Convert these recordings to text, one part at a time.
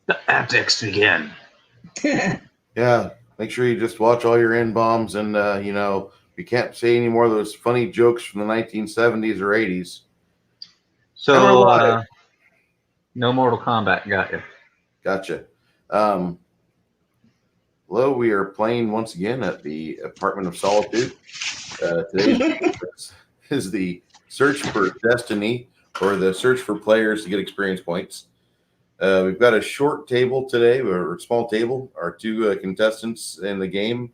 The antics begin. Yeah, make sure you just watch all your N-bombs and, you can't say any more of those funny jokes from the 1970s or 80s. So, no Mortal Kombat, got you. Gotcha. Hello, we are playing once again at the Apartment of Solitude. Today is the search for destiny, or the search for players to get experience points. We've got a short table today, or a small table. Our two contestants in the game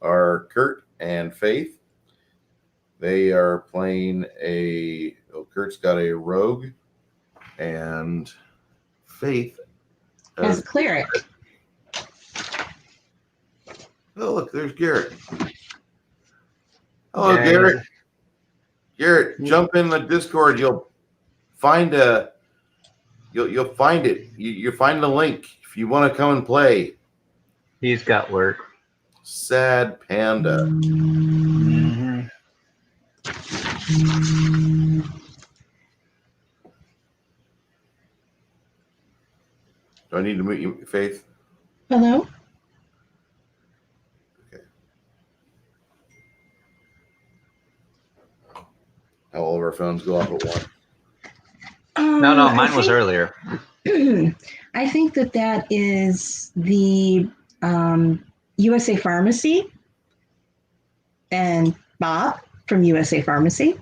are Kurt and Faith. They are playing Kurt's got a rogue, and Faith as a cleric. Oh, look, there's Garrett. Hello, Garrett. Garrett, jump in the Discord. You'll find you'll find it. You find the link if you want to come and play. He's got work. Sad panda. Mm-hmm. Do I need to mute you, Faith? Hello? Okay. How all of our phones go off at once? No, mine was earlier. I think that is the USA Pharmacy and Bob from USA Pharmacy.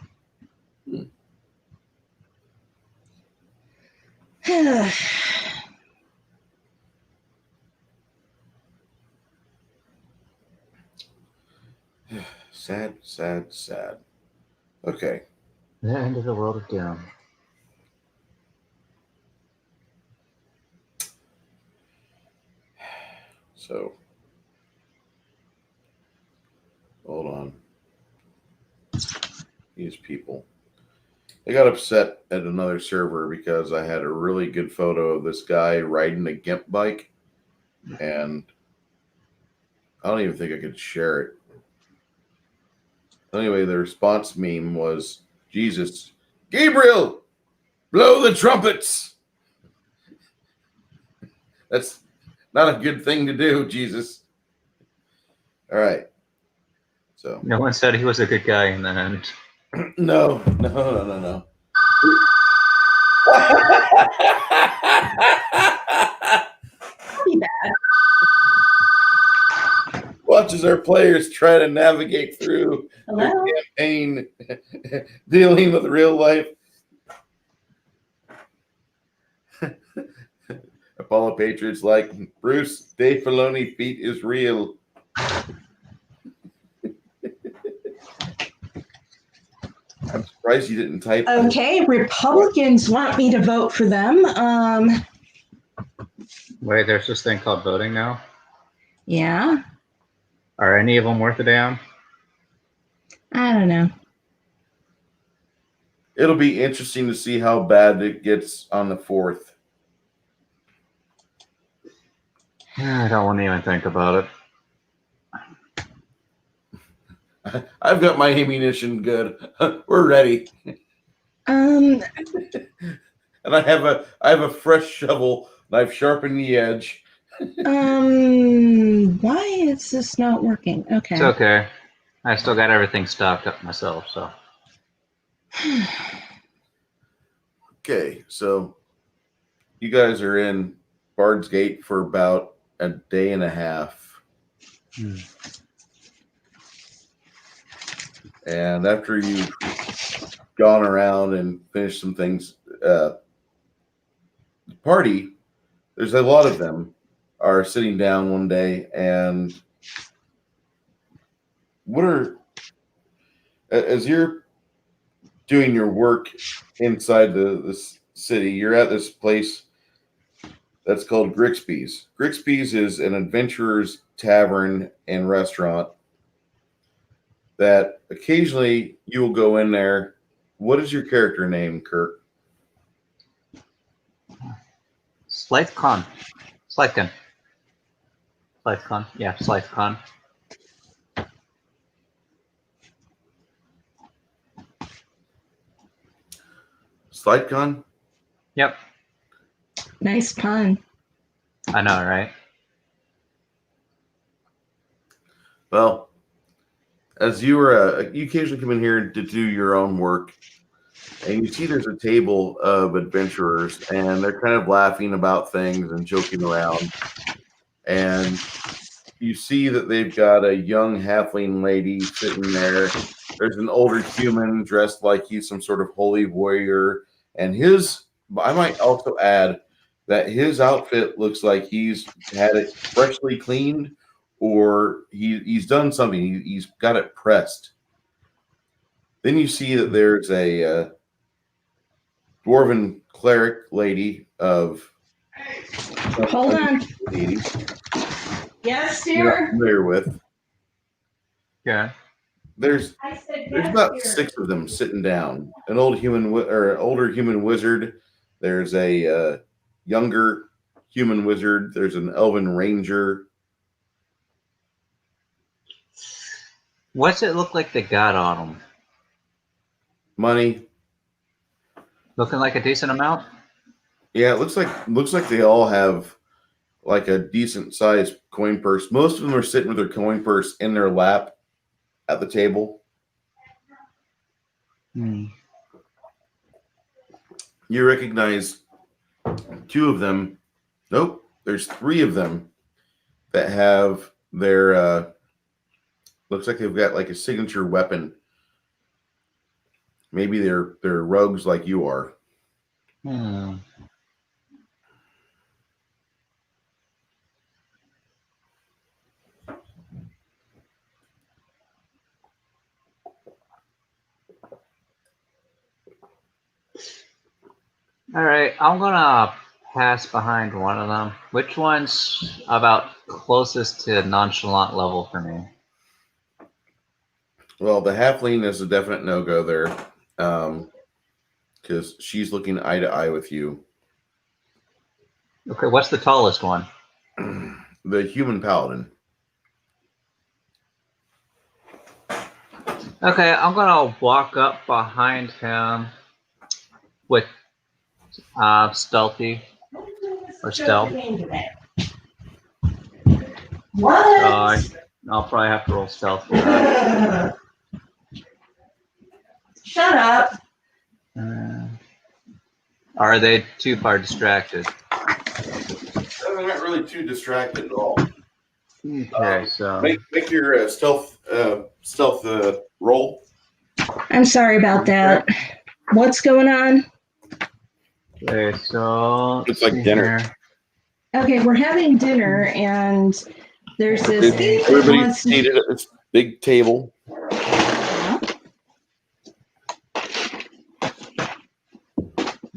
Sad, sad, sad. Okay. The end of the world of doom. So, hold on. These people. I got upset at another server because I had a really good photo of this guy riding a GIMP bike, and I don't even think I could share it. Anyway, the response meme was, Jesus, Gabriel, blow the trumpets. That's not a good thing to do, Jesus. All right. So no one said he was a good guy in the end. No. Watch as our players try to navigate through their campaign dealing with real life. Apollo Patriots like, Bruce, Dave Filoni feat is real. I'm surprised you didn't type. Okay, Republicans want me to vote for them. Wait, there's this thing called voting now? Yeah. Are any of them worth a damn? I don't know. It'll be interesting to see how bad it gets on the 4th. I don't want to even think about it. I've got my ammunition good. We're ready. And I have a fresh shovel, and I've sharpened the edge. Why is this not working? Okay. It's okay. I still got everything stocked up myself, so. Okay, so you guys are in Bard's Gate for about a day and a half. And after you've gone around and finished some things, the party, there's a lot of them, are sitting down one day, and as you're doing your work inside this city, you're at this place that's called Grixby's. Grixby's is an adventurer's tavern and restaurant that occasionally you will go in there. What is your character name, Kurt? Slythecon. Yeah, Slythecon. Slythecon? Yep. Nice pun. I know, right? Well, as you were, you occasionally come in here to do your own work, and you see there's a table of adventurers, and they're kind of laughing about things and joking around. And you see that they've got a young halfling lady sitting there. There's an older human dressed like he's some sort of holy warrior. And I might also add that his outfit looks like he's had it freshly cleaned, or he's done something. He's got it pressed. Then you see that there's a dwarven cleric lady of Hold on. 80s Yes, you're not dear. familiar with. Yeah. There's I said There's about 6 of them sitting down. An old human or older human wizard. There's a younger human wizard. There's an elven ranger. What's it look like they got on them? Money. Looking like a decent amount? Yeah, it looks like they all have like a decent sized coin purse. Most of them are sitting with their coin purse in their lap at the table. Hmm. You recognize 2 of them. Nope, there's 3 of them that have their looks like they've got like a signature weapon. Maybe they're rogues like you are. Hmm. All right, I'm gonna pass behind one of them. Which one's about closest to nonchalant level for me? Well, the halfling is a definite no-go there, because she's looking eye to eye with you. Okay, what's the tallest one? The human paladin. Okay, I'm gonna walk up behind him with stealthy or stealth. What? I'll probably have to roll stealth for that. Shut up. Are they too far distracted? They're not really too distracted at all. Okay, so Make your stealth roll. I'm sorry about that. What's going on? okay, so It's like dinner. here. Okay, we're having dinner, and there's this thief that Everybody's wants to. seated at this big table.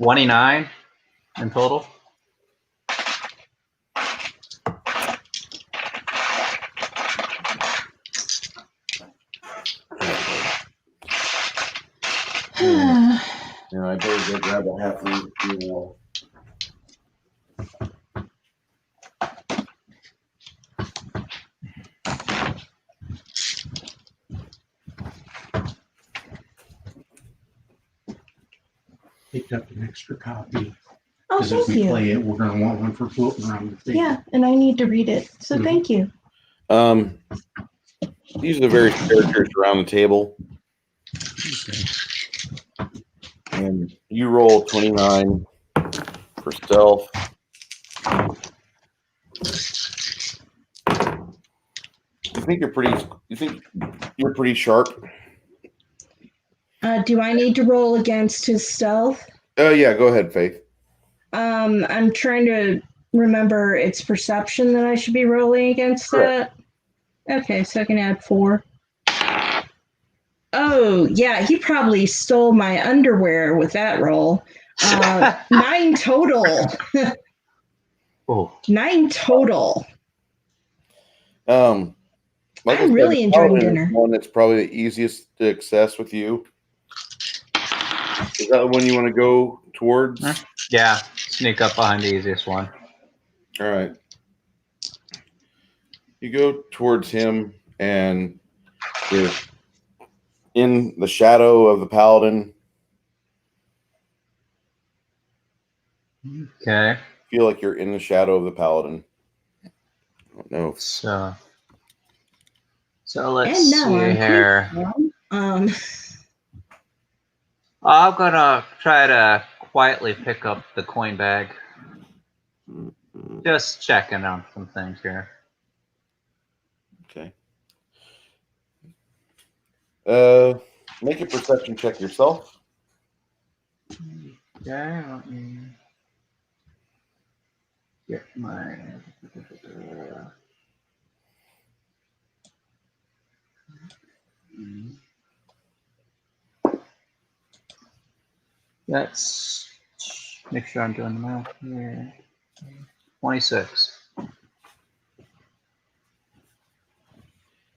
29 in total. Yeah, I better go grab a halfling. Picked up an extra copy. Oh, Because if thank we you. play it, we're going to want one for floating around the table. Yeah, and I need to read it, so thank you. These are the various characters around the table. And you roll 29 for stealth. You think you're pretty sharp? Do I need to roll against his stealth? Oh yeah, go ahead, Faith. I'm trying to remember it's perception that I should be rolling against Correct. that. Okay, so I can add 4. Oh, yeah, he probably stole my underwear with that roll. 9 total. Oh, 9 total. Like I'm really enjoying dinner. One that's probably the easiest to access with you. Is that the one you want to go towards? yeah, sneak up behind the easiest one. All right. You go towards him, and you're in the shadow of the paladin. Okay. Feel like you're in the shadow of the paladin. don't know. So let's And see now I'm here. Um, I'm gonna try to quietly pick up the coin bag. Just checking on some things here. Okay. Make a perception check yourself. Okay, let me get my. Let's make sure I'm doing the math here. 26.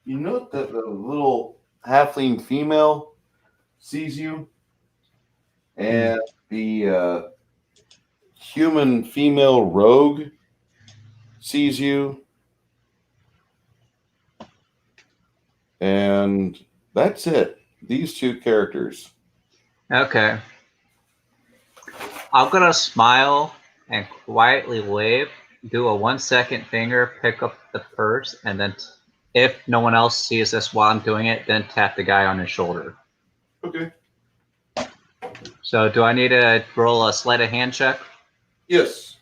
You note that the little halfling female sees you, and the human female rogue sees you, and that's it. These two characters. Okay. I'm gonna smile and quietly wave, do a 1 second finger, pick up the purse, and then if no one else sees this while I'm doing it, then tap the guy on his shoulder. Okay. So do I need to roll a sleight of hand check? Yes.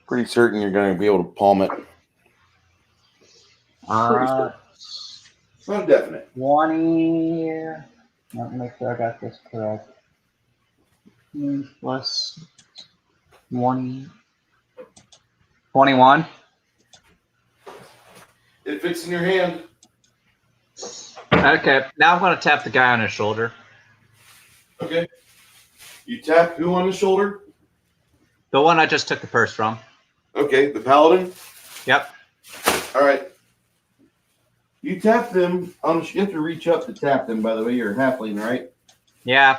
Pretty certain you're going to be able to palm it. It's not definite. 20. Let me make sure I got this correct. Plus 20. 21. It fits in your hand. Okay, now I'm going to tap the guy on his shoulder. Okay. You tap who on the shoulder? The one I just took the purse from. Okay, the paladin. Yep. All right. You tap them. You have to reach up to tap them. By the way, you're a halfling, right? Yeah.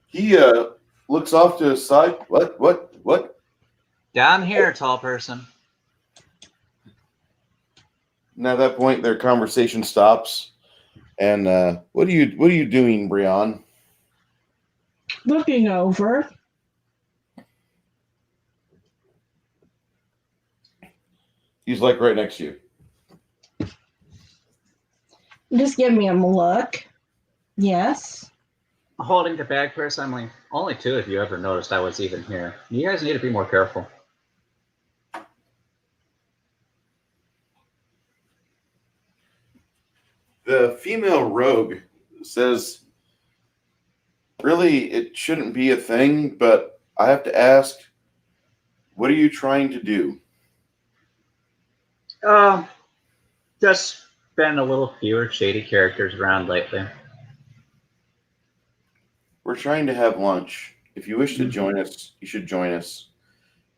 He looks off to his side. What? Down here, tall person. And at that point, their conversation stops. And what are you doing, Brian? looking over. He's like right next to you. Just give me a look. Yes. Holding the bag purse, I'm only two of you ever noticed I was even here. You guys need to be more careful. The female rogue says, really, it shouldn't be a thing, but I have to ask, what are you trying to do? Just been a little fewer shady characters around lately. We're trying to have lunch. If you wish to join us, you should join us.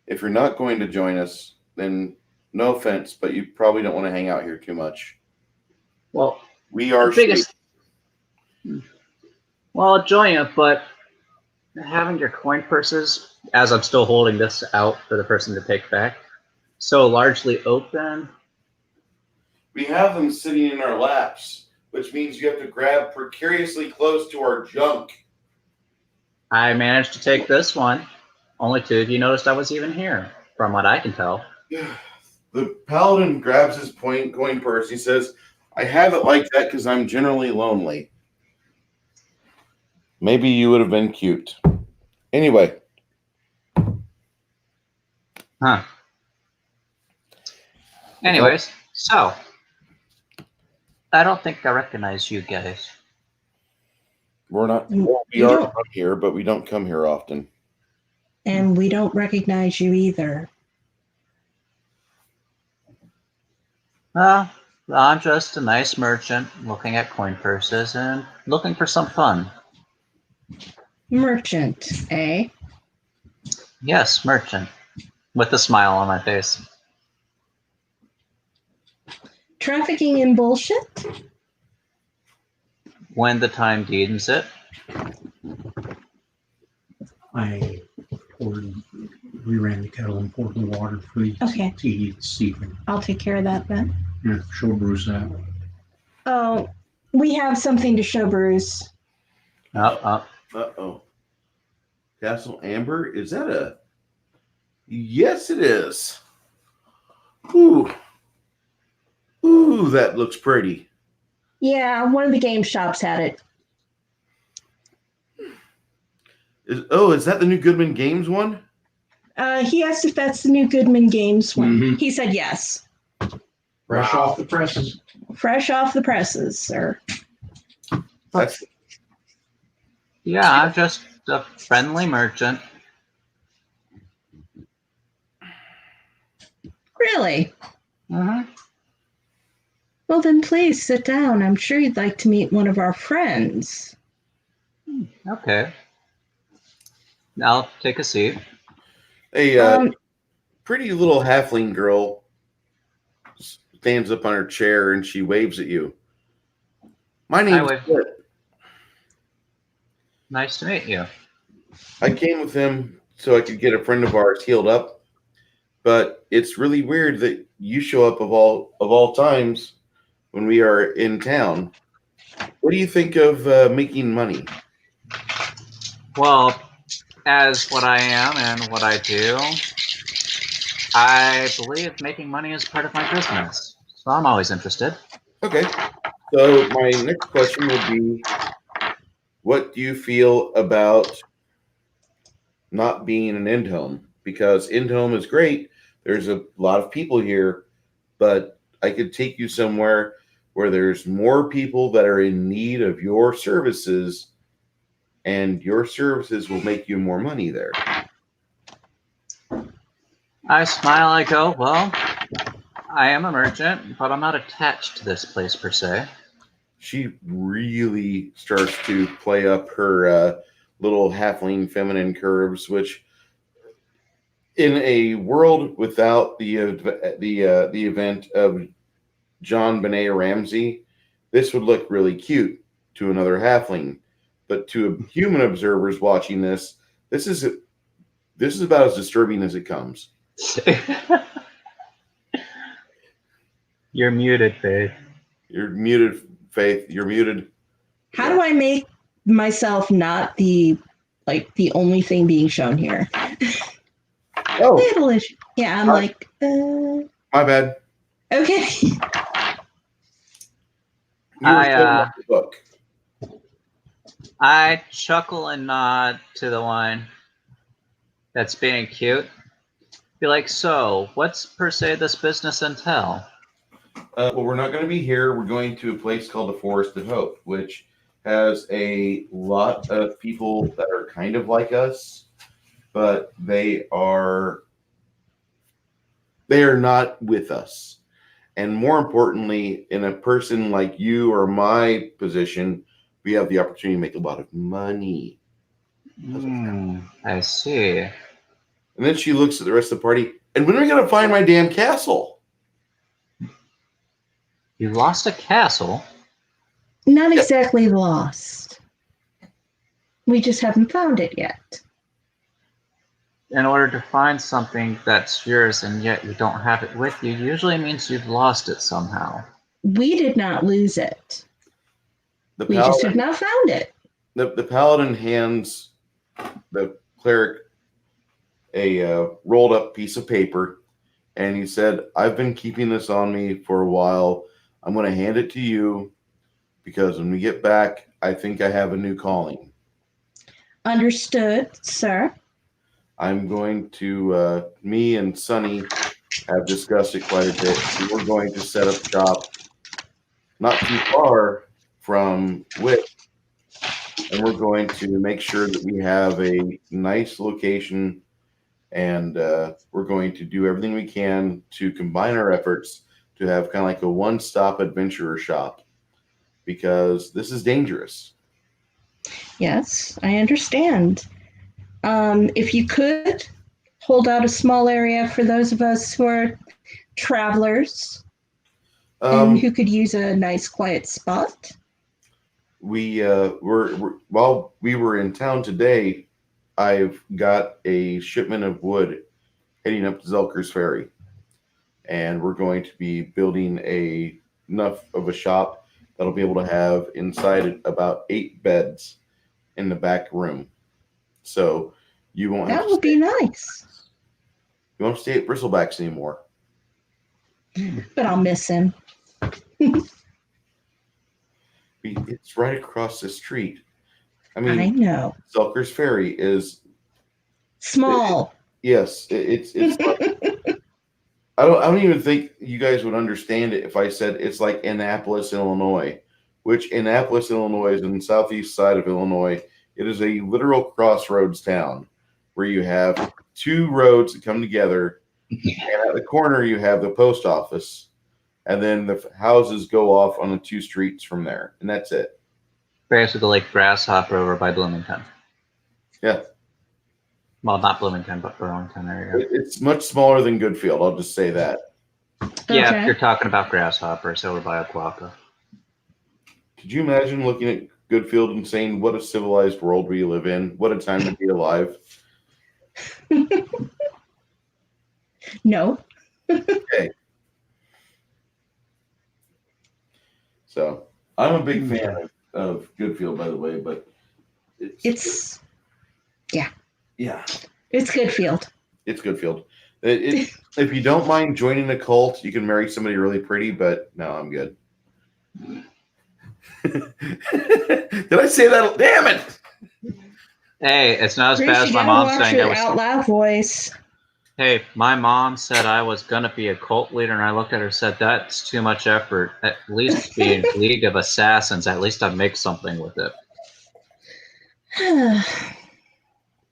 If you're not going to join us, then no offense, but you probably don't want to hang out here too much. Well, We are biggest. Well, I'll join you, but having your coin purses, as I'm still holding this out for the person to take back, so largely open. We have them sitting in our laps, which means you have to grab precariously close to our junk. I managed to take this one. Only two of you noticed I was even here, from what I can tell. The paladin grabs his coin purse. He says, I have it like that because I'm generally lonely. Maybe you would have been cute. Anyway. Huh. Anyways, so I don't think I recognize you guys. We are from here, but we don't come here often. And we don't recognize you either. Well, I'm just a nice merchant looking at coin purses and looking for some fun. Merchant, eh? Yes, merchant. With a smile on my face. Trafficking in bullshit? When the time deems it. We ran the kettle and poured the water for you Okay. to eat this evening. I'll take care of that then. Yeah, show Bruce that. Oh, we have something to show Bruce. Oh, Uh-oh. Castle Amber? Is that a... Yes, it is. Ooh. Ooh, that looks pretty. Yeah, one of the game shops had it. Is that the new Goodman Games one? He asked if that's the new Goodman Games one. Mhm. He said yes. Fresh off the presses. Fresh off the presses, sir. That's Yeah, I'm just a friendly merchant. Really? Mm-hmm. Well, then please sit down. I'm sure you'd like to meet one of our friends. Okay. I'll take a seat. a pretty little halfling girl stands up on her chair and she waves at you. My name's wave. Flip. Nice to meet you. I came with him so I could get a friend of ours healed up, but it's really weird that you show up of all times when we are in town. What do you think of making money? Well, as what I am and what I do, I believe making money is part of my business. So I'm always interested. Okay. So my next question would be, what do you feel about not being an Endhome? Because Endhome is great. There's a lot of people here, but I could take you somewhere where there's more people that are in need of your services, and your services will make you more money there. I smile, I go, well, I am a merchant, but I'm not attached to this place per se. She really starts to play up her little halfling feminine curves, which in a world without the event of John Benet Ramsey, this would look really cute to another halfling, but to human observers watching this, this is about as disturbing as it comes. You're muted, Faith. You're muted, Faith. You're muted. How do I make myself not the only thing being shown here? Oh, Little issue. Yeah, I'm like, my bad. okay. You were showing off the book. I chuckle and nod to the one that's being cute. Be like, so, what's per se this business entail? Well, we're not going to be here. We're going to a place called the Forest of Hope, which has a lot of people that are kind of like us, but they are not with us. And more importantly, in a person like you or my position, we have the opportunity to make a lot of money. I see. And then she looks at the rest of the party. And when are we going to find my damn castle? You lost a castle? Not exactly lost. We just haven't found it yet. In order to find something that's yours and yet you don't have it with you, usually means you've lost it somehow. We did not lose it. We just have not found it. The paladin hands the cleric a rolled up piece of paper, and he said, I've been keeping this on me for a while. I'm going to hand it to you because when we get back, I think I have a new calling. Understood, sir. I'm going to, me and Sonny have discussed it quite a bit. We're going to set up shop not too far from Wick, and we're going to make sure that we have a nice location, and we're going to do everything we can to combine our efforts to have kind of like a one-stop adventurer shop, because this is dangerous. Yes, I understand. If you could hold out a small area for those of us who are travelers and who could use a nice quiet spot. While we were in town today, I've got a shipment of wood heading up to Zelker's Ferry, and we're going to be building enough of a shop that'll be able to have inside it about 8 beds. in the back room. So you won't have That to would be nice. You won't stay at Bristlebacks anymore. But I'll miss him. It's right across the street. I I mean, know. Selkirk's Ferry is Small. yes. It's like, I don't even think you guys would understand it if I said it's like Annapolis, Illinois, which Annapolis, Illinois is in the southeast side of Illinois. It is a literal crossroads town where you have two roads that come together, and at the corner you have the post office, and then the houses go off on the two streets from there, and that's it. Basically like Grasshopper over by Bloomington. Yeah. Well, not Bloomington, but Burlington area. It's much smaller than Goodfield, I'll just say that. Yeah, Okay. if you're talking about Grasshoppers over by Aquaka. Could you imagine looking at Goodfield and saying, what a civilized world we live in? What a time to be alive. No. Okay. So I'm a big fan of Goodfield, by the way, but It's yeah, it's Goodfield. it's Goodfield. If you don't mind joining a cult, you can marry somebody really pretty, but no, I'm good. Did I say that? Damn it! Hey, it's not as Bruce, bad as you my gotta mom watch saying your I was. out loud voice. Hey, my mom said I was gonna be a cult leader, and I looked at her and said, "That's too much effort. At least be in League of Assassins. At least I'd make something with it."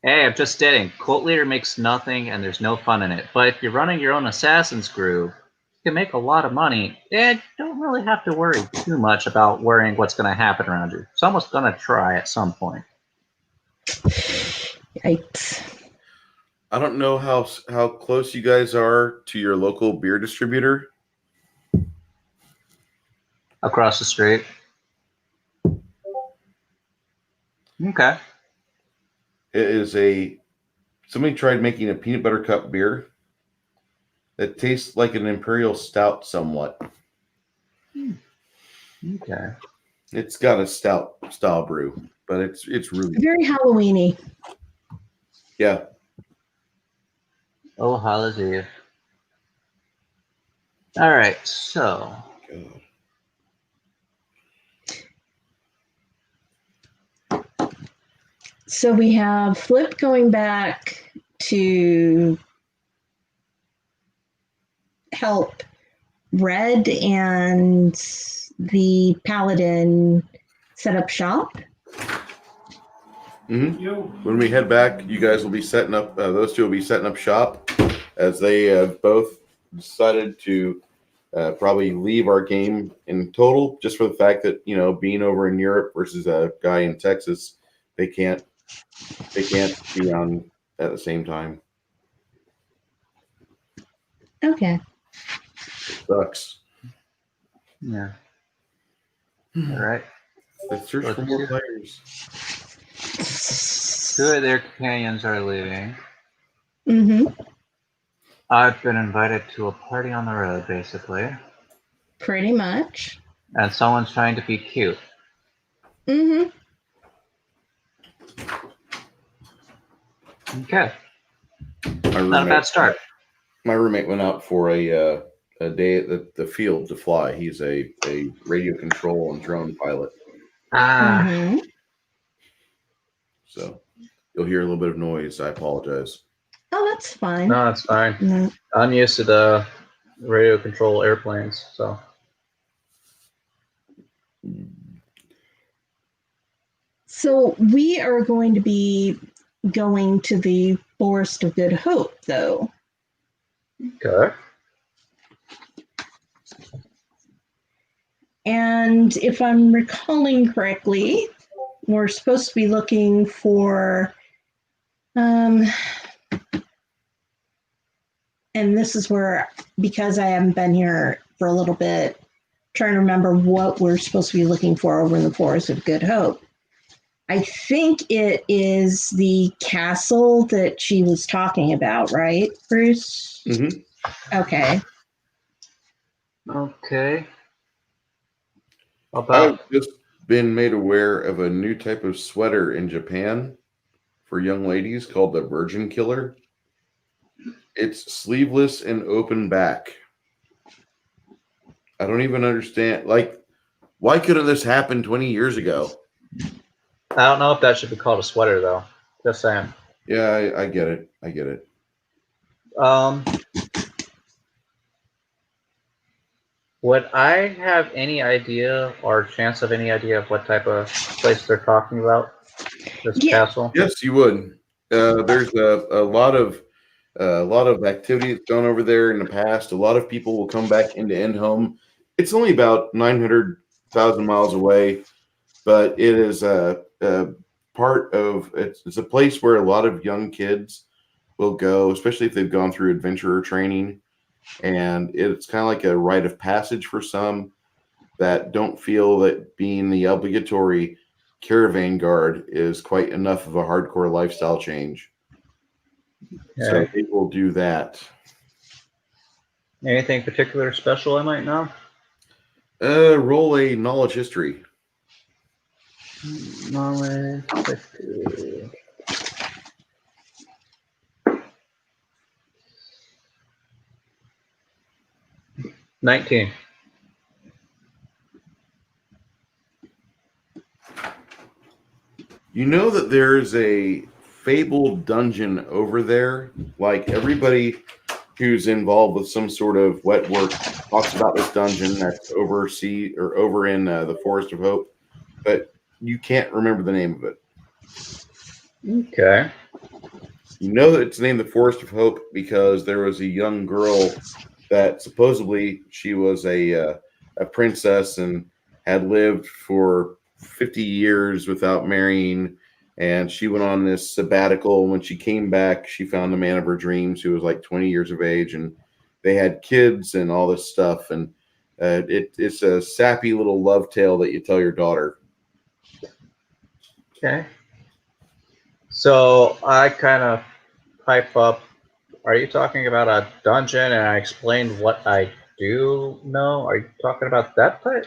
Hey, I'm just stating, cult leader makes nothing, and there's no fun in it. But if you're running your own assassins group, you can make a lot of money, and don't really have to worry too much about worrying what's going to happen around you. Someone's going to try at some point. Yikes. I don't know how close you guys are to your local beer distributor. Across the street. Okay. It is somebody tried making a peanut butter cup beer that tastes like an imperial stout somewhat. Okay. It's got a stout style brew, but it's really Very Halloweeny. yeah. Oh, Hallows Eve. All right, so God. So we have Flip going back to help Red and the Paladin set up shop. Mm-hmm. When we head back, you guys will be setting up. Those two will be setting up shop, as they have both decided to probably leave our game in total, just for the fact that being over in Europe versus a guy in Texas, they can't be on at the same time. Okay. It sucks. yeah. All right. Let's search for more players. Two of their companions are leaving. Mm-hmm. I've been invited to a party on the road, basically. Pretty much. And someone's trying to be cute. Mm-hmm. Okay. Not a bad start. My roommate went out for a day at the field to fly. He's a radio control and drone pilot. Mm-hmm. So you'll hear a little bit of noise. I apologize. Oh, that's fine. No, it's fine. No. I'm used to the radio control airplanes, so. So we are going to be going to the Forest of Good Hope, though. Okay. And if I'm recalling correctly, we're supposed to be looking for, and this is where, because I haven't been here for a little bit, trying to remember what we're supposed to be looking for over in the Forest of Good Hope. I think it is the castle that she was talking about, right, Bruce? Mm-hmm. Okay. Okay. I would been made aware of a new type of sweater in Japan for young ladies called the Virgin Killer. It's sleeveless and open back. I don't even understand. Like, why couldn't this happen 20 years ago? I don't know if that should be called a sweater, though. Just saying. Yeah, I get it. I get it. Would I have any idea or chance of any idea of what type of place they're talking about? This castle? Yes, you would. There's a lot of activity that's gone over there in the past. A lot of people will come back into Endhome. It's only about 900,000 miles away, but it is a part of it's a place where a lot of young kids will go, especially if they've gone through adventurer training. And it's kind of like a rite of passage for some that don't feel that being the obligatory caravan guard is quite enough of a hardcore lifestyle change. Okay. So they will do that. Anything particular special I might know? Roll a knowledge history. Knowledge history. $19. You know that there's a fabled dungeon over there. Like everybody who's involved with some sort of wet work talks about this dungeon that's overseas or over in the Forest of Hope, but you can't remember the name of it. Okay. You know that it's named the Forest of Hope because there was a young girl that supposedly she was a princess and had lived for 50 years without marrying, and she went on this sabbatical. When she came back, she found the man of her dreams who was like 20 years of age, and they had kids and all this stuff. And it's a sappy little love tale that you tell your daughter. Okay. So I kind of pipe up. Are you talking about a dungeon and I explained what I do know? Are you talking about that place?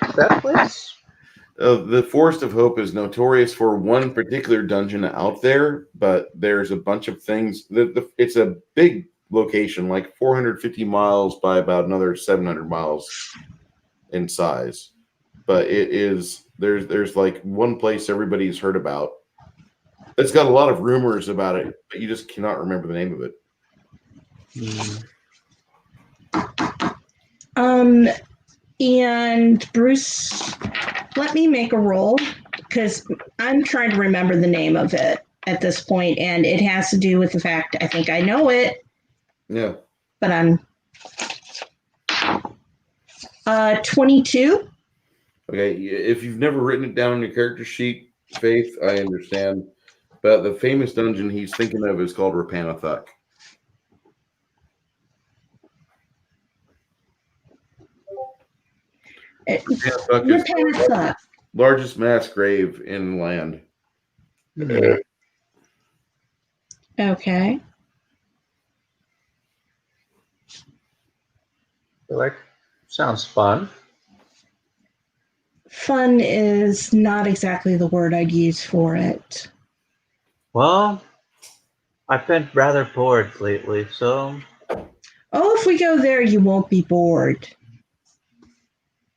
The Forest of Hope is notorious for one particular dungeon out there, but there's a bunch of things. It's a big location, like 450 miles by about another 700 miles in size. But it is there's like one place everybody's heard about. It's got a lot of rumors about it, but you just cannot remember the name of it. And Bruce, let me make a roll because I'm trying to remember the name of it at this point, and it has to do with the fact I think I know it. Yeah. But I'm 22. Okay. If you've never written it down on your character sheet, Faith, I understand. But the famous dungeon he's thinking of is called Rapanathuk. Rapanathuk. Largest mass grave in land. Okay. Like, sounds fun. Fun is not exactly the word I'd use for it. Well, I've been rather bored lately, so. Oh, if we go there, you won't be bored.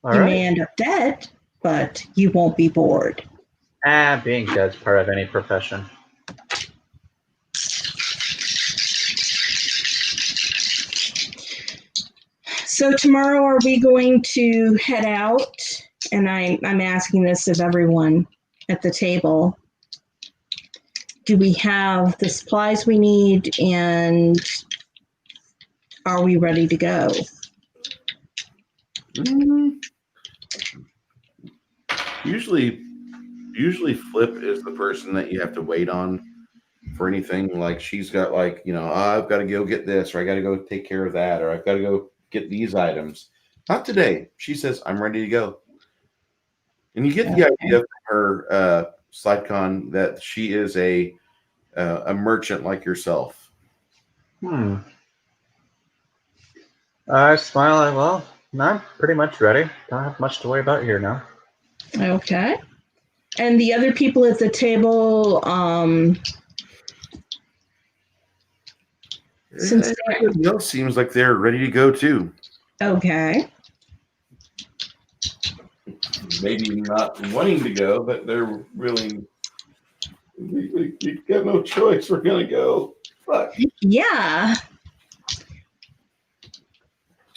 All you right. may end up dead, but you won't be bored. Being dead's part of any profession. So tomorrow, are we going to head out? And I'm asking this of everyone at the table. Do we have the supplies we need, and are we ready to go? Usually Flip is the person that you have to wait on for anything. Like she's got like, I've got to go get this, or I got to go take care of that, or I've got to go get these items. Not today. She says, I'm ready to go. And you get the idea from her SlideCon that she is a merchant like yourself. I smile like, well, I'm pretty much ready. Don't have much to worry about here now. Okay. And the other people at the table, since everybody else seems like they're ready to go too. okay. Maybe not wanting to go, but they're really. We got no choice. We're gonna go. Fuck. Yeah.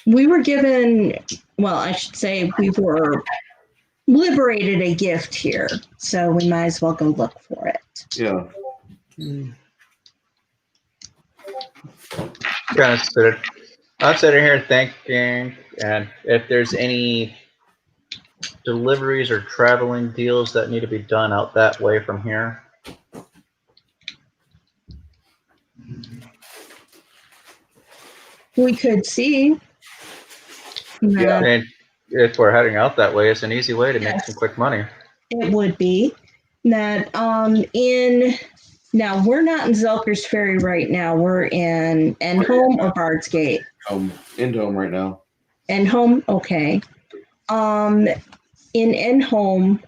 We were given, well, I should say we were liberated a gift here, so we might as well go look for it. Yeah. I'm sitting here thinking, and if there's any deliveries or traveling deals that need to be done out that way from here. We could see. Yeah. And if we're heading out that way, it's an easy way to make Yes. some quick money. It would be that now we're not in Zelker's Ferry right now. We're in Endhome or Bard's Gate. Endhome right now. Endhome, okay. In Endhome,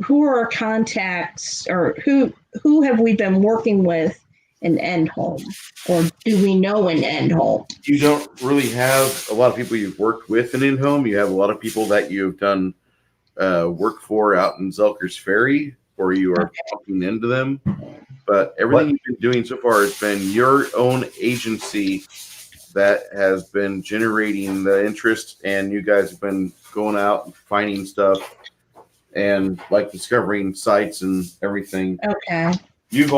who are our contacts, or who have we been working with in Endhome, or do we know in Endhome? You don't really have a lot of people you've worked with in Endhome. You have a lot of people that you've done work for out in Zelker's Ferry, or you are talking into them. But everything you've been doing so far has been your own agency that has been generating the interest, and you guys have been going out and finding stuff and like discovering sites and everything. Okay. You've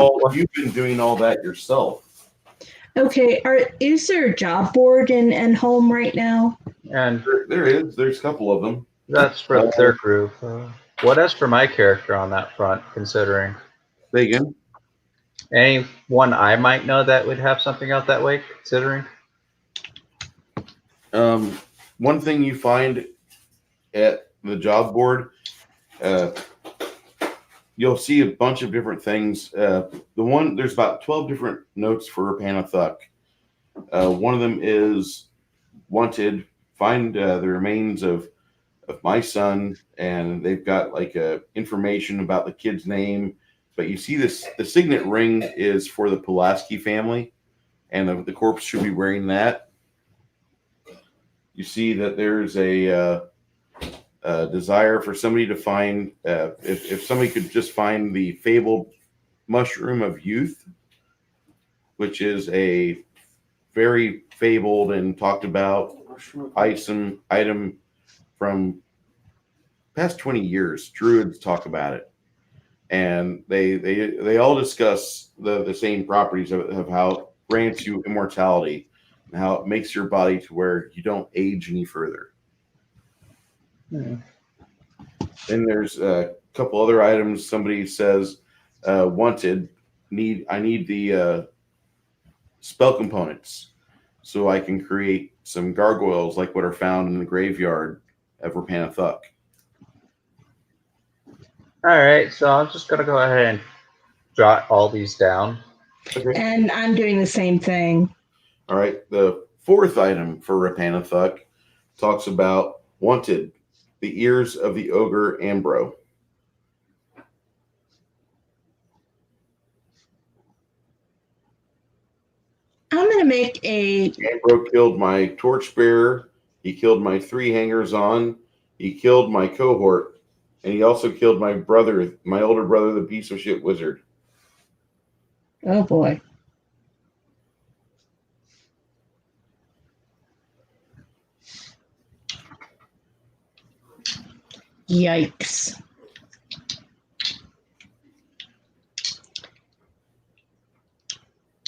been doing all that yourself. Okay. Is there a job board in Endhome right now? And There's a couple of them. that's for their group. What is for my character on that front, considering? Say again? Anyone I might know that would have something out that way, considering? One thing you find at the job board, you'll see a bunch of different things. There's about 12 different notes for Rapanathuk. One of them is wanted, find the remains of my son, and they've got like information about the kid's name. But you see the signet ring is for the Pulaski family, and the corpse should be wearing that. You see that there's a desire for somebody to find, if somebody could just find the fabled mushroom of youth, which is a very fabled and talked about item from past 20 years. Druids talk about it, and they all discuss the same properties of how it grants you immortality and how it makes your body to where you don't age any further. Then there's a couple other items. Somebody says, wanted, I need the spell components so I can create some gargoyles like what are found in the graveyard of Rapanathuk. All right, so I'm just going to go ahead and jot all these down. Okay. And I'm doing the same thing. All right. The fourth item for Rapanathuk talks about wanted, the ears of the ogre Ambro. I'm going to make a... Ambro killed my torchbearer. He killed my 3 hangers-on. He killed my cohort. And he also killed my brother, my older brother, the piece of shit wizard. Oh, boy. Yikes.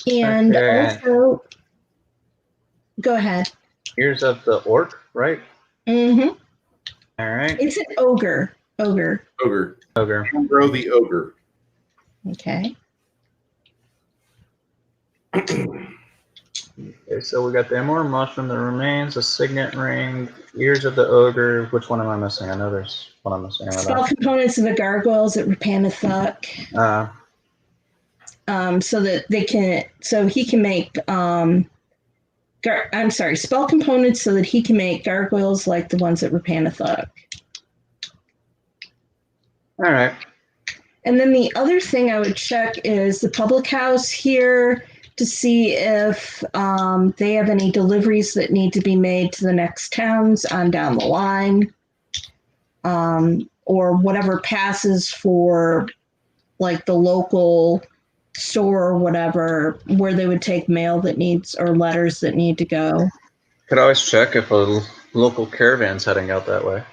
And also, go ahead. Ears of the orc, right? Mm-hmm. All right. It's an ogre. Ogre. Ambro the ogre. Okay. Okay, so we got the immortal mushroom, the remains, the signet ring, ears of the ogre. Which one am I missing? I know there's one I'm missing. Spell components of the gargoyles at Rapanathuk. So that they can, so he can make, spell components so that he can make gargoyles like the ones at Rapanathuk. All right. And then the other thing I would check is the public house here to see if they have any deliveries that need to be made to the next towns on down the line, or whatever passes for like the local store or whatever, where they would take mail that needs or letters that need to go. Could always check if a local caravan's heading out that way.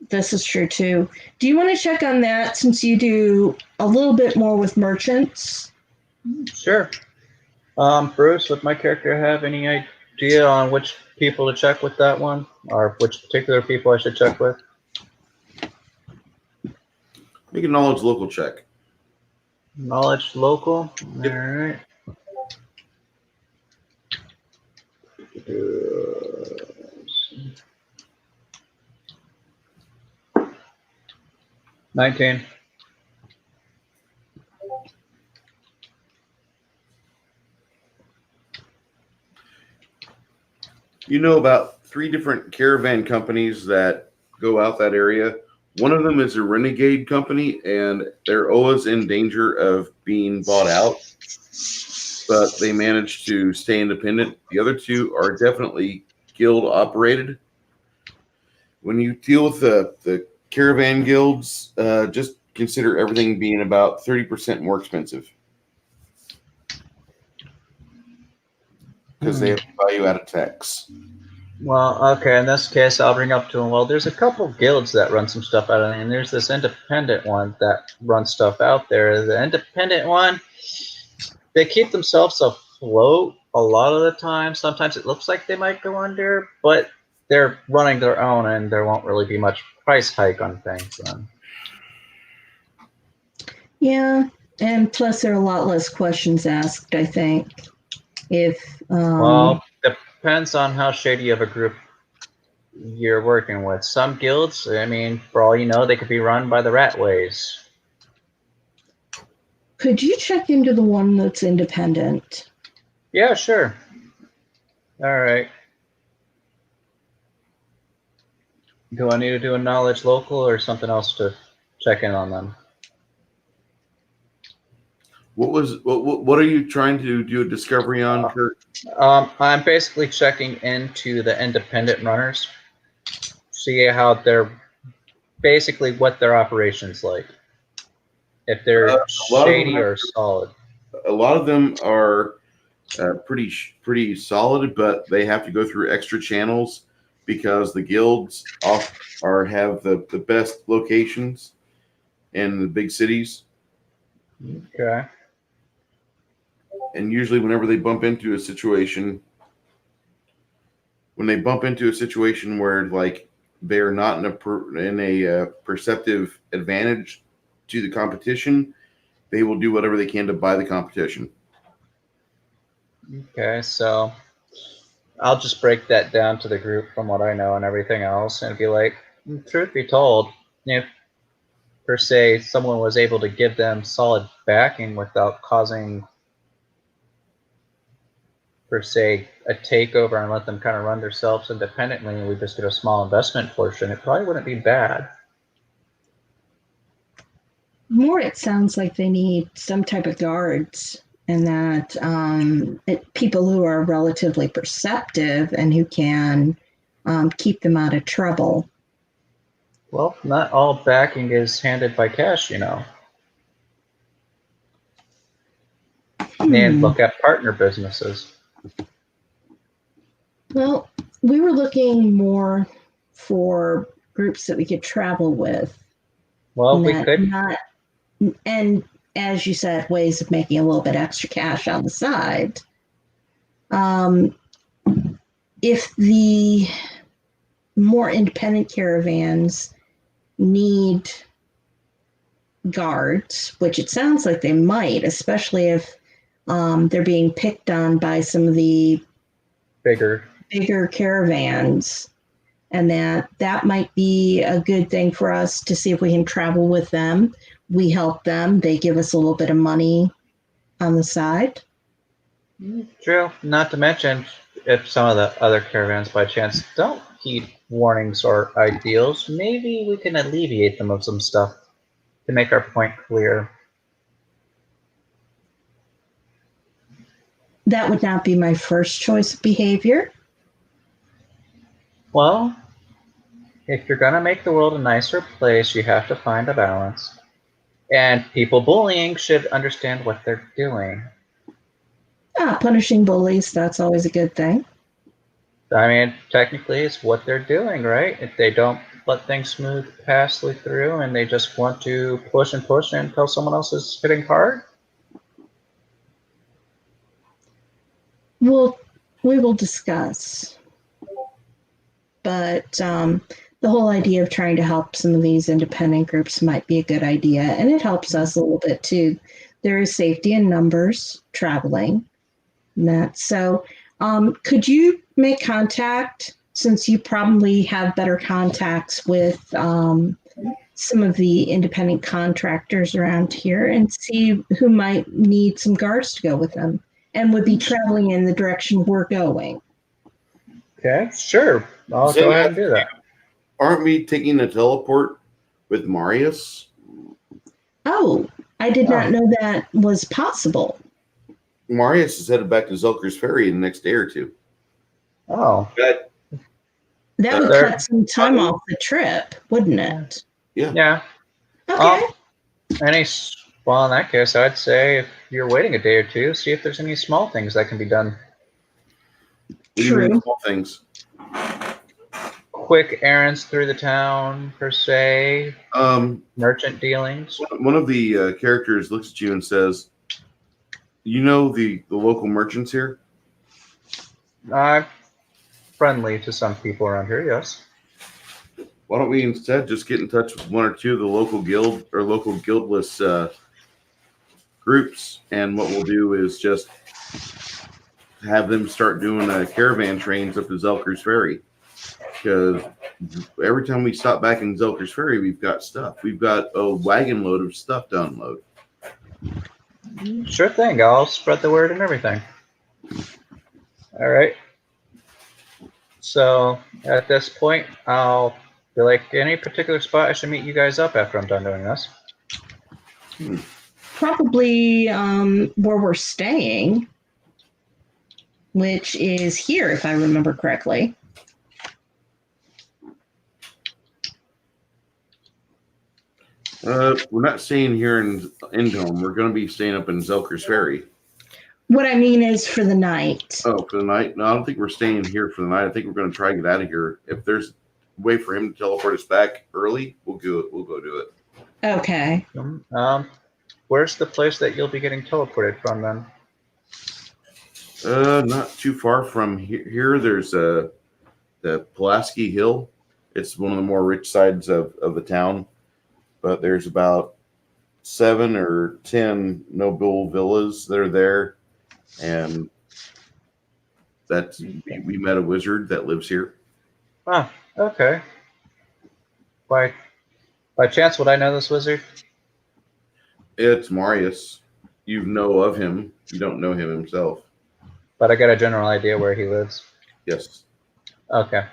This is true too. Do you want to check on that since you do a little bit more with merchants? Sure. Bruce, would my character have any idea on which people to check with that one, or which particular people I should check with? Make a knowledge local check. Knowledge local. Yep. All right. 19. You know about 3 different caravan companies that go out that area. One of them is a renegade company, and they're always in danger of being bought out, but they manage to stay independent. The other 2 are definitely guild operated. When you deal with the caravan guilds, just consider everything being about 30% more expensive because they have value-added tax. Well, okay, in this case, I'll bring up to him, well, there's a couple guilds that run some stuff out of there, and there's this independent one that runs stuff out there. The independent one, they keep themselves afloat a lot of the time. Sometimes it looks like they might go under, but they're running their own, and there won't really be much price hike on things then. Yeah, and plus there are a lot less questions asked, I think. If Well, depends on how shady of a group you're working with. Some guilds, I mean, for all you know, they could be run by the Ratways. could you check into the one that's independent? Yeah, sure. All right. Do I need to do a knowledge local or something else to check in on them? What are you trying to do a discovery on, Kurt? I'm basically checking into the independent runners, see how they're basically what their operations like. If they're shady or solid. A lot of them are pretty solid, but they have to go through extra channels because the guilds have the best locations in the big cities. Okay. And usually whenever they bump into a situation, where like they're not in a perceptive advantage to the competition, they will do whatever they can to buy the competition. Okay, so I'll just break that down to the group from what I know and everything else, and be like, truth be told, if per se someone was able to give them solid backing without causing per se a takeover and let them kind of run themselves independently, and we just get a small investment portion, it probably wouldn't be bad. More, it sounds like they need some type of guards, and that people who are relatively perceptive and who can keep them out of trouble. Well, not all backing is handed by cash, you know. And look at partner businesses. Well, we were looking more for groups that we could travel with. Well, we could. And as you said, ways of making a little bit extra cash on the side. If the more independent caravans need guards, which it sounds like they might, especially if they're being picked on by some of the bigger caravans, and that might be a good thing for us to see if we can travel with them. We help them. They give us a little bit of money on the side. True. Not to mention, if some of the other caravans by chance don't heed warnings or ideals, maybe we can alleviate them of some stuff. to make our point clear. That would not be my first choice of behavior. Well, if you're going to make the world a nicer place, you have to find a balance. And people bullying should understand what they're doing. Punishing bullies, that's always a good thing. I mean, technically, it's what they're doing, right? If they don't let things smooth passly through and they just want to push and push until someone else is hitting hard. We will discuss. But the whole idea of trying to help some of these independent groups might be a good idea. And it helps us a little bit too. There is safety in numbers traveling. So could you make contact, since you probably have better contacts with some of the independent contractors around here, and see who might need some guards to go with them and would be traveling in the direction we're going? Okay, sure. I'll go ahead and do that. Aren't we taking a teleport with Marius? Oh, I did not know that was possible. Marius is headed back to Zelker's Ferry in the next day or two. Oh. That would cut some time off the trip, wouldn't it? Yeah. Okay. Well, in that case, I'd say if you're waiting a day or two, see if there's any small things that can be done. Even small things. Quick errands through the town, per se. Merchant dealings. One of the characters looks at you and says, "You know the local merchants here?" Friendly to some people around here, yes. Why don't we instead just get in touch with one or two of the local guild or local guildless groups, and what we'll do is just have them start doing caravan trains up to Zelker's Ferry. Because every time we stop back in Zelker's Ferry, we've got stuff. We've got a wagon load of stuff to unload. Sure thing. I'll spread the word and everything. All right. So at this point, I'll be like, any particular spot I should meet you guys up after I'm done doing this? Probably where we're staying, which is here, if I remember correctly. We're not staying here in Endhome. We're going to be staying up in Zelker's Ferry. What I mean is for the night. Oh, for the night? No, I don't think we're staying here for the night. I think we're going to try to get out of here. If there's a way for him to teleport us back early, we'll do it. We'll go do it. Okay. Where's the place that you'll be getting teleported from then? Not too far from here. There's the Pulaski Hill. It's one of the more rich sides of the town. But there's about 7 or 10 noble villas that are there. And we met a wizard that lives here. Oh, okay. By chance, would I know this wizard? It's Marius. You know of him. You don't know him himself. But I got a general idea where he lives. Yes. Okay.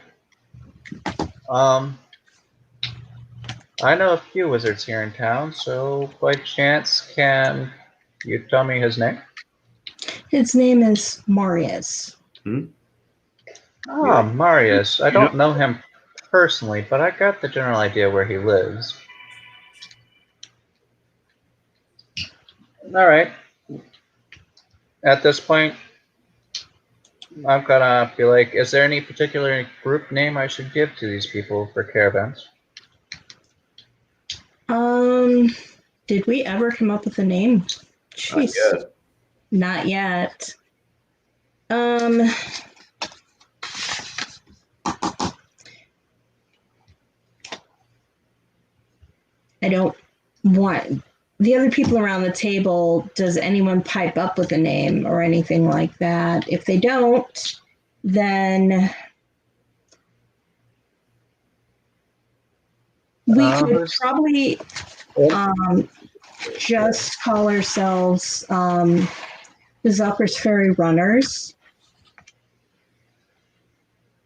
I know a few wizards here in town, so by chance, can you tell me his name? His name is Marius. Oh, Marius. I don't know him personally, but I got the general idea where he lives. All right. At this point, I'm gonna be like, is there any particular group name I should give to these people for caravans? Did we ever come up with a name? Jeez. Not yet. I don't want the other people around the table. Does anyone pipe up with a name or anything like that? If they don't, then we could probably just call ourselves the Zelker's Ferry Runners.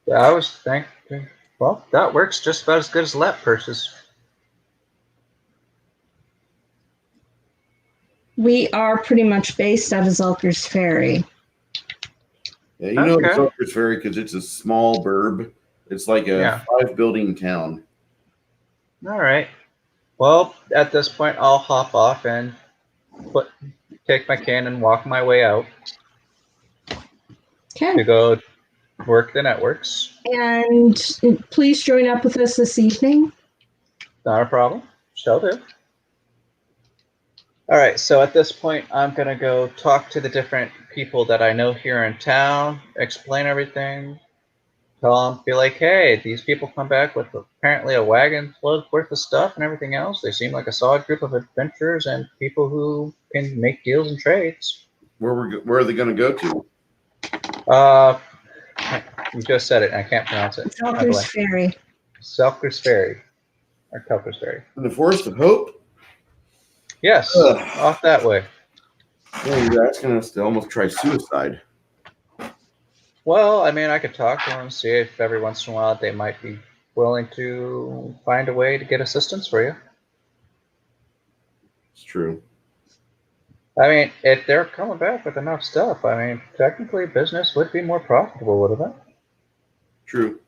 Yeah, I was thinking, well, that works just about as good as lap purses. We are pretty much based out of Zulker's Ferry. Yeah, you know Okay. Zulker's Ferry because it's a small burb. It's like a Yeah. 5-building town. All right. Well, at this point, I'll hop off and take my can and walk my way out to Okay. go work the networks. And please join up with us this evening. Not a problem. Shall do. All right, so at this point, I'm going to go talk to the different people that I know here in town, explain everything, tell them, be like, hey, these people come back with apparently a wagon load worth of stuff and everything else. They seem like a solid group of adventurers and people who can make deals and trades. Where are they going to go to? You just said it, and I can't pronounce it. Zulker's Ferry. Selkers Ferry. Or Kelkers Ferry. In the Forest of Hope? Yes, off that way. Yeah, you're asking us to almost try suicide. Well, I mean, I could talk to them, see if every once in a while they might be willing to find a way to get assistance for you. It's true. I mean, if they're coming back with enough stuff, I mean, technically business would be more profitable, wouldn't it? True.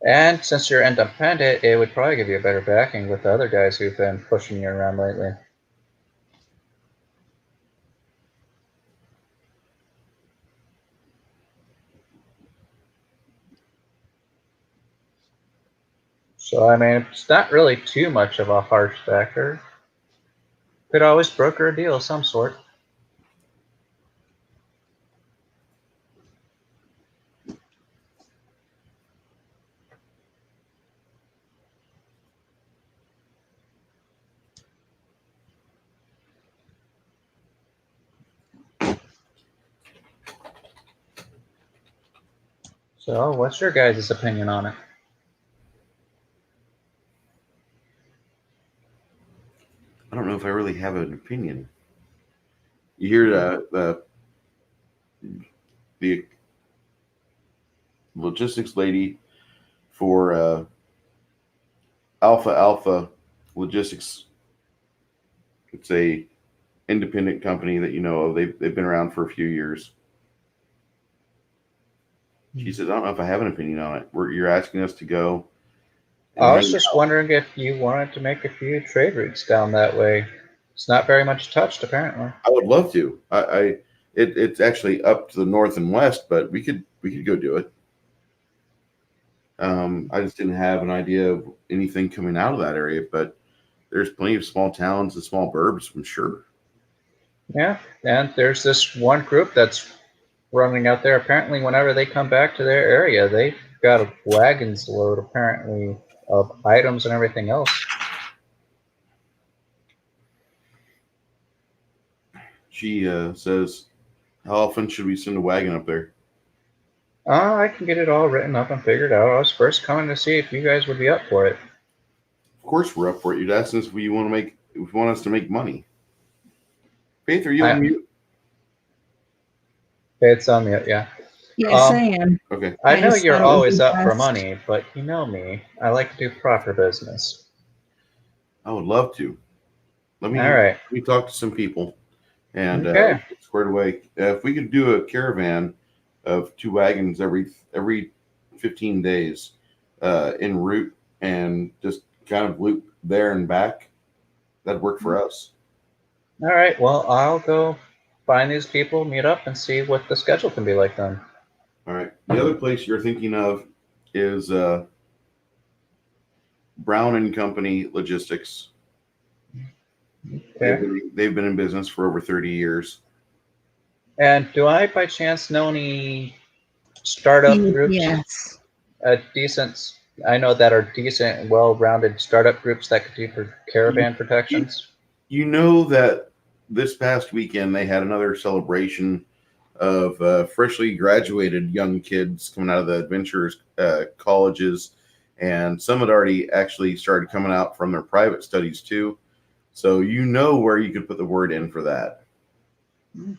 And since you're independent, it would probably give you a better backing with the other guys who've been pushing you around lately. So, I mean, it's not really too much of a harsh factor. Could always broker a deal of some sort. So, what's your guys' opinion on it? I don't know if I really have an opinion. You hear the logistics lady for Alpha Logistics. It's a independent company that you know of. They've been around for a few years. She says, I don't know if I have an opinion on it. You're asking us to go. I was just wondering if you wanted to make a few trade routes down that way. It's not very much touched, apparently. I would love to. It's actually up to the north and west, but we could go do it. I just didn't have an idea of anything coming out of that area, but there's plenty of small towns and small burbs, I'm sure. Yeah, and there's this one group that's running out there. Apparently, whenever they come back to their area, they've got a wagon's load, apparently, of items and everything else. She says, how often should we send a wagon up there? I can get it all written up and figured out. I was first coming to see if you guys would be up for it. Of course we're up for it. You'd ask us if you want us to make money. Faith, are you on mute? It's on mute, yeah. Yes, I am. Okay. I know you're always up for money, but you know me. I like to do proper business. I would love to. Let me talk to some people and get squared away. If we could do a caravan of 2 wagons every 15 days en route and just kind of loop there and back, that'd work for us. All right. Well, I'll go find these people, meet up, and see what the schedule can be like then. All right. The other place you're thinking of is Brown and Company Logistics. Okay. They've been in business for over 30 years. And do I, by chance, know any startup groups? Yes. I know that are decent and well-rounded startup groups that could do for caravan protections. You know that this past weekend they had another celebration of freshly graduated young kids coming out of the adventurers colleges, and some had already actually started coming out from their private studies too. So you know where you could put the word in for that.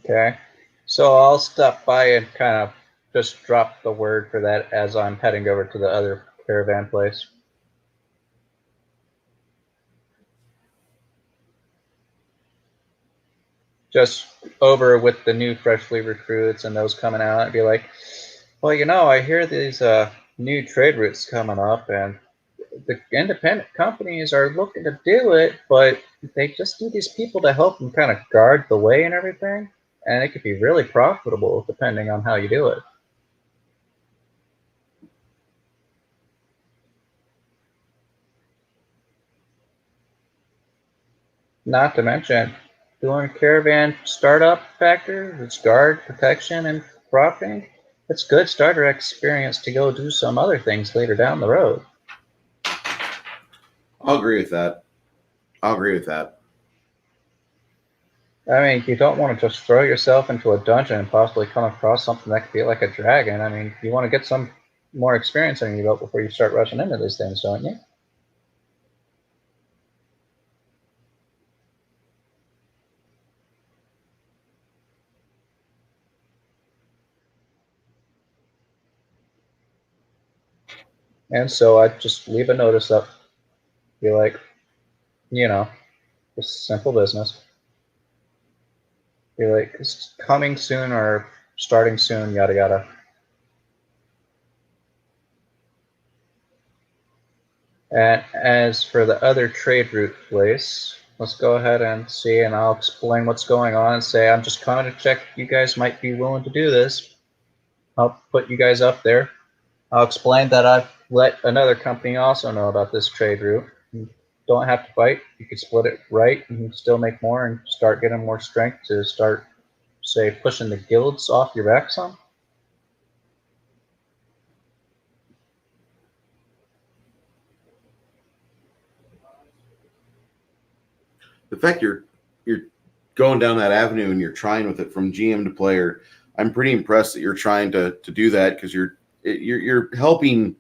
Okay. So I'll stop by and kind of just drop the word for that as I'm heading over to the other caravan place. just over with the new freshly recruits and those coming out and be like, well, I hear these new trade routes coming up and the independent companies are looking to do it, but they just need these people to help them kind of guard the way and everything. And it could be really profitable depending on how you do it. Not to mention, doing a caravan startup factor, it's guard, protection, and profiting. It's good starter experience to go do some other things later down the road. I'll agree with that. I mean, you don't want to just throw yourself into a dungeon and possibly come across something that could be like a dragon. I mean, you want to get some more experience under your belt before you start rushing into these things, don't you? And so I just leave a notice up. Be like, just simple business. Be like, it's coming soon or starting soon, yada yada. And as for the other trade route place, let's go ahead and see, and I'll explain what's going on and say, I'm just coming to check if you guys might be willing to do this. I'll put you guys up there. I'll explain that I've let another company also know about this trade route. You don't have to fight. You can split it right and still make more and start getting more strength to start, say, pushing the guilds off your back some. The fact you're going down that avenue and you're trying with it from GM to player, I'm pretty impressed that you're trying to do that, because you're helping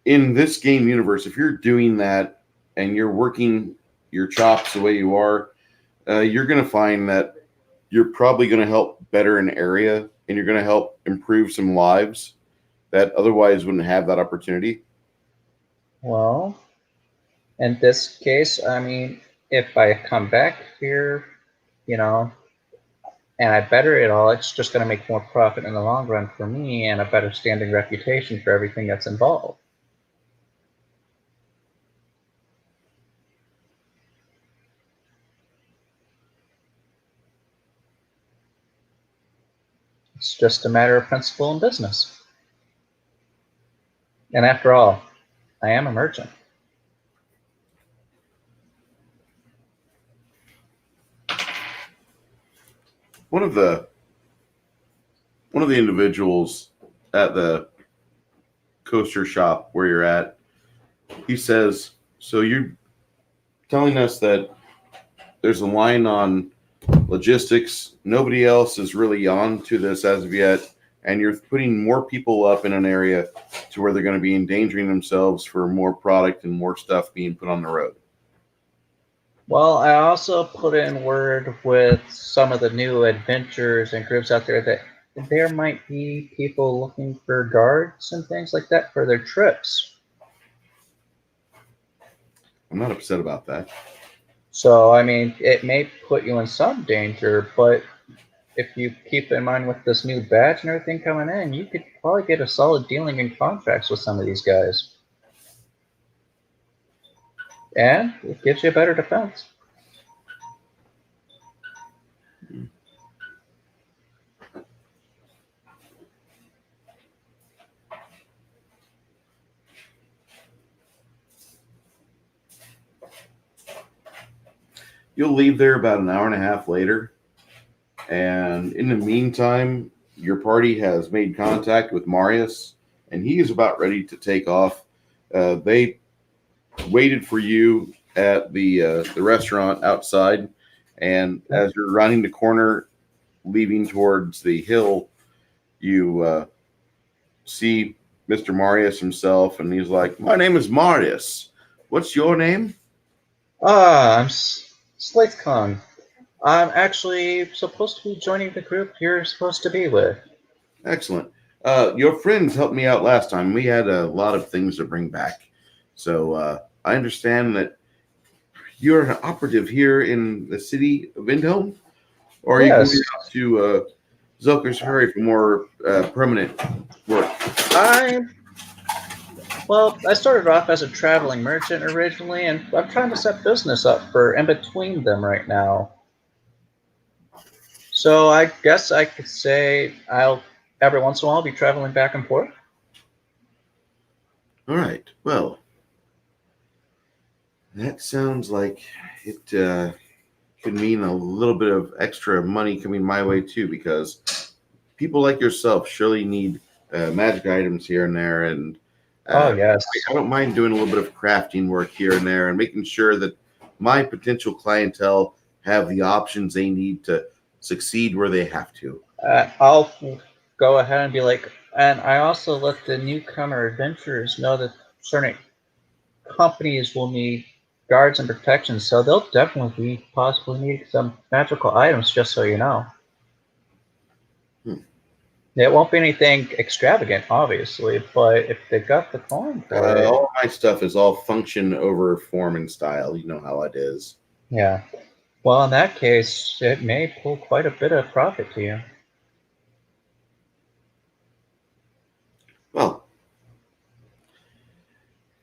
in this game universe. If you're doing that and you're working your chops the way you are, you're going to find that you're probably going to help better an area, and you're going to help improve some lives that otherwise wouldn't have that opportunity. Well, in this case, I mean, if I come back here, and I better it all, it's just going to make more profit in the long run for me and a better standing reputation for everything that's involved. It's just a matter of principle and business. And after all, I am a merchant. One of the individuals at the coaster shop where you're at, he says, so you're telling us that there's a line on logistics, nobody else is really on to this as of yet, and you're putting more people up in an area to where they're going to be endangering themselves for more product and more stuff being put on the road. Well, I also put in word with some of the new adventures and groups out there that there might be people looking for guards and things like that for their trips. I'm not upset about that. So, I mean, it may put you in some danger, but if you keep in mind with this new badge and everything coming in, you could probably get a solid dealing in contracts with some of these guys. And it gives you a better defense. You'll leave there about an hour and a half later, and in the meantime, your party has made contact with Marius, and he is about ready to take off. They waited for you at the restaurant outside, and as you're rounding the corner, leaving towards the hill, you see Mr. Marius himself, and he's like, "My name is Marius. What's your name?" I'm Slithcon. I'm actually supposed to be joining the group you're supposed to be with. Excellent. Your friends helped me out last time. We had a lot of things to bring back. So I understand that you're an operative here in the city of Endhome, or are you Yes. going out to Zilker's Ferry for more permanent work? Well, I started off as a traveling merchant originally, and I'm trying to set business up for in between them right now. So I guess I could say I'll every once in a while be traveling back and forth. All right. Well, that sounds like it could mean a little bit of extra money coming my way too, because people like yourself surely need magic items here and there, and Oh yes. I don't mind doing a little bit of crafting work here and there and making sure that my potential clientele have the options they need to succeed where they have to. I'll go ahead and be like, and I also let the newcomer adventurers know that certain companies will need guards and protection, so they'll definitely be possibly need some magical items, just so you know. It won't be anything extravagant, obviously, but if they got the coin for it, All my stuff is all function over form and style. You know how it is. yeah. Well, in that case, it may pull quite a bit of profit to you. Well,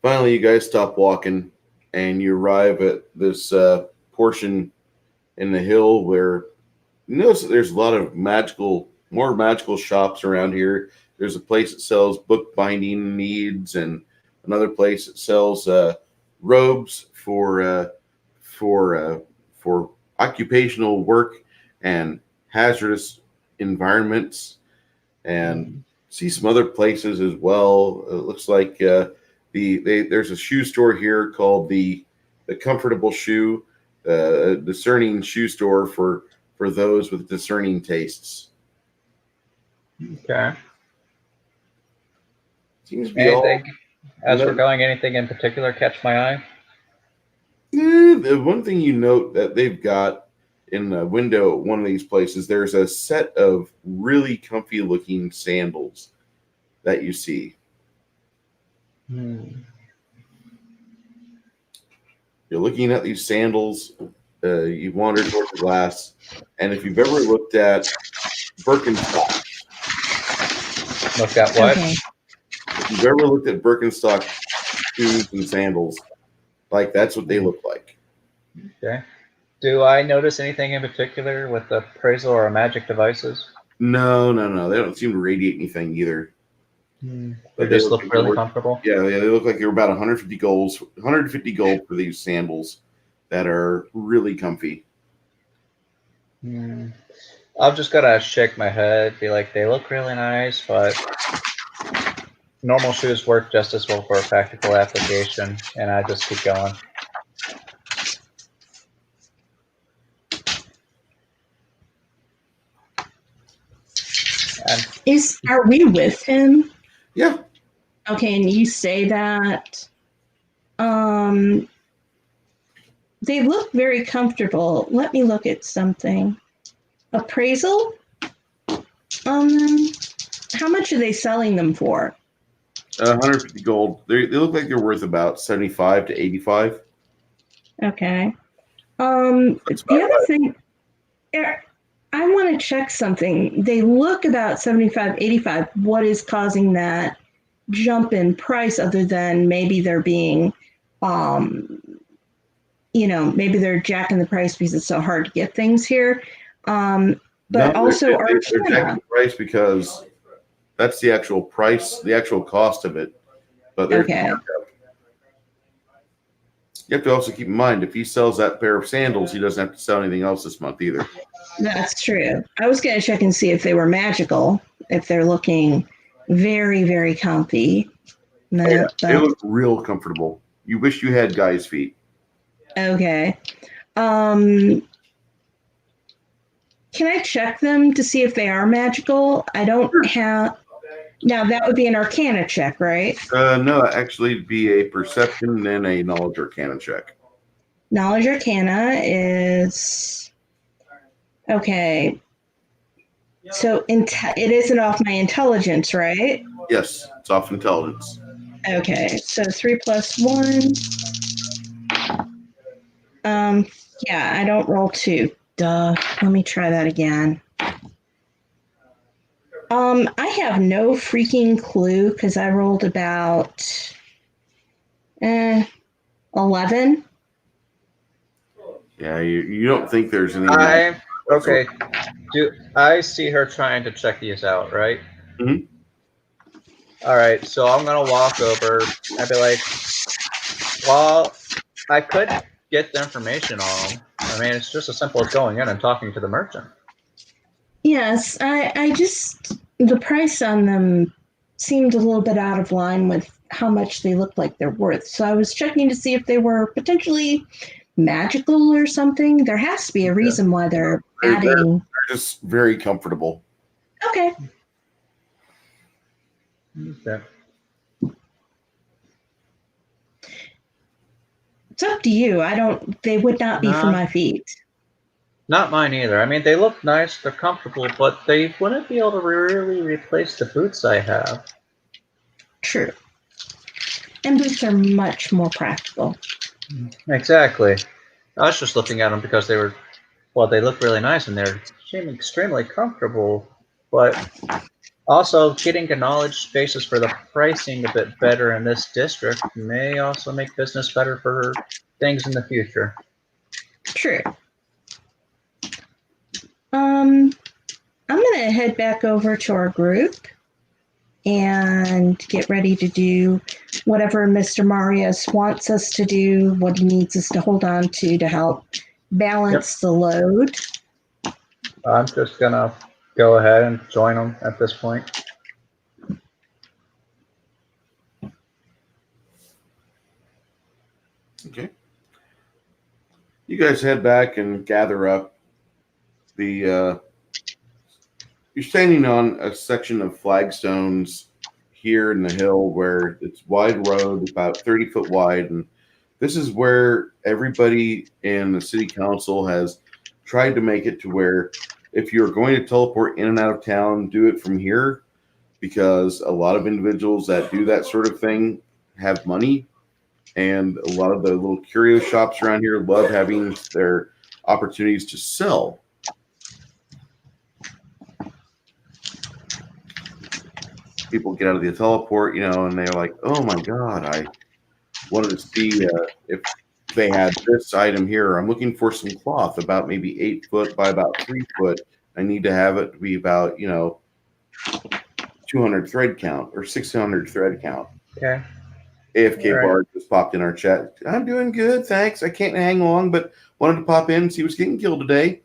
finally, you guys stop walking and you arrive at this portion in the hill where you notice that there's a lot of more magical shops around here. There's a place that sells bookbinding needs, and another place that sells robes for occupational work and hazardous environments, and see some other places as well. It looks like there's a shoe store here called the Comfortable Shoe, a discerning shoe store for those with discerning tastes. Okay. Seems to be all. Anything, as we're going, anything in particular catch my eye? The one thing you note that they've got in the window at one of these places, there's a set of really comfy looking sandals that you see. You're looking at these sandals. You wander towards the glass, and if you've ever looked at Birkenstock, Look at what? Okay. if you've ever looked at Birkenstock shoes and sandals, like that's what they look like. Okay. Do I notice anything in particular with appraisal or magic devices? No. They don't seem to radiate anything either. They just look really comfortable. Yeah, they look like they're about 150 gold for these sandals that are really comfy. I've just gotta shake my head, be like, they look really nice, but normal shoes work just as well for a practical application, and I just keep going. Are we with him? Yeah. Okay, and you say that. They look very comfortable. Let me look at something. Appraisal? How much are they selling them for? 150 gold. They look like they're worth about 75 to 85. Okay. The other thing, I want to check something. They look about 75, 85. What is causing that jump in price other than maybe they're being, maybe they're jacking the price because it's so hard to get things here. But also, they're jacking the price because that's the actual price, the actual cost of it. But okay. You have to also keep in mind, if he sells that pair of sandals, he doesn't have to sell anything else this month either. That's true. I was going to check and see if they were magical, if they're looking very, very comfy. They look real comfortable. You wish you had guys' feet. Okay. Can I check them to see if they are magical? I don't have... Now, that would be an Arcana check, right? No, actually, it'd be a Perception and a Knowledge Arcana check. Knowledge Arcana is... Okay. So it isn't off my intelligence, right? Yes, it's off intelligence. Okay, so 3 + 1. Yeah, I don't roll 2. Duh. Let me try that again. I have no freaking clue because I rolled about 11. Yeah, you don't think there's any. Okay. Do I see her trying to check these out, right? Mhm. All right, so I'm gonna walk over and be like, well, I could get the information on them. I mean, it's just as simple as going in and talking to the merchant. Yes, I just, the price on them seemed a little bit out of line with how much they looked like they're worth. So I was checking to see if they were potentially magical or something. There has to be a reason why they're adding. They're just very comfortable. Okay. Okay. It's up to you. They would not be for my feet. Not mine either. I mean, they look nice, they're comfortable, but they wouldn't be able to really replace the boots I have. True. And boots are much more practical. Exactly. I was just looking at them because they look really nice and they're extremely comfortable, but also getting a knowledge basis for the pricing a bit better in this district may also make business better for things in the future. True. I'm going to head back over to our group and get ready to do whatever Mr. Marius wants us to do, what he needs us to hold on to help balance the load. I'm just going to go ahead and join them at this point. Okay. You guys head back and gather up. You're standing on a section of flagstones here in the hill where it's wide road, about 30 foot wide. And this is where everybody in the city council has tried to make it to where if you're going to teleport in and out of town, do it from here, because a lot of individuals that do that sort of thing have money. And a lot of the little curio shops around here love having their opportunities to sell. People get out of the teleport, and they're like, oh my God, I wanted to see if they had this item here. I'm looking for some cloth about maybe 8 foot by about 3 foot. I need to have it be about, 200 thread count or 600 thread count. Okay. AFK Bard just popped in our chat. I'm doing good, thanks. I can't hang long, but wanted to pop in and see what's getting killed today.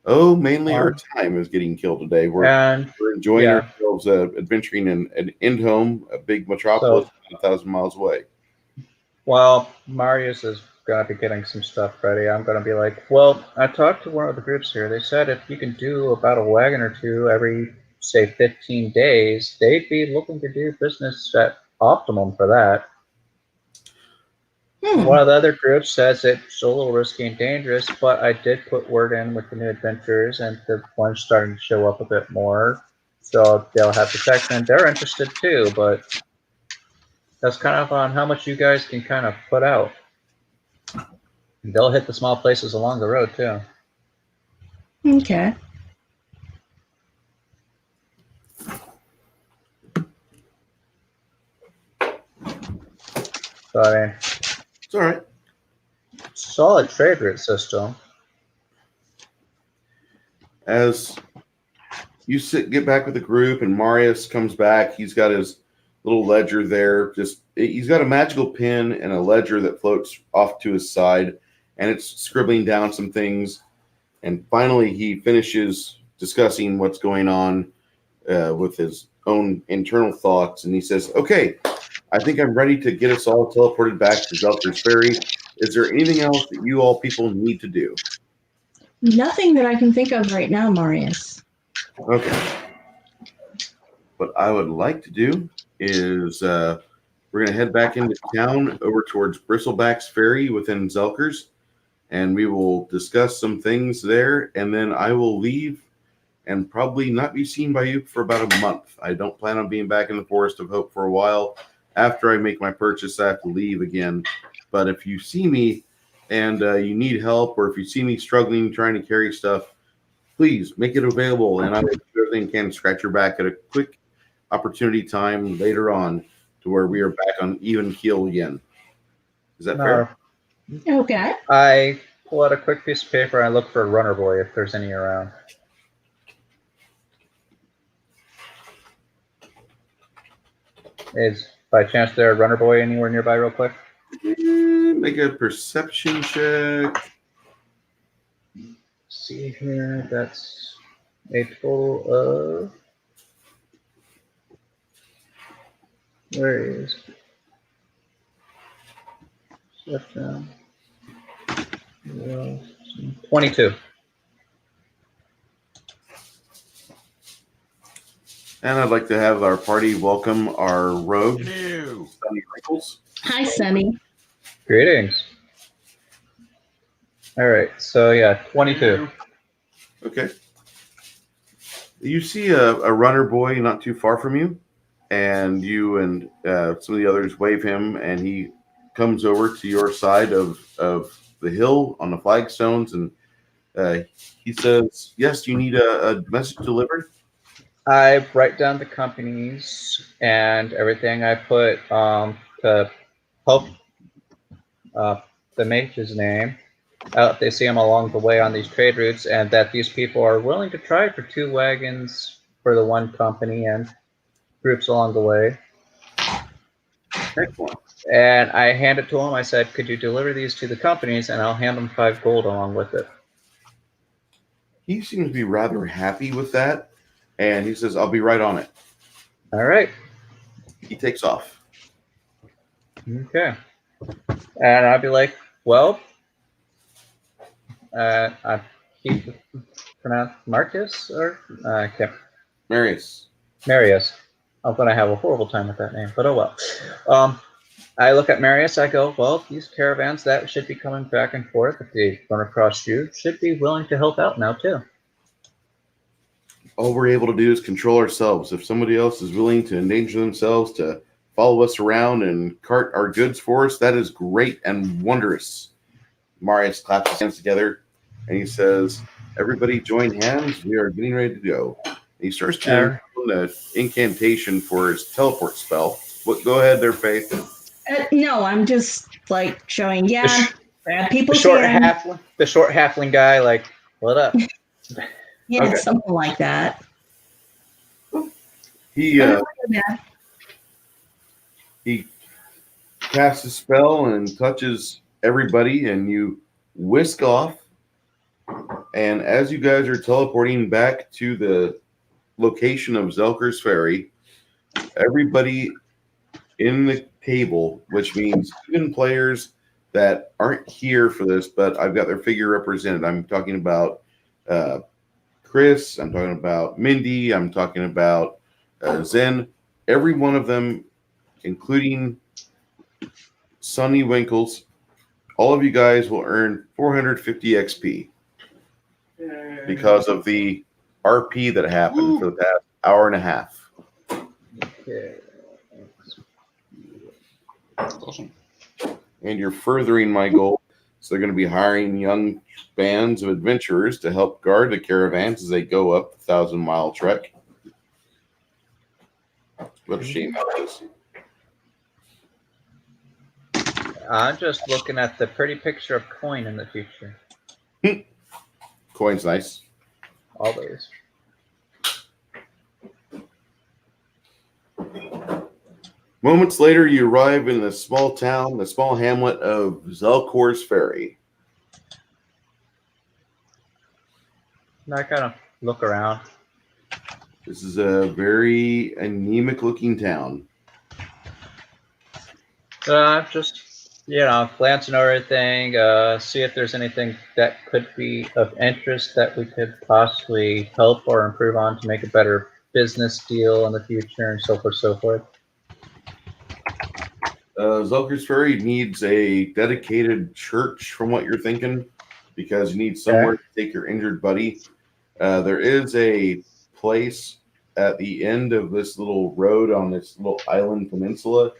Oh, mainly our time is getting killed today. We're enjoying ourselves adventuring in Endhome, a big metropolis 1,000 miles away. While Marius is going to be getting some stuff ready, I'm going to be like, well, I talked to one of the groups here. They said if you can do about a wagon or two every, say, 15 days, they'd be looking to do business at optimum for that. One of the other groups says it's a little risky and dangerous, but I did put word in with the new adventurers, and the ones starting to show up a bit more. So they'll have protection. They're interested too, but that's kind of on how much you guys can kind of put out. They'll hit the small places along the road too. Okay. So I mean, it's all right. Solid trade route system. As you get back with the group, and Marius comes back, he's got his little ledger there. He's got a magical pen and a ledger that floats off to his side, and it's scribbling down some things. And finally, he finishes discussing what's going on with his own internal thoughts, and he says, "Okay, I think I'm ready to get us all teleported back to Zelker's Ferry. Is there anything else that you all people need to do?" Nothing that I can think of right now, Marius. Okay. What I would like to do is we're going to head back into town over towards Bristleback's Ferry within Zelker's, and we will discuss some things there, and then I will leave and probably not be seen by you for about a month. I don't plan on being back in the Forest of Hope for a while. After I make my purchase, I have to leave again. But if you see me and you need help, or if you see me struggling trying to carry stuff, please make it available, and I will do everything I can to scratch your back at a quick opportunity time later on to where we are back on even keel again. Is that fair? Okay. I pull out a quick piece of paper and I look for a runner boy if there's any around. Is by chance there a runner boy anywhere nearby real quick? Make a perception check. Let's see here, that's a total of... Where is... 22. And I'd like to have our party welcome our rogue, Sunny Wrinkles. Hi, Sunny. Greetings. All right, so yeah, 22. Okay. You see a runner boy not too far from you, and you and some of the others wave him, and he comes over to your side of the hill on the flagstones, and he says, "Yes, you need a message delivered." I write down the companies and everything. I put to help the mage's name out if they see him along the way on these trade routes, and that these people are willing to try for 2 wagons for the one company and groups along the way. Excellent. And I hand it to him. I said, could you deliver these to the companies, and I'll hand them 5 gold along with it. He seems to be rather happy with that, and he says, "I'll be right on it." All right. He takes off. Okay. And I'd be like, well, I keep pronounced Marcus, or I can't. Marius. Marius. I'm going to have a horrible time with that name, but oh well. I look at Marius, I go, well, these caravans that should be coming back and forth, if they run across you, should be willing to help out now too. All we're able to do is control ourselves. If somebody else is willing to endanger themselves to follow us around and cart our goods for us, that is great and wondrous. Marius claps his hands together and he says, "Everybody join hands. We are getting ready to go." And he starts to do the incantation for his teleport spell. Go ahead there, Faith. No, I'm just like showing, grab people's the hand. short halfling guy, like, what up? Yeah, Okay. something like that. He casts a spell and touches everybody, and you whisk off. And as you guys are teleporting back to the location of Zelker's Ferry, everybody in the table, which means even players that aren't here for this, but I've got their figure represented. I'm talking about Chris, I'm talking about Mindy, I'm talking about Zen. Every one of them, including Sunny Winkles, all of you guys will earn 450 XP because of the RP that happened for the past hour and a half. Okay. Awesome. And you're furthering my goal. So they're going to be hiring young bands of adventurers to help guard the caravans as they go up the 1,000-mile trek. What a shame that is. I'm just looking at the pretty picture of coin in the future. Coin's nice. Always. Moments later, you arrive in the small town, the small hamlet of Zelkor's Ferry. And I kind of look around. This is a very anemic-looking town. Just, glancing over everything, see if there's anything that could be of interest that we could possibly help or improve on to make a better business deal in the future, and so forth, so forth. Zelker's Ferry needs a dedicated church, from what you're thinking, because you need somewhere to take your injured buddy. There is a place at the end of this little road on this little island peninsula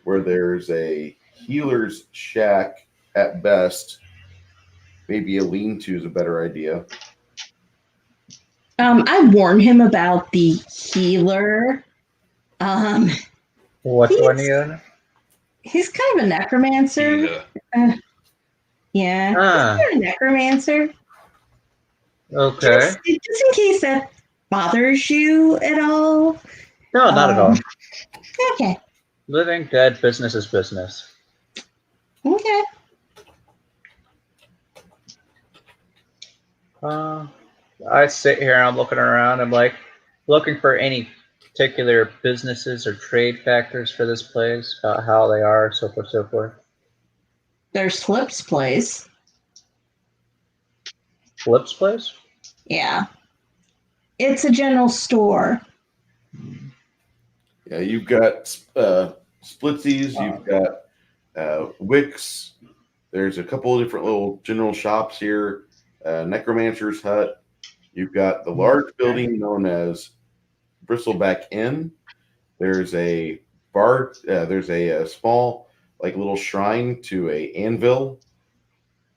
where there's a healer's shack at best maybe a lean-to is a better idea. I warned him about the healer. What one He's, again? he's kind of a necromancer. Yeah, he's Ah, kind of a necromancer. okay. Just in case that bothers you at all. No, not at all. Okay. Living, dead, business is business. Okay. I sit here and I'm looking around. I'm like looking for any particular businesses or trade factors for this place, about how they are, so forth, so forth. There's Flip's place. Flip's place? Yeah. It's a general store. Yeah, you've got Splitsies, you've got Wicks. There's a couple of different little general shops here. Necromancer's Hut. You've got the large building known as Bristleback Inn. There's a bar. There's a small, like, little shrine to a anvil,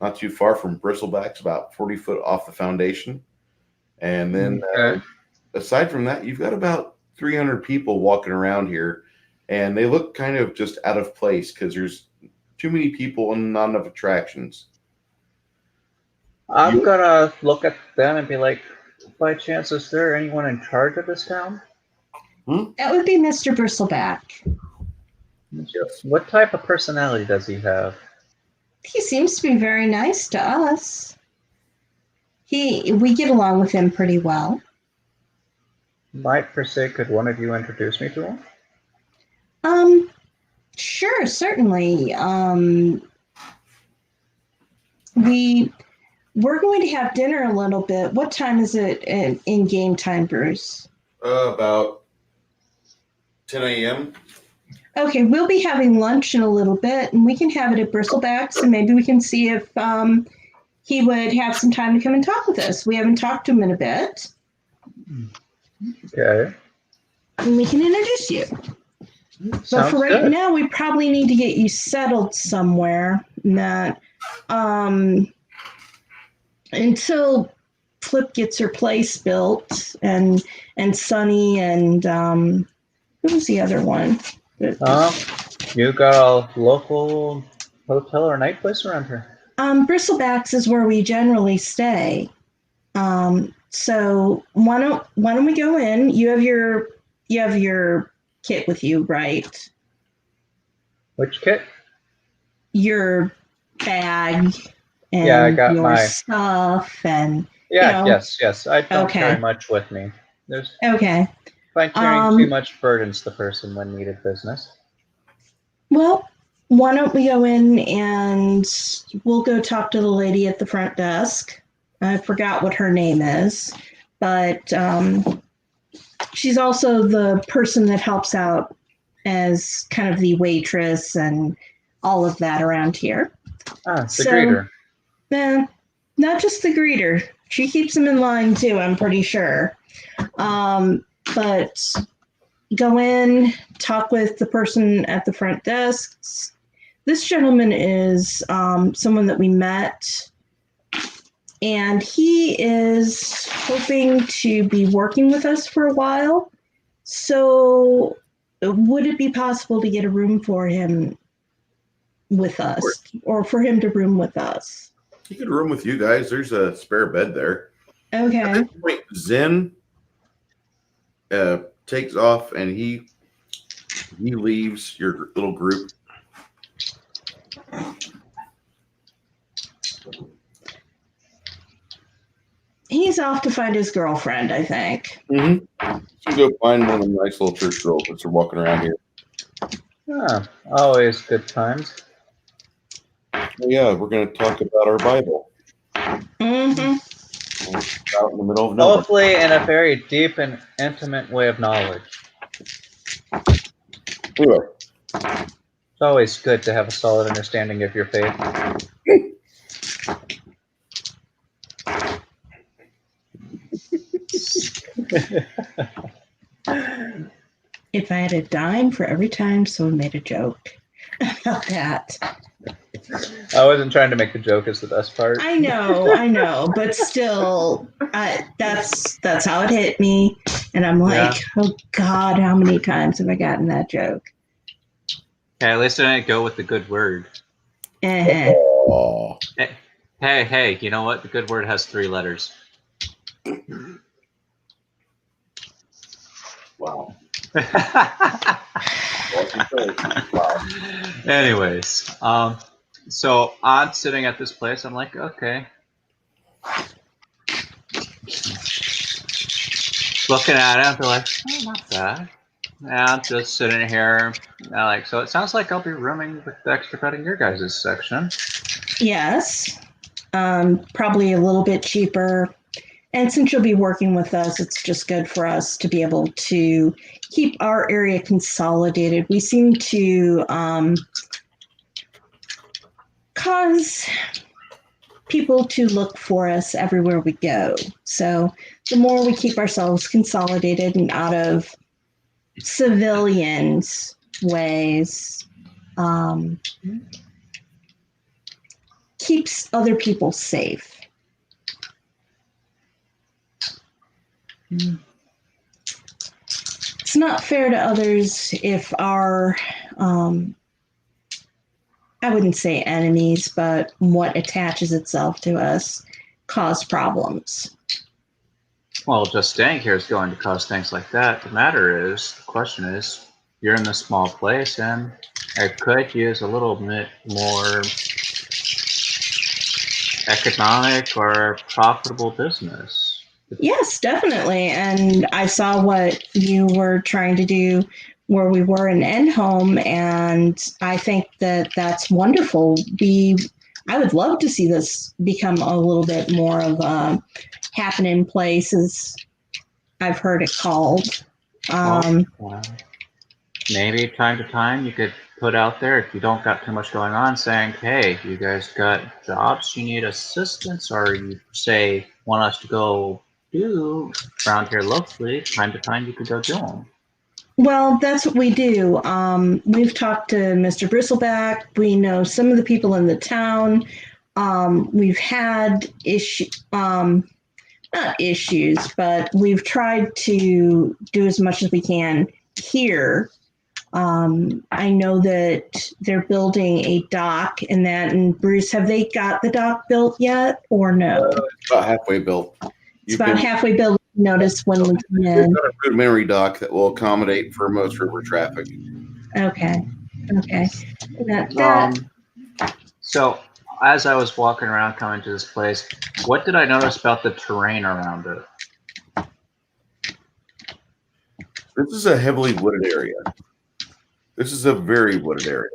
not too far from Bristleback's, about 40 foot off the foundation. And then aside from that, you've got about 300 people walking around here, and they look kind of just out of place because there's too many people and not enough attractions. I'm gonna look at them and be like, by chance, is there anyone in charge of this town? That would be Mr. Bristleback. Yes. What type of personality does he have? He seems to be very nice to us. We get along with him pretty well. Might per se, could one of you introduce me to him? Sure, certainly. We're going to have dinner a little bit. What time is it in game time, Bruce? About 10 a.m. Okay, we'll be having lunch in a little bit, and we can have it at Bristleback's, and maybe we can see if he would have some time to come and talk with us. We haven't talked to him in a bit. Okay. And we can introduce you. Sounds But for right good. now, we probably need to get you settled somewhere. That until Flip gets her place built, and Sunny and who was the other one? You got a local hotel or night place around here? Bristleback's is where we generally stay. So why don't we go in? You have your kit with you, right? Which kit? Your bag and Yeah, I got your my stuff and Yeah, you know. yes. I don't Okay. carry much with me. Okay. By carrying too much burdens the person when needed business. Well, why don't we go in and we'll go talk to the lady at the front desk. I forgot what her name is, but she's also the person that helps out as kind of the waitress and all of that around here. The greeter. Not just the greeter. She keeps them in line too, I'm pretty sure. But go in, talk with the person at the front desk. This gentleman is someone that we met, and he is hoping to be working with us for a while. So would it be possible to get a room for him with us, or for him to room with us? He could room with you guys. There's a spare bed there. Okay. At this point, Zen takes off and he leaves your little group. He's off to find his girlfriend, I think. Mm-hmm. So go find one of them nice little church girls that are walking around here. Always good times. Oh, yeah, we're going to talk about our Bible. Mm-hmm. Out in the middle of nowhere. Hopefully in a very deep and intimate way of knowledge. Anyway. It's always good to have a solid understanding of your faith. If I had a dime for every time someone made a joke about that. I wasn't trying to make the joke as the best part. I know, but still, that's how it hit me, and I'm like, oh God, how many times have I gotten that joke? Okay, at least I didn't go with the good word. Oh. Hey, you know what? The good word has 3 letters. Wow. Anyways, so I'm sitting at this place. I'm like, okay. Looking at it, I'm like, oh, not bad. Yeah, I'm just sitting here. So it sounds like I'll be rooming with the extra bed in your guys' section. Yes, probably a little bit cheaper. And since you'll be working with us, it's just good for us to be able to keep our area consolidated. We seem to cause people to look for us everywhere we go. So the more we keep ourselves consolidated and out of civilians' ways, keeps other people safe. It's not fair to others if our, I wouldn't say enemies, but what attaches itself to us cause problems. Well, just staying here is going to cause things like that. The question is, you're in this small place, and I could use a little bit more economic or profitable business. Yes, definitely. And I saw what you were trying to do where we were in Endhome, and I think that that's wonderful. I would love to see this become a little bit more of a happening place, as I've heard it called. Maybe time to time you could put out there, if you don't got too much going on, saying, hey, you guys got jobs you need assistance, or you say want us to go do around here locally, time to time you could go do them. Well, that's what we do. We've talked to Mr. Bristleback. We know some of the people in the town. We've had not issues, but we've tried to do as much as we can here. I know that they're building a dock and that. And Bruce, have they got the dock built yet or no? It's about halfway built. It's about halfway built. Notice when we come in. Got a rudimentary dock that will accommodate for most river traffic. Okay. So as I was walking around coming to this place, what did I notice about the terrain around it? This is a heavily wooded area. This is a very wooded area.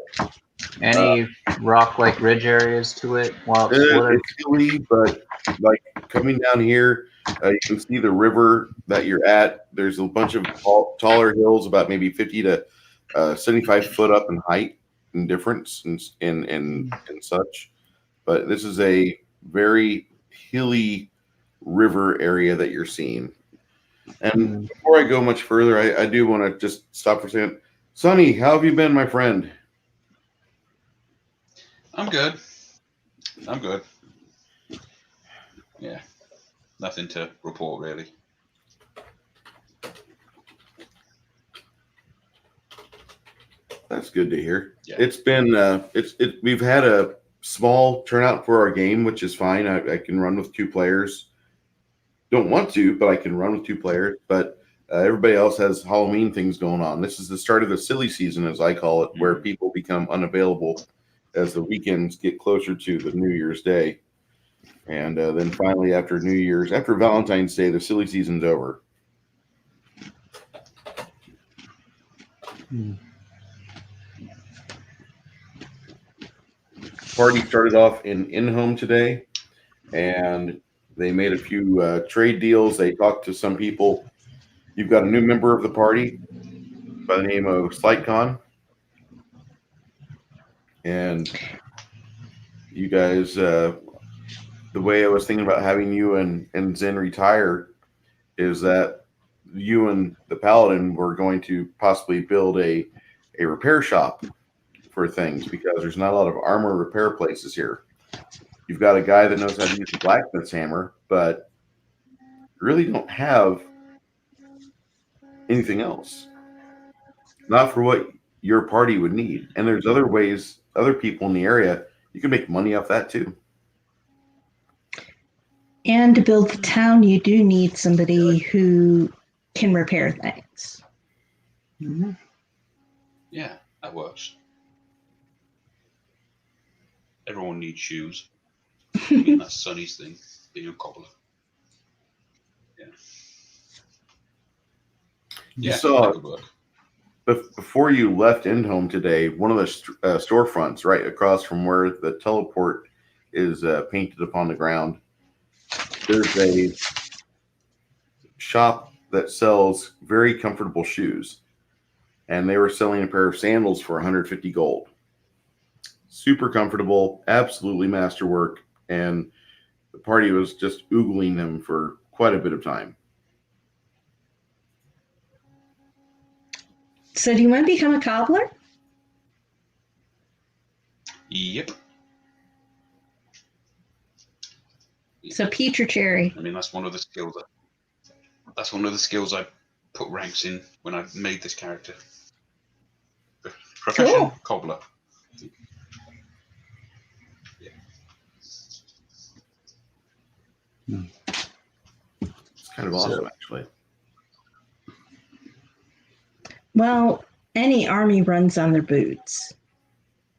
Any rock-like ridge areas to it while it's wooded? It's hilly, but like coming down here, you can see the river that you're at. There's a bunch of taller hills, about maybe 50 to 75 foot up in height and difference and such. But this is a very hilly river area that you're seeing. And before I go much further, I do want to just stop for a second. Sonny, how have you been, my friend? I'm good. Yeah. Nothing to report, really. That's good to hear. Yeah. It's been we've had a small turnout for our game, which is fine. I can run with 2 players. Don't want to, but I can run with 2 players. But everybody else has Halloween things going on. This is the start of the silly season, as I call it, where people become unavailable as the weekends get closer to the New Year's Day. And then finally, after Valentine's Day, the silly season's over. Party started off in Endhome today, and they made a few trade deals. They talked to some people. You've got a new member of the party by the name of SlightCon, and you guys. The way I was thinking about having you and Zen retire is that you and the Paladin were going to possibly build a repair shop for things because there's not a lot of armor repair places here. You've got a guy that knows how to use a blacksmith's hammer, but you really don't have anything else. Not for what your party would need. And there's other ways, other people in the area, you can make money off that too. And to build the town, you do need somebody who can repair things. Mm-hmm. Yeah, that works. Everyone needs shoes. I mean, that's Sonny's thing, being a cobbler. Yeah. You Yeah, saw that could work. before you left Endhome today, one of the storefronts right across from where the teleport is painted upon the ground, there's a shop that sells very comfortable shoes. And they were selling a pair of sandals for 150 gold. Super comfortable, absolutely masterwork. And the party was just oogling them for quite a bit of time. So do you want to become a cobbler? Yep. So peach or cherry? I mean, that's one of the skills. That's one of the skills I put ranks in when I made this character. Profession, Cool. cobbler. Yeah. It's kind of awesome, actually. Well, any army runs on their boots.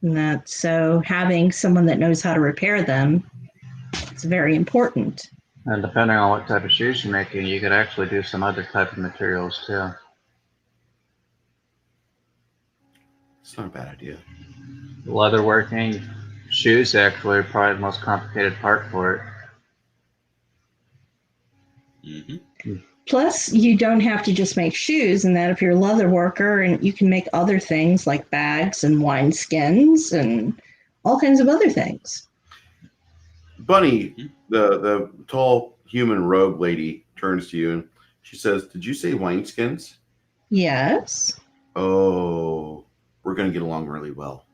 And so having someone that knows how to repair them is very important. And depending on what type of shoes you're making, you could actually do some other type of materials too. It's not a bad idea. Leatherworking, shoes actually are probably the most complicated part for it. Mm-hmm. Plus, you don't have to just make shoes, and that if you're a leather worker, and you can make other things like bags and wine skins and all kinds of other things. Bunny, the tall human rogue lady, turns to you and she says, "Did you say wineskins?" Yes. Oh, we're going to get along really well.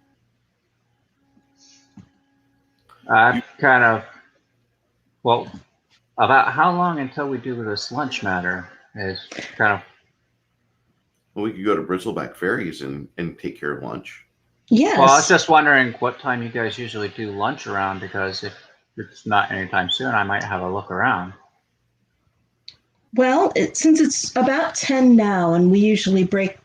About how long until we do this lunch matter is kind of. Well, we could go to Bristleback Ferries and take care of lunch. Yes. Well, I was just wondering what time you guys usually do lunch around, because if it's not anytime soon, I might have a look around. Well, since it's about 10 now, and we usually break,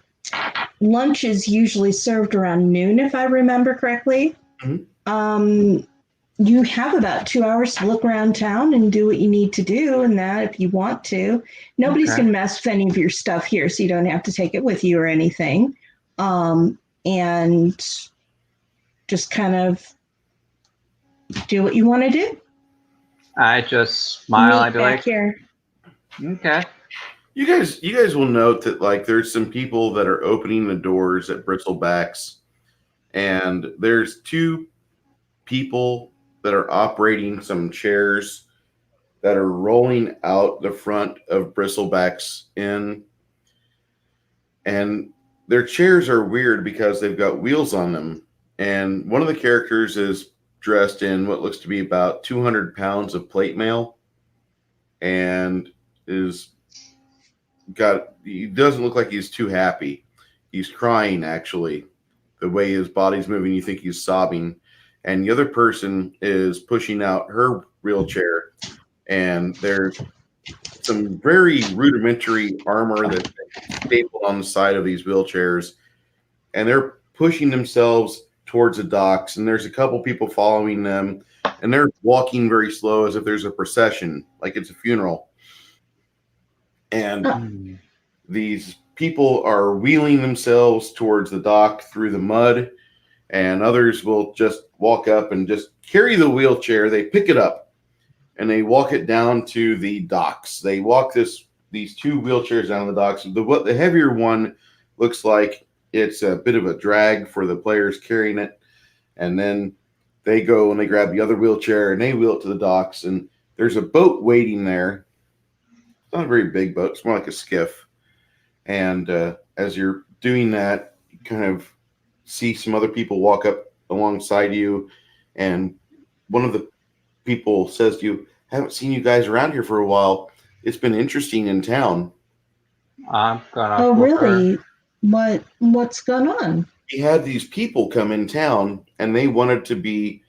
lunch is usually served around noon, if I remember correctly. Mm-hmm. You have about 2 hours to look around town and do what you need to do, and that if you want to. Nobody's going to mess with any of your stuff here, so you don't have to take it with you or anything. And just kind of do what you want to do. I just smile. I'd be back like, here. okay. You guys will note that like there's some people that are opening the doors at Bristlebacks, and there's two people that are operating some chairs that are rolling out the front of Bristlebacks Inn. And their chairs are weird because they've got wheels on them. And one of the characters is dressed in what looks to be about 200 pounds of plate mail. And he doesn't look like he's too happy. He's crying, actually. The way his body's moving, you think he's sobbing. And the other person is pushing out her wheelchair, and there's some very rudimentary armor that's stapled on the side of these wheelchairs, and they're pushing themselves towards the docks, and there's a couple people following them, and they're walking very slow as if there's a procession, like it's a funeral. And these people are wheeling themselves towards the dock through the mud, and others will just walk up and just carry the wheelchair. They pick it up and they walk it down to the docks. They walk these two wheelchairs down the docks. The heavier one looks like it's a bit of a drag for the players carrying it. And then they go and they grab the other wheelchair and they wheel it to the docks. And there's a boat waiting there. It's not a very big boat. It's more like a skiff. And as you're doing that, you kind of see some other people walk up alongside you, and one of the people says to you, "Haven't seen you guys around here for a while. It's been interesting in town." I'm gonna Oh, look her. really? What's going on? He had these people come in town, and they wanted to be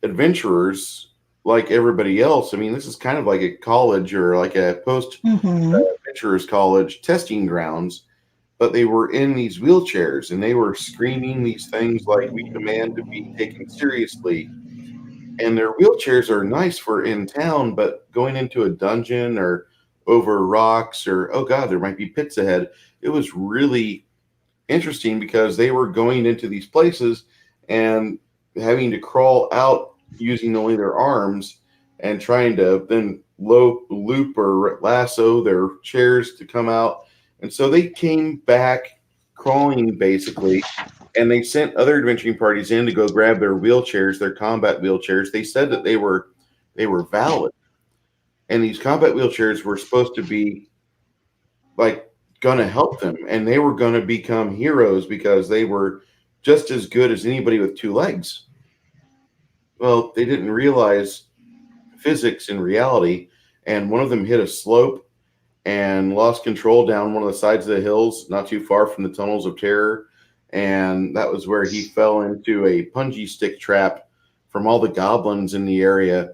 adventurers like everybody else. I mean, this is kind of like a college or like a post Mm-hmm. adventurers college testing grounds, but they were in these wheelchairs and they were screaming these things like, "We demand to be taken seriously." And their wheelchairs are nice for in town, but going into a dungeon or over rocks or, oh God, there might be pits ahead. It was really interesting because they were going into these places and having to crawl out using only their arms and trying to then loop or lasso their chairs to come out. And so they came back crawling basically, and they sent other adventuring parties in to go grab their wheelchairs, their combat wheelchairs. They said that they were valid, and these combat wheelchairs were supposed to be like going to help them, and they were going to become heroes because they were just as good as anybody with two legs. Well, they didn't realize physics in reality, and one of them hit a slope and lost control down one of the sides of the hills not too far from the tunnels of terror, and that was where he fell into a punji stick trap from all the goblins in the area.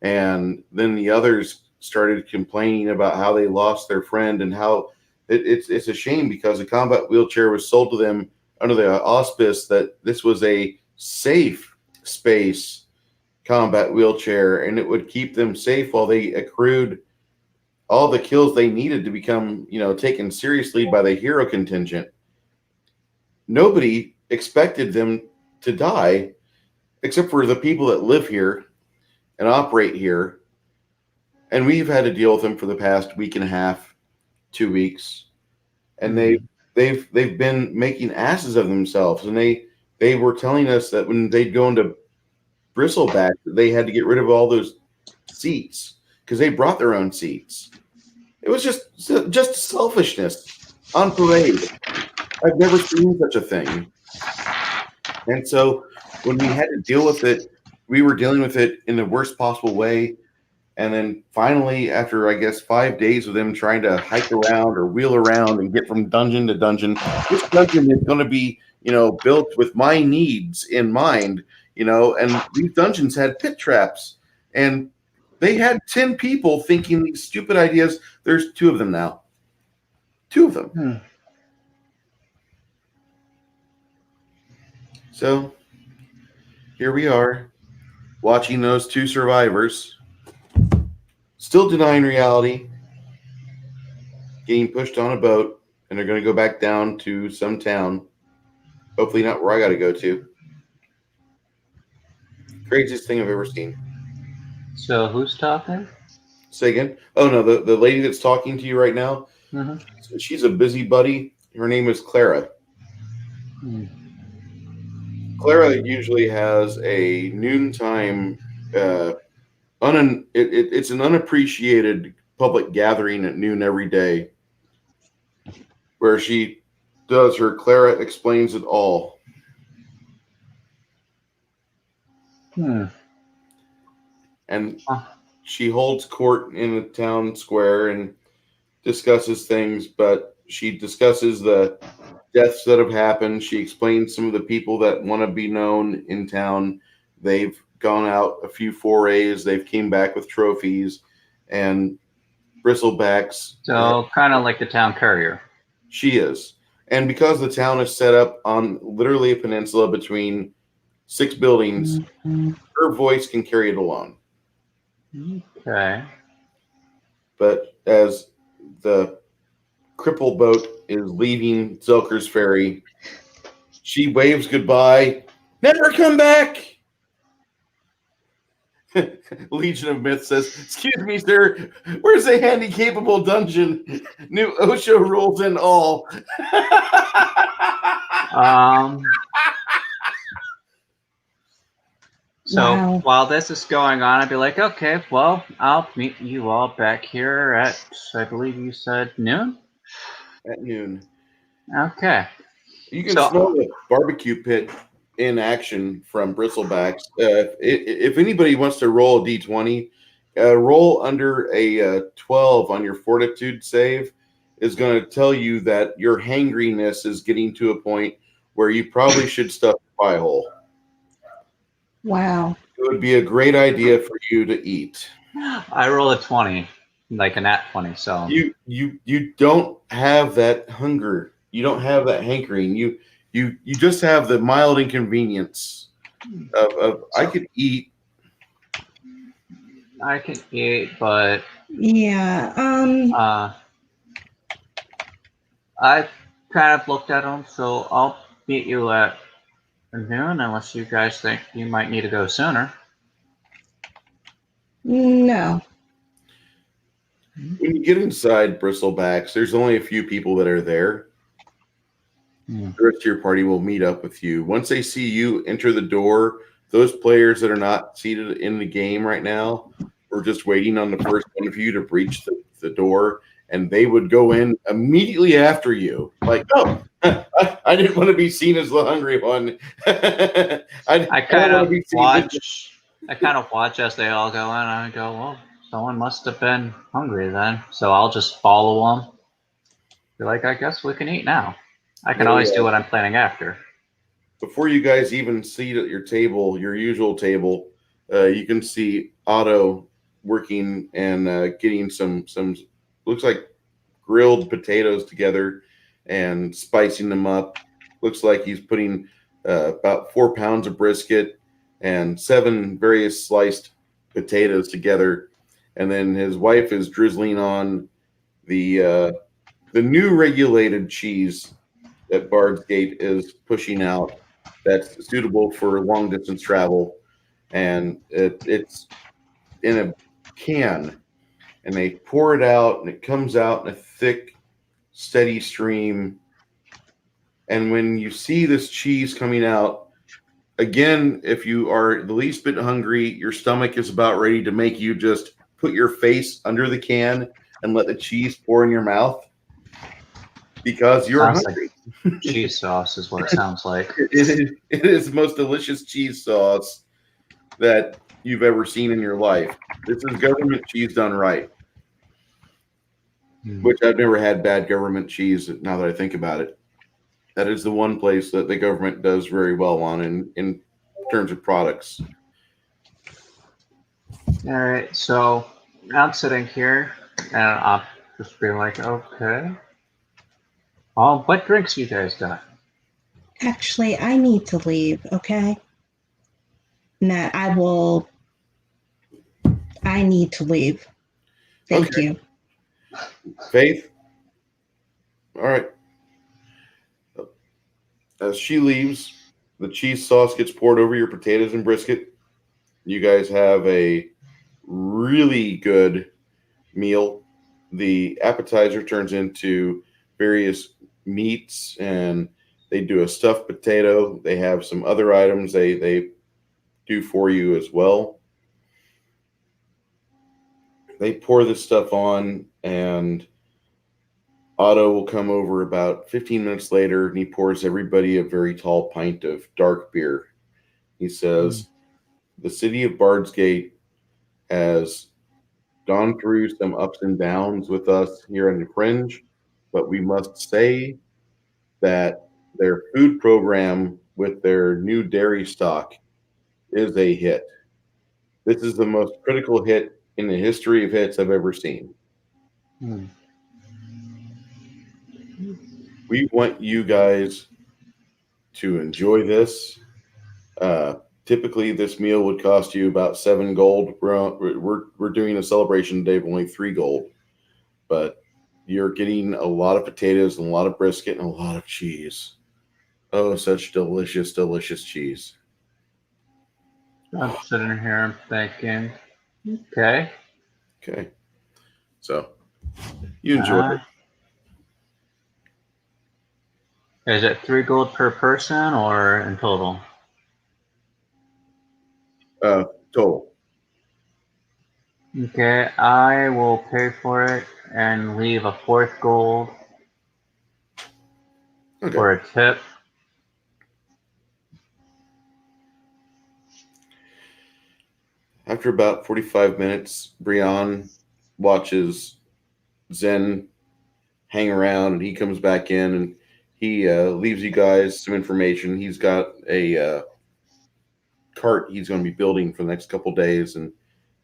And then the others started complaining about how they lost their friend and how it's a shame because the combat wheelchair was sold to them under the auspice that this was a safe space combat wheelchair and it would keep them safe while they accrued all the kills they needed to become, taken seriously by the hero contingent. Nobody expected them to die except for the people that live here and operate here. And we've had to deal with them for the past week and a half, 2 weeks, and they've been making asses of themselves. And they were telling us that when they'd go into Bristleback, they had to get rid of all those seats because they brought their own seats. It was just selfishness on parade. I've never seen such a thing. And so when we had to deal with it, we were dealing with it in the worst possible way. And then finally, after I guess 5 days of them trying to hike around or wheel around and get from dungeon to dungeon, this dungeon is going to be, built with my needs in mind, and these dungeons had pit traps. And they had 10 people thinking these stupid ideas. There's 2 of them now. 2 of them. So here we are, watching those 2 survivors, still denying reality, getting pushed on a boat, and they're going to go back down to some town. Hopefully not where I got to go to. Craziest thing I've ever seen. So who's talking? Say again? Oh, no, the lady that's talking to you right now, Mm-hmm. she's a busybody. Her name is Clara. Clara usually has a noontime, it's an unappreciated public gathering at noon every day where she does her Clara Explains It All. And she holds court in the town square and discusses things, but she discusses the deaths that have happened. She explains some of the people that want to be known in town. They've gone out a few forays. They've came back with trophies and bristlebacks. So kind of like the town courier. She is. And because the town is set up on literally a peninsula between 6 buildings, her voice can carry it alone. Okay. But as the cripple boat is leaving Zelker's Ferry, she waves goodbye. Never come back! Legion of Myth says, "Excuse me, sir, where's the handy-capable dungeon? New OSHA rules and all." So while this is going on, I'd be like, okay, well, I'll meet you all back here at, I believe you said noon? At noon. Okay. You can smell the barbecue pit in action from Bristlebacks. If anybody wants to roll a d20, roll under a 12 on your fortitude save is going to tell you that your hangriness is getting to a point where you probably should stuff the pie hole. Wow. It would be a great idea for you to eat. I roll a 20, like a nat 20. So you don't have that hunger. You don't have that hankering. You just have the mild inconvenience of I could eat. I can eat, but Yeah. I kind of looked at them, so I'll meet you at noon unless you guys think you might need to go sooner. No. When you get inside Bristlebacks, there's only a few people that are there. The rest of your party will meet up with you. Once they see you enter the door, those players that are not seated in the game right now are just waiting on the first one of you to breach the door, and they would go in immediately after you. Like, oh, I didn't want to be seen as the hungry one. I kind of watch as they all go in, and I go, well, someone must have been hungry then. So I'll just follow them. Be like, I guess we can eat now. I can always do what I'm planning after. Before you guys even seat at your table, your usual table, you can see Otto working and getting some looks like grilled potatoes together and spicing them up. Looks like he's putting about 4 pounds of brisket and 7 various sliced potatoes together, and then his wife is drizzling on the new regulated cheese that Bard's Gate is pushing out that's suitable for long distance travel, and it's in a can, and they pour it out, and it comes out in a thick, steady stream. And when you see this cheese coming out, again, if you are the least bit hungry, your stomach is about ready to make you just put your face under the can and let the cheese pour in your mouth because you're hungry. Like cheese sauce is what it sounds like. It is the most delicious cheese sauce that you've ever seen in your life. This is government cheese done right, which I've never had bad government cheese now that I think about it. That is the one place that the government does very well on in terms of products. All right, so I'm sitting here and I'm just being like, okay. What drinks you guys got? Actually, I need to leave, okay? Nah, I need to leave. Thank you. Faith? All right. As she leaves, the cheese sauce gets poured over your potatoes and brisket. You guys have a really good meal. The appetizer turns into various meats, and they do a stuffed potato. They have some other items they do for you as well. They pour this stuff on, and Otto will come over about 15 minutes later, and he pours everybody a very tall pint of dark beer. He says, the city of Bard's Gate has gone through some ups and downs with us here on the Fringe, but we must say that their food program with their new dairy stock is a hit. This is the most critical hit in the history of hits I've ever seen. We want you guys to enjoy this. Typically, this meal would cost you about 7 gold. We're doing a celebration today of only 3 gold, but you're getting a lot of potatoes and a lot of brisket and a lot of cheese. Oh, such delicious, delicious cheese. I'm sitting here and thinking, okay. Okay. So, you enjoy it. Is it 3 gold per person or in total? Total. Okay, I will pay for it and leave a 4th gold for a tip. After about 45 minutes, Brian watches Zen hang around, and he comes back in, and he leaves you guys some information. He's got a cart he's going to be building for the next couple days, and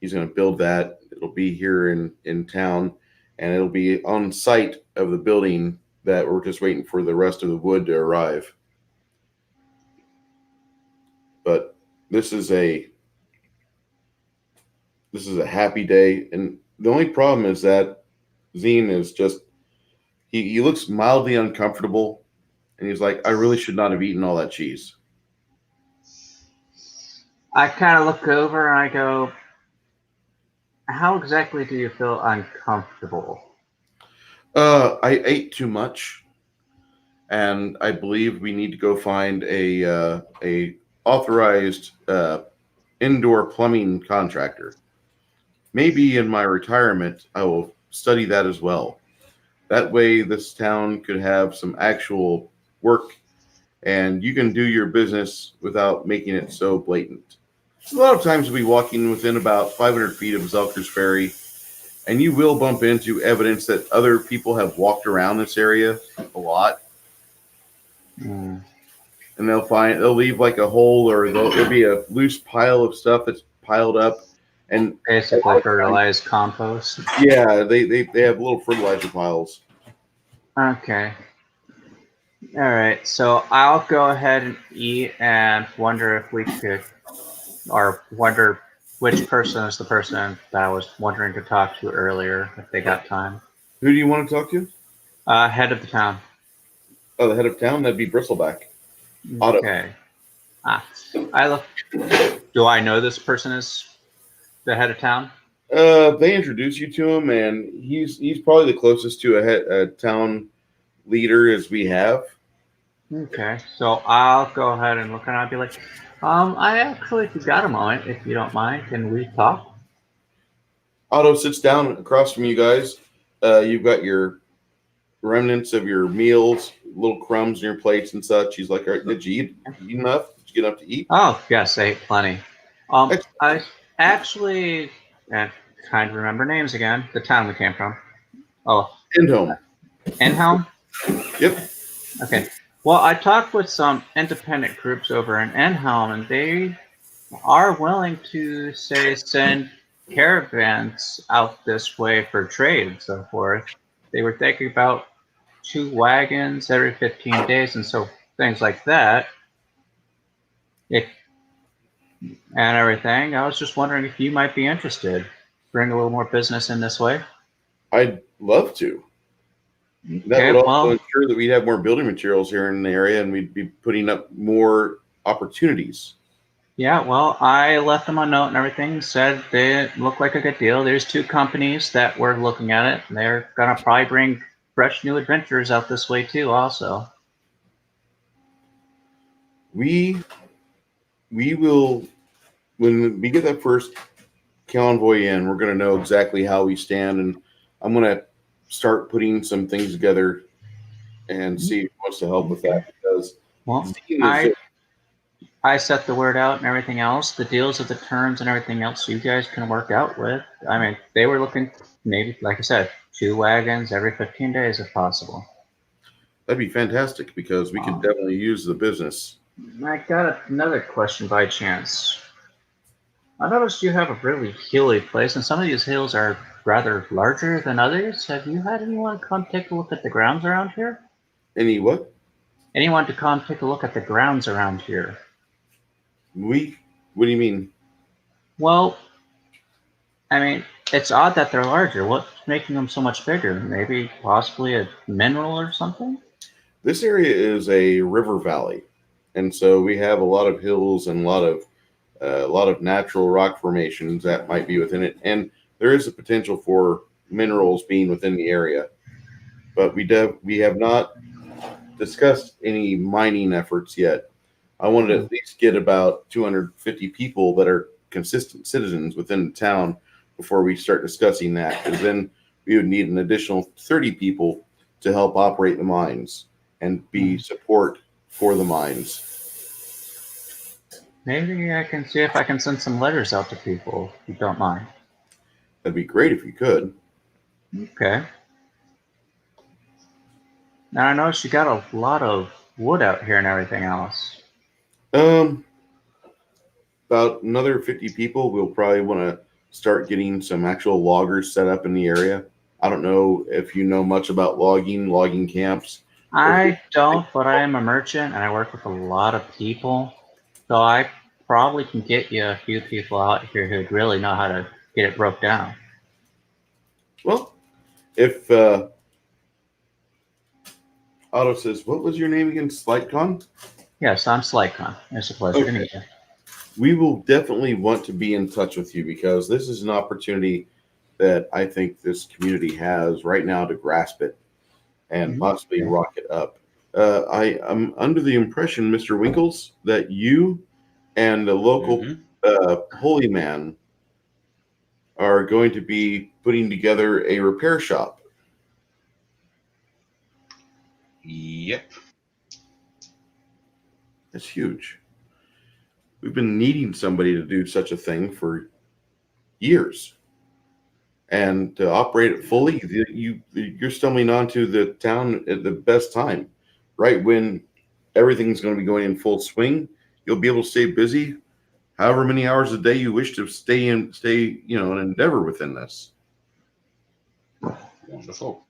he's going to build that. It'll be here in town, and it'll be on site of the building that we're just waiting for the rest of the wood to arrive. But this is a happy day, and the only problem is that Zine is just he looks mildly uncomfortable, and he's like, I really should not have eaten all that cheese. I kind of look over and I go, how exactly do you feel uncomfortable? I ate too much, and I believe we need to go find a authorized indoor plumbing contractor. Maybe in my retirement, I will study that as well. That way, this town could have some actual work, and you can do your business without making it so blatant. A lot of times, we'll be walking within about 500 feet of Zelker's Ferry, and you will bump into evidence that other people have walked around this area a lot. Mm. And they'll leave like a hole, or there'll be a loose pile of stuff that's piled up, and Basically fertilized compost. yeah, they have little fertilizer piles. Okay. All right. So I'll go ahead and eat and wonder if we could, or wonder which person is the person that I was wondering to talk to earlier, if they got time. Who do you want to talk to? Head of the town. Oh, the head of town? That'd be Bristleback. Otto. Okay. I look. Do I know this person is the head of town? They introduce you to him, and he's probably the closest to a town leader as we have. Okay, so I'll go ahead and look, and I'll be like, I actually, if you got a moment, if you don't mind, can we talk? Otto sits down across from you guys. You've got your remnants of your meals, little crumbs in your plates and such. He's like, all right, did you eat enough? Did you get enough to eat? Oh, yes, I ate plenty. I actually trying to remember names again. The town we came from. Oh, Endhome. Endhome? Yep. Okay. Well, I talked with some independent groups over in Endhome, and they are willing to, say, send caravans out this way for trade and so forth. They were thinking about 2 wagons every 15 days and so things like that. And everything. I was just wondering if you might be interested. Bring a little more business in this way. I'd love to. That Okay, would also well, ensure that we'd have more building materials here in the area, and we'd be putting up more opportunities. yeah, well, I left them a note and everything, said they look like a good deal. There's 2 companies that were looking at it, and they're going to probably bring fresh new adventures out this way too also. We will, when we get that first convoy in, we're going to know exactly how we stand, and I'm going to start putting some things together and see who wants to help with that, because Well, I set the word out and everything else. The deals of the terms and everything else you guys can work out with. I mean, they were looking maybe, like I said, 2 wagons every 15 days if possible. that'd be fantastic, because we could definitely use the business. I got another question by chance. I noticed you have a really hilly place, and some of these hills are rather larger than others. Have you had anyone come take a look at the grounds around here? Any what? Anyone to come take a look at the grounds around here? What do you mean? Well, I mean, it's odd that they're larger. What's making them so much bigger? Maybe possibly a mineral or something? This area is a river valley, and so we have a lot of hills and a lot of natural rock formations that might be within it, and there is a potential for minerals being within the area. But we have not discussed any mining efforts yet. I wanted to at least get about 250 people that are consistent citizens within the town before we start discussing that, because then we would need an additional 30 people to help operate the mines and be support for the mines. Maybe I can see if I can send some letters out to people, if you don't mind. That'd be great if you could. Okay. Now I noticed you got a lot of wood out here and everything else. About another 50 people. We'll probably want to start getting some actual loggers set up in the area. I don't know if you know much about logging camps. I don't, but I am a merchant and I work with a lot of people. So I probably can get you a few people out here who'd really know how to get it broke down. Well, if Otto says, what was your name again? Slightcon? Yes, I'm Slycon. It's a pleasure to meet you. We will definitely want to be in touch with you because this is an opportunity that I think this community has right now to grasp it and possibly rock it up. I am under the impression, Mr. Winkles, that you and the local holy man are going to be putting together a repair shop. Yep. That's huge. We've been needing somebody to do such a thing for years. And to operate it fully, you're stumbling onto the town at the best time. Right when everything's going to be going in full swing, you'll be able to stay busy however many hours a day you wish to stay an endeavor within this. Wonderful.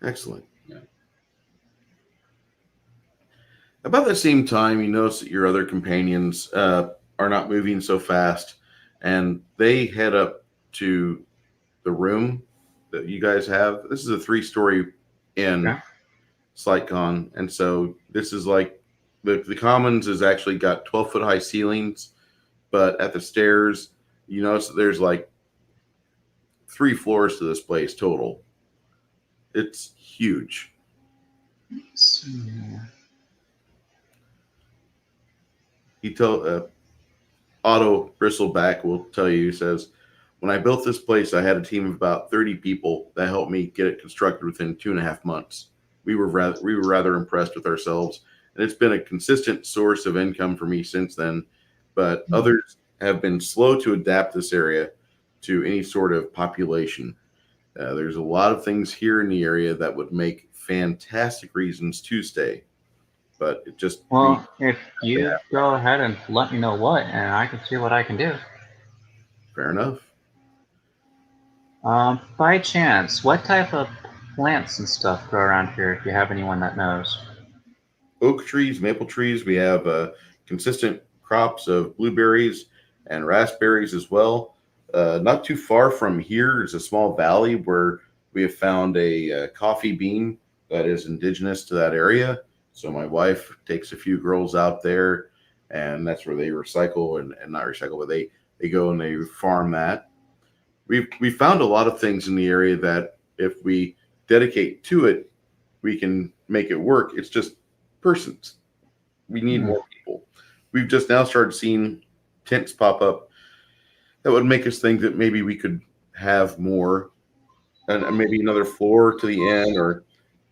Excellent. Yeah. About the same time, you notice that your other companions are not moving so fast, and they head up to the room that you guys have. This is a 3-story inn, Okay. Slightcon, and so this is like the commons has actually got 12-foot high ceilings, but at the stairs, you notice that there's like 3 floors to this place total. It's huge. He told Otto Bristleback will tell you, he says, when I built this place, I had a team of about 30 people that helped me get it constructed within 2.5 months. We were rather impressed with ourselves, and it's been a consistent source of income for me since then. But others have been slow to adapt this area to any sort of population. There's a lot of things here in the area that would make fantastic reasons to stay, but it just If you go ahead and let me know what, and I can see what I can do. Fair enough. By chance, what type of plants and stuff grow around here, if you have anyone that knows? Oak trees, maple trees. We have consistent crops of blueberries and raspberries as well. Not too far from here is a small valley where we have found a coffee bean that is indigenous to that area. So my wife takes a few girls out there, and that's where they recycle and not recycle, but they go and they farm that. We found a lot of things in the area that if we dedicate to it, we can make it work. It's just persons. We need more people. We've just now started seeing tents pop up that would make us think that maybe we could have more, and maybe another floor to the inn or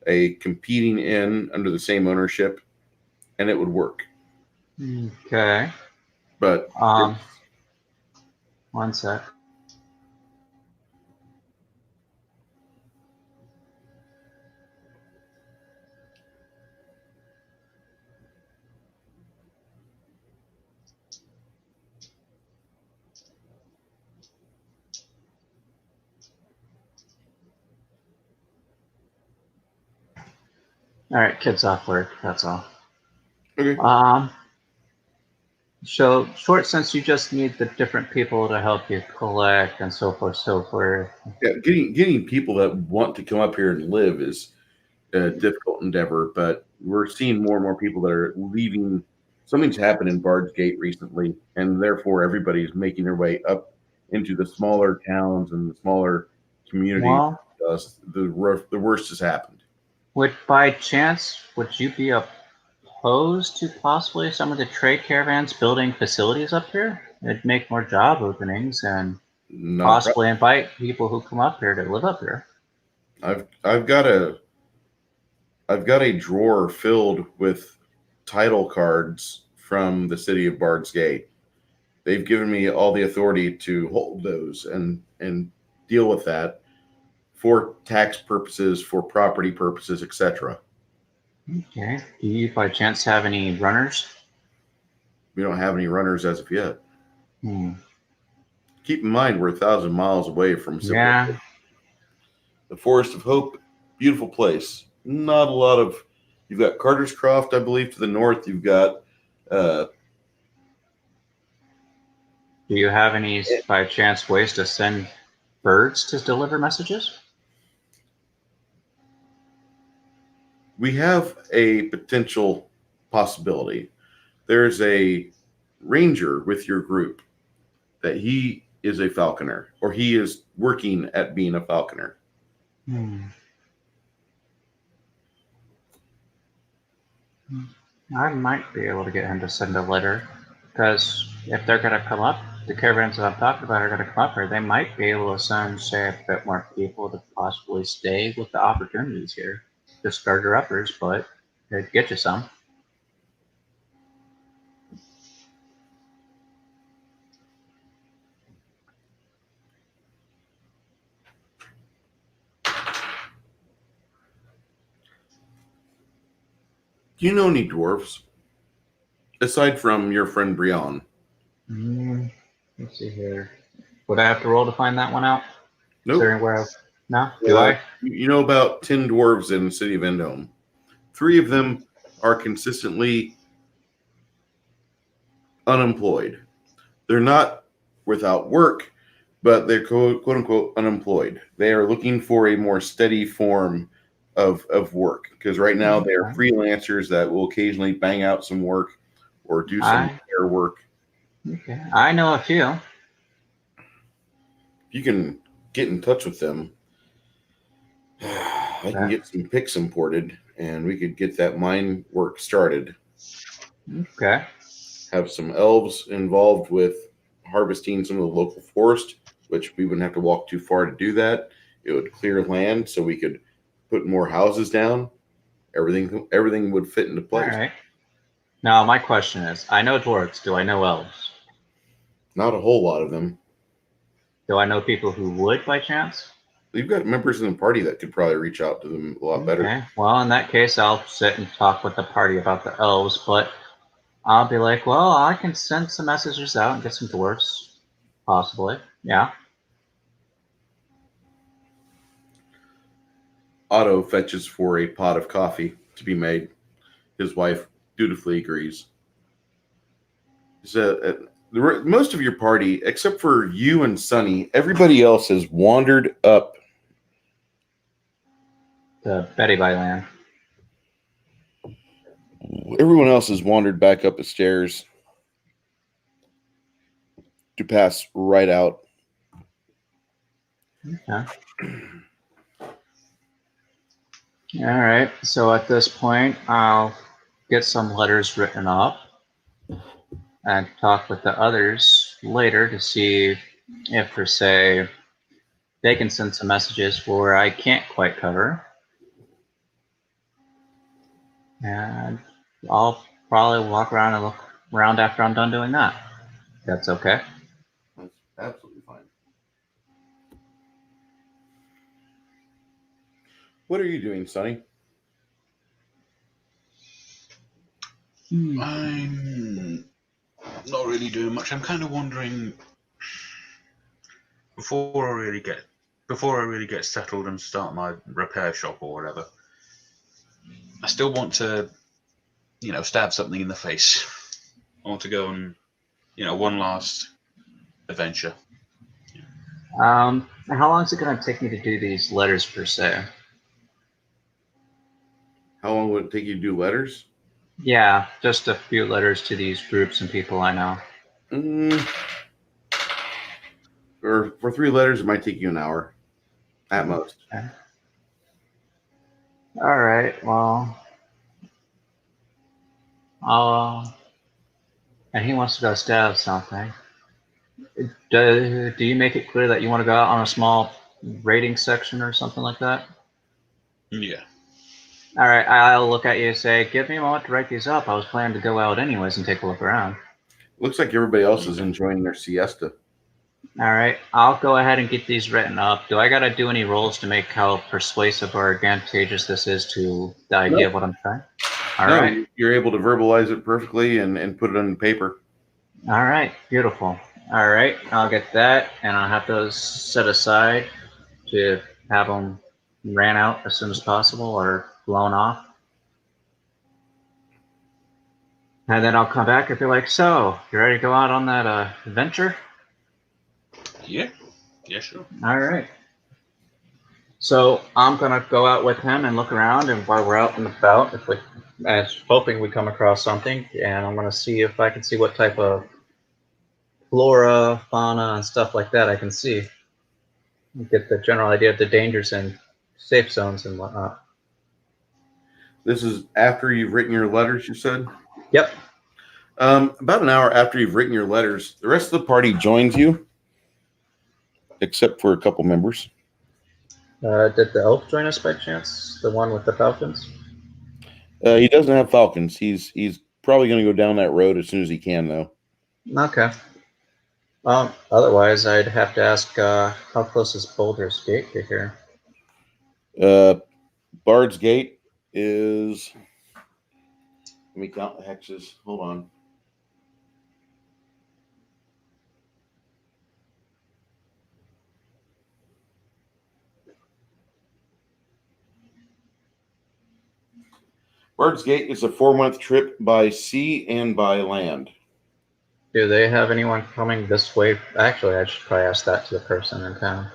a competing inn under the same ownership, and it would work. Okay. But one sec. All right, kids off work. That's all. okay. So short sense, you just need the different people to help you collect and so forth, so forth. Yeah, getting people that want to come up here and live is a difficult endeavor, but we're seeing more and more people that are leaving. Something's happened in Bard's Gate recently, and therefore everybody's making their way up into the smaller towns and the smaller communities. Well, The worst has happened. by chance, would you be opposed to possibly some of the trade caravans building facilities up here? It'd make more job openings and possibly invite people who come up here to live up here. I've got a I've got a drawer filled with title cards from the city of Bard's Gate. They've given me all the authority to hold those and deal with that for tax purposes, for property purposes, etc. Okay. Do you by chance have any runners? We don't have any runners as of yet. Hmm. Keep in mind, we're 1,000 miles away from Yeah. the Forest of Hope. Beautiful place. Not a lot of. You've got Carter's Croft, I believe, to the north. You've got. Do you have any by chance ways to send birds to deliver messages? We have a potential possibility. There's a ranger with your group that he is a falconer, or he is working at being a falconer. I might be able to get him to send a letter, because if they're going to come up, the caravans that I'm talking about are going to come up here, they might be able to send, say, a bit more people to possibly stay with the opportunities here. Just starter uppers, but they'd get you some. Do you know any dwarves? Aside from your friend Brian. Let's see here. Would I have to roll to find that one out? Nope. Is there no? Do I? You know about 10 dwarves in the city of Endhome. 3 of them are consistently unemployed. They're not without work, but they're quote unquote unemployed. They are looking for a more steady form of work, because right now they are freelancers that will occasionally bang out some work or do some air work. Okay. I know a few. You can get in touch with them. I can get some picks imported, and we could get that mine work started. Okay. Have some elves involved with harvesting some of the local forest, which we wouldn't have to walk too far to do that. It would clear land so we could put more houses down. Everything would fit into place. All right. Now, my question is, I know dwarves. Do I know elves? Not a whole lot of them. Do I know people who would by chance? We've got members in the party that could probably reach out to them a lot better. Okay. Well, in that case, I'll sit and talk with the party about the elves, but I'll be like, well, I can send some messages out and get some dwarves. Possibly. Yeah. Otto fetches for a pot of coffee to be made. His wife dutifully agrees. So, most of your party, except for you and Sonny, everybody else has wandered up The Betty by land. Everyone else has wandered back up the stairs to pass right out. Okay. All right. So at this point, I'll get some letters written up and talk with the others later to see if, for say, they can send some messages where I can't quite cover. And I'll probably walk around and look around after I'm done doing that. That's okay. That's absolutely fine. What are you doing, Sonny? I'm not really doing much. I'm kind of wondering before I really get settled and start my repair shop or whatever. I still want to, stab something in the face. I want to go on, one last adventure. How long is it going to take me to do these letters per se? How long would it take you to do letters? Yeah, just a few letters to these groups and people I know. For 3 letters, it might take you an hour at most. Okay. All right. Well, and he wants to go stab something. Do you make it clear that you want to go out on a small raiding section or something like that? Yeah. All right, I'll look at you and say, give me a moment to write these up. I was planning to go out anyways and take a look around. Looks like everybody else is enjoying their siesta. All right, I'll go ahead and get these written up. Do I got to do any rolls to make how persuasive or advantageous this is to the idea of what I'm trying? All right. You're able to verbalize it perfectly and put it on paper. All right, beautiful. All right, I'll get that, and I'll have those set aside to have them ran out as soon as possible or blown off. And then I'll come back and be like, so, you ready to go out on that adventure? Yeah. Yeah, sure. All right. So I'm going to go out with him and look around, and while we're out and about, if we, as hoping we come across something, and I'm going to see if I can see what type of flora, fauna, and stuff like that I can see. Get the general idea of the dangers and safe zones and whatnot. This is after you've written your letters, you said? Yep. About an hour after you've written your letters, the rest of the party joins you, except for a couple members. Did the elf join us by chance? The one with the falcons? He doesn't have falcons. He's probably going to go down that road as soon as he can, though. Okay. Otherwise, I'd have to ask how close is Boulder's Gate to here? Bard's Gate is... Let me count the hexes. Hold on. Bard's Gate is a 4-month trip by sea and by land. Do they have anyone coming this way? Actually, I should probably ask that to the person in town.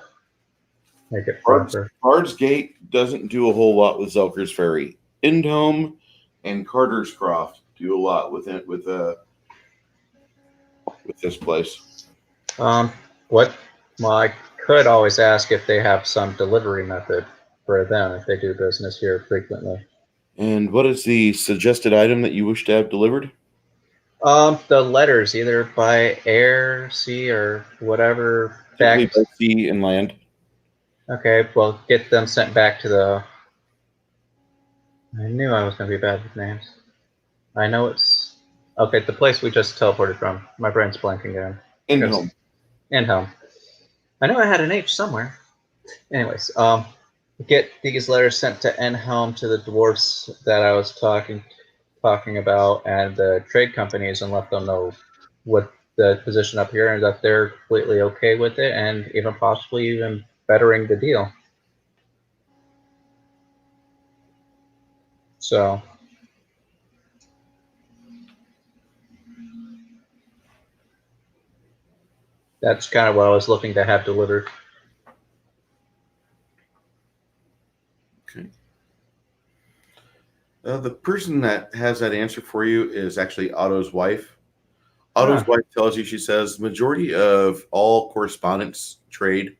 Make it proper. Bard's Gate doesn't do a whole lot with Zelker's Ferry. Endhome and Carter's Croft do a lot with it with this place. What? Well, I could always ask if they have some delivery method for them if they do business here frequently. And what is the suggested item that you wish to have delivered? The letters, either by air, sea, or whatever. Typically by sea and land. Okay, well, get them sent back to the... I knew I was going to be bad with names. I know it's... Okay, the place we just teleported from. My brain's blanking again. Endhome. Endhome. I know I had an H somewhere. Anyways, get these letters sent to Endhome to the dwarfs that I was talking about and the trade companies and let them know what the position up here and that they're completely okay with it and even possibly even bettering the deal. So that's kind of what I was looking to have delivered. Okay. The person that has that answer for you is actually Otto's wife. Otto's wife tells you, she says, the majority of all correspondence trade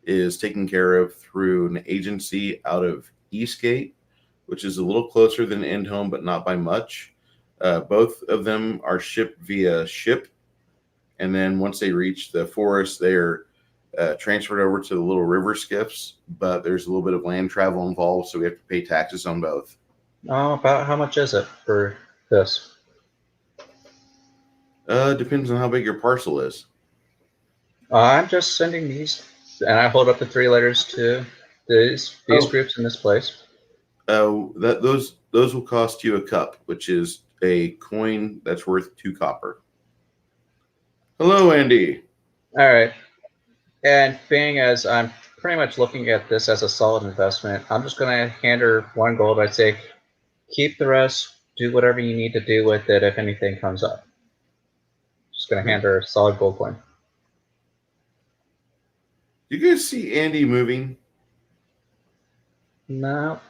is taken care of through an agency out of Eastgate, which is a little closer than Endhome, but not by much. Both of them are shipped via ship. And then once they reach the forest, they are transferred over to the little river skiffs, but there's a little bit of land travel involved, so we have to pay taxes on both. About how much is it for this? Depends on how big your parcel is. I'm just sending these, and I hold up the 3 letters to these groups in this place. Those will cost you a cup, which is a coin that's worth 2 copper. Hello, Andy. All right. And being as I'm pretty much looking at this as a solid investment, I'm just going to hand her 1 gold. I'd say keep the rest, do whatever you need to do with it if anything comes up. Just going to hand her a solid gold coin. Do you guys see Andy moving? No.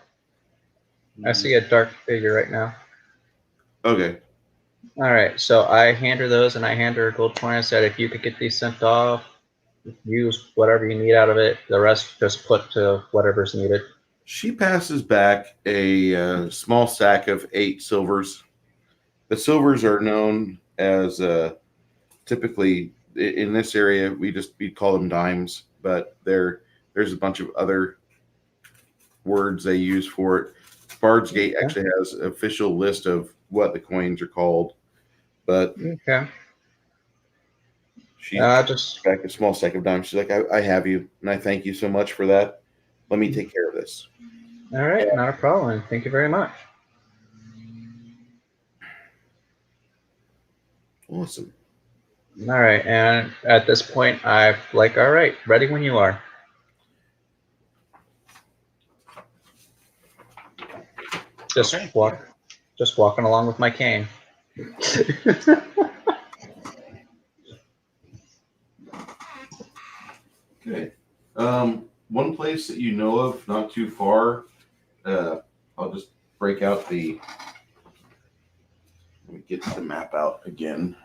I see a dark figure right now. Okay. All right. So I hand her those, and I hand her a gold coin. I said, if you could get these sent off, use whatever you need out of it. The rest just put to whatever's needed. She passes back a small stack of 8 silvers. The silvers are known as typically in this area we call them dimes, but there's a bunch of other words they use for it. Bard's Gate actually has an official list of what the coins are called, but Okay. she Just back a small stack of dimes. She's like, I have you, and I thank you so much for that. Let me take care of this. all right, not a problem. Thank you very much. Awesome. All right, and at this point, I'm like, all right, ready when you are. Just Okay. just walking along with my cane. Okay. One place that you know of, not too far. I'll just break out the. Let me get the map out again.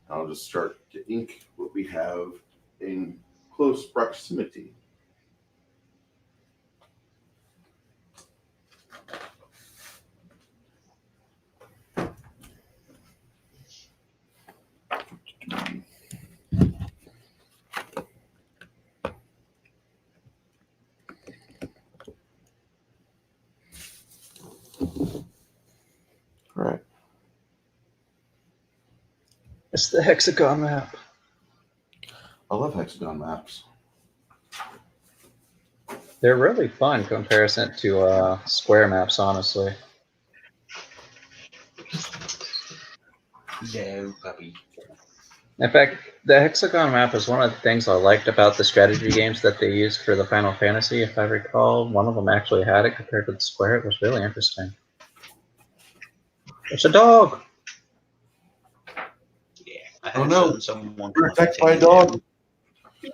I'll just start to ink what we have in close proximity. All right. It's the hexagon map. I love hexagon maps. They're really fun in comparison to square maps, honestly. No, puppy. In fact, the hexagon map is one of the things I liked about the strategy games that they used for the Final Fantasy. If I recall, one of them actually had it compared to the square. It was really interesting. It's a dog! Yeah. I Oh had no, someone we're attacked by a dog.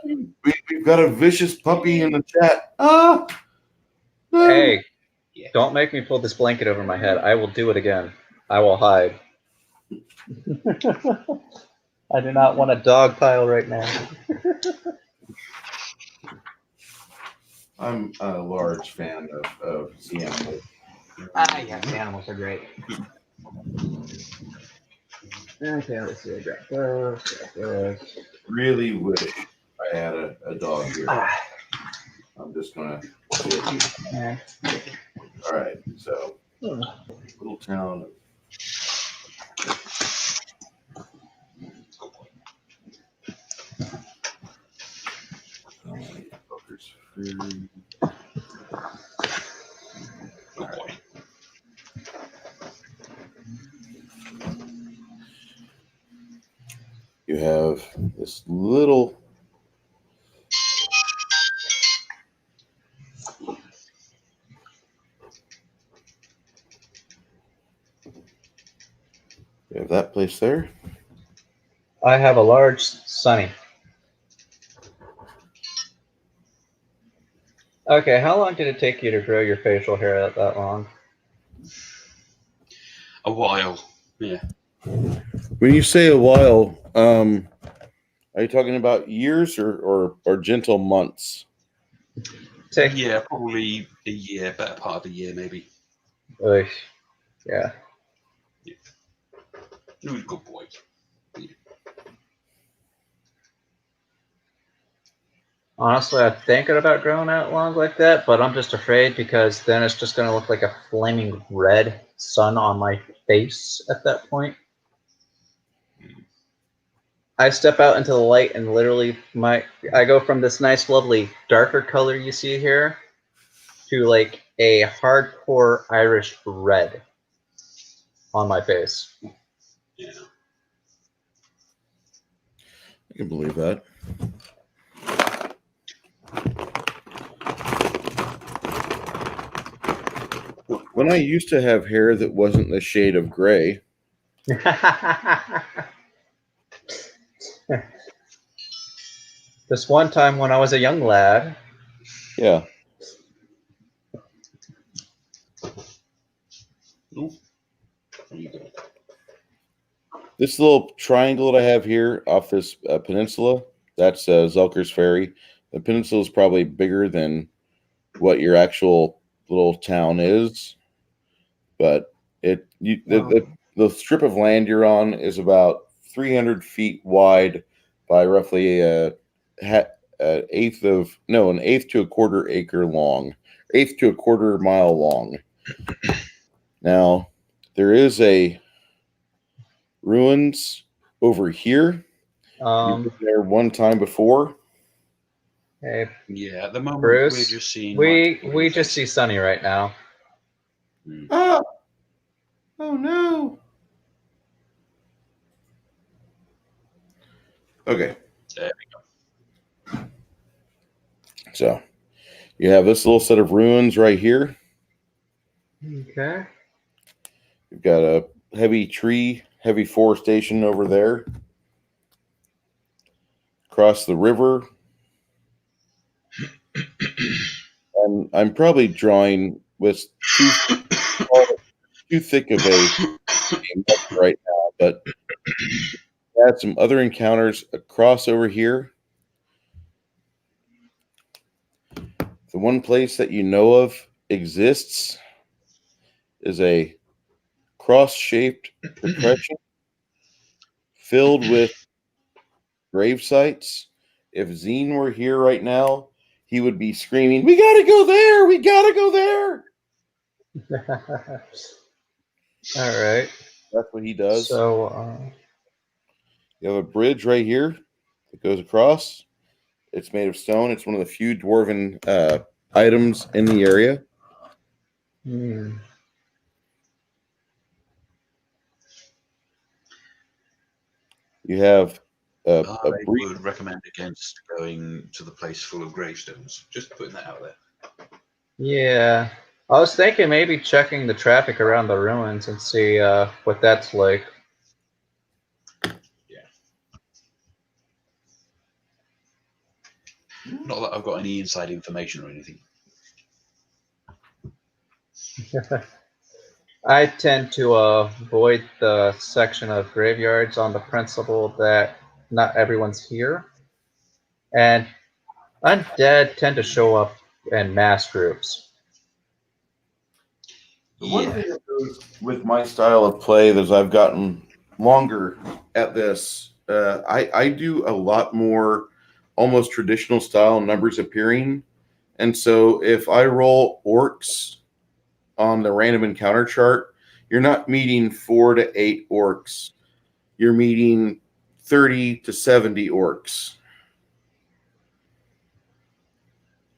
We've got a vicious puppy in the chat. Ah! No. Hey, don't make me pull this blanket over my head. I will do it again. I will hide. I do not want a dog pile right now. I'm a large fan of the animals. Yes, animals are great. Okay, let's see. I got those. Really wish I had a dog here. I'm just gonna. Yeah. All right, so little town. Fuckers. Oh boy. You have this little. You have that place there. I have a large Sunny. Okay, how long did it take you to grow your facial hair out that long? A while. Yeah. When you say a while, are you talking about years or gentle months? Yeah, probably a year, better part of a year, maybe. Yeah. He was a good boy. Honestly, I'm thinking about growing out long like that, but I'm just afraid because then it's just going to look like a flaming red sun on my face at that point. I step out into the light and literally I go from this nice, lovely, darker color you see here to like a hardcore Irish red on my face. Yeah. I can believe that. When I used to have hair that wasn't the shade of gray. This one time when I was a young lad. Yeah. This little triangle that I have here off this peninsula, that's Zelker's Ferry. The peninsula is probably bigger than what your actual little town is, but the strip of land you're on is about 300 feet wide by roughly an eighth to a quarter acre long, eighth to a quarter mile long. Now, there is a ruins over here. You've been there one time before. Hey, Yeah, at the moment Bruce, we're just seeing. we just see Sunny right now. Oh, oh no. Okay. There we go. So you have this little set of ruins right here. Okay. You've got a heavy forestation over there. Across the river. And I'm probably drawing with too thick of a right now, but add some other encounters across over here. The one place that you know of exists is a cross-shaped depression filled with grave sites. If Zine were here right now, he would be screaming, "We gotta go there! We gotta go there!" All right. That's what he does. So you have a bridge right here that goes across. It's made of stone. It's one of the few dwarven items in the area. You have I would recommend against going to the place full of gravestones. Just putting that out there. Yeah. I was thinking maybe checking the traffic around the ruins and see what that's like. Yeah. Not that I've got any inside information or anything. I tend to avoid the section of graveyards on the principle that not everyone's here. And undead tend to show up in mass groups. The one thing that goes with my style of play is I've gotten longer at this. I do a lot more almost traditional style numbers appearing. And so if I roll orcs on the random encounter chart, you're not meeting 4 to 8 orcs. You're meeting 30 to 70 orcs.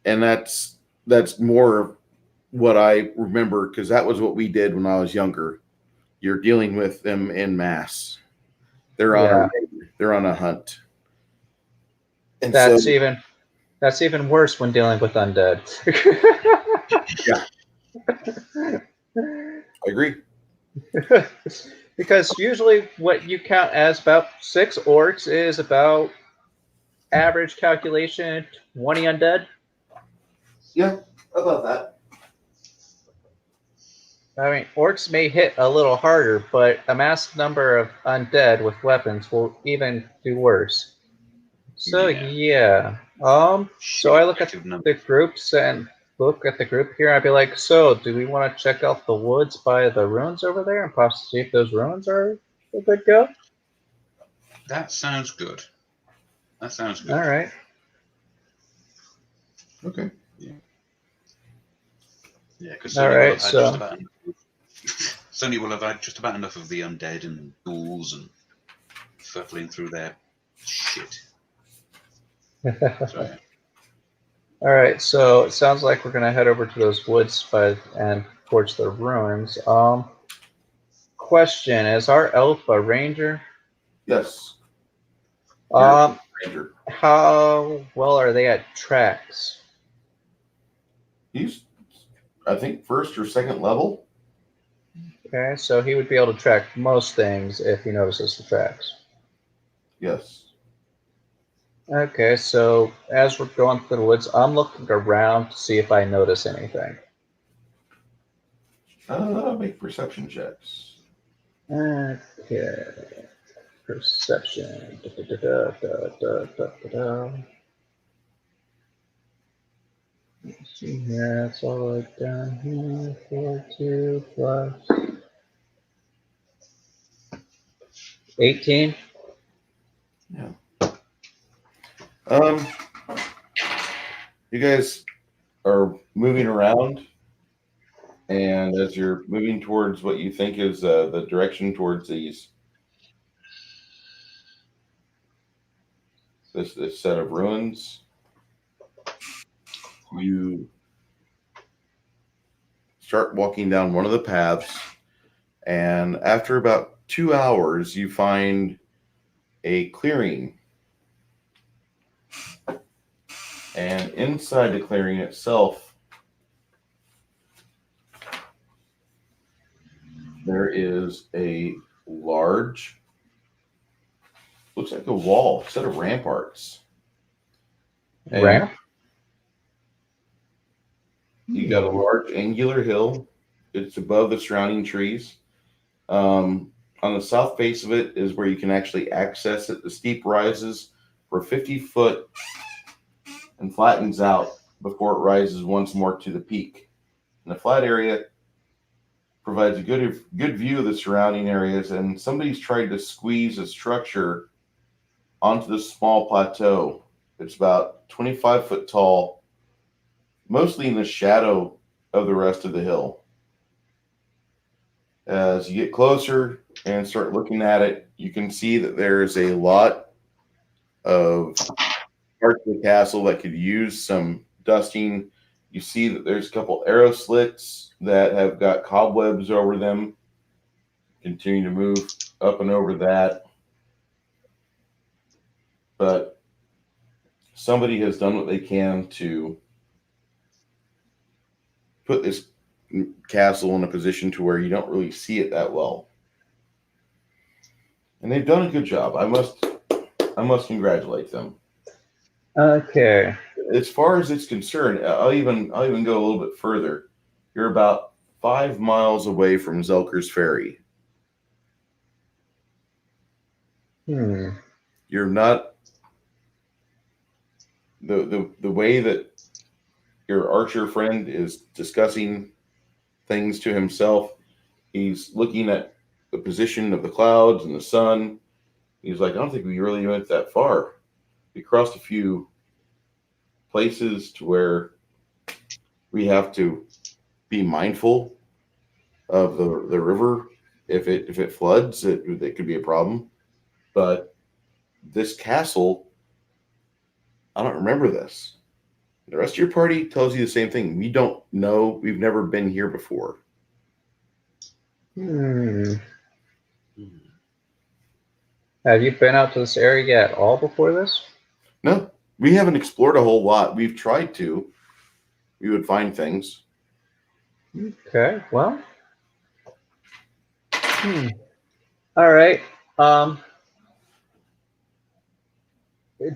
And that's more what I remember, because that was what we did when I was younger. You're dealing with them in mass. They're on a hunt. And that's even worse when dealing with undead. Yeah. I agree. Because usually what you count as about 6 orcs is about average calculation 20 undead. Yeah, about that. I mean, orcs may hit a little harder, but a mass number of undead with weapons will even do worse. So yeah. So I look at the groups and look at the group here. I'd be like, so do we want to check out the woods by the ruins over there and possibly see if those ruins are a good go? That sounds good. That sounds good. All right. Okay. Yeah. Yeah, because Sony will have had just about enough of the undead and ghouls and fuffling through their shit. So, All right, so it sounds like we're gonna head over to those woods and towards the ruins. Question: is our elf a ranger? Yes. Ranger. How well are they at tracks? He's, I think, 1st or 2nd level. Okay, so he would be able to track most things if he notices the tracks. Yes. Okay, so as we're going through the woods, I'm looking around to see if I notice anything. Make perception checks. Okay. Perception. Let's see here. It's all the way down here. 42 plus 18. Yeah. You guys are moving around. And as you're moving towards what you think is the direction towards this set of ruins, you start walking down one of the paths, and after about 2 hours, you find a clearing. And inside the clearing itself, there is a large, looks like a wall, set of ramparts. And Ramp? you got a large angular hill. It's above the surrounding trees. On the south face of it is where you can actually access it. The steep rises for 50 foot and flattens out before it rises once more to the peak. And the flat area provides a good view of the surrounding areas, and somebody's tried to squeeze a structure onto this small plateau. It's about 25 foot tall, mostly in the shadow of the rest of the hill. As you get closer and start looking at it, you can see that there's a lot of parts of the castle that could use some dusting. You see that there's a couple arrow slits that have got cobwebs over them. Continue to move up and over that. But somebody has done what they can to put this castle in a position to where you don't really see it that well. And they've done a good job. I must congratulate them. Okay. As far as it's concerned, I'll even go a little bit further. You're about 5 miles away from Zelker's Ferry. You're not the way that your archer friend is discussing things to himself. He's looking at the position of the clouds and the sun. He's like, I don't think we really went that far. We crossed a few places to where we have to be mindful of the river. If it floods, it could be a problem. But this castle, I don't remember this. The rest of your party tells you the same thing. We don't know. We've never been here before. Have you been out to this area at all before this? No, we haven't explored a whole lot. We've tried to. We would find things. Okay, well. All right.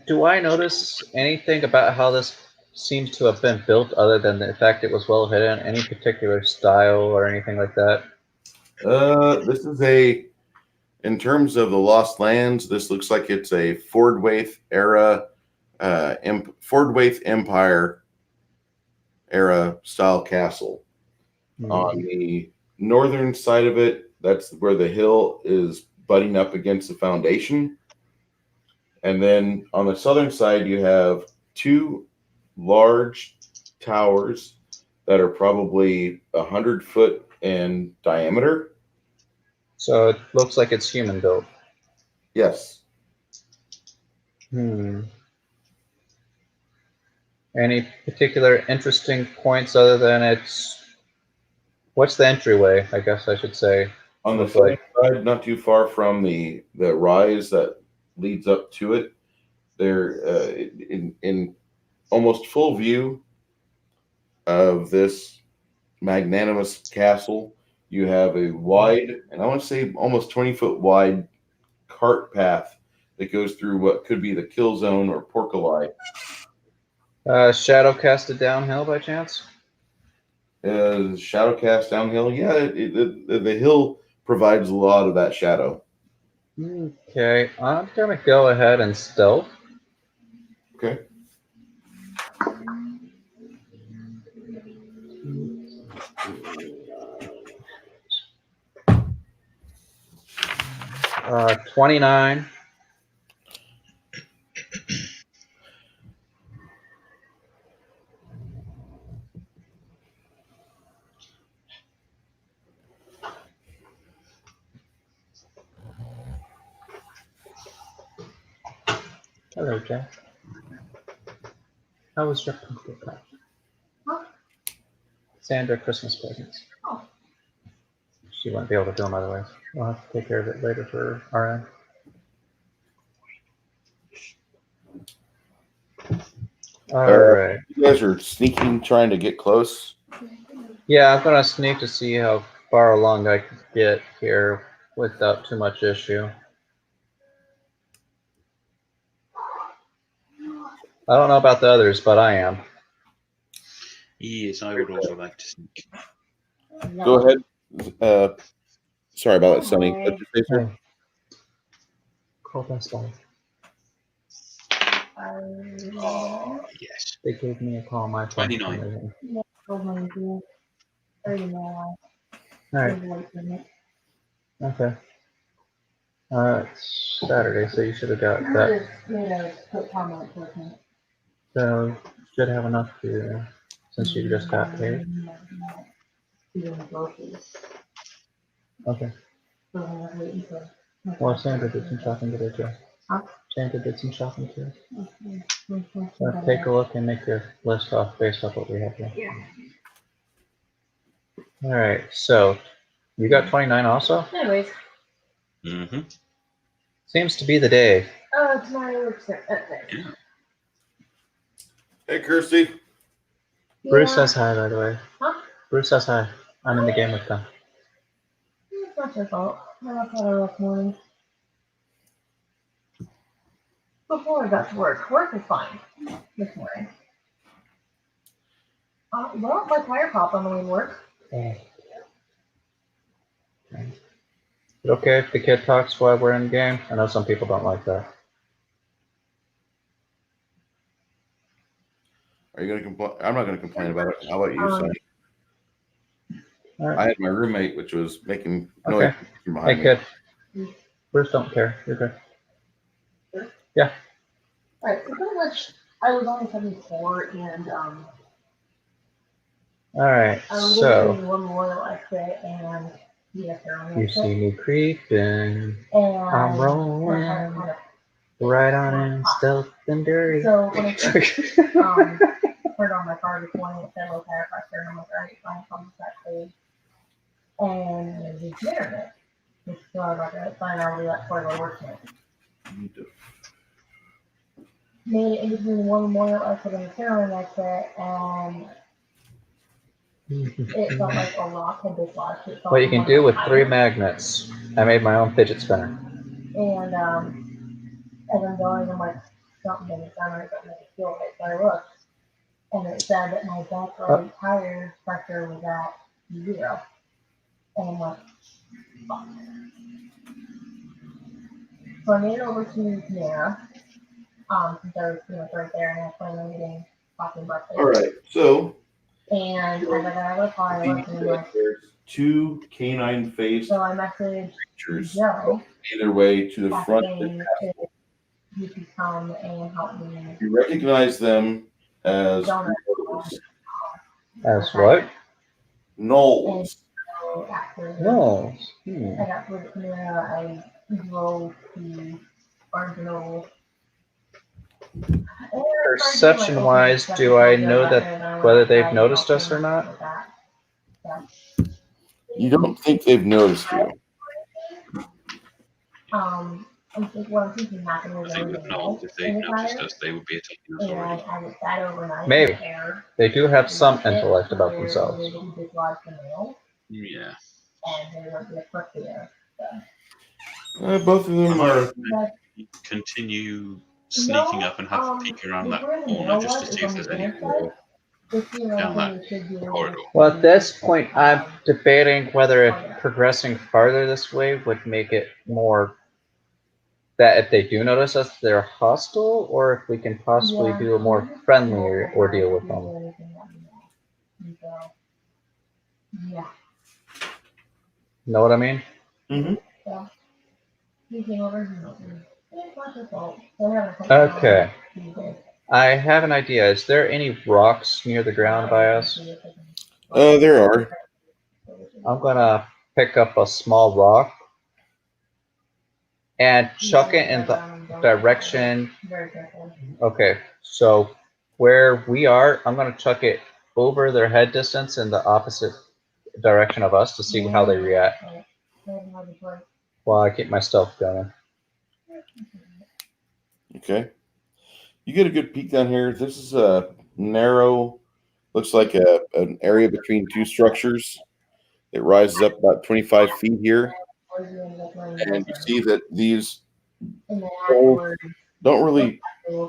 Do I notice anything about how this seems to have been built other than the fact it was well hidden? Any particular style or anything like that? This is in terms of the Lost Lands, this looks like it's a Ford Waith era, Ford Waith Empire era style castle. On the northern side of it, that's where the hill is butting up against the foundation. And then on the southern side, you have 2 large towers that are probably 100 foot in diameter. So it looks like it's human built. Yes. Any particular interesting points other than what's the entryway, I guess I should say? On the southern side, not too far from the rise that leads up to it, there in almost full view of this magnanimous castle, you have a wide, and I want to say almost 20-foot wide cart path that goes through what could be the kill zone or portcullis. Shadow casted downhill by chance? Shadow cast downhill. Yeah, the hill provides a lot of that shadow. Okay, I'm gonna go ahead and stealth. Okay. Uh, 29. Hello, Jack. How was your pumpkin patch? Huh? Sandra Christmas presents. Oh. She won't be able to film otherwise. We'll have to take care of it later for our end. Alright. You guys are sneaking, trying to get close. Yeah, I'm gonna sneak to see how far along I can get here without too much issue. I don't know about the others, but I am. Yes, I would also like to sneak. Go ahead. Sorry about that, Sonny. What'd you say, sir? Hey. Call Best Buy. Oh, yes. They gave me a call on my phone. 29. Alright. Okay. It's Saturday, so you should have got that. So should have enough to, since you just got paid. Okay. Well, Sandra did some shopping today too. Huh? Sandra did some shopping too. So take a look and make your list off based off what we have here. Yeah. All right. So you got 29 also? Anyways, Mm-hmm. Seems to be the day. it's my work set. Yeah. Hey, Kirsty. Bruce says hi, by the way. Huh? Bruce says hi. I'm in the game with them. It's not your fault. I had a rough morning. Before I got to work was fine this morning. Well, my tire popped on the way to work. Okay. Is it okay if the kid talks while we're in the game? I know some people don't like that. Are you going to complain? I'm not going to complain about it. How about you, Sonny? All right. I had my roommate, which was making noise Okay. from Hey, behind me. kid. Bruce don't care. You're good. Alright, so pretty much I was only 74 and All right. I was So doing one Memorial exit and yes, you see me creeping. and I'm rolling right on in stealth and dirty. So when I turned on my car this morning, it said low tire pressure, and I'm like, alright, fine, I'll that code. And there's the internet. Which so I was like, alright, fine, I'll do that before I go to work tonight. Made it in between one Memorial exit and the Carolyn exit, and it felt like a rock had dislodged itself. What you can do with 3 magnets. I made my own fidget spinner. And as I'm going, I'm like, something didn't sound right, but I could feel it. So I looked, and it said that my back right tire pressure was at 0. And I'm like, fuck. So I made it over to Nera, since I was pretty much right there, and I was planning on getting fucking breakfast. All right. So And as I got out of the car, I looked and I'm like, there's 2 canine-faced so I messaged creatures. Joe, Either way to the front. asking if he could come and help me. You recognize them as Donut. As what? gnolls. So after No. I got to the Nera, I drove to Barnes & Noble. Perception-wise, do I know that whether they've noticed us or not? You don't think they've noticed you. I think what I'm thinking happened was I think with Knowles, if they noticed us, they would be attacking us and already. I was sat overnight. Maybe. There, They do have some intellect about themselves. Yeah. And they were the quick there. Both of them are. Continue sneaking up and have a peek around that corner just to see if there's any more down that corridor. Well, at this point, I'm debating whether if progressing farther this way would make it more that if they do notice us, they're hostile, or if we can possibly do a more friendly ordeal with them. Yeah. Know what I mean? Mm-hmm. He came over and it's not your fault. Okay. I have an idea. Is there any rocks near the ground by us? There are. I'm gonna pick up a small rock and chuck it in the direction. Very carefully. Okay, so where we are, I'm going to chuck it over their head distance in the opposite direction of us to see how they react while I keep my stealth going. Okay. You get a good peek down here. This is a narrow, looks like an area between two structures. It rises up about 25 feet here. And you see that these holes don't really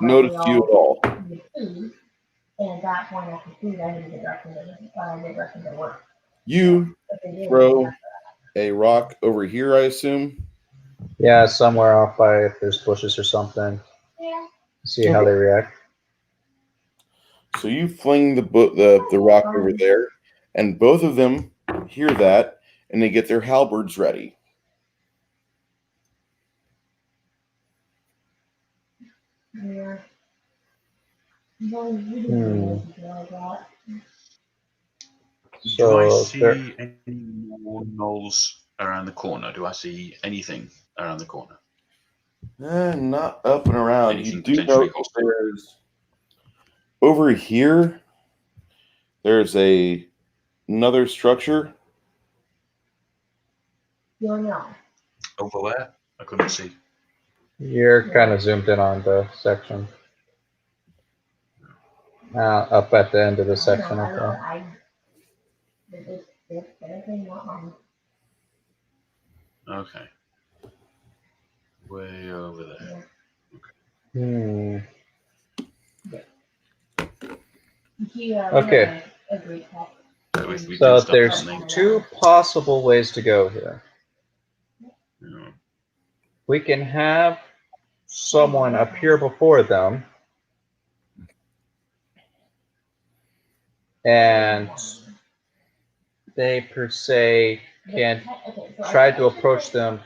notice you at all. And at that point, after food, I didn't get direction to work. You throw a rock over here, I assume. Yeah, somewhere off by if there's bushes or something. Yeah. See how they react. So you fling the rock over there, and both of them hear that, and they get their halberds ready. Yeah. No, we didn't do like that. Do I So see any more gnolls around the corner? Do I see anything around the corner? Not up and around. Anything You do potentially know hostile? there's over here. There's another structure. You know. Over where? I couldn't see. you're kind of zoomed in on the section. Up at the end of the section. Okay. Okay. Way over there. Okay. So if we So do stop there's something, two possible ways to go here. yeah. We can have someone appear before them and they per se can try to approach them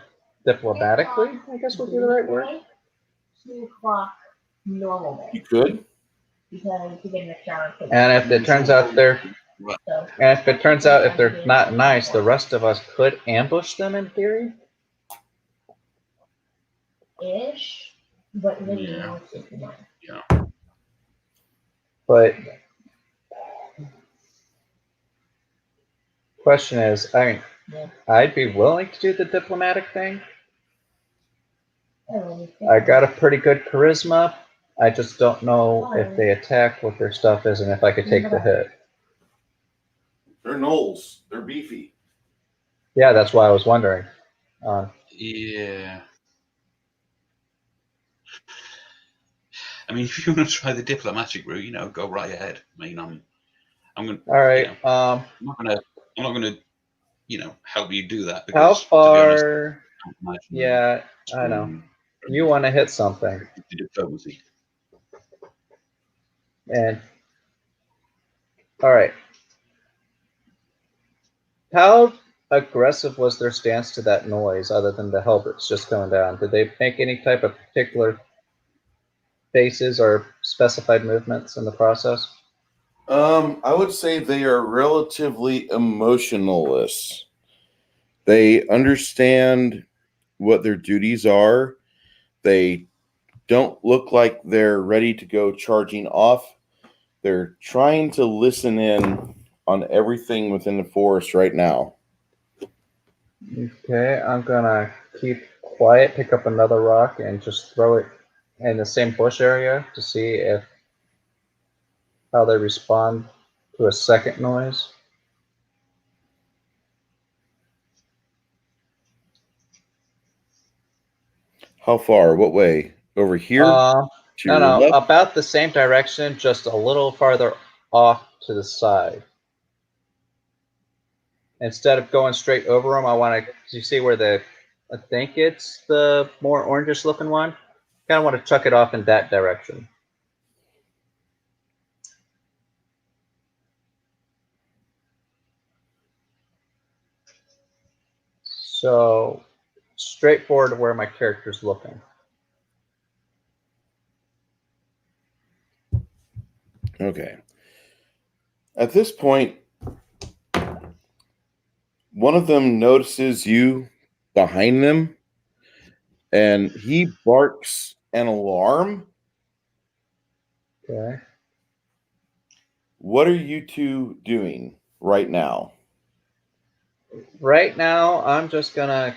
diplomatically, I guess would be the right word. 2 o'clock normal day. You could. Because you get in the shower. And if it turns out if they're not nice, the rest of us could ambush them in theory. Ish, but then you know Yeah. But question is, I'd be willing to do the diplomatic thing. I got a pretty good charisma. I just don't know if they attack what their stuff is and if I could take the hit. They're gnolls. They're beefy. Yeah, that's why I was wondering. Yeah. I mean, if you want to try the diplomatic route, go right ahead. I mean, I'm gonna. All right. I'm not gonna, help you do that. Because, how far? To be honest, yeah, I know. You want to hit something. Diplomacy. And all right. How aggressive was their stance to that noise, other than the halberds just going down? Did they make any type of particular faces or specified movements in the process? I would say they are relatively emotionless. They understand what their duties are. They don't look like they're ready to go charging off. They're trying to listen in on everything within the forest right now. Okay, I'm gonna keep quiet, pick up another rock, and just throw it in the same bush area to see how they respond to a second noise. How far? What way? Over here? To your no, left? about the same direction, just a little farther off to the side. Instead of going straight over them, I want to see where I think it's the more orangish looking one. Kind of want to chuck it off in that direction. So straightforward to where my character's looking. Okay. At this point, one of them notices you behind them, and he barks an alarm. Okay. What are you two doing right now? Right now, I'm just gonna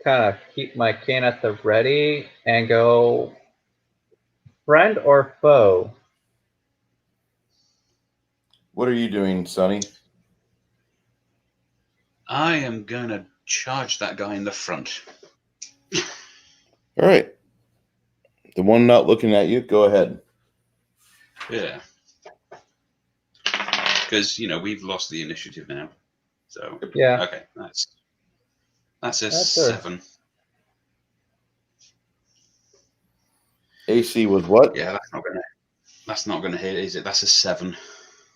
kind of keep my cane at the ready and go friend or foe. What are you doing, Sonny? I am going to charge that guy in the front. All right. The one not looking at you, go ahead. Yeah. Because, we've lost the initiative now. So, Yeah. okay, that's a That's 7. AC was what? Yeah, that's not gonna hit, is it? That's a 7.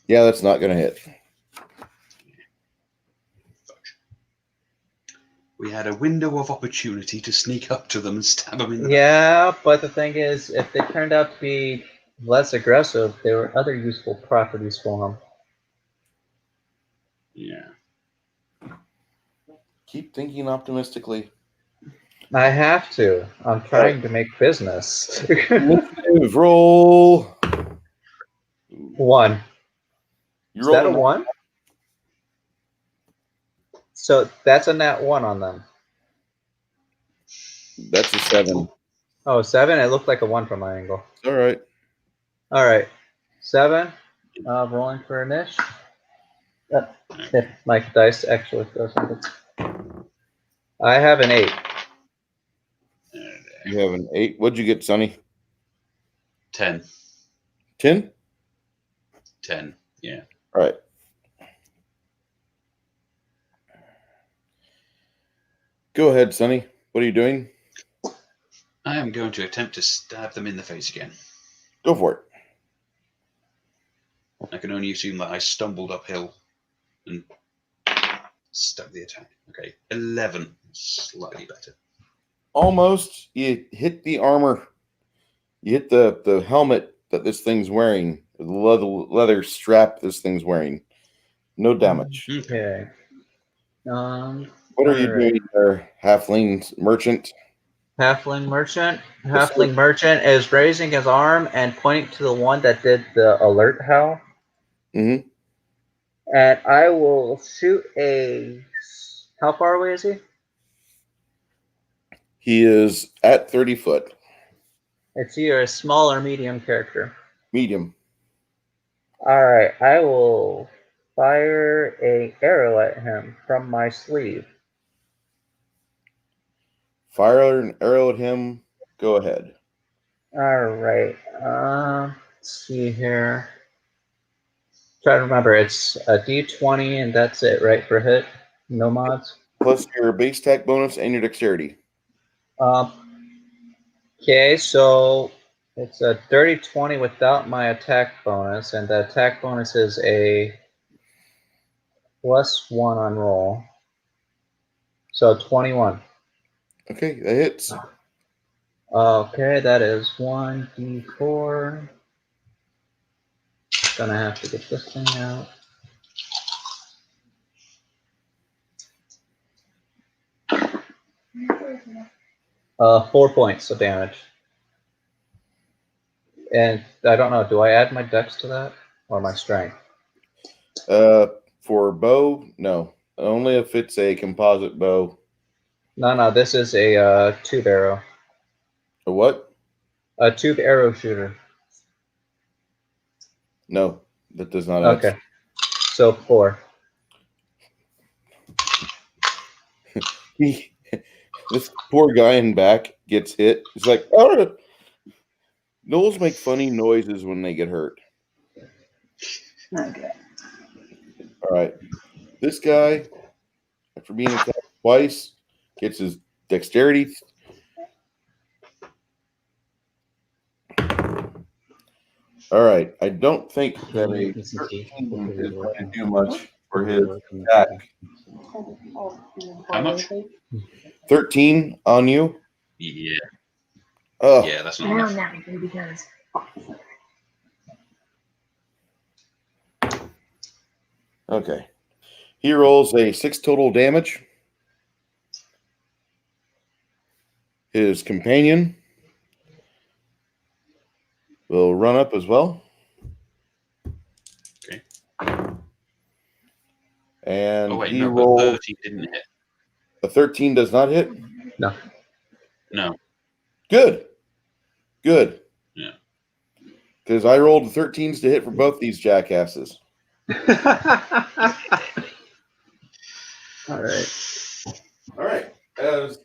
Yeah, that's not going to hit. We had a window of opportunity to sneak up to them and stab them in the back. Yeah, but the thing is, if they turned out to be less aggressive, there were other useful properties for them. Yeah. Keep thinking optimistically. I have to. I'm trying to make business. Initiative roll. 1. You Is that a rolled 1? So that's a nat 1 on them. That's a 7. Oh, 7? It looked like a 1 from my angle. All right. All right. 7. Rolling for a niche. If my dice actually throw something. I have an 8. You have an 8. What'd you get, Sonny? 10. 10? 10. Yeah. All right. Go ahead, Sonny. What are you doing? I am going to attempt to stab them in the face again. Go for it. I can only assume that I stumbled uphill and stuck the attack. Okay, 11. Slightly better. Almost. You hit the armor. You hit the helmet that this thing's wearing. The leather strap this thing's wearing. No damage. Okay. What are you all right. doing there, halfling merchant? Halfling merchant. Yes, sir. Halfling merchant is raising his arm and pointing to the one that did the alert howl. Mm-hmm. And I will shoot a. How far away is he? He is at 30 foot. It's either a small or medium character. Medium. All right, I will fire a arrow at him from my sleeve. Fire an arrow at him. Go ahead. All right. Let's see here. Try to remember, it's a D20 and that's it, right, for hit? No mods? Plus your base attack bonus and your dexterity. Okay, so it's a dirty 20 without my attack bonus, and the attack bonus is a +1 on roll. So 21. Okay, that hits. Okay, that is 1d4. Gonna have to get this thing out. Uh, 4 points of damage. And I don't know, do I add my dex to that or my strength? For bow, no. Only if it's a composite bow. No, this is a tube arrow. A what? A tube arrow shooter. No, that does not add. Okay, so 4. This poor guy in back gets hit. He's like, oh, gnolls make funny noises when they get hurt. Okay. All right. This guy, after being attacked twice, gets his dexterity. All right. I don't think that a 13 is going to do much for his attack. How much? 13 on you? Yeah. Oh, Yeah, that's not Now enough. I'm not because. okay. He rolls a 6 total damage. His companion will run up as well. Okay. And Oh wait, he no, but rolled 30 didn't hit. a 13 does not hit. No. No. Good. Good. Yeah. Because I rolled 13s to hit for both these jackasses. All right. All right. As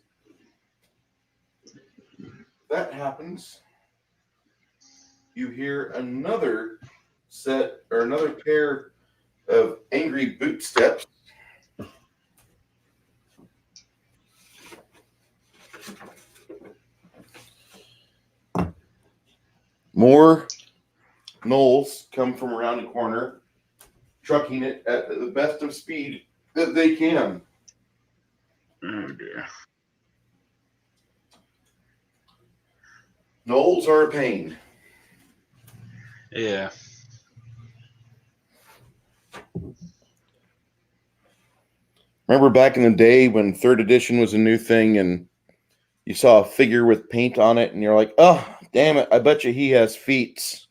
that happens, you hear another set or another pair of angry boot steps. More gnolls come from around the corner, trucking it at the best of speed that they can. Oh dear. Gnolls are a pain. Yeah. Remember back in the day when 3rd edition was a new thing and you saw a figure with paint on it and you're like, oh, damn it, I bet you he has feet.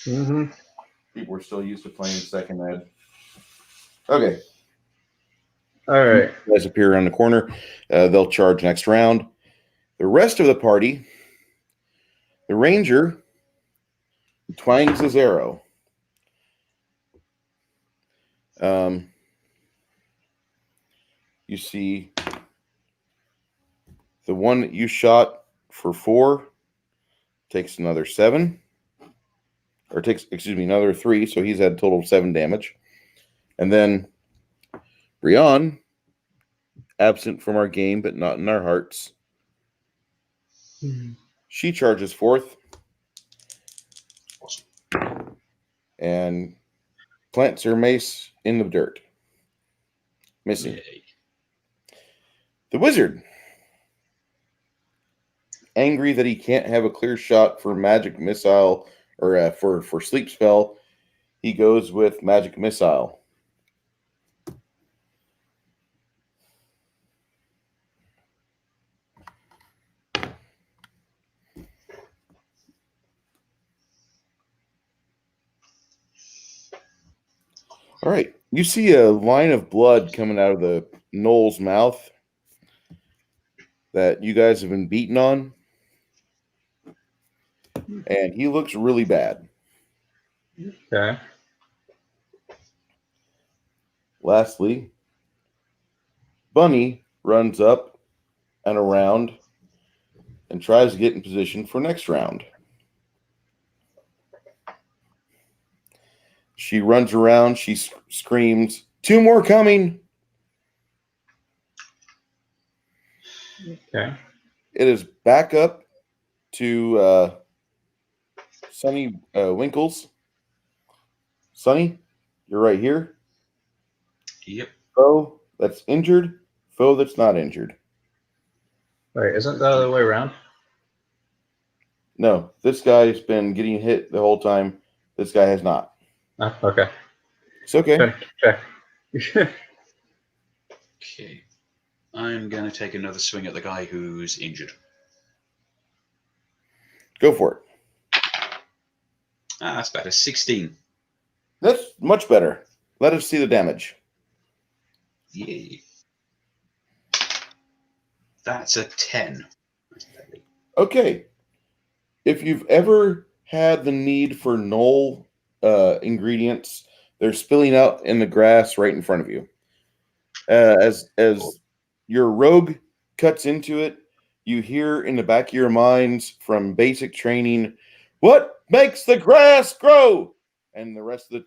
Mm-hmm. People were still used to playing 2nd ed. Okay. All right. Guys appear around the corner. They'll charge next round. The rest of the party, the ranger twangs his arrow. You see the one that you shot for 4 takes another 7. Or takes, another 3. So he's had a total of 7 damage. And then Brian, absent from our game, but not in our hearts. She charges forth and plants her mace in the dirt. Missing. Yay. The wizard, angry that he can't have a clear shot for magic missile or for sleep spell, he goes with magic missile. All right. You see a line of blood coming out of the gnoll's mouth that you guys have been beaten on. And he looks really bad. Okay. Lastly, Bunny runs up and around and tries to get in position for next round. She runs around. She screams, 2 more coming. Okay. It is back up to Sonny Winkles. Sonny, you're right here. Yep. Foe that's injured. Foe that's not injured. Wait, isn't that the other way around? No, this guy's been getting hit the whole time. This guy has not. Oh, okay. It's okay. Check. Okay. I'm going to take another swing at the guy who's injured. Go for it. Ah, that's better. 16. That's much better. Let us see the damage. Yay. That's a 10. Okay. If you've ever had the need for gnoll ingredients, they're spilling out in the grass right in front of you. As your rogue cuts into it, you hear in the back of your minds from basic training, "What makes the grass grow?" And the rest of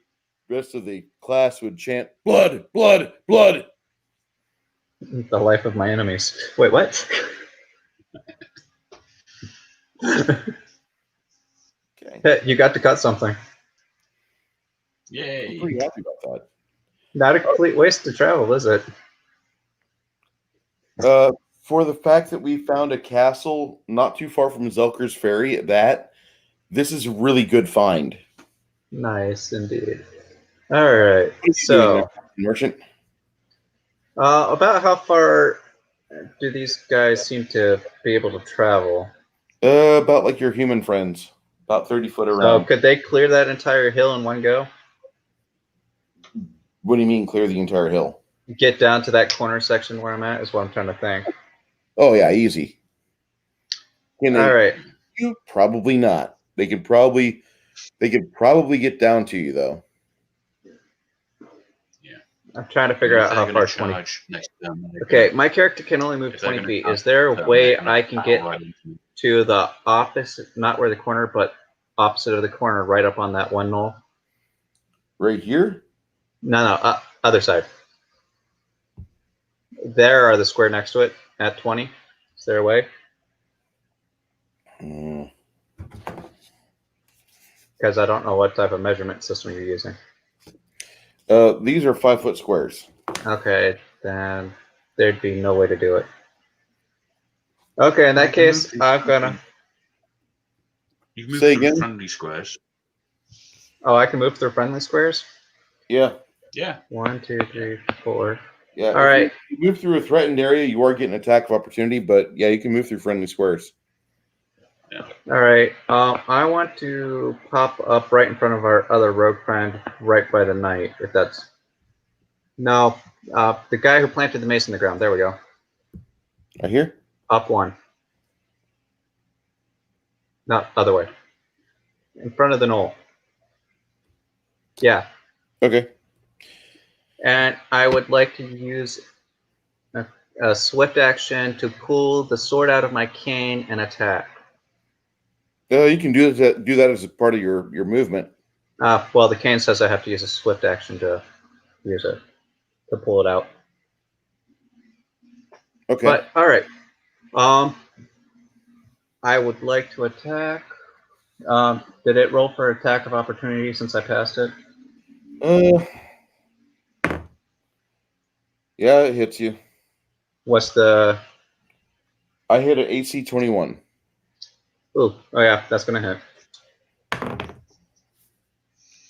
the class would chant, "Blood, blood, blood." The life of my enemies. Wait, what? Okay. You got to cut something. Yay. I'm pretty happy about that. Not a complete waste of travel, is it? For the fact that we found a castle not too far from Zelker's Ferry, this is a really good find. Nice indeed. All right. What are you doing So, there, Merchant? about how far do these guys seem to be able to travel? About like your human friends. About 30 foot So around. could they clear that entire hill in one go? What do you mean clear the entire hill? Get down to that corner section where I'm at is what I'm trying to think. Oh yeah, easy. Can they? All right. You probably not. They could probably get down to you though. I'm trying to figure If out they're how gonna far 20. charge next to them, they Okay, can- my character can only move if they're 20 gonna feet. charge Is there a them, way they're gonna I can battle get right into them. to the opposite, not where the corner, but opposite of the corner, right up on that one knoll? Right here? No, other side. There are the square next to it at 20. Is there a way? Because I don't know what type of measurement system you're using. These are 5 foot squares. Okay, then there'd be no way to do it. Okay, in that case, I'm gonna. You can move Say through again? friendly squares. Oh, I can move through friendly squares? Yeah. Yeah. 1, 2, 3, 4. Yeah. All right. If you move through a threatened area, you are getting attack of opportunity, but yeah, you can move through friendly squares. All right. I want to pop up right in front of our other rogue friend, right by the knight. If that's no, the guy who planted the mace in the ground. There we go. Right here? Up one. Not other way. In front of the knoll. Yeah. Okay. And I would like to use a swift action to pull the sword out of my cane and attack. You can do that as a part of your movement. Well, the cane says I have to use a swift action to use it, to pull it out. Okay. But, all right. I would like to attack. Did it roll for attack of opportunity since I passed it? Yeah, it hits you. What's the... I hit an AC 21. Ooh, oh yeah, that's going to hit.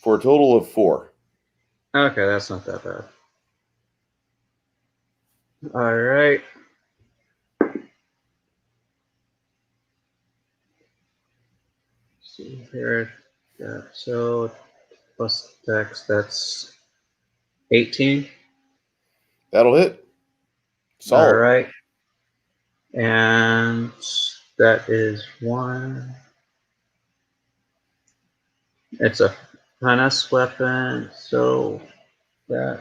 For a total of 4. Okay, that's not that bad. All right. See here. Yeah, so plus dex, that's 18. That'll hit. Solid. All right. And that is 1. It's a finesse weapon, so that.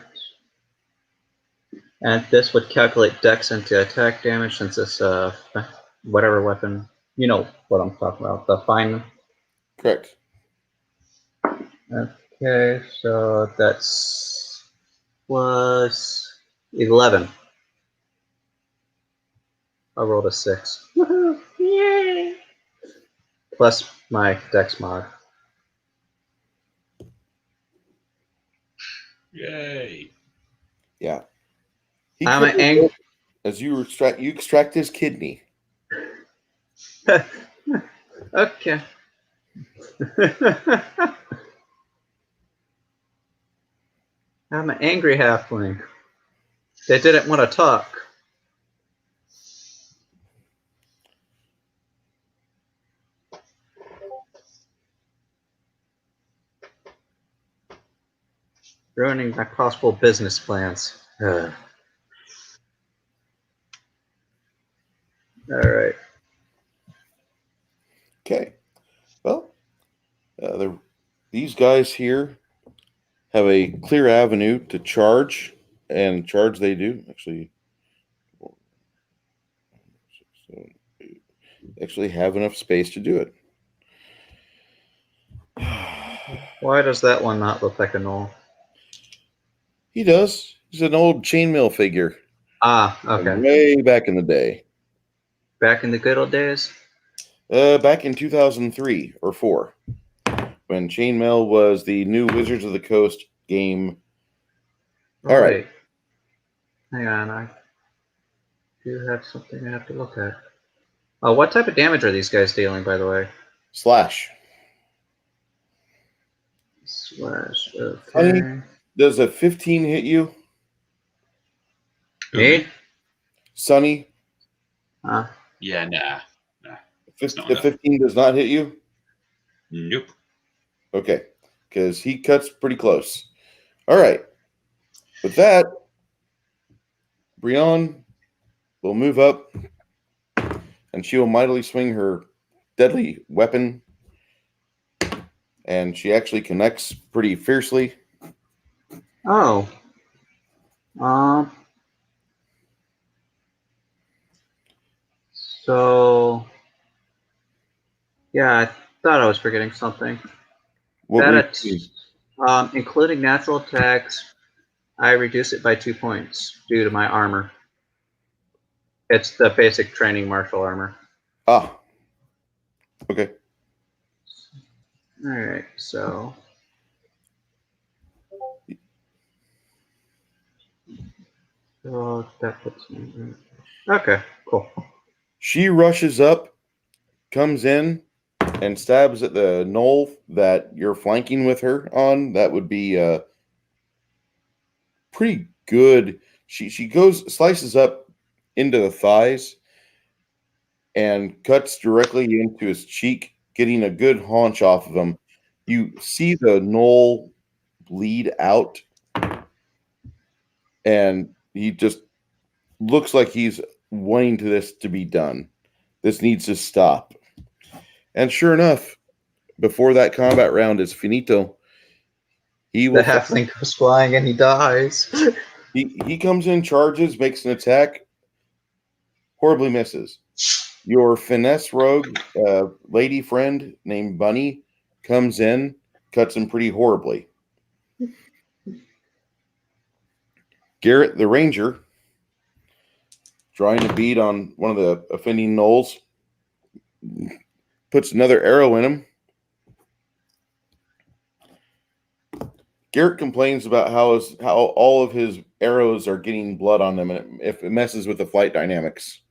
And this would calculate dex into attack damage since it's whatever weapon. You know what I'm talking about. The fine. Correct. Okay, so that's plus 11. I rolled a 6. Woohoo! Yay! Plus my dex mod. Yay. Yeah. I'm an angry. As you extract his kidney. Okay. I'm an angry halfling. They didn't want to talk. Ruining my possible business plans. Ugh. All right. Okay. Well, these guys here have a clear avenue to charge, and charge they do. Actually have enough space to do it. Why does that one not look like a knoll? He does. He's an old chainmail figure. Ah, okay. Way back in the day. Back in the good old days? Back in 2003 or 4, when chainmail was the new Wizards of the Coast game. Oh, All right. wait. Hang on, I do have something I have to look at. Oh, what type of damage are these guys dealing, by the way? Slash. Slash, okay. Honey, does a 15 hit you? Me? Sonny? Yeah, nah. The 15 does not hit you? Nope. Okay, because he cuts pretty close. All right. With that, Brienne will move up, and she will mightily swing her deadly weapon, and she actually connects pretty fiercely. Oh. So, yeah, I thought I was forgetting something. What That were at, you doing? including natural attacks, I reduce it by 2 points due to my armor. It's the basic training martial armor. Ah. Okay. All right, so. So that puts me. Okay, cool. She rushes up, comes in, and stabs at the knoll that you're flanking with her on. That would be pretty good. She goes slices up into the thighs and cuts directly into his cheek, getting a good haunch off of him. You see the knoll bleed out, and he just looks like he's wanting this to be done. This needs to stop. And sure enough, before that combat round is finito, he The will. halfling goes flying and he dies. He comes in, charges, makes an attack, horribly misses. Your finesse rogue, lady friend named Bunny, comes in, cuts him pretty horribly. Garrett the ranger, drawing a bead on one of the offending gnolls, puts another arrow in him. Garrett complains about how all of his arrows are getting blood on them, and if it messes with the flight dynamics.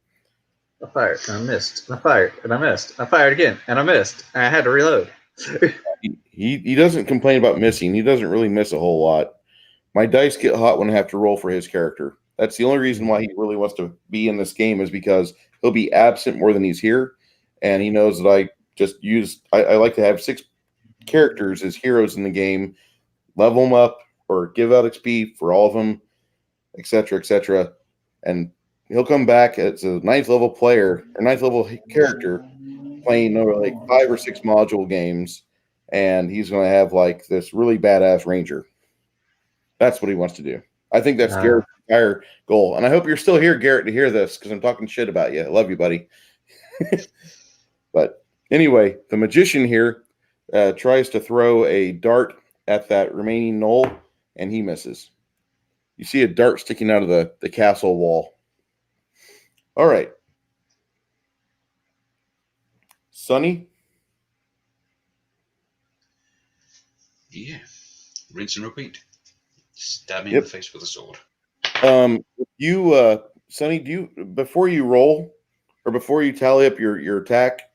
I fired and I missed. I fired and I missed. I fired again and I missed. And I had to reload. He doesn't complain about missing. He doesn't really miss a whole lot. My dice get hot when I have to roll for his character. That's the only reason why he really wants to be in this game, is because he'll be absent more than he's here, and he knows that I like to have 6 characters as heroes in the game, level them up or give out XP for all of them, etc., etc. And he'll come back as a 9th level player or 9th level character playing like 5 or 6 module games, and he's going to have like this really badass ranger. That's what he wants to do. I think that's Garrett's entire goal. And I hope you're still here, Garrett, to hear this, because I'm talking shit about you. I love you, buddy. But anyway, the magician here tries to throw a dart at that remaining knoll, and he misses. You see a dart sticking out of the castle wall. All right. Sonny? Yeah. Rinse and repeat. Stab me in the face with a sword. Sonny, before you roll or before you tally up your attack,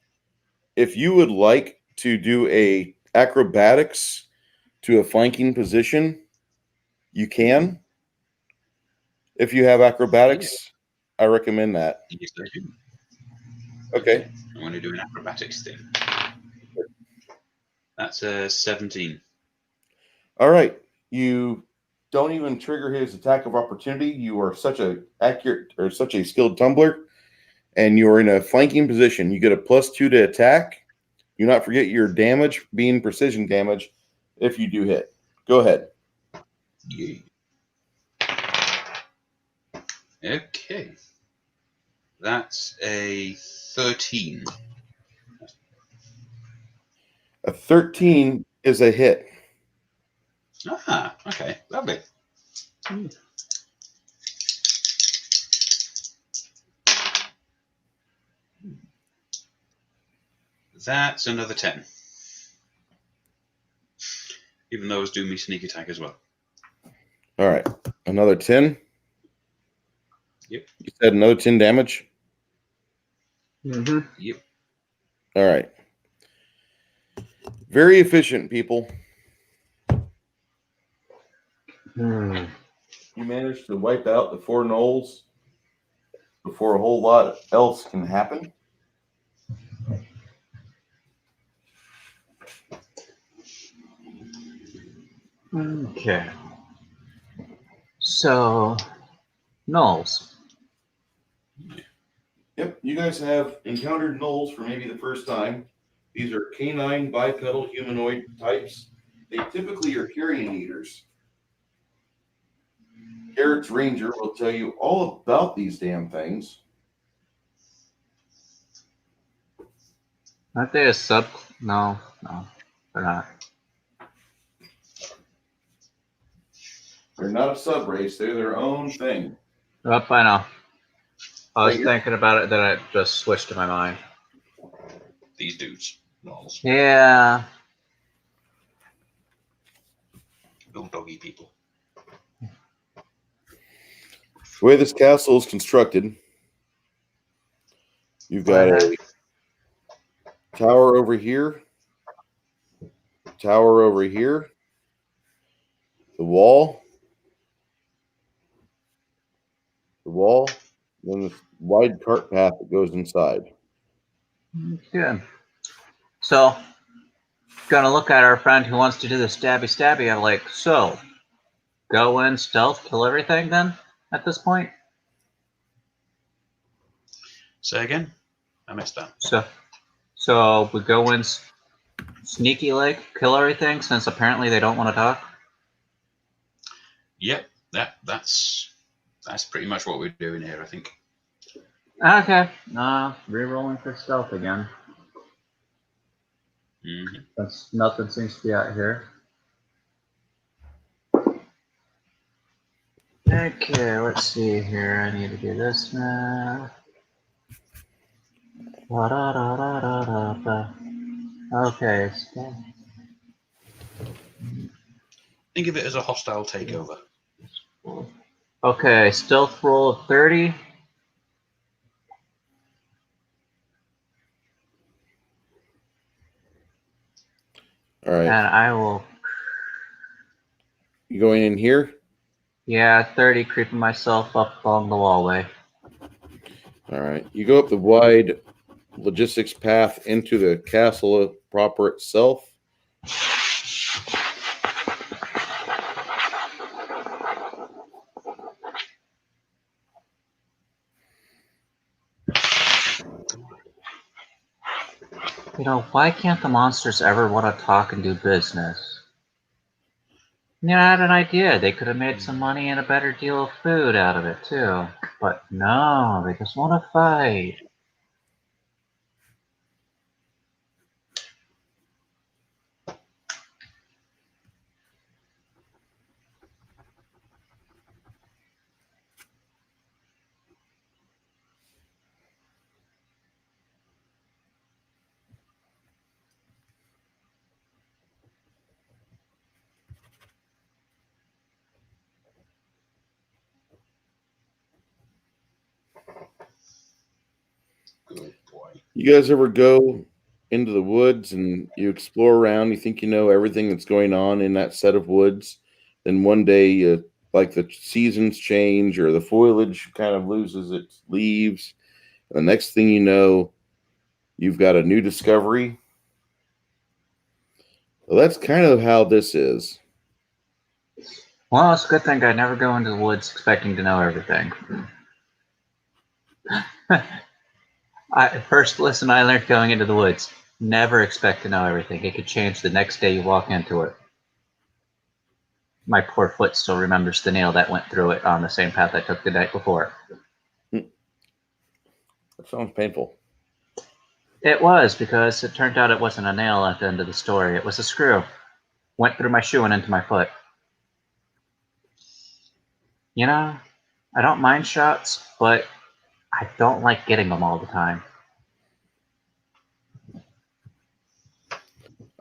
if you would like to do a acrobatics to a flanking position, you can. If you have acrobatics, I recommend that. Yes, I do. Okay. I want to do an acrobatics thing. That's a 17. All right. You don't even trigger his attack of opportunity. You are such a skilled tumbler, and you're in a flanking position. You get a +2 to attack. Do not forget your damage being precision damage if you do hit. Go ahead. Yeah. Okay. That's a 13. A 13 is a hit. Ah, okay. Lovely. That's another 10. Even though I was doing me sneak attack as well. All right. Another 10. Yep. You said another 10 damage? Mm-hmm. Yep. All right. Very efficient, people. You managed to wipe out the 4 gnolls before a whole lot else can happen. Okay. So, gnolls. Yep, you guys have encountered gnolls for maybe the first time. These are canine bipedal humanoid types. They typically are carrion eaters. Garrett's Ranger will tell you all about these damn things. Aren't they a sub? No, they're not. They're not a sub race, they're their own thing. Up, I know. I was Wait, thinking about it, then it just switched to my mind. These dudes. Gnolls. Yeah. Little doggy people. The way this castle is constructed, you've got a tower over here, tower over here, the wall, then this wide cart path that goes inside. Good. So, gonna look at our friend who wants to do the stabby. I'm like, so, go in stealth, kill everything then, at this point? Say again? I missed that. So we go in sneaky like, kill everything, since apparently they don't want to talk? Yep, that's pretty much what we're doing here, I think. Okay. Re-rolling for stealth again. Mm-hmm. Since nothing seems to be out here. Okay, let's see here. I need to do this now. Okay. Think of it as a hostile takeover. Okay, stealth roll of 30. All right. And I will. You going in here? Yeah, 30, creeping myself up along the wallway. All right. You go up the wide logistics path into the castle proper itself. You know, why can't the monsters ever want to talk and do business? Yeah, I had an idea. They could have made some money and a better deal of food out of it, too. But no, they just want to fight. Good boy. You guys ever go into the woods and you explore around? You think you know everything that's going on in that set of woods. Then one day, like the seasons change or the foliage kind of loses its leaves. And the next thing you know, you've got a new discovery. Well, that's kind of how this is. Well, it's a good thing I never go into the woods expecting to know everything. First lesson I learned going into the woods: never expect to know everything. It could change the next day you walk into it. My poor foot still remembers the nail that went through it on the same path I took the night before. That sounds painful. It was, because it turned out it wasn't a nail at the end of the story. It was a screw. Went through my shoe and into my foot. You know, I don't mind shots, but I don't like getting them all the time.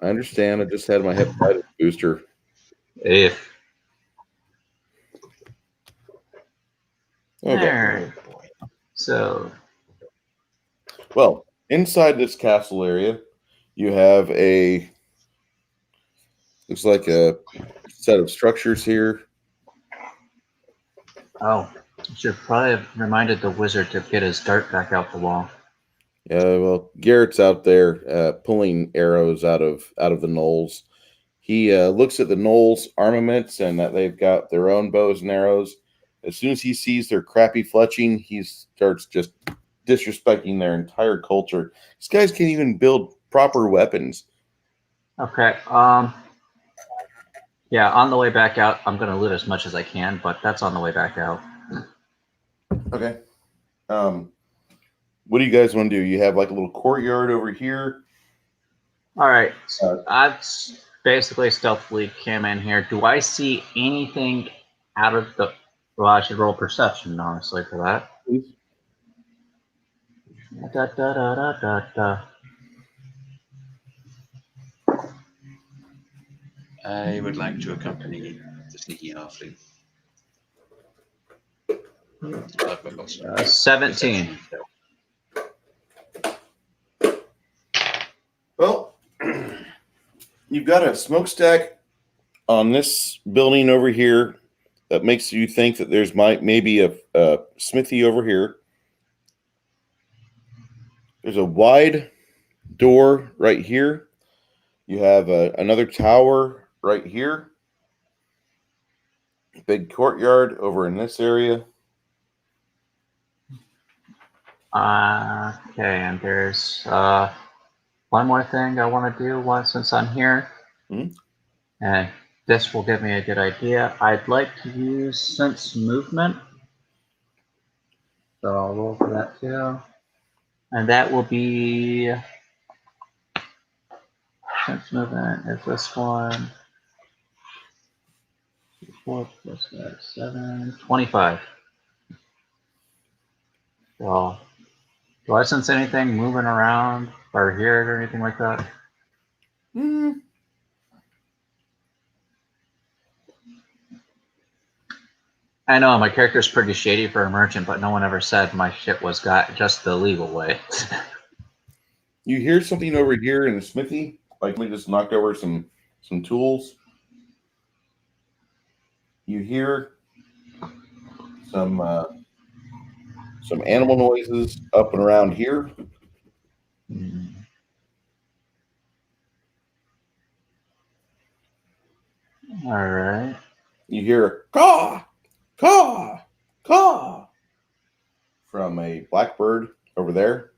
I understand. I just had my hepatitis booster. If. Okay. Alright. So. Well, inside this castle area, you have looks like a set of structures here. Oh, I should probably have reminded the wizard to get his dart back out the wall. Yeah, well, Garrett's out there pulling arrows out of the knolls. He looks at the Knowles armaments and that they've got their own bows and arrows. As soon as he sees their crappy fletching, he starts just disrespecting their entire culture. These guys can't even build proper weapons. Okay. Yeah, on the way back out, I'm gonna loot as much as I can, but that's on the way back out. Okay. What do you guys want to do? You have like a little courtyard over here. All right. I've basically stealthily came in here. Do I see anything out of the? Well, I should roll perception, honestly, for that. Please. Da, da, da, da, da, da. I would like to accompany the sneaky halfling. I've got lots of 17. Well, you've got a smokestack on this building over here that makes you think that there's maybe a smithy over here. There's a wide door right here. You have another tower right here. Big courtyard over in this area. Okay, and there's one more thing I want to do since I'm here. And this will give me a good idea. I'd like to use sense movement. So I'll roll for that too. And that will be sense movement is this one. 4 plus 5, 7, 25. So do I sense anything moving around or hear it or anything like that? I know my character's pretty shady for a merchant, but no one ever said my shit was got just the legal way. You hear something over here in the smithy, like we just knocked over some tools. You hear some animal noises up and around here. All right. You hear a caw, caw, caw from a blackbird over there.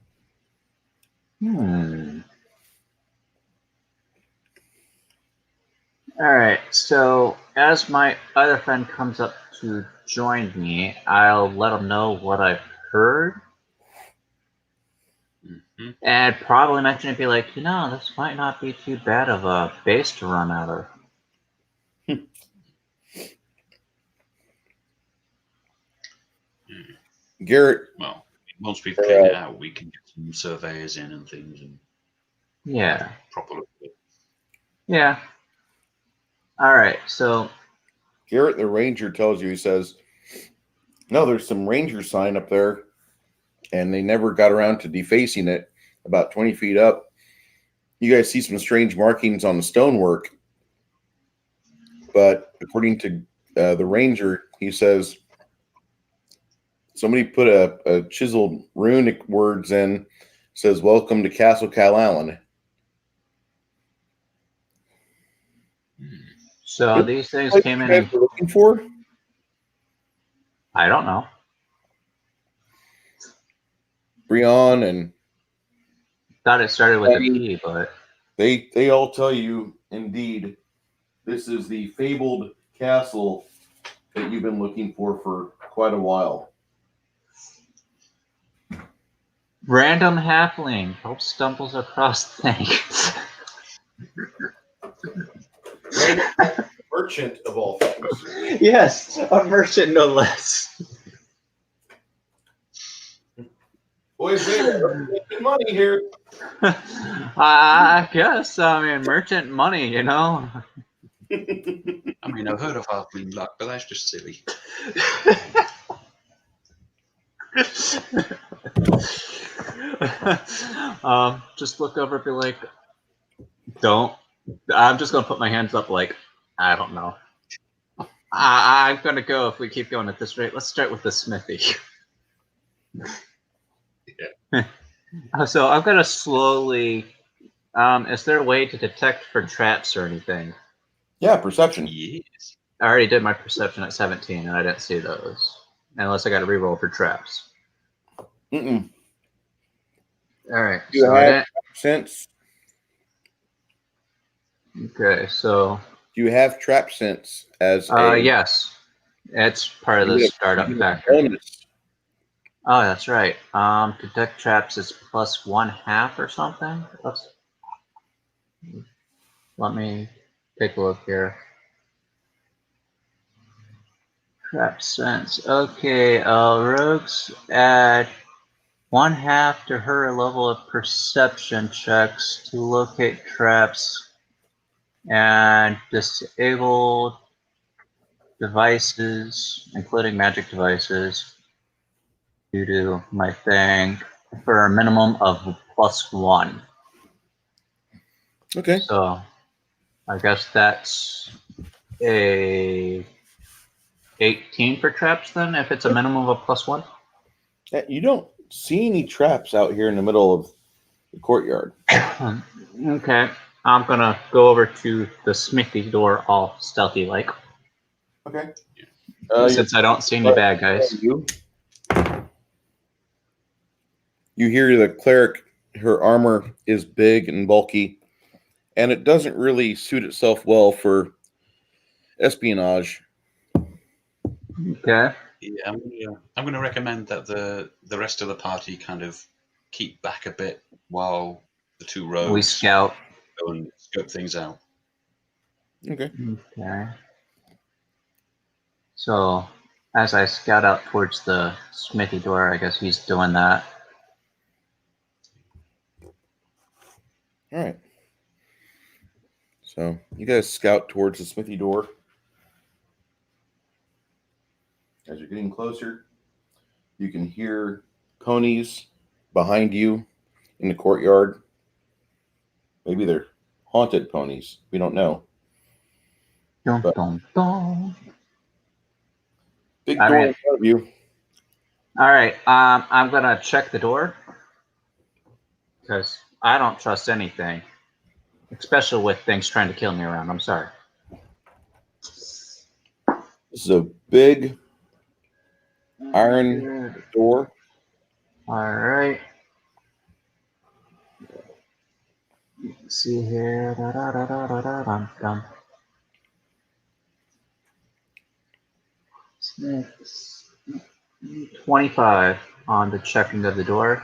All right. So as my other friend comes up to join me, I'll let him know what I've heard. And probably mention it, be like, this might not be too bad of a base to run out of. Garrett. Well, once we've cleared it out, we can get some surveyors in and things. And yeah. Properly. Yeah. All right. So Garrett, the ranger, tells you, he says, no, there's some ranger sign up there, and they never got around to defacing it about 20 feet up. You guys see some strange markings on the stonework, but according to the ranger, he says somebody put a chiseled runic words in, says, welcome to Castle Calallen. So these things came in. What looking for? I don't know. Brion and Thought it started with a P, but they all tell you, indeed, this is the fabled castle that you've been looking for quite a while. Random halfling stumbles across things. Merchant of all things. Yes, a merchant no less. Boys, we're making money here. I guess. I mean, merchant money, I mean, I've heard of halfling luck, but that's just silly. Just look over and be like, don't. I'm just going to put my hands up like, I don't know. I'm going to go if we keep going at this rate. Let's start with the smithy. Yeah. So I'm going to slowly... is there a way to detect for traps or anything? Yeah, perception. Yes. I already did my perception at 17, and I didn't see those. Unless I got to reroll for traps. Mm-mm. All right, You so I have didn't. sense. Okay, so Do you have trap sense as a yes, it's part of the startup you get a factor. bonus? Oh, that's right. Detect traps is plus 1/2 or something. Let me take a look here. Trap sense. Okay, rogues add 1/2 to her level of perception checks to locate traps and disable devices, including magic devices, due to my thing, for a minimum of +1. Okay. So I guess that's a 18 for traps then, if it's a minimum of +1. You don't see any traps out here in the middle of the courtyard. Okay, I'm gonna go over to the smithy door all stealthy like, Okay. since I don't see any bad guys. You hear the cleric, her armor is big and bulky, and it doesn't really suit itself well for espionage. Okay. Yeah, I'm gonna recommend that the rest of the party kind of keep back a bit while the two rogues We scout. go and scope things out. Okay. Okay. So as I scout out towards the smithy door, I guess he's doing that. All right. So you guys scout towards the smithy door. As you're getting closer, you can hear ponies behind you in the courtyard. Maybe they're haunted ponies. We don't know. Dun, But- dun, dun. Big I door mean- in front of you. All right. I'm gonna check the door because I don't trust anything, especially with things trying to kill me around. I'm sorry. This is a big iron door. All right. Let's see here. Da, da, da, da, da, da, dum, dum. 25 on the checking of the door.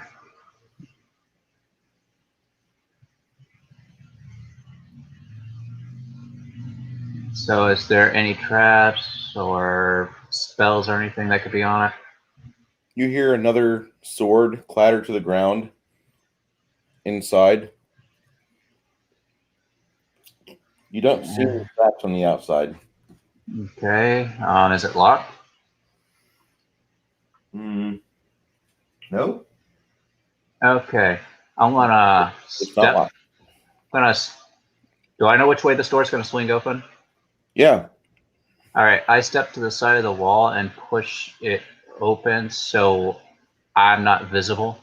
So is there any traps or spells or anything that could be on it? You hear another sword clatter to the ground inside. You don't see any traps on the outside. Okay. Is it locked? No, Okay. I'm gonna it's not locked. Do I know which way this door is gonna swing open? Yeah, All right. I step to the side of the wall and push it open so I'm not visible.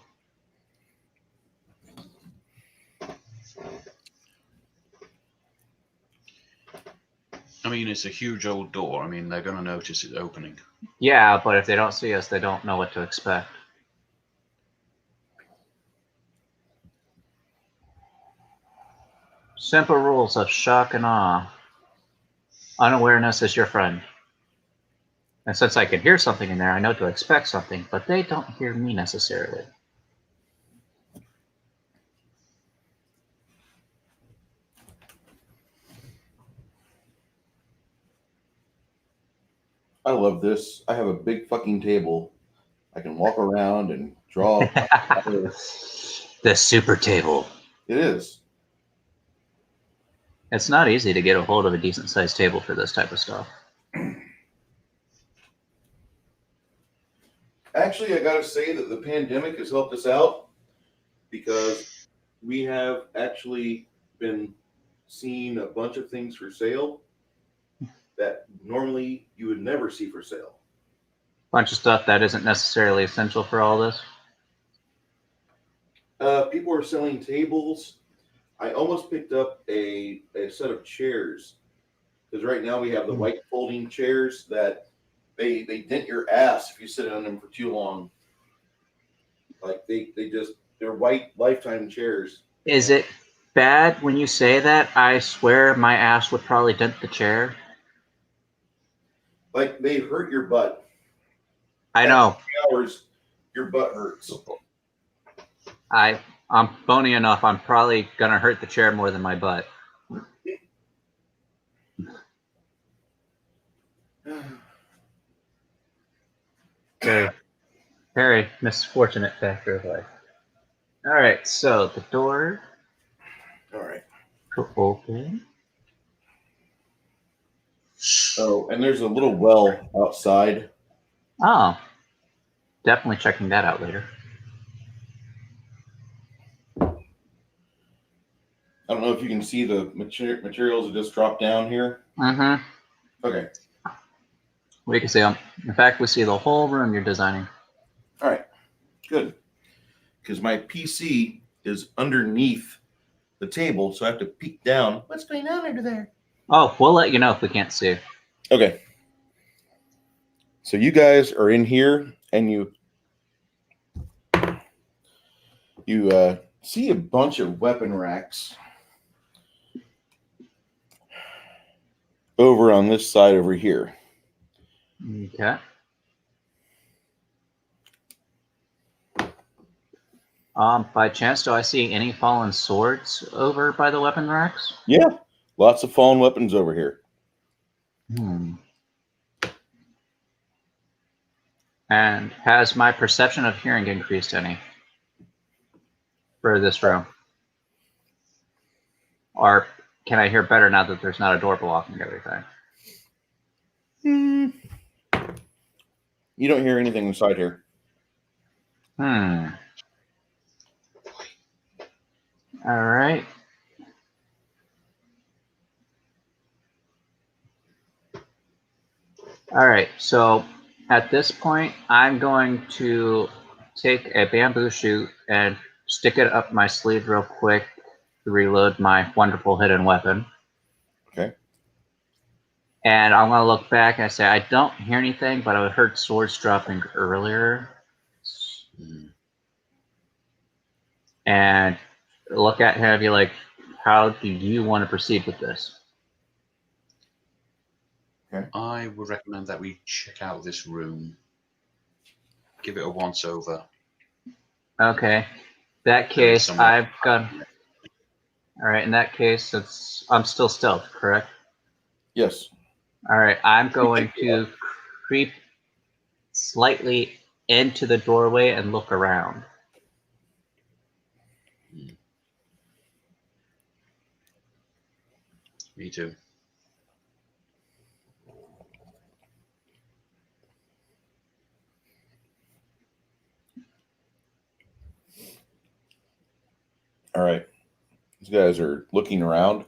I mean, it's a huge old door. I mean, they're gonna notice it opening. Yeah, but if they don't see us, they don't know what to expect. Simple rules of shock and awe. Unawareness is your friend. And since I can hear something in there, I know to expect something, but they don't hear me necessarily. I love this. I have a big fucking table. I can walk around and draw. The super table. It is. It's not easy to get a hold of a decent sized table for this type of stuff. Actually, I gotta say that the pandemic has helped us out because we have actually been seeing a bunch of things for sale that normally you would never see for sale. Bunch of stuff that isn't necessarily essential for all this. People are selling tables. I almost picked up a set of chairs Because right now we have the white folding chairs that they dent your ass if you sit on them for too long. Like they're white lifetime chairs. Is it bad when you say that? I swear my ass would probably dent the chair. Like they hurt your butt. I know. 3 hours, your butt hurts. I'm bony enough. I'm probably gonna hurt the chair more than my butt. Very misfortunate factor of life. All right, so the door. All right. To open. Oh, and there's a little well outside. Oh, definitely checking that out later. I don't know if you can see the materials that just dropped down here. Mm-hmm. Okay. We can see them. In fact, we see the whole room you're designing. All right. Good. Because my PC is underneath the table, so I have to peek down. What's going on under there? Oh, we'll let you know if we can't see. Okay. So you guys are in here, and you see a bunch of weapon racks over on this side over here. Okay. By chance, do I see any fallen swords over by the weapon racks? Yeah, lots of fallen weapons over here. And has my perception of hearing increased any for this room? Or can I hear better now that there's not a door blocking everything? You don't hear anything inside here. All right. All right, so at this point, I'm going to take a bamboo shoot and stick it up my sleeve real quick to reload my wonderful hidden weapon. Okay. And I'm going to look back and I say, I don't hear anything, but I heard swords dropping earlier. And look at him and be like, how do you want to proceed with this? Okay. I would recommend that we check out this room. Give it a once over. Okay. That case, I've got... All right, in that case, I'm still stealth, correct? Yes. All right, I'm going to creep slightly into the doorway and look around. Me too. All right. These guys are looking around.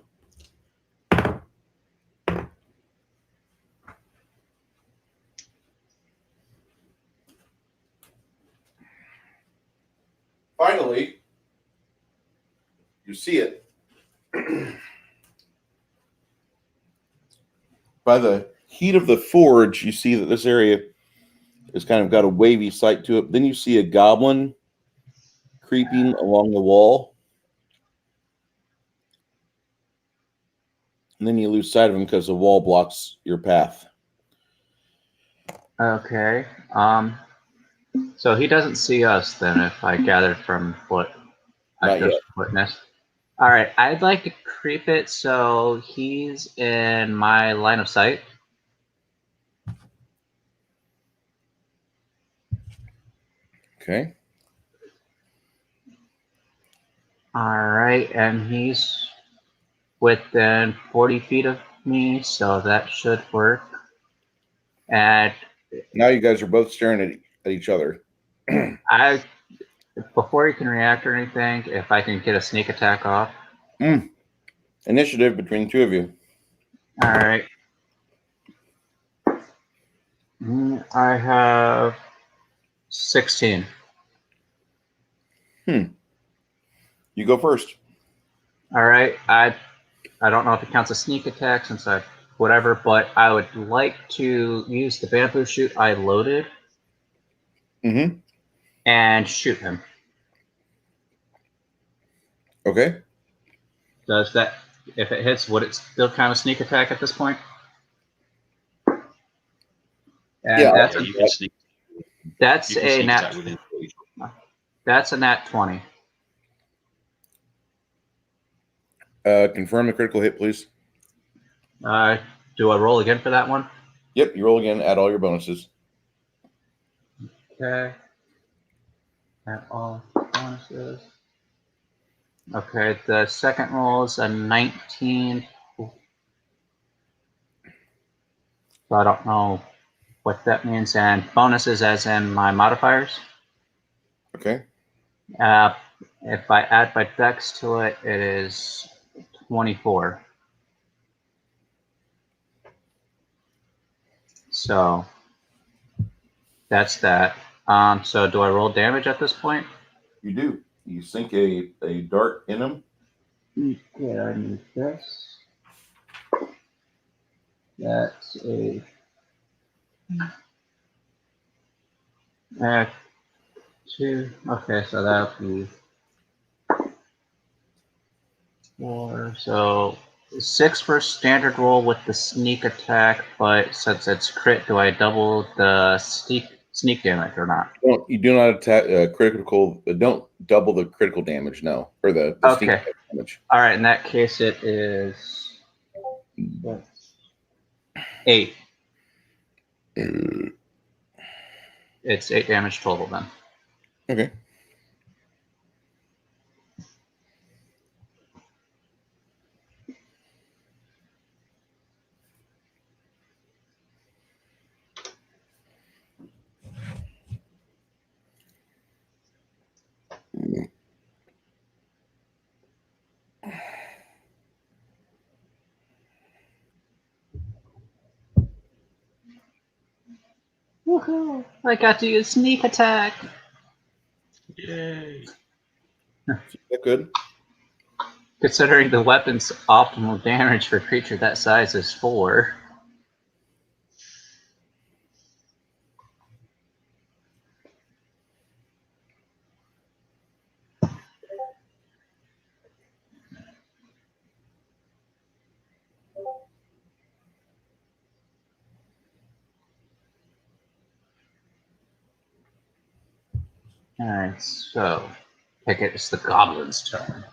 Finally, you see it. By the heat of the forge, you see that this area has kind of got a wavy site to it. Then you see a goblin creeping along the wall. And then you lose sight of him because the wall blocks your path. Okay. So he doesn't see us then, if I gathered from what I just witnessed. All right, I'd like to creep it so he's in my line of sight. Okay. All right, and he's within 40 feet of me, so that should work. And now you guys are both staring at each other. Before you can react or anything, if I can get a sneak attack off. Initiative between the two of you. All right. I have 16. You go first. All right. I don't know if it counts as sneak attack since I've whatever, but I would like to use the bamboo shoot I loaded Mm-hmm. and shoot him. Okay. Does that, if it hits, would it still count a sneak attack at this point? And Yeah. that's, Yeah, you can sneak. that's You can a sneak nat. attack within. That's a nat 20. Confirm the critical hit, please. Do I roll again for that one? Yep. You roll again. Add all your bonuses. Okay. Add all bonuses. Okay, the second roll is a 19. So I don't know what that means. And bonuses as in my modifiers. Okay. If I add my dex to it, it is 24. So that's that. So do I roll damage at this point? You do. You sink a dart in him. Yeah, I need this. That's a 2. Okay, so that'll be 4. So 6 for standard roll with the sneak attack, but since it's crit, do I double the sneak damage or not? You do not attack critical. Don't double the critical damage. No, or the sneak Okay. damage. All right, in that case, it is 8. It's 8 damage total then. Okay. Woohoo! I got to use sneak attack. Yay! Is that good? Considering the weapon's optimal damage for a creature that size is 4. Alright, so I guess it's the goblin's turn.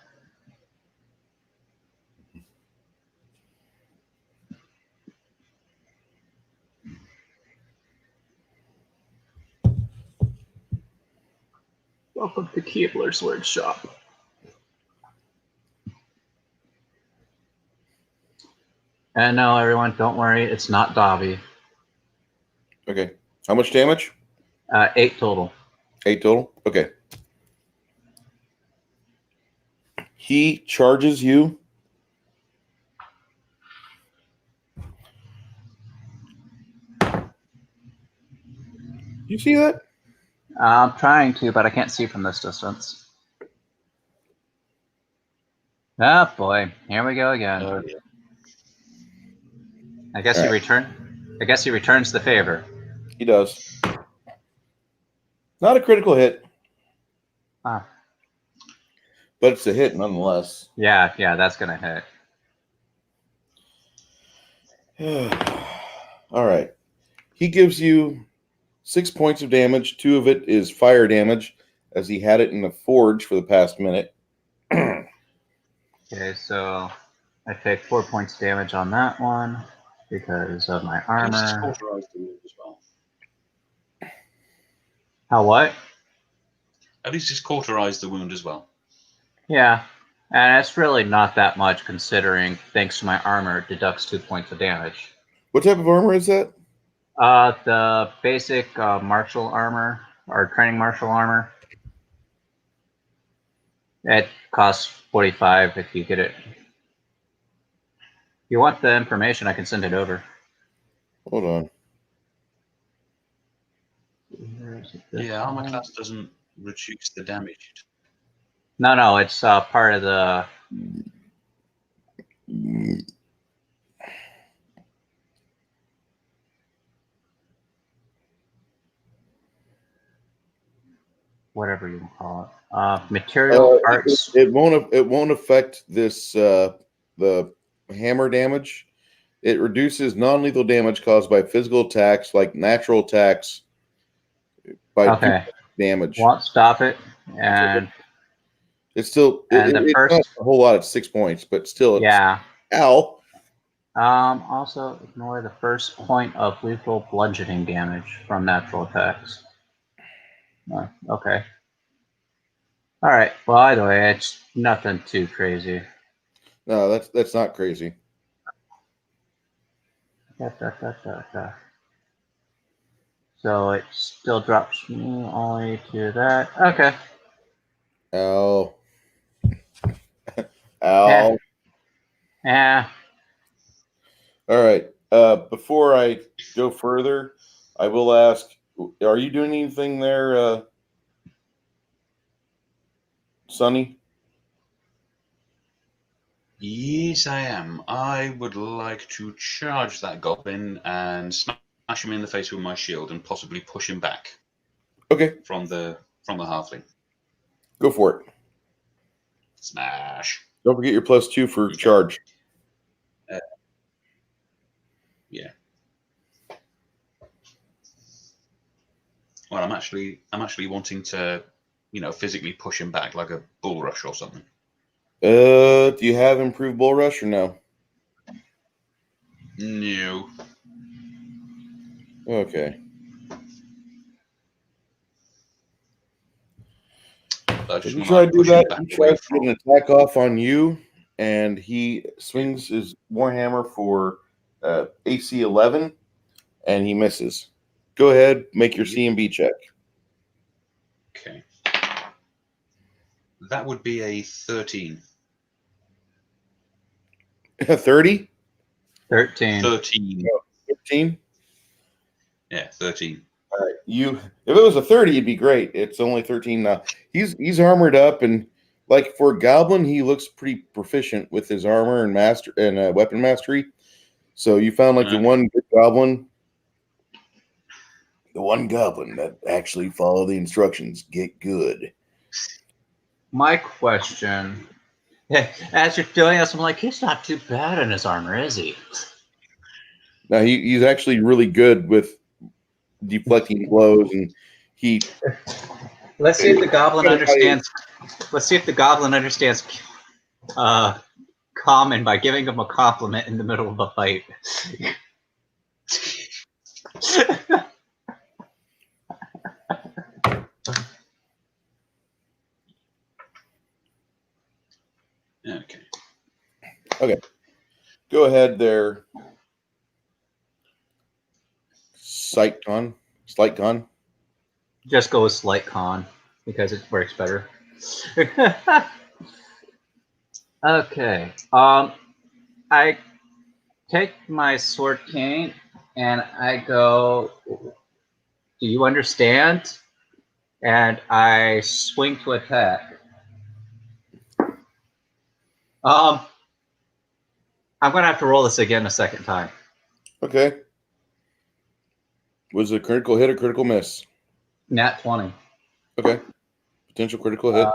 Welcome to Keebler's Workshop. And no, everyone, don't worry, it's not Dobby. Okay. How much damage? 8 total. 8 total? Okay. He charges you. You see that? I'm trying to, but I can't see from this distance. Oh boy, here we go again. Oh, yeah. I guess he returns the favor. He does. Not a critical hit, Ah, but it's a hit nonetheless. yeah, that's gonna hit. All right. He gives you 6 points of damage. 2 of it is fire damage, as he had it in the forge for the past minute. Okay, so I take 4 points damage on that one because of my At least it's armor. cauterized the wound as well. How what? At least it's cauterized the wound as well. Yeah, and it's really not that much considering, thanks to my armor, it deducts 2 points of damage. What type of armor is that? The basic martial armor, or training martial armor. It costs 45 if you get it. If you want the information, I can send it over. Hold on. Yeah, armor class doesn't reduce the damage. No, it's part of the. whatever you call it. Material parts. It won't affect this the hammer damage. It reduces non-lethal damage caused by physical attacks, like natural attacks, by Okay. damage. Won't stop it, and It's still And the it's first- not a whole lot at 6 points, but still, it's, yeah. ow. Also ignore the first point of lethal bludgeoning damage from natural attacks. Okay. All right. Well, either way, it's nothing too crazy. No, that's not crazy. So it still drops me only to that. Okay. Ow. Ow. Yeah. All right. Before I go further, I will ask: are you doing anything there, Sonny? Yes, I am. I would like to charge that goblin and smash him in the face with my shield and possibly push him back Okay, from the halfling. go for it. Smash. Don't forget your +2 for charge. Yeah. Well, I'm actually wanting to, physically push him back like a bull rush or something. Do you have improved bull rush or no? No. Okay. Just If you want try to do push him that, back he away tries to from. get an attack off on you, and he swings his warhammer for AC 11, and he misses. Go ahead, make your CMB check. Okay. That would be a 13. 30? 13. 13. 15? Yeah, 13. All right. If it was a 30, it'd be great. It's only 13 now. He's armored up, and like for a goblin, he looks pretty proficient with his armor and weapon mastery. So you found like the one good goblin. The one goblin that actually follow the instructions. Get good. My question, as you're doing this, I'm like, he's not too bad in his armor, is he? Now he's actually really good with deflecting blows, and he. Let's see if the goblin understands. Let's see if the goblin understands common by giving him a compliment in the middle of a fight. Okay. Go ahead there. Slight con. Just go with slight con because it works better. Okay. I take my sword cane and I go, do you understand? And I swing to attack. I'm gonna have to roll this again a second time. Okay. Was it a critical hit or critical miss? Nat 20. Okay. Potential critical hit.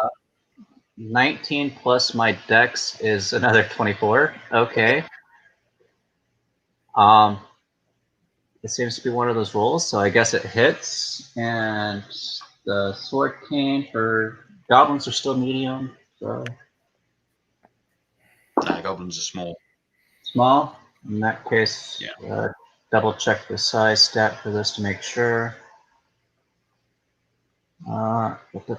19 plus my dex is another 24. Okay. It seems to be one of those rolls, so I guess it hits. And the sword cane for goblins are still medium, so Goblins are small. small. In that case, Yeah. Double check the size stat for this to make sure. Okay,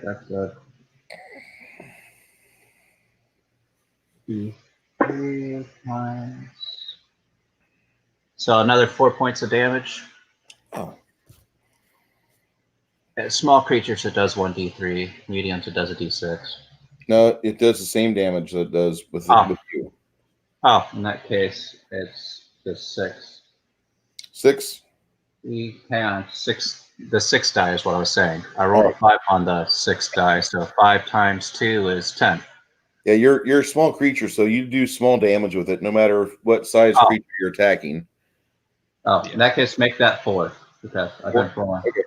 that's a D3 times. So another 4 points of damage. Oh. Small creatures, it does 1d3. Mediums, it does a d6. No, it does the same damage that it does with you. Oh, in that case, it's just 6. 6? Hang on, 6. The 6 die is what I was saying. I rolled a 5 on the 6 die, so 5 times 2 is 10. Yeah, you're a small creature, so you do small damage with it, no matter what size creature you're attacking. Oh, in that case, make that 4. because I've been rolling. Okay.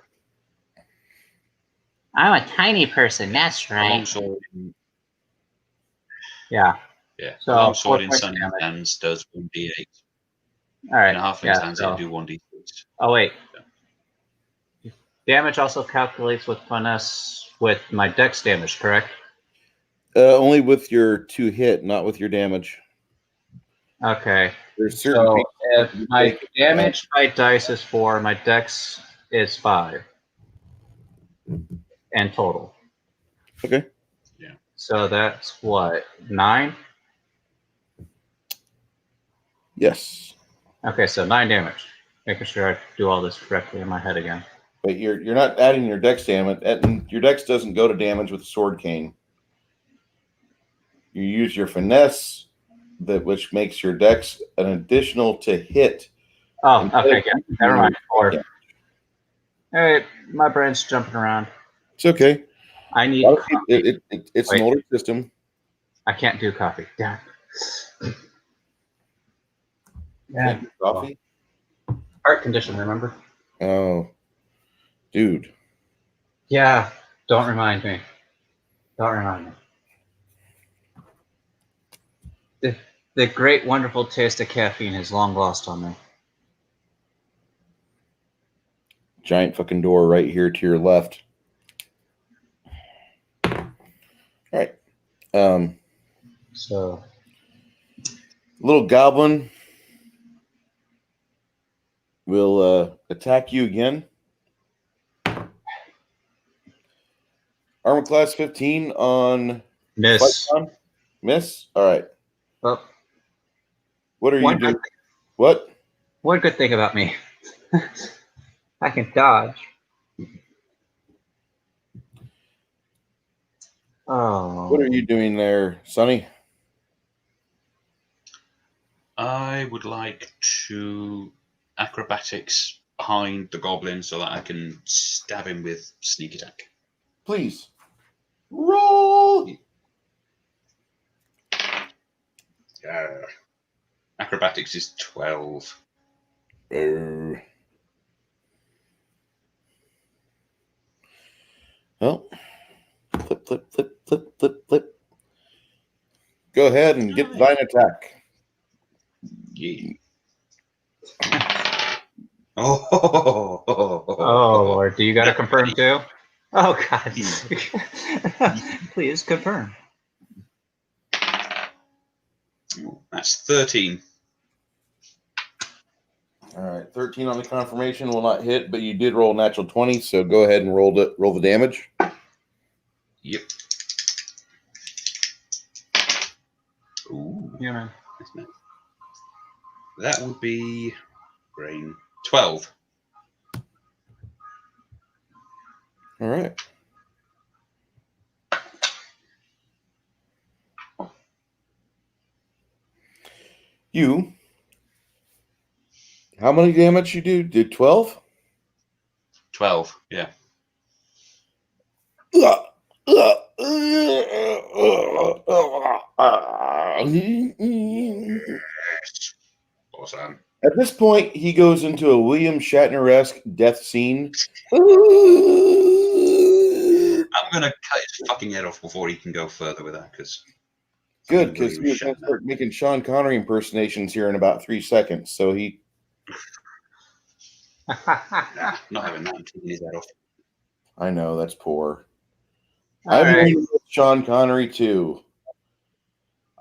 I'm a tiny person. That's right. Longsword in, Yeah. yeah. So, Longsword 4 in points Sunny's damage. hands does 1d8. All right. In a halfling's Yeah. hands, So, it'd do 1d6. oh wait. Damage also calculates with finesse with my dex damage, correct? Only with your 2 hit, not with your damage. Okay. There's certain So things if you my take- damage by dice is 4, my dex is 5. And total. Okay. Yeah. So that's what? 9? Yes. Okay, so 9 damage. Making sure I do all this correctly in my head again. But you're not adding your dex damage. Your dex doesn't go to damage with sword cane. You use your finesse, which makes your dex an additional to hit. Oh, Instead okay, of yeah. using Never mind. 4. Yeah. All right, my brain's jumping around. It's okay. I need Well, coffee. it's an Wait. older system. I can't do coffee. Damn. Yeah. Coffee. Heart condition, remember? Oh, dude. Yeah. Don't remind me. Don't remind me. The great, wonderful taste of caffeine is long lost on me. Giant fucking door right here to your left. All right. So Little goblin will attack you again. Armor class 15 on miss. Python. Miss. All right. Oh, What are you one doing? good, What? one good thing about me. I can dodge. Oh. What are you doing there, Sonny? I would like to acrobatics behind the goblin so that I can stab him with sneak attack. Please roll. Acrobatics is 12. Well, flip. Go ahead and get thine attack. Yeah. Oh, Oh Lord, do you got to confirm too? Oh God. Please confirm. That's 13. All right, 13 on the confirmation will not hit, but you did roll a natural 20, so go ahead and roll the damage. Yep. Ooh, Yeah, man. that's nice. That would be brain 12. All right. You. How many damage you do? Did 12? 12, yeah. Awesome. At this point, he goes into a William Shatner-esque death scene. I'm going to cut his fucking head off before he can go further with that, because... Good, because he was going to start making Sean Connery impersonations here in about 3 seconds. So he... Nah, not having that. I'm taking his head off. I know, that's poor. All I'm right. going with Sean Connery, too.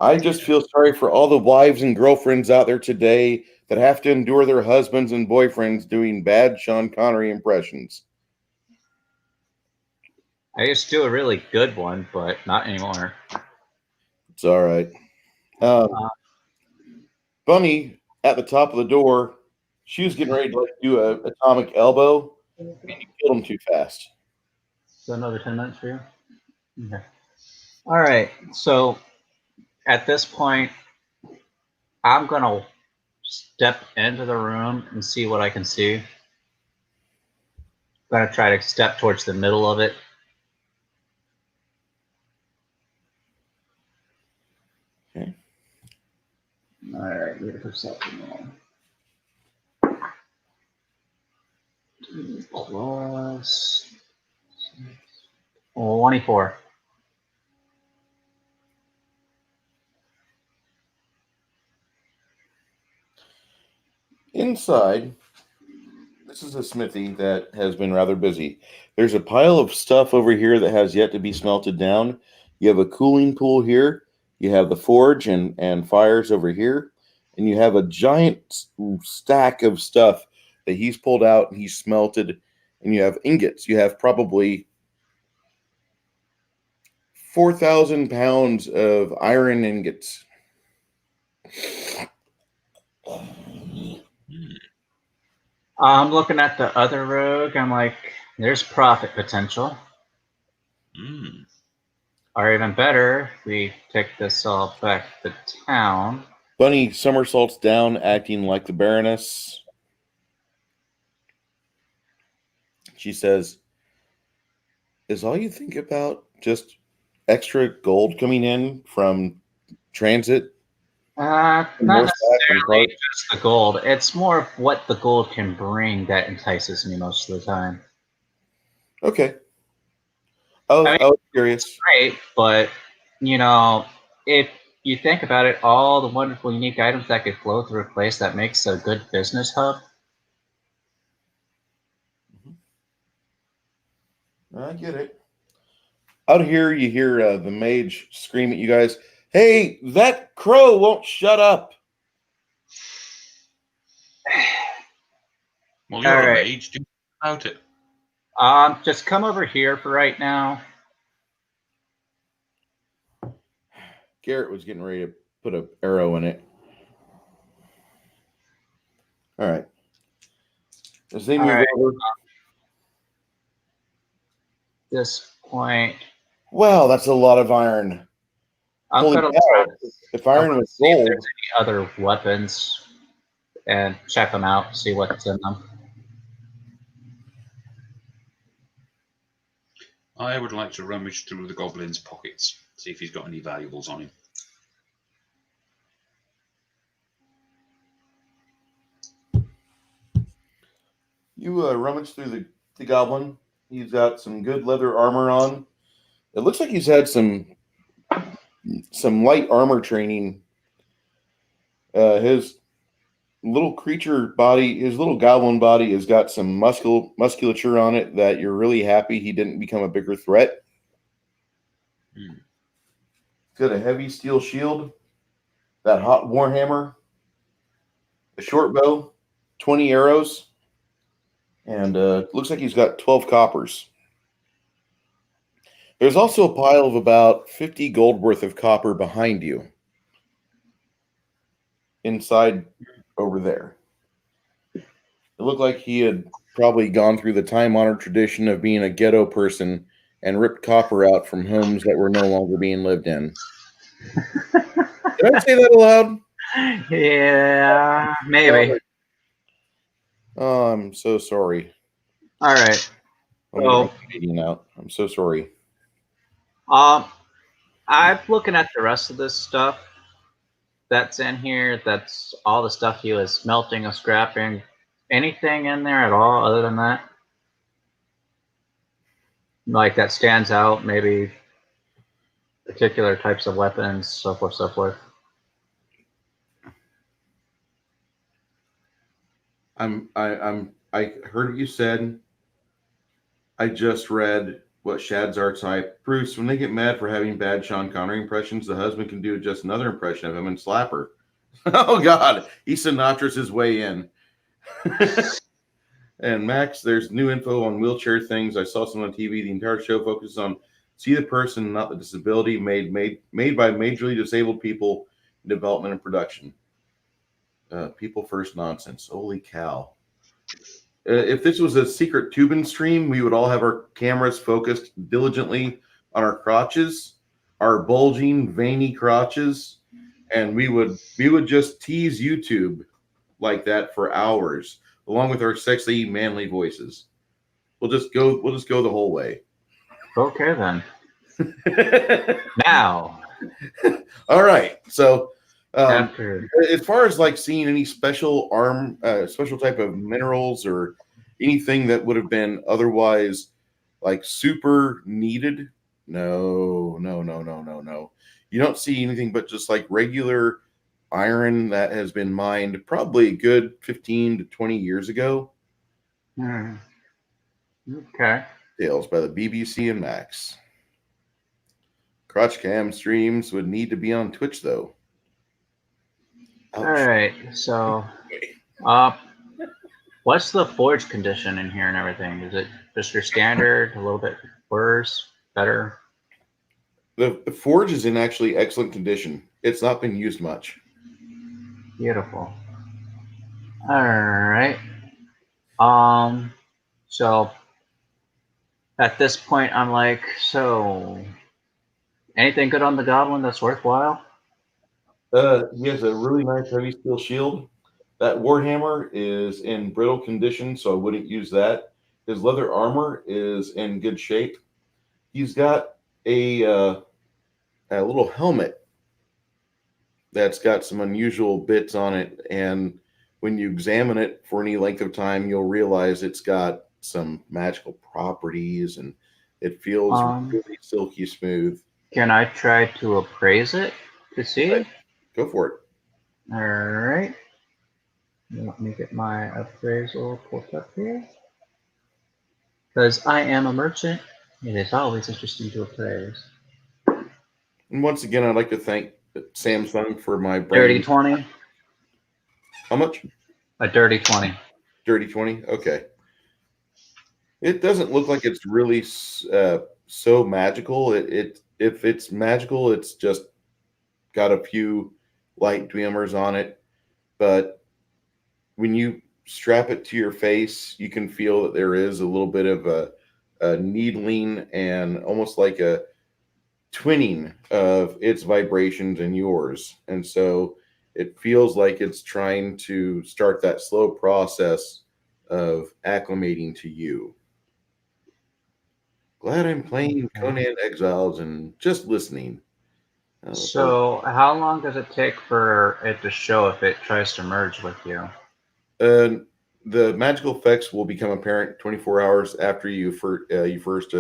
I just feel sorry for all the wives and girlfriends out there today that have to endure their husbands and boyfriends doing bad Sean Connery impressions. I used to do a really good one, but not anymore. It's all right. Bunny at the top of the door, she was getting ready to do a atomic elbow, and you killed him too fast. So another 10 minutes for you? Okay. All right. So at this point, I'm going to step into the room and see what I can see. I'm going to try to step towards the middle of it. Okay. All right. Need a perception roll. Plus 24. Inside, this is a smithy that has been rather busy. There's a pile of stuff over here that has yet to be smelted down. You have a cooling pool here. You have the forge and fires over here. And you have a giant stack of stuff that he's pulled out and he's smelted. And you have ingots. You have probably 4,000 pounds of iron ingots. I'm looking at the other rogue. I'm like, there's profit potential. Mm. Or even better, we take this all back to town. Bunny somersaults down, acting like the Baroness. She says, "Is all you think about just extra gold coming in from transit?" Not More necessarily stack just the gold. It's more of what the gold can bring that entices me most of the time. Okay. I was curious. Great, but if you think about it, all the wonderful, unique items that could flow through a place that makes a good business hub. I get it. Out here, you hear the mage scream at you guys, "Hey, that crow won't shut up." Well, you're All a right. mage. Do about it. Just come over here for right now. Garrett was getting ready to put an arrow in it. All right. As they move over. This point, Wow, that's a lot of iron. I'm Holy gonna cow. If iron was see if gold. there's any other weapons and check them out, see what's in them. I would like to rummage through the goblin's pockets, see if he's got any valuables on him. You rummage through the goblin. He's got some good leather armor on. It looks like he's had some light armor training. His little creature body, his little goblin body, has got some musculature on it that you're really happy he didn't become a bigger threat. He's got a heavy steel shield, that hot warhammer, a short bow, 20 arrows, and looks like he's got 12 coppers. There's also a pile of about 50 gold worth of copper behind you. Inside over there. It looked like he had probably gone through the time-honored tradition of being a ghetto person and ripped copper out from homes that were no longer being lived in. Did I say that aloud? Yeah, maybe. Oh, I'm so sorry. All right. I'm going to get my Canadian out. I'm so sorry. I'm looking at the rest of this stuff that's in here. That's all the stuff he was smelting or scrapping. Anything in there at all other than that? Like that stands out, maybe particular types of weapons, so forth, so forth. I heard what you said. I just read what Shadzar type. Bruce, when they get mad for having bad Sean Connery impressions, the husband can do just another impression of him and slap her. Oh, God. He Sinatra's his way in. And Max, there's new info on wheelchair things. I saw some on TV. The entire show focuses on see the person, not the disability, made by majorly disabled people in development and production. People first nonsense. Holy cow. If this was a secret Tubin stream, we would all have our cameras focused diligently on our crotches, our bulging, veiny crotches, and we would just tease YouTube like that for hours, along with our sexy, manly voices. We'll just go the whole way. Okay then. Now. All right. So After as far as like seeing any special special type of minerals or anything that would have been otherwise like super needed. No. You don't see anything but just like regular iron that has been mined probably a good 15 to 20 years ago. Okay. Tales by the BBC and Max. Crotch cam streams would need to be on Twitch though. Ouch. All right. So, what's the forge condition in here and everything? Is it just your standard, a little bit worse, better? The forge is in actually excellent condition. It's not been used much. Beautiful. All right. So at this point, I'm like, so anything good on the goblin that's worthwhile? He has a really nice heavy steel shield. That warhammer is in brittle condition, so I wouldn't use that. His leather armor is in good shape. He's got a little helmet that's got some unusual bits on it, and when you examine it for any length of time, you'll realize it's got some magical properties, and it feels really silky smooth. Can I try to appraise it to see? Go for it. All right. Let me get my appraisal pulled up here. Because I am a merchant, it is always interesting to appraise. And once again, I'd like to thank Samsung for my Dirty 20. How much? A dirty 20. Dirty 20? Okay. It doesn't look like it's really so magical. If it's magical, it's just got a few light glimmers on it. But when you strap it to your face, you can feel that there is a little bit of a needling and almost like a twinning of its vibrations and yours. And so it feels like it's trying to start that slow process of acclimating to you. Glad I'm playing Conan Exiles and just listening. So how long does it take for it to show if it tries to merge with you? The magical effects will become apparent 24 hours after you first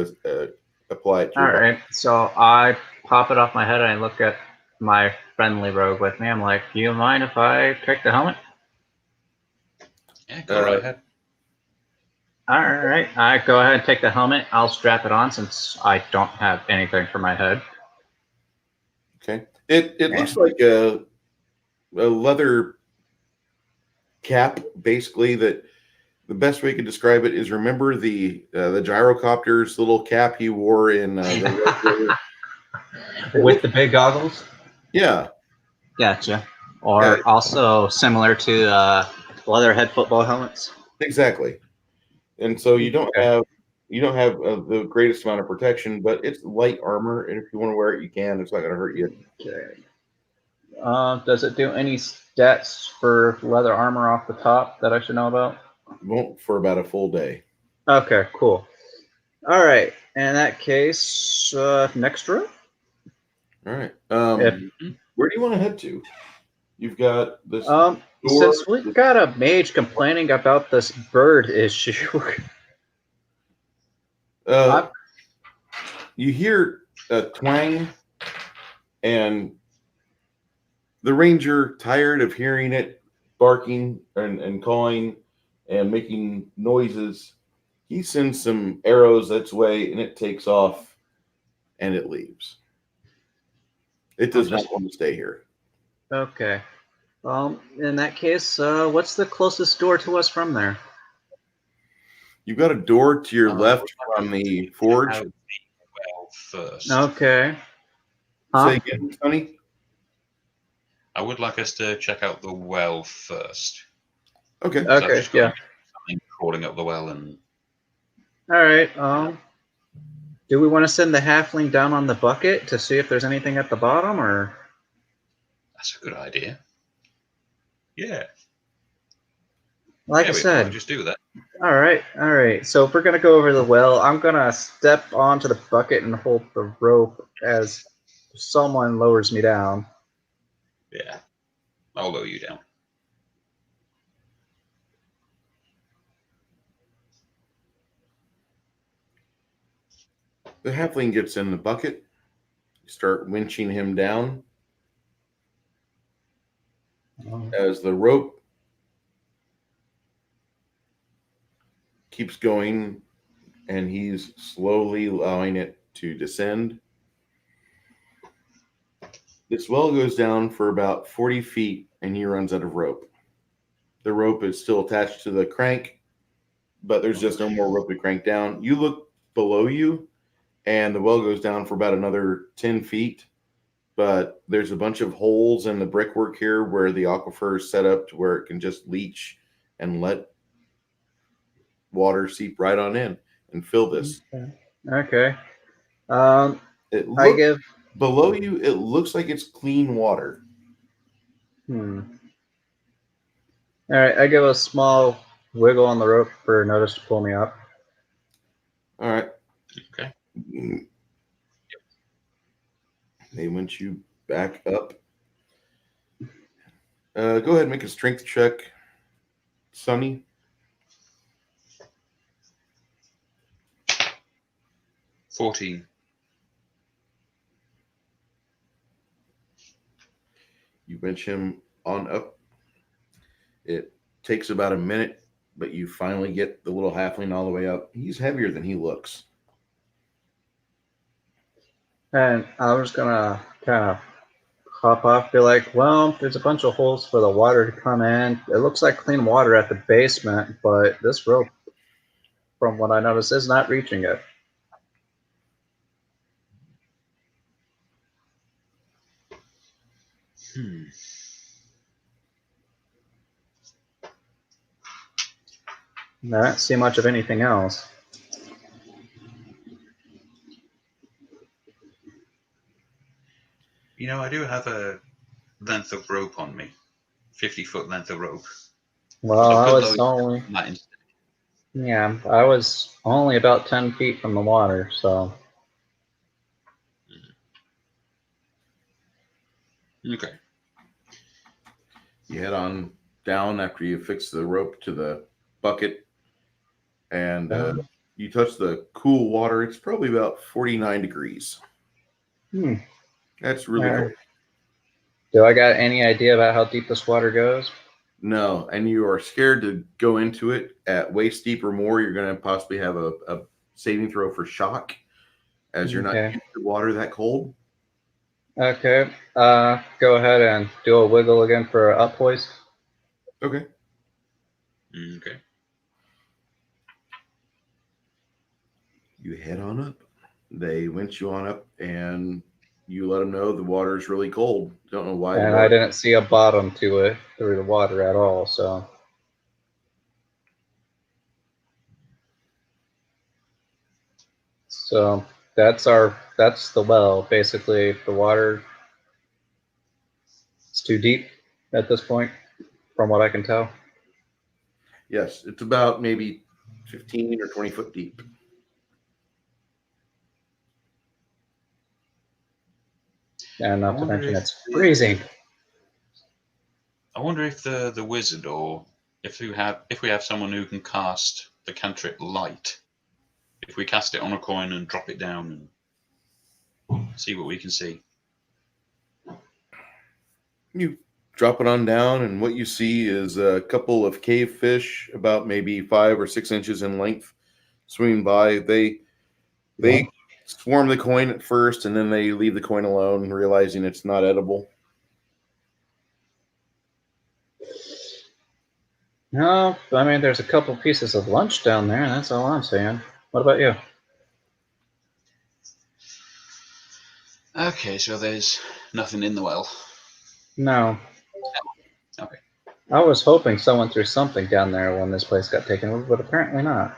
apply it to your body. All right, so I pop it off my head and I look at my friendly rogue with me. I'm like, do you mind if I take the helmet? Yeah, go right ahead. All right, I go ahead and take the helmet. I'll strap it on since I don't have anything for my head. Okay. It looks like a leather cap, basically. That the best way you can describe it is, remember the gyrocopter's little cap he wore in with the big goggles? Yeah. Gotcha. Or also similar to leatherhead football helmets. Exactly. And so you don't have the greatest amount of protection, but it's light armor, and if you want to wear it, you can. It's not going to hurt you. Okay. Does it do any stats for leather armor off the top that I should know about? Won't for about a full day. Okay, cool. All right. In that case, next room. All right. Where do you want to head to? You've got this. Since we've got a mage complaining about this bird issue. You hear a twang, and the ranger, tired of hearing it barking and calling and making noises, he sends some arrows its way, and it takes off, and it leaves. It does not want to stay here. Okay. In that case, what's the closest door to us from there? You've got a door to your left from the forge. Well, first. Okay. Say again, Tony? I would like us to check out the well first. Okay. Okay, yeah. Something crawling up the well and... All right. Do we want to send the halfling down on the bucket to see if there's anything at the bottom, or? That's a good idea. Yeah. Like I said, just do that. All right. So if we're gonna go over the well, I'm gonna step onto the bucket and hold the rope as someone lowers me down. Yeah, I'll lower you down. The halfling gets in the bucket. You start winching him down. As the rope keeps going and he's slowly allowing it to descend, this well goes down for about 40 feet and he runs out of rope. The rope is still attached to the crank, but there's just no more rope to crank down. You look below you and the well goes down for about another 10 feet, but there's a bunch of holes in the brickwork here where the aquifer is set up to where it can just leach and let water seep right on in and fill this. Okay. It I looks give. below you, it looks like it's clean water. All right. I give a small wiggle on the rope for Notice to pull me up. All right. Okay. They want you back up. Go ahead and make a strength check, Sonny. $14. You winch him on up. It takes about a minute, but you finally get the little halfling all the way up. He's heavier than he looks. And I'm just gonna kind of hop off, be like, well, there's a bunch of holes for the water to come in. It looks like clean water at the basement, but this rope, from what I noticed, is not reaching it. I don't see much of anything else. You know, I do have a length of rope on me, 50-foot length of rope. Well, So I could was load only, that instead. yeah, I was only about 10 feet from the water, so. Okay. You head on down after you fix the rope to the bucket, and you touch the cool water. It's probably about 49 degrees. That's really cool. Do I got any idea about how deep this water goes? No, and you are scared to go into it at waist deep or more. You're going to possibly have a saving throw for shock, as you're not used to water that cold. Okay. Go ahead and do a wiggle again for up hoist. Okay. Okay. You head on up. They winch you on up, and you let them know the water is really cold. Don't know why. And I didn't see a bottom to it through the water at all, so. So that's the well. Basically, the water is too deep at this point, from what I can tell. Yes, it's about maybe 15 or 20 foot deep. And not to mention it's freezing. I wonder if the wizard, or if we have someone who can cast the cantrip light, if we cast it on a coin and drop it down and see what we can see. You drop it on down, and what you see is a couple of cave fish, about maybe 5 or 6 inches in length, swimming by. They swarm the coin at first, and then they leave the coin alone, realizing it's not edible. No, I mean, there's a couple pieces of lunch down there, and that's all I'm saying. What about you? Okay, so there's nothing in the well. No. Okay. I was hoping someone threw something down there when this place got taken over, but apparently not.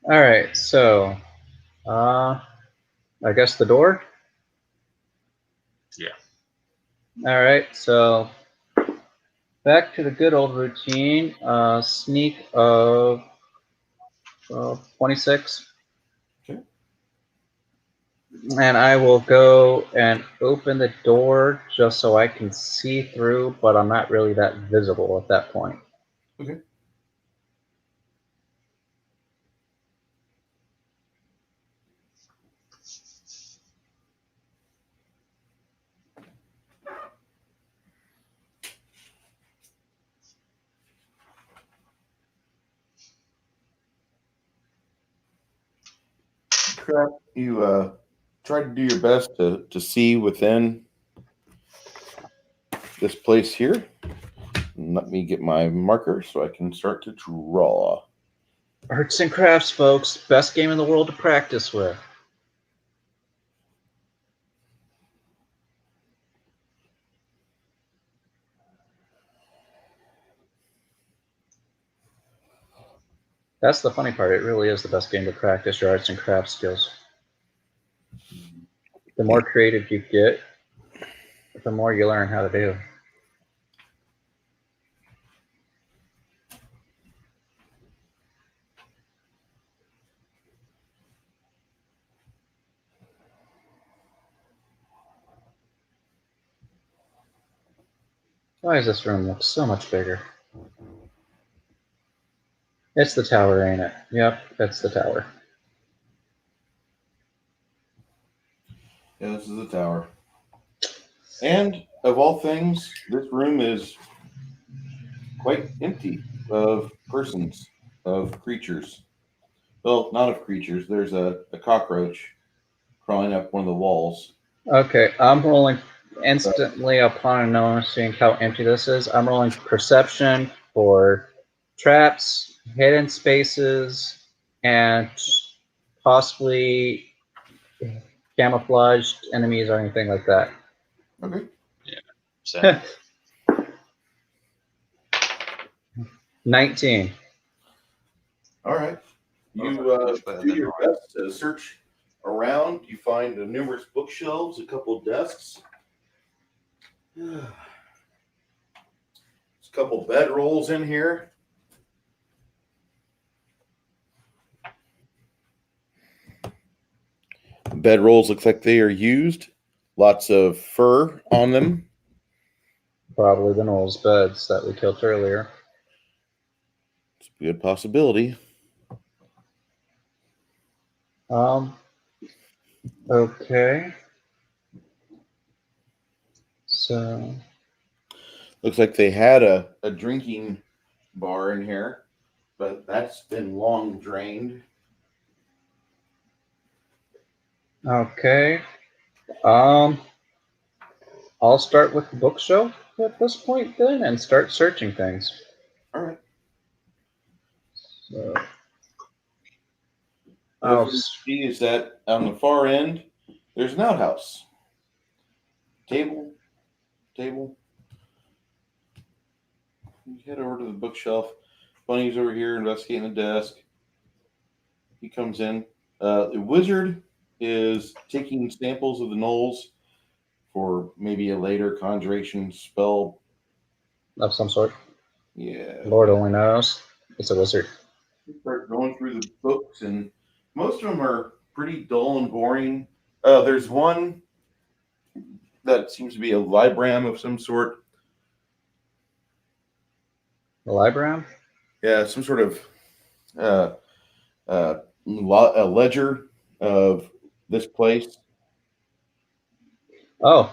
All right, so I guess the door? Yeah. All right, so back to the good old routine. Sneak of 26. Okay. And I will go and open the door just so I can see through, but I'm not really that visible at that point. Okay. Scrap, you try to do your best to see within this place here. Let me get my marker so I can start to draw. Arts and crafts, folks. Best game in the world to practice with. That's the funny part. It really is the best game to practice your arts and crafts skills. The more creative you get, the more you learn how to do. Why does this room look so much bigger? It's the tower, ain't it? Yep, it's the tower. Yeah, this is the tower. And of all things, this room is quite empty of persons, of creatures. Well, not of creatures. There's a cockroach crawling up one of the walls. Okay, I'm rolling instantly upon noticing how empty this is. I'm rolling perception for traps, hidden spaces, and possibly camouflaged enemies or anything like that. Okay. So 19. All right. You much better do than your mine. best to search around. You find numerous bookshelves, a couple desks, there's a couple bedrolls in here. Bedrolls look like they are used. Lots of fur on them. Probably the Knowles beds that we killed earlier. It's a good possibility. Okay. So, Looks like they had a drinking bar in here, but that's been long drained. okay. I'll start with the bookshelf at this point then and start searching things. All right. So, What you see is that on the far end, there's an outhouse. Table. You head over to the bookshelf. Bunny's over here investigating the desk. He comes in. The wizard is taking samples of the knolls for maybe a later conjuration spell. of some sort. Yeah. Lord only knows. It's a wizard. Start going through the books, and most of them are pretty dull and boring. There's one that seems to be a libram of some sort. The librarian? Yeah, some sort of a ledger of this place. Oh,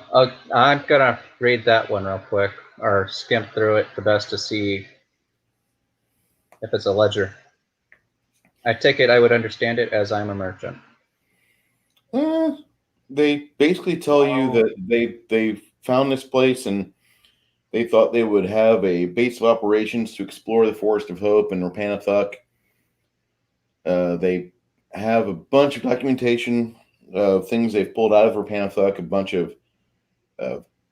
I'm gonna read that one real quick, or skim through it the best to see if it's a ledger. I take it I would understand it as I'm a merchant. They basically tell you that they found this place and they thought they would have a base of operations to explore the Forest of Hope and Rapanathuk. They have a bunch of documentation of things they've pulled out of Rapanathuk, a bunch of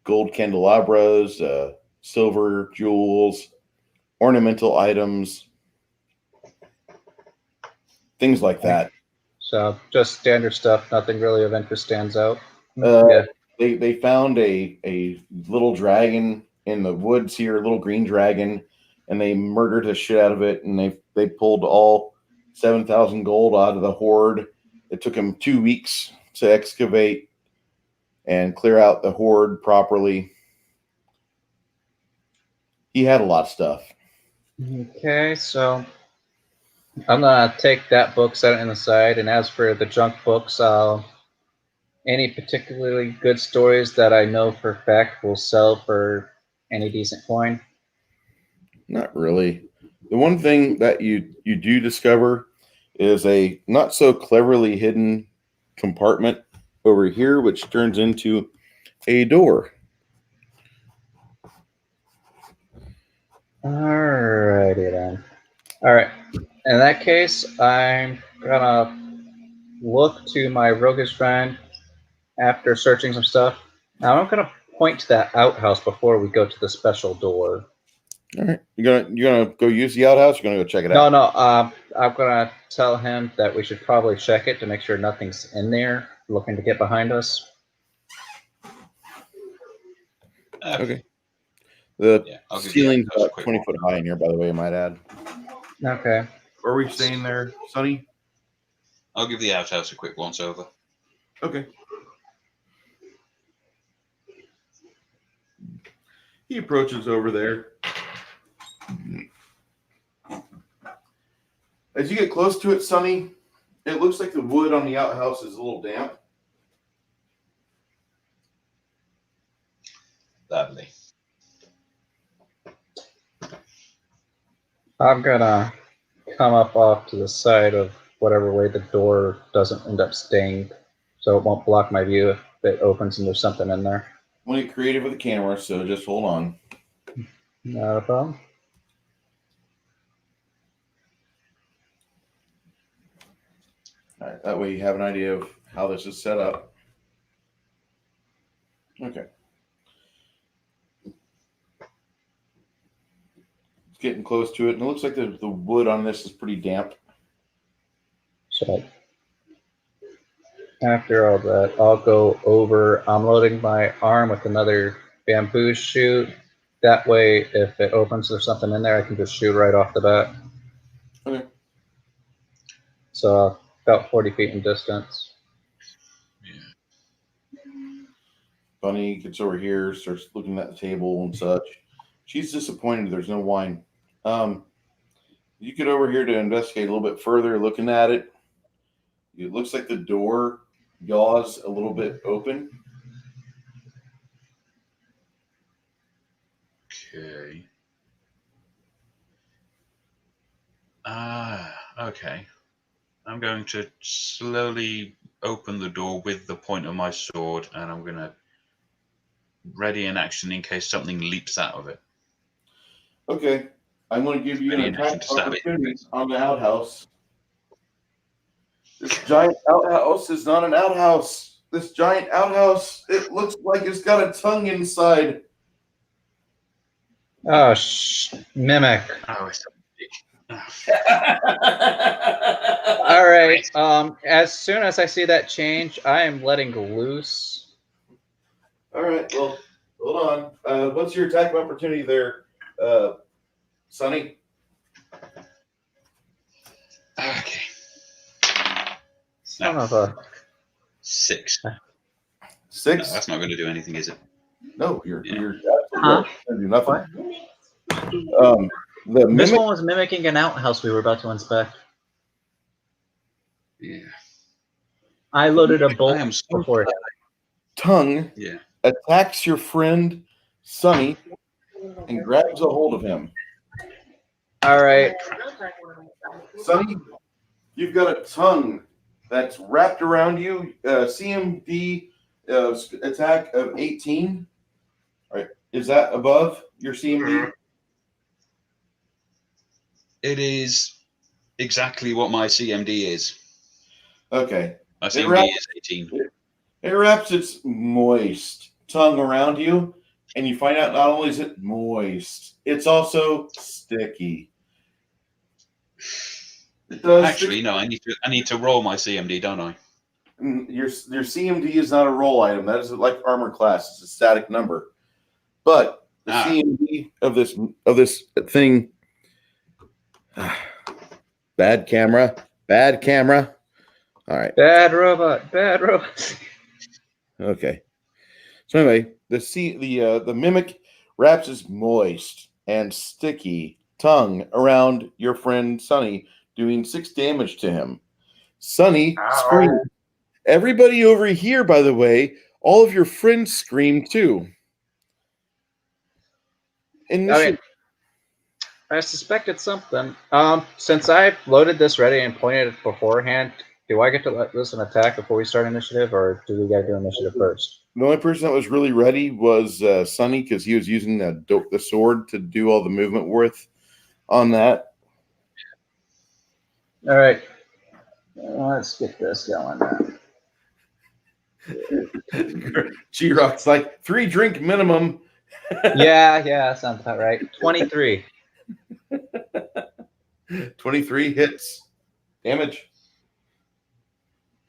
gold candelabras, silver jewels, ornamental items, things like that. So just standard stuff, nothing really of interest stands out. Yeah. They found a little dragon in the woods here, a little green dragon, and they murdered the shit out of it, and they pulled all 7,000 gold out of the hoard. It took them 2 weeks to excavate and clear out the hoard properly. He had a lot of stuff. Okay, so I'm gonna take that book, set it in the side, and as for the junk books, any particularly good stories that I know for a fact will sell for any decent coin? Not really. The one thing that you do discover is a not so cleverly hidden compartment over here, which turns into a door. Alrighty then. Alright. In that case, I'm gonna look to my roguish friend after searching some stuff. Now I'm gonna point to that outhouse before we go to the special door. All right, you're gonna go use the outhouse. You're gonna go check it No, out. no. I'm gonna tell him that we should probably check it to make sure nothing's in there, looking to get behind us. Okay. The I'll give ceiling's you a about quick 20 foot high in here, by the way, I might add. Okay. Are we staying there, Sonny? I'll give the outhouse a quick once over. Okay. He approaches over there. As you get close to it, Sonny, it looks like the wood on the outhouse is a little damp. Lovely. I'm gonna come up off to the side of whatever way the door doesn't end up staying, so it won't block my view if it opens and there's something in there. I want to get creative with the camera, so just hold on. Not a problem. All right, that way you have an idea of how this is set up. Okay. It's getting close to it, and it looks like the wood on this is pretty damp. So after all that, I'll go over. I'm loading my arm with another bamboo shoot. That way, if it opens, there's something in there, I can just shoot right off the bat. Okay. So about 40 feet in distance. Bunny gets over here, starts looking at the table and such. She's disappointed there's no wine. You get over here to investigate a little bit further, looking at it. It looks like the door yaws a little bit open. Okay. Okay. I'm going to slowly open the door with the point of my sword, and I'm going to ready in action in case something leaps out of it. Okay. I'm going to give you Ready an in action attack to stab it. opportunity on the outhouse. This giant outhouse is not an outhouse. This giant outhouse, it looks like it's got a tongue inside. Oh, mimic. Oh, it's All right. As soon as I see that change, I am letting loose. All right. Well, hold on. What's your attack opportunity there, Sonny? okay. Son of a. 6. 6? No, that's not going to do anything, is it? No, you're Huh? not gonna do nothing. The This mimic, one was mimicking an outhouse we were about to inspect. Yeah. I loaded a bolt I am so before. tongue Yeah. attacks your friend Sonny and grabs a hold of him. All right. Sonny, you've got a tongue that's wrapped around you. CMD attack of 18. All right, is that above your CMD? It is exactly what my CMD is. Okay. My CMD is 18. It wraps its moist tongue around you, and you find out not only is it moist, it's also sticky. It does. Actually, no. I need to roll my CMD, don't I? Your CMD is not a roll item. That is like armor class. It's a static number. But the CMD of this thing. Bad camera. Bad camera. All right. Bad robot. Bad robot. Okay. So anyway, the mimic wraps his moist and sticky tongue around your friend Sonny, doing 6 damage to him. Sonny screams. Everybody over here, by the way, all of your friends scream too. Okay. I suspected something. Since I loaded this ready and pointed it beforehand, Do I get to let this an attack before we start initiative, or do we got to do initiative first? The only person that was really ready was Sonny, because he was using the sword to do all the movement worth on that. All right. Let's get this going now. G-Rock's like 3 drink minimum. Yeah, that sounds about right. 23. 23 hits. Damage.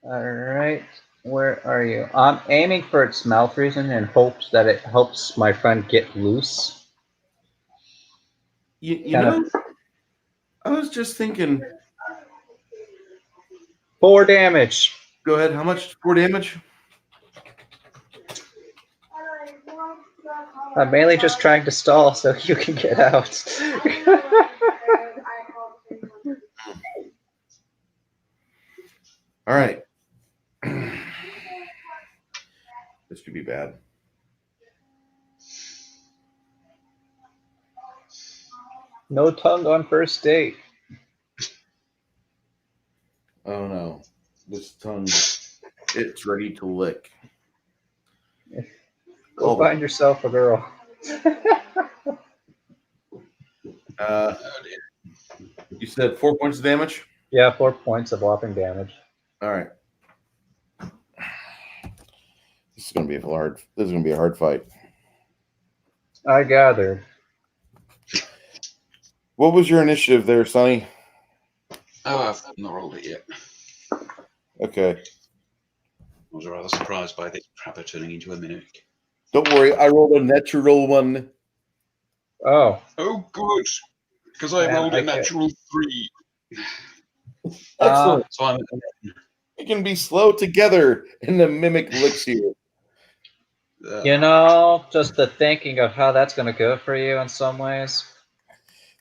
All right. Where are you? I'm aiming for its mouth region in hopes that it helps my friend get loose. You know, I was just thinking. 4 damage. Go ahead. How much? 4 damage? I'm mainly just trying to stall so you can get out. All right. This could be bad. No tongue on first date. Oh no. This tongue, it's ready to lick. Go find yourself a girl. You said 4 points of damage? Yeah, 4 points of whopping damage. All right. This is gonna be a hard fight. I gathered. What was your initiative there, Sonny? Oh, I've not rolled it yet. Okay. I was rather surprised by this crapper turning into a mimic. Don't worry, I rolled a natural one. Oh. Oh, good. Because I rolled a natural 3. Excellent. So I'm We can be slow together, and the mimic licks you. You know, just the thinking of how that's going to go for you in some ways.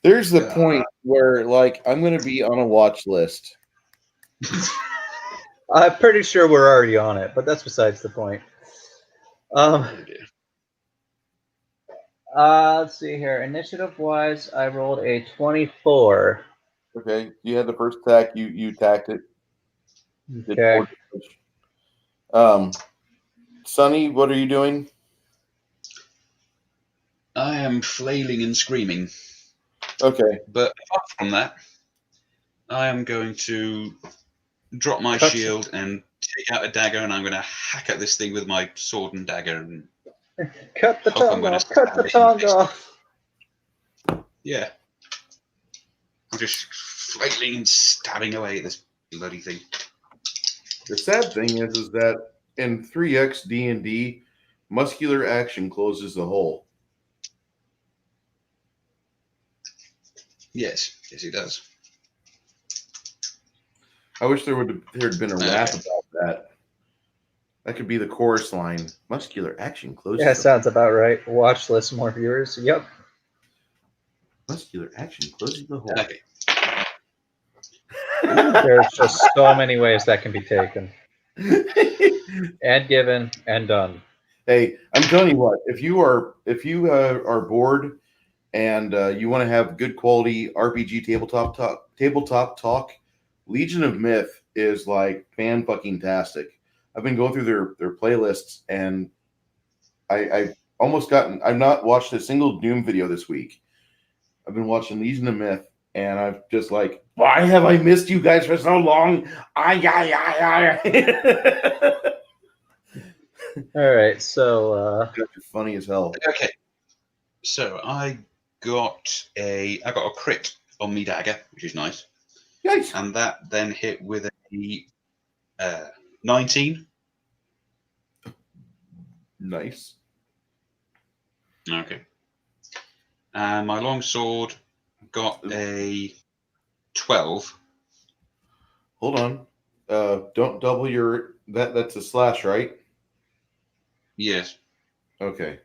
There's the point where, like, I'm going to be on a watch list. I'm pretty sure we're already on it, but that's besides the point. Let's see here. Initiative-wise, I rolled a 24. Okay, you had the first attack. You attacked it. Okay. Sonny, what are you doing? I am flailing and screaming. Okay. But apart from that, I am going to drop my shield and take out a dagger, and I'm going to hack at this thing with my sword and dagger. And cut the tongue off! Cut the tongue off! Yeah. I'm just flailing and stabbing away at this bloody thing. The sad thing is that in 3X D&D, muscular action closes the hole. Yes, it does. I wish there had been a rap about that. That could be the chorus line. Muscular action closes. Yeah, sounds about right. Watch list, more viewers. Yep. Muscular action closes the hole. Okay. There's just so many ways that can be taken. And given and done. Hey, I'm telling you what, if you are bored and you want to have good quality RPG tabletop talk, Legion of Myth is like fan-fucking-tastic. I've been going through their playlists, and I've not watched a single Doom video this week. I've been watching Legion of Myth, and I'm just like, why have I missed you guys for so long? All right, so funny as hell. Okay, so I got a crit on me dagger, which is nice. Nice. And that then hit with a 19. Nice. Okay. And my longsword got a 12. Hold on. Don't double your that's a slash, right? Yes. Okay.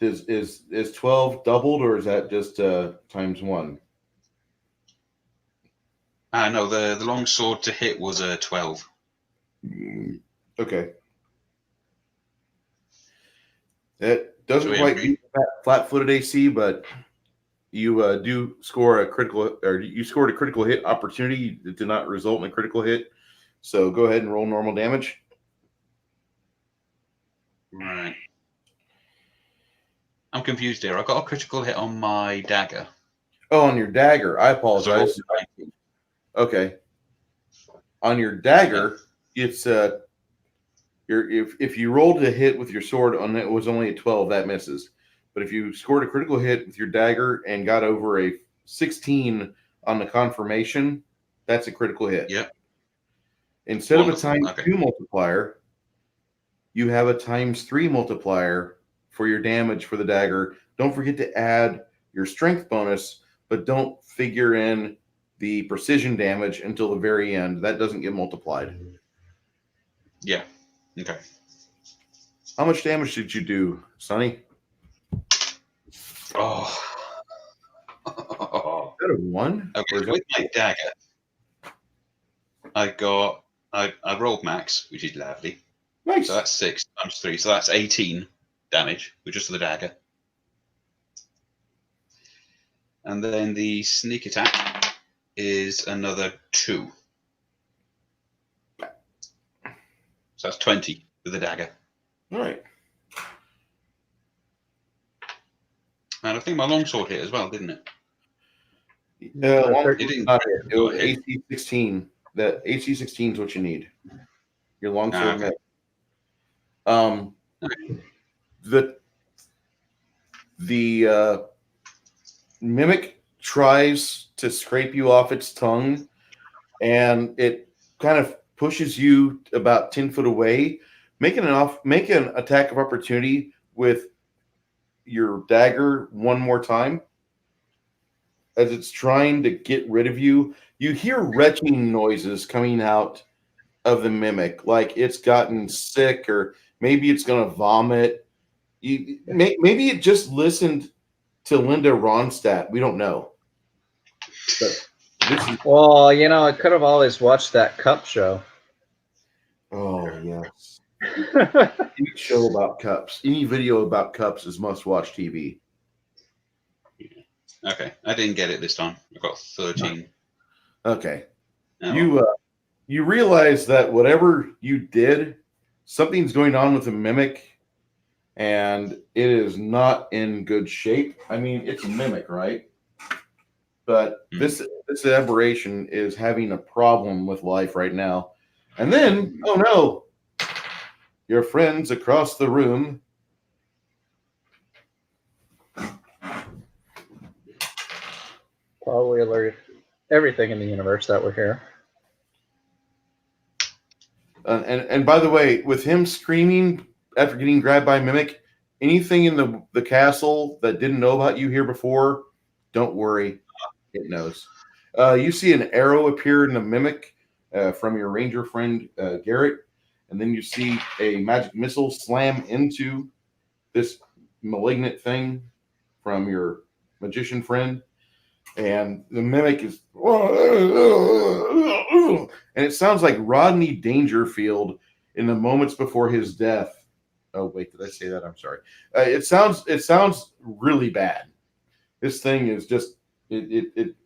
Is 12 doubled, or is that just times 1? No, the longsword to hit was a 12. Okay. It doesn't quite beat flat-footed AC, but you do score a critical, or you scored a critical hit opportunity that did not result in a critical hit. So go ahead and roll normal damage. Right. I'm confused here. I got a critical hit on my dagger. Oh, on your dagger. I apologize. Okay. On your dagger, it's if you rolled a hit with your sword and it was only a 12, that misses. But if you scored a critical hit with your dagger and got over a 16 on the confirmation, that's a critical hit. Yep. Instead Wonderful. of a Okay. ×2 multiplier, you have a ×3 multiplier for your damage for the dagger. Don't forget to add your strength bonus, but don't figure in the precision damage until the very end. That doesn't get multiplied. Yeah. Okay. How much damage did you do, Sonny? Oh. Is that a 1? Okay, so with my dagger, I rolled max, which is lovely. Nice. So that's 6 times 3, so that's 18 damage with just the dagger. And then the sneak attack is another 2. So that's 20 with the dagger. All right. And I think my longsword hit as well, didn't it? No, It didn't. it was AC 16. The AC 16 is what you need. Your longsword. Okay. The mimic tries to scrape you off its tongue, and it kind of pushes you about 10 foot away. Make an attack of opportunity with your dagger one more time. As it's trying to get rid of you, you hear retching noises coming out of the mimic, like it's gotten sick, or maybe it's going to vomit. Maybe it just listened to Linda Ronstadt. We don't know. But Well, I could have always watched that Cup show. Oh, yes. Any show about cups, any video about cups is must-watch TV. Okay, I didn't get it this time. I got 13. Okay. Oh. You realize that whatever you did, something's going on with the mimic, and it is not in good shape. I mean, it's a mimic, right? But this aberration is having a problem with life right now. And then, oh no, your friends across the room Probably alert everything in the universe that we're here. And by the way, with him screaming after getting grabbed by a mimic, anything in the castle that didn't know about you here before, don't worry, it knows. You see an arrow appear in the mimic from your ranger friend Garrett, and then you see a magic missile slam into this malignant thing from your magician friend, and the mimic is, and it sounds like Rodney Dangerfield in the moments before his death. Oh wait, did I say that? I'm sorry. It sounds really bad. This thing is just it.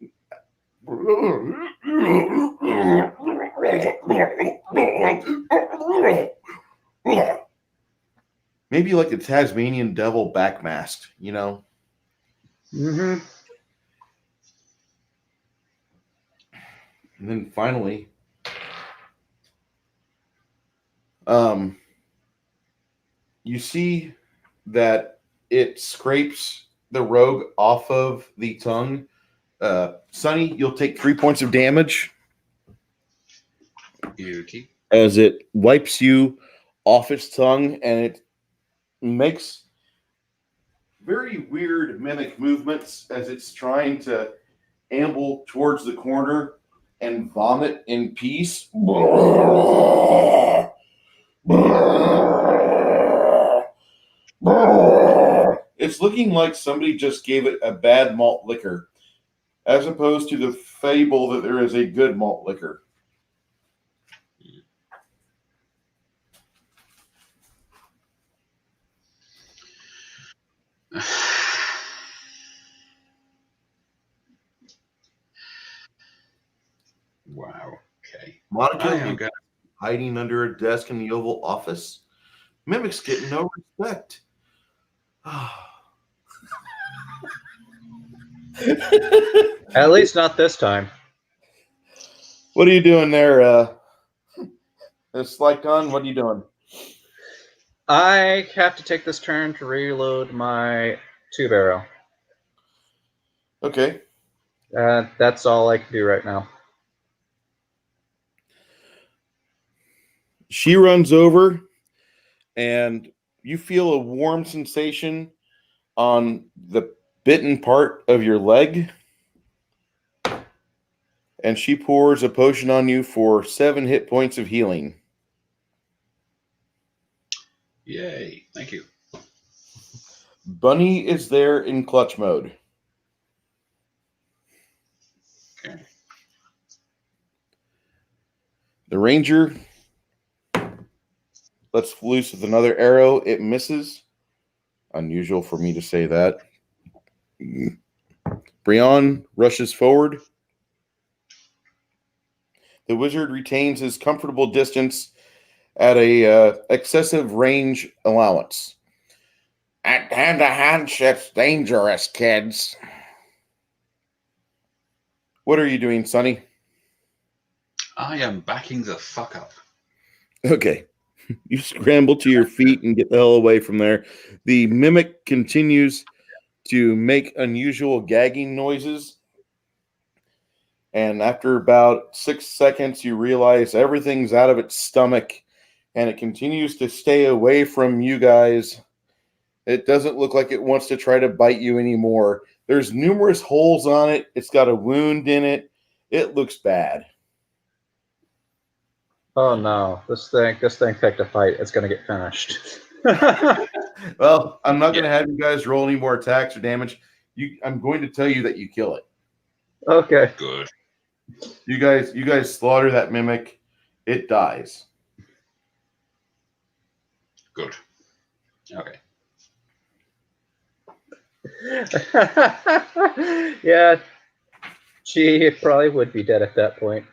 Maybe like the Tasmanian devil backmasked, Mm-hmm. And then finally, you see that it scrapes the rogue off of the tongue. Sonny, you'll take 3 points of damage Okay. as it wipes you off its tongue, and it makes very weird mimic movements as it's trying to amble towards the corner and vomit in peace. It's looking like somebody just gave it a bad malt liquor, as opposed to the fable that there is a good malt liquor. Wow. Okay. Monica I am going. hiding under a desk in the Oval Office. Mimics get no respect. At least not this time. What are you doing there, Slycon? What are you doing? I have to take this turn to reload my 2-barrel. Okay. That's all I can do right now. She runs over, and you feel a warm sensation on the bitten part of your leg. And she pours a potion on you for 7 hit points of healing. Yay. Thank you. Bunny is there in clutch mode. Okay. The ranger lets loose with another arrow. It misses. Unusual for me to say that. Brian rushes forward. The wizard retains his comfortable distance at a excessive range allowance. At hand-to-hand shit's dangerous, kids. What are you doing, Sonny? I am backing the fuck up. Okay. You scramble to your feet and get the hell away from there. The mimic continues to make unusual gagging noises. And after about 6 seconds, you realize everything's out of its stomach and it continues to stay away from you guys. It doesn't look like it wants to try to bite you anymore. There's numerous holes on it. It's got a wound in it. It looks bad. Oh no, this thing picked a fight. It's gonna get finished. Well, I'm not going to have you guys roll any more attacks or damage. I'm going to tell you that you kill it. Okay. Good. You guys slaughter that mimic. It dies. Good. Okay. Yeah, she probably would be dead at that point.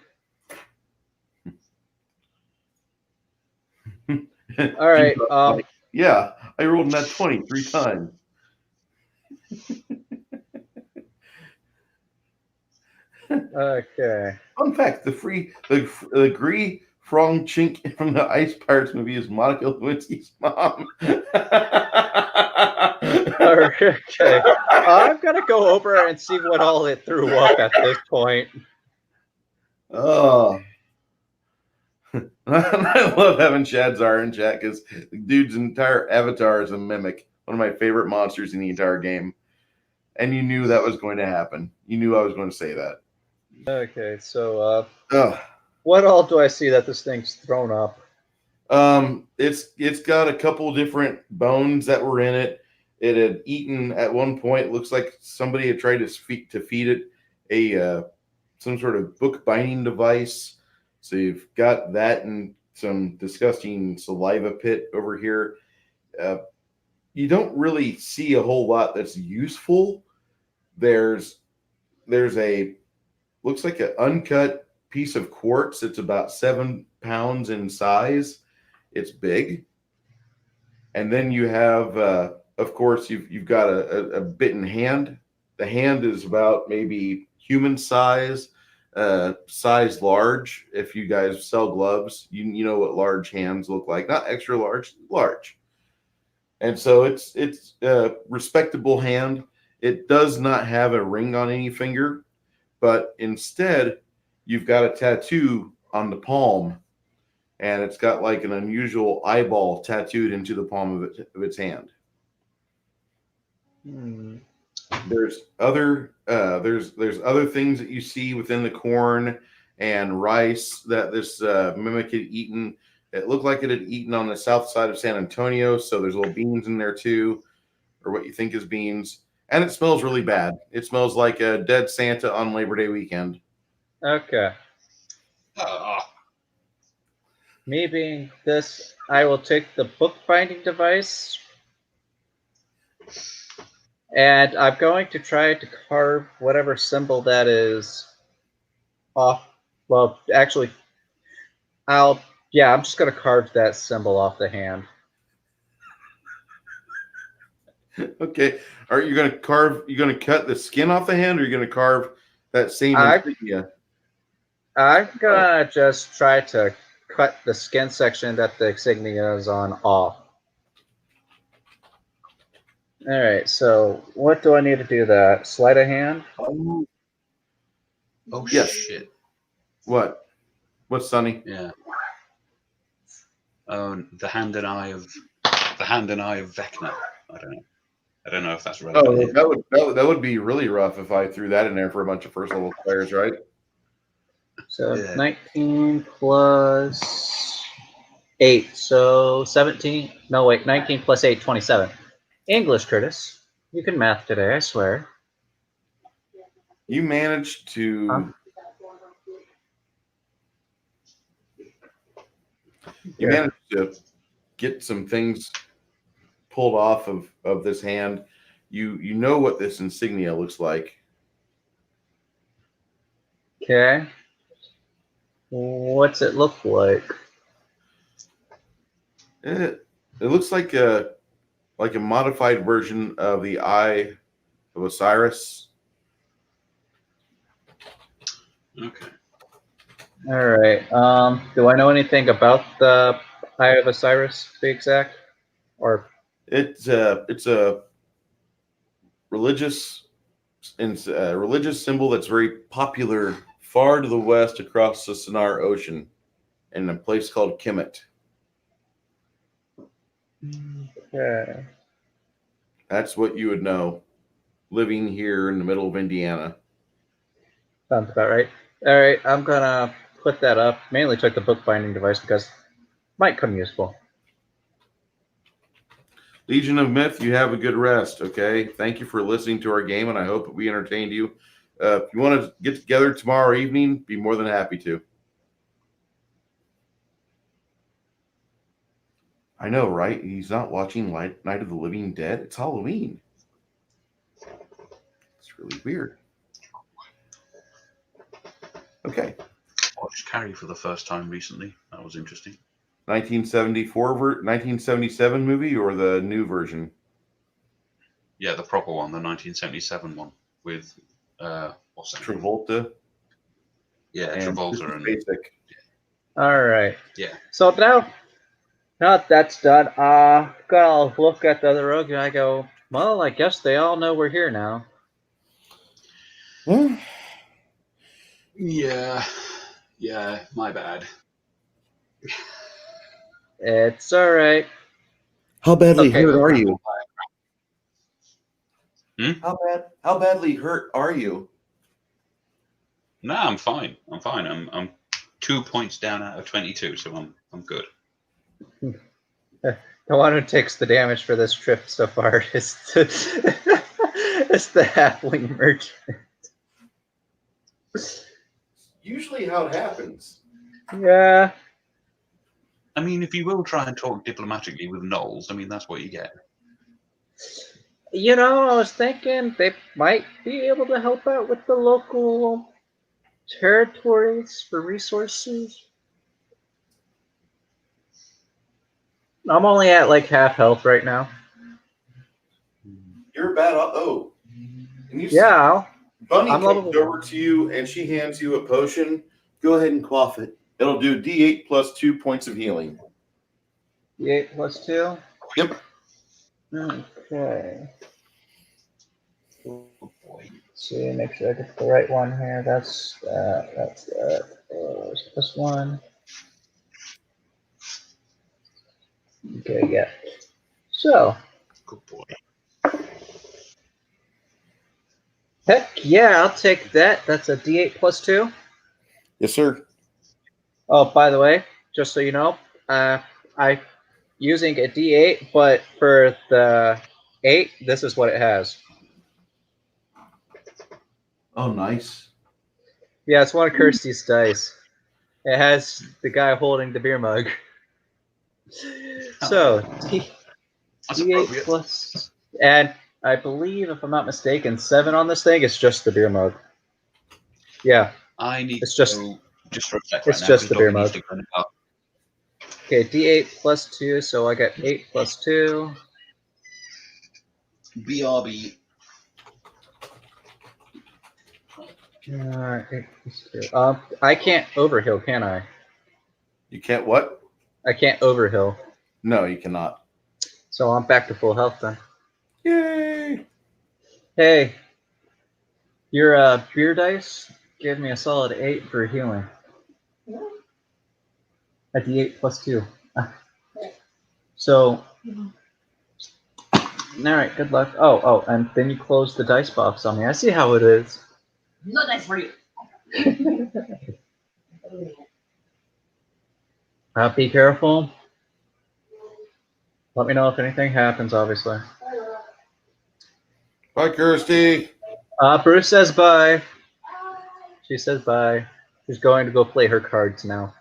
All right. Yeah, I rolled that 20 3 times. Okay. Fun fact: the Gree Frong Chink from the Ice Pirates movie is Monica Lewinsky's mom. Okay. I'm gonna go over and see what all it threw up at this point. Oh. I love having Shadzar in chat because the dude's entire avatar is a mimic. One of my favorite monsters in the entire game. And you knew that was going to happen. You knew I was going to say that. Okay, so Ugh. what all do I see that this thing's thrown up? It's got a couple different bones that were in it. It had eaten at one point. Looks like somebody had tried to feed it a some sort of book binding device. So you've got that and some disgusting saliva pit over here. You don't really see a whole lot that's useful. There's a looks like an uncut piece of quartz. It's about 7 pounds in size. It's big. And then you have, of course, you've got a bitten hand. The hand is about maybe human size, size large. If you guys sell gloves, you know what large hands look like. Not extra large, large. And so it's a respectable hand. It does not have a ring on any finger, but instead you've got a tattoo on the palm, and it's got like an unusual eyeball tattooed into the palm of its hand. There's other things that you see within the corn and rice that this mimic had eaten. It looked like it had eaten on the south side of San Antonio, so there's little beans in there too, or what you think is beans. And it smells really bad. It smells like a dead Santa on Labor Day weekend. Okay. Me being this, I will take the bookbinding device, and I'm going to try to carve whatever symbol that is off Well, actually, I'm just gonna carve that symbol off the hand. Okay. Are you going to carve? You going to cut the skin off the hand, or are you going to carve that same insignia? I'm gonna just try to cut the skin section that the insignia is on off. All right. So what do I need to do that? Sleight of hand? Oh Yes. shit! What? What's Sonny? Yeah. Oh, the hand and eye of Vecna. I don't know if that's relevant. Oh, here. that would be really rough if I threw that in there for a bunch of first level players, right? So Yeah. 19 plus 8, so 17. No, wait, 19 plus 8, 27. English, Curtis. You can math today, I swear. You managed to. You managed to get some things pulled off of this hand. You know what this insignia looks like. Okay. What's it look like? It looks like a modified version of the Eye of Osiris. Okay. All right. Do I know anything about the Eye of Osiris, to be exact? Or It's a religious symbol that's very popular far to the west across the Sonar Ocean in a place called Kemet. okay. That's what you would know living here in the middle of Indiana. Sounds about right. All right, I'm gonna put that up. Mainly took the bookbinding device because it might come useful. Legion of Myth, you have a good rest, okay? Thank you for listening to our game, and I hope we entertained you. If you want to get together tomorrow evening, be more than happy to. I know, right? He's not watching Night of the Living Dead. It's Halloween. It's really weird. Okay. Watched Carrie for the first time recently. That was interesting. 1977 movie or the new version? Yeah, the proper one, the 1977 one with what's that? Travolta. Yeah, And Travolta and Basic. All right. yeah. So now that's done, I'll look at the other rogue and I go, well, I guess they all know we're here now. Yeah, my bad. It's all right. How badly Okay, hurt are you? How badly hurt are you? No, I'm fine. I'm 2 points down out of 22, so I'm good. The one who takes the damage for this trip so far is it's the halfling merchant. Usually how it happens. Yeah. I mean, if you will try and talk diplomatically with Knowles, I mean, that's what you get. You know, I was thinking they might be able to help out with the local territories for resources. I'm only at like half health right now. You're bad. Oh. And you Yeah. Bunny I'm comes level- over to you and she hands you a potion. Go ahead and quaff it. It'll do D8 plus 2 points of healing. D8 plus 2? Yep. Okay. Oh boy. See, make sure I get the right one here. That's plus 1. Okay, yeah. So. Good boy. Heck yeah, I'll take that. That's a D8 plus 2. Yes, sir. Oh, by the way, just so you know, I using a D8, but for the 8, this is what it has. Oh, nice. Yeah, it's one of Kirsty's dice. It has the guy holding the beer mug. So, D8 plus, and I believe, if I'm not mistaken, 7 on this thing is just the beer mug. Yeah. I need It's just to go Just for a sec It's right now, just because the beer Doggy needs mug. to run it up. Okay, D8 plus 2, so I got 8 plus 2. BRB. 8 plus 2. I can't overheal, can I? You can't what? I can't overheal. No, you cannot. So I'm back to full health then. Yay! Hey, your beer dice gave me a solid 8 for healing. A D8 plus 2. So, alright, good luck. Oh, and then you close the dice box on me. I see how it is. No dice for you. Be careful. Let me know if anything happens, obviously. Bye, Kirsty. Bruce says bye. She says bye. She's going to go play her cards now.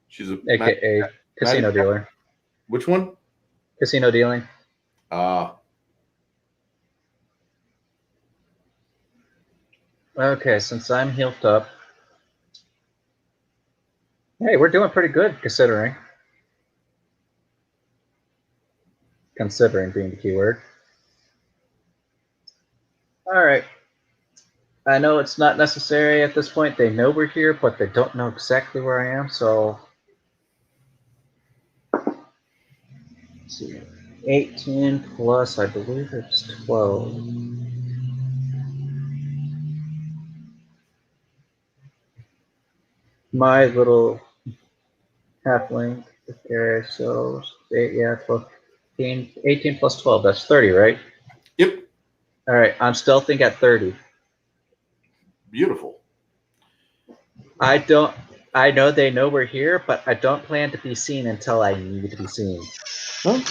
She's a AKA casino dealer. Which one? Casino dealing. Okay, since I'm healed up. Hey, we're doing pretty good considering. Considering being the keyword. Alright. I know it's not necessary at this point. They know we're here, but they don't know exactly where I am, so... Let's see. 18 plus, I believe it's 12. My little halfling. Okay, so 8, yeah, 12, 18 plus 12, that's 30, right? Yep. Alright, I'm stealthing at 30. Beautiful. I know they know we're here, but I don't plan to be seen until I need to be seen. Well,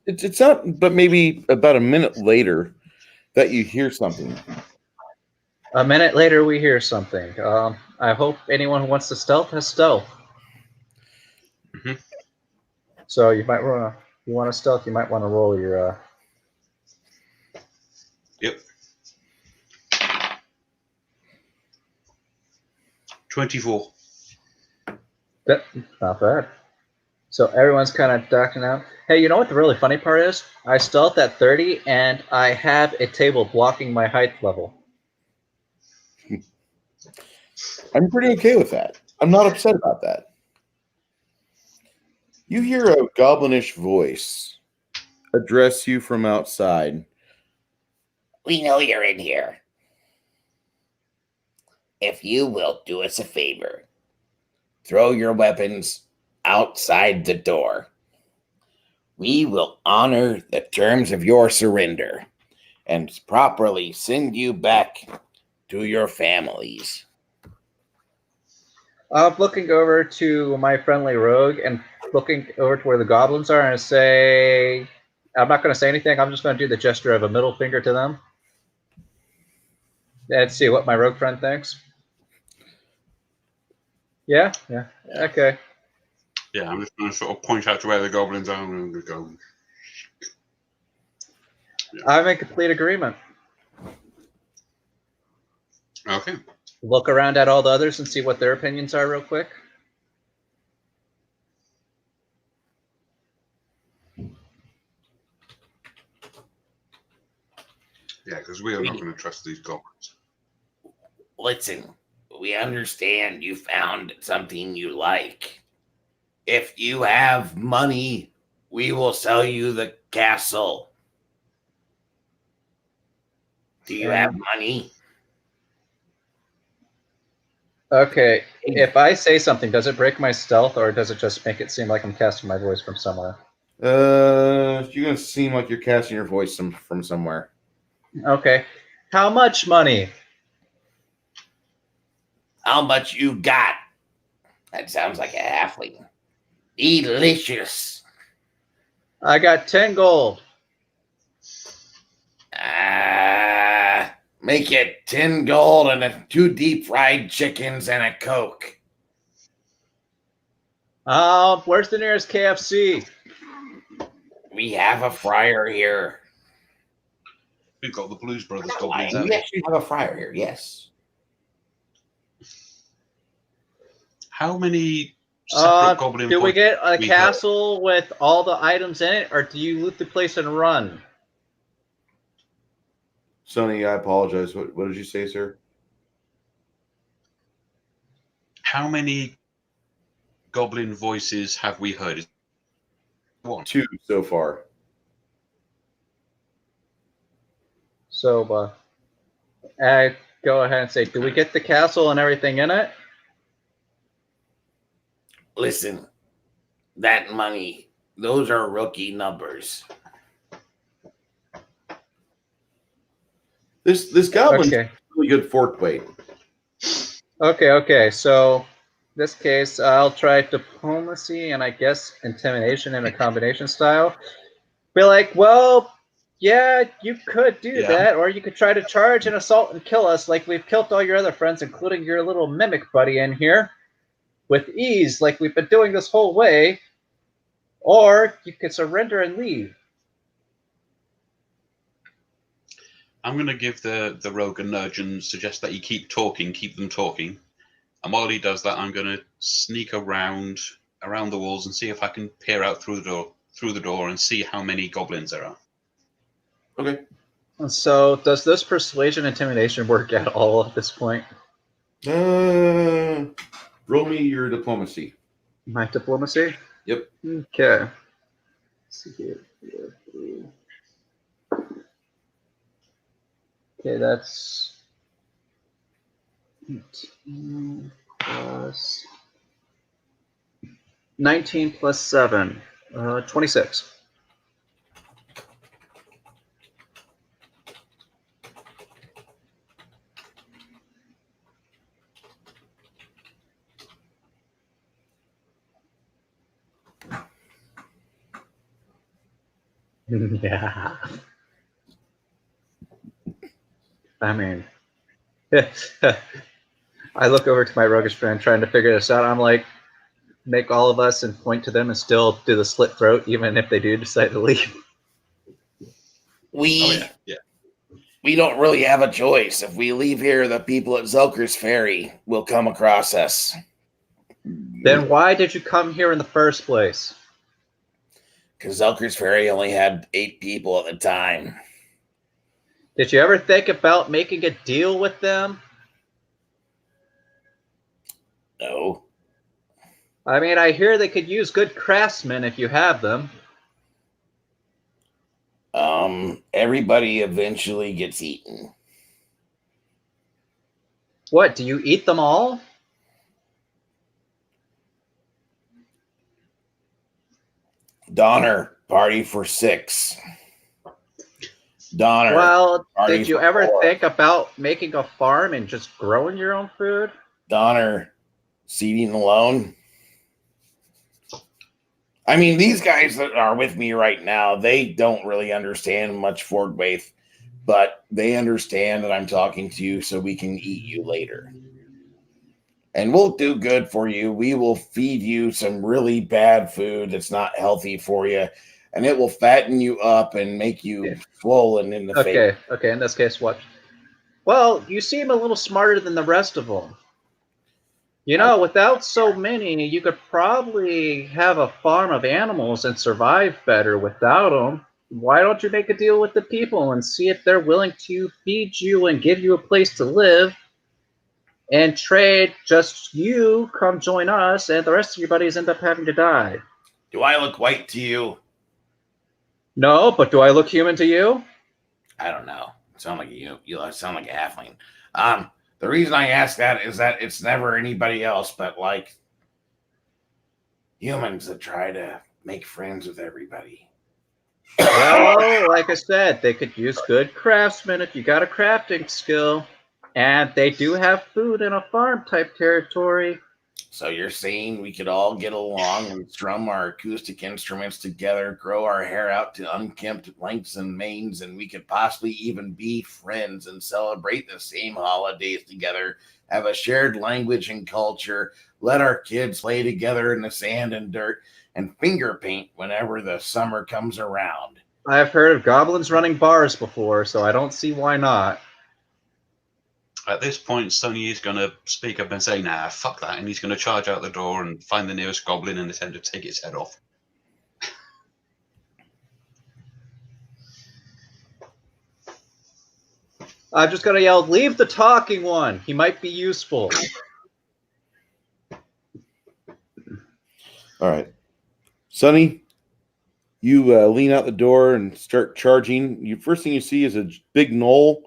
it's not, but maybe about a minute later that you hear something. A minute later, we hear something. I hope anyone who wants to stealth has stealth. Mm-hmm. So you might want to, if you want to stealth, you might want to roll your. Yep. 24. Not bad. So everyone's kind of ducking out. Hey, you know what the really funny part is? I stealth at 30, and I have a table blocking my height level. I'm pretty okay with that. I'm not upset about that. You hear a goblinish voice address you from outside. We know you're in here. If you will do us a favor, throw your weapons outside the door. We will honor the terms of your surrender and properly send you back to your families. I'm looking over to my friendly rogue and looking over to where the goblins are, and I say, I'm not going to say anything. I'm just going to do the gesture of a middle finger to them. Let's see what my rogue friend thinks. Yeah. Okay. Yeah, I'm just going to sort of point out to where the goblins are and go. Yeah. I'm in complete agreement. Okay. Look around at all the others and see what their opinions are real quick. Yeah, because we are not going to trust these goblins. Listen, we understand you found something you like. If you have money, we will sell you the castle. Do you have money? Okay, if I say something, does it break my stealth, or does it just make it seem like I'm casting my voice from somewhere? You're going to seem like you're casting your voice from somewhere. Okay. How much money? How much you got? That sounds like a halfling. Delicious. I got 10 gold. Make it 10 gold and 2 deep fried chickens and a Coke. Where's the nearest KFC? We have a fryer here. We've got the Blues Brothers We goblins out actually have a fryer here, yes. How many separate goblin do we get a we castle with all the items in it, or do you loot the place and run? Sonny, I apologize. What did you say, sir? How many goblin voices have we heard? One. 2 so far. So, go ahead and say, do we get the castle and everything in it? Listen, that money, those are rookie numbers. This goblin's Okay. really good fork weight. Okay. So, in this case, I'll try diplomacy and I guess intimidation in a combination style. Be like, well, yeah, you could do that, or you could try to charge and assault and kill us like we've killed all your other friends, including your little mimic buddy in here, with ease, like we've been doing this whole way. Or you could surrender and leave. I'm going to give the rogue a nudge and suggest that you keep them talking. And while he does that, I'm going to sneak around the walls and see if I can peer out through the door and see how many goblins there are. Okay. And so, does this persuasion intimidation work at all at this point? Roll me your diplomacy. My diplomacy? Yep. Okay. Let's see here. Okay, that's 18 plus 19 plus 7, 26. Yeah. I mean, I look over to my roguish friend trying to figure this out. I'm like, make all of us and point to them and still do the slit throat, even if they do decide to leave. We don't really have a choice. If we leave here, the people at Zelker's Ferry will come across us. Then why did you come here in the first place? Because Zelker's Ferry only had 8 people at the time. Did you ever think about making a deal with them? No. I mean, I hear they could use good craftsmen if you have them. Everybody eventually gets eaten. What, do you eat them all? Donner, party for 6. Donner. Well, did you ever 4. think about making a farm and just growing your own food? Donner, seating alone. I mean, these guys that are with me right now, they don't really understand much Fort Waith, but they understand that I'm talking to you so we can eat you later. And we'll do good for you. We will feed you some really bad food that's not healthy for you, and it will fatten you up and make you swollen in the face. Okay, in this case, what? Well, you seem a little smarter than the rest of them. You know, without so many, you could probably have a farm of animals and survive better without them. Why don't you make a deal with the people and see if they're willing to feed you and give you a place to live and trade just you come join us and the rest of your buddies end up having to die? Do I look white to you? No, but do I look human to you? I don't know. Sound like you sound like a halfling. The reason I ask that is that it's never anybody else but like humans that try to make friends with everybody. Well, like I said, they could use good craftsmen if you got a crafting skill. And they do have food in a farm type territory. So you're saying we could all get along and strum our acoustic instruments together, grow our hair out to unkempt lengths and manes, and we could possibly even be friends and celebrate the same holidays together, have a shared language and culture, let our kids play together in the sand and dirt, and finger paint whenever the summer comes around. I've heard of goblins running bars before, so I don't see why not. At this point, Sonny is going to speak up and say, nah, fuck that, and he's going to charge out the door and find the nearest goblin and attempt to take its head off. I'm just gonna yell, leave the talking one. He might be useful. All right. Sonny, you lean out the door and start charging. First thing you see is a big gnoll.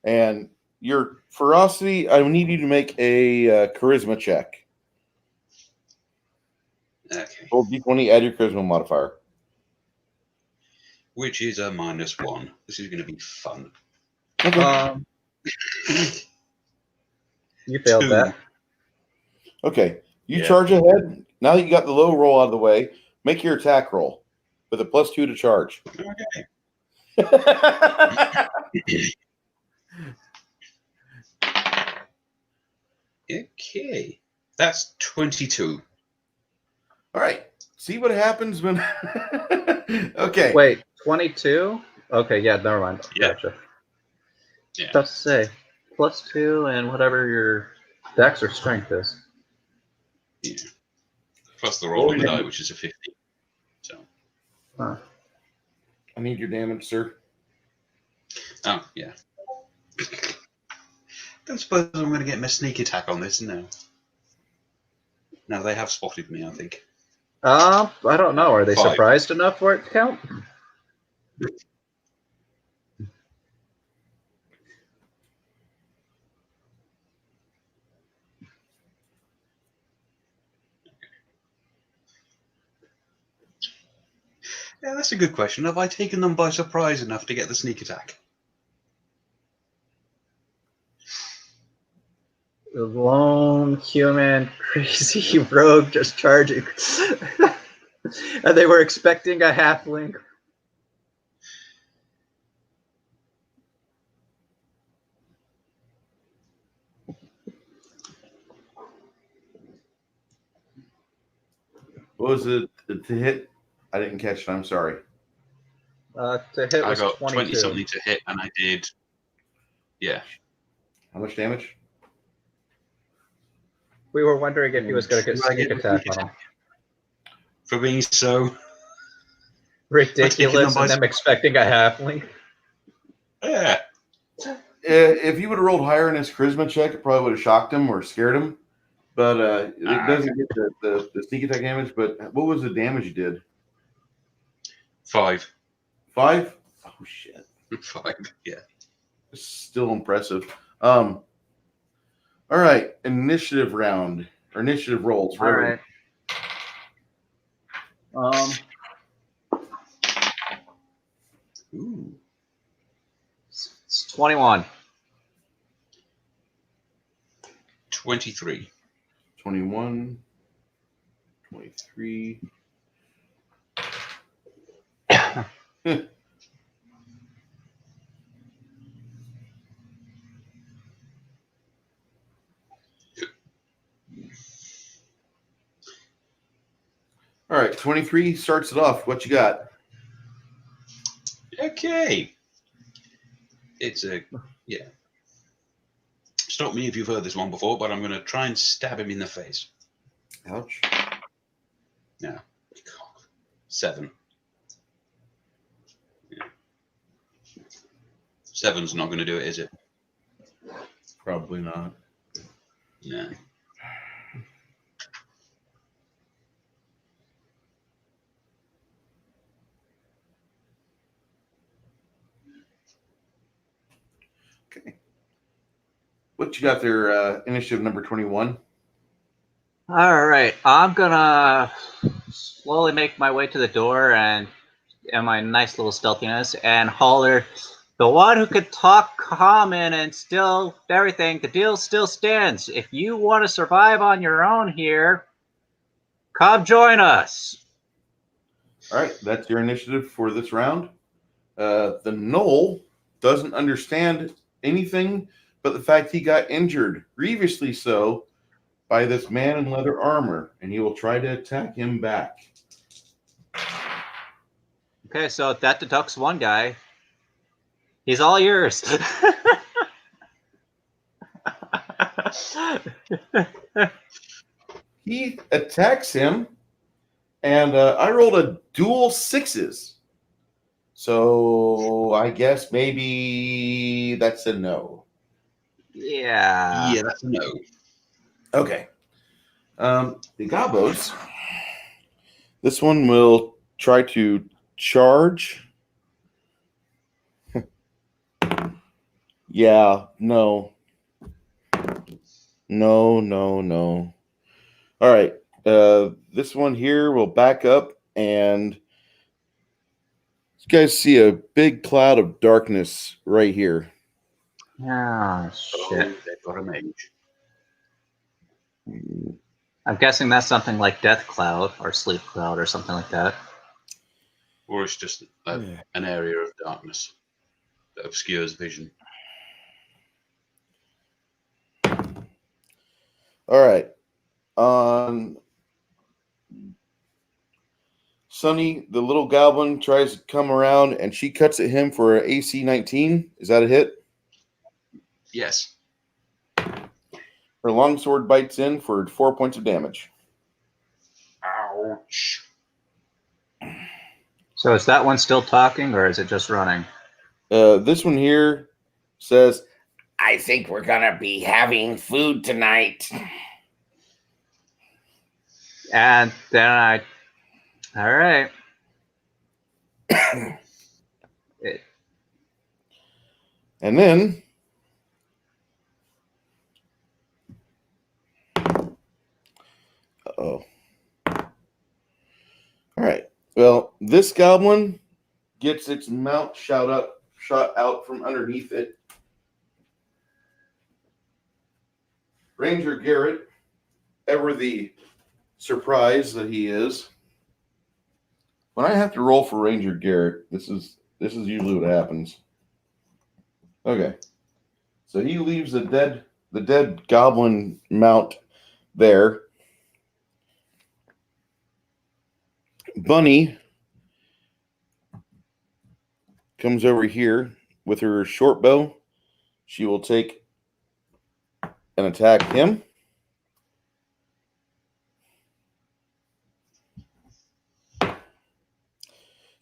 And your ferocity, I need you to make a charisma check. Okay. Roll d20, add your charisma modifier. Which is a -1. This is going to be fun. Okay. You failed 2. that. Okay. You Yeah. charge ahead. Now that you got the low roll out of the way, make your attack roll with a +2 to charge. Okay. That's 22. All right. See what happens when. Okay. Wait, 22? Okay, yeah, never mind. Yeah. Gotcha. Yeah. Tough to say. +2 and whatever your dex or strength is. Yeah. Plus the rolling die, which is a 50. So. Huh. I need your damage, sir. Oh, yeah. Don't suppose I'm going to get my sneak attack on this now. No, they have spotted me, I think. I don't know. Are they 5. surprised enough for it to count? Yeah, that's a good question. Have I taken them by surprise enough to get the sneak attack? The lone human crazy rogue just charging. And they were expecting a halfling. What was it to hit? I didn't catch it. I'm sorry. To hit I was got 22. 20 something to hit, and I did. Yeah. How much damage? We were wondering if he was going to get Do I sneak get attack sneak on him. For being so. Ridiculous, by and them expecting a halfling. Yeah. If you would have rolled higher in his charisma check, it probably would have shocked him or scared him. But it doesn't get the sneak attack damage. But what was the damage you did? 5. 5? Oh, shit. 5, yeah. Still impressive. All right. Initiative round. Or initiative rolls. All right. Ooh. It's 21. 23. 21. 23. All right, 23 starts it off. What you got? Okay. It's a. Yeah. Stop me if you've heard this one before, but I'm going to try and stab him in the face. Ouch. No. 7. Yeah. 7's not going to do it, is it? Probably not. No. Okay. What you got there, initiative number 21? All right. I'm going to slowly make my way to the door and in my nice little stealthiness and holler, the one who could talk common and still everything, the deal still stands. If you want to survive on your own here, come join us. All right, that's your initiative for this round. The gnoll doesn't understand anything but the fact he got injured, grievously so, by this man in leather armor, and he will try to attack him back. Okay, so that deducts one guy. He's all yours. He attacks him, and I rolled a dual 6s. So I guess maybe that's a no. Yeah. Yeah, that's a no. Okay. The Gobos. This one will try to charge. Yeah, no. No. All right. This one here will back up, and you guys see a big cloud of darkness right here. Oh, shit. Oh, they've got a mage. I'm guessing that's something like Death Cloud or Sleep Cloud or something like that. Or it's just an area of darkness that obscures vision. All right. Sunny, the little goblin, tries to come around, and she cuts at him for an AC 19. Is that a hit? Yes. Her longsword bites in for 4 points of damage. Ouch. So is that one still talking, or is it just running? This one here says, I think we're gonna be having food tonight. And then all right. and then all right. Well, this goblin gets its mount shot out from underneath it. Ranger Garrett, ever the surprise that he is. When I have to roll for Ranger Garrett, this is usually what happens. Okay. So he leaves the dead goblin mount there. Bunny comes over here with her short bow. She will take and attack him.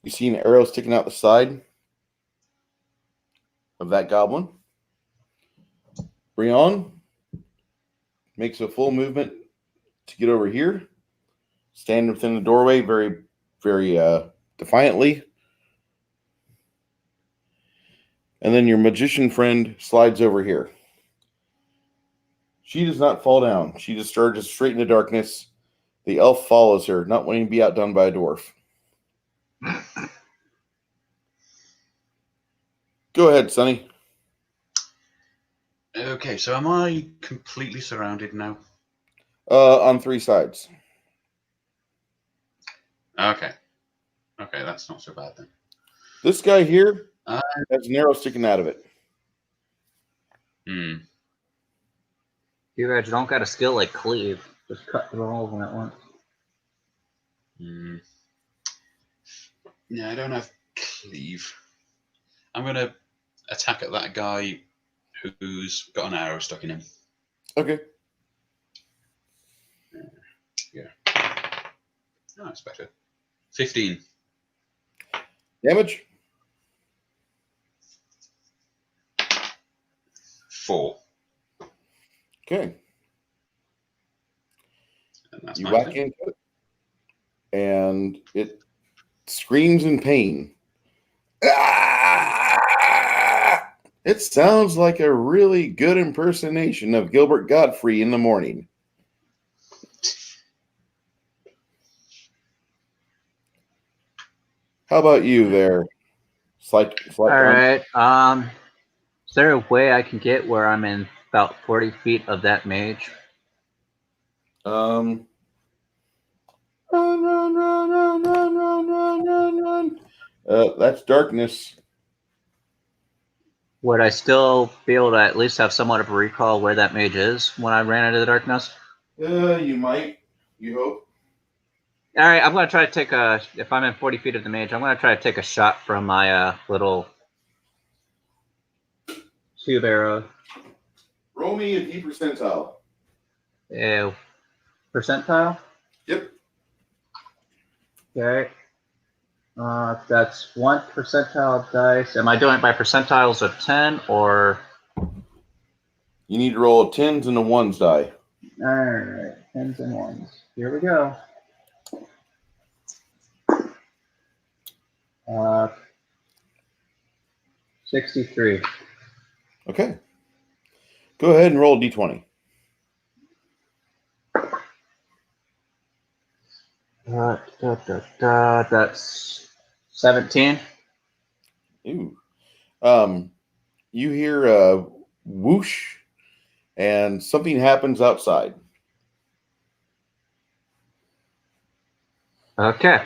You see an arrow sticking out the side of that goblin. Brion makes a full movement to get over here. Stand within the doorway very, very defiantly. And then your magician friend slides over here. She does not fall down. She just surges straight into darkness. The elf follows her, not wanting to be outdone by a dwarf. Go ahead, Sonny. Okay, so am I completely surrounded now? On 3 sides. Okay. Okay, that's not so bad then. This guy here has an arrow sticking out of it. Hmm. You guys don't got a skill like Cleave. Just cut through all of them at once. Hmm. Yeah, I don't have cleave. I'm gonna attack at that guy who's got an arrow stuck in him. Okay. Yeah. Oh, that's better. 15. Damage? 4. Okay. And that's You my whack turn. into it, and it screams in pain. Ah! It sounds like a really good impersonation of Gilbert Godfrey in the morning. How about you there? All right. Is there a way I can get where I'm in about 40 feet of that mage? Run. That's darkness. Would I still be able to at least have somewhat of a recall where that mage is when I ran into the darkness? You might. You hope. All right, I'm going to try to take if I'm in 40 feet of the mage, I'm going to try to take a shot from my little tube arrow. Roll me a D percentile. Percentile? Yep. Okay. That's 1 percentile dice. Am I doing it by percentiles of 10 or? You need to roll a 10s and a 1s die. All right, 10s and 1s. Here we go. 63. Okay. Go ahead and roll a D20. That's 17. Ooh. You hear a whoosh, and something happens outside. Okay.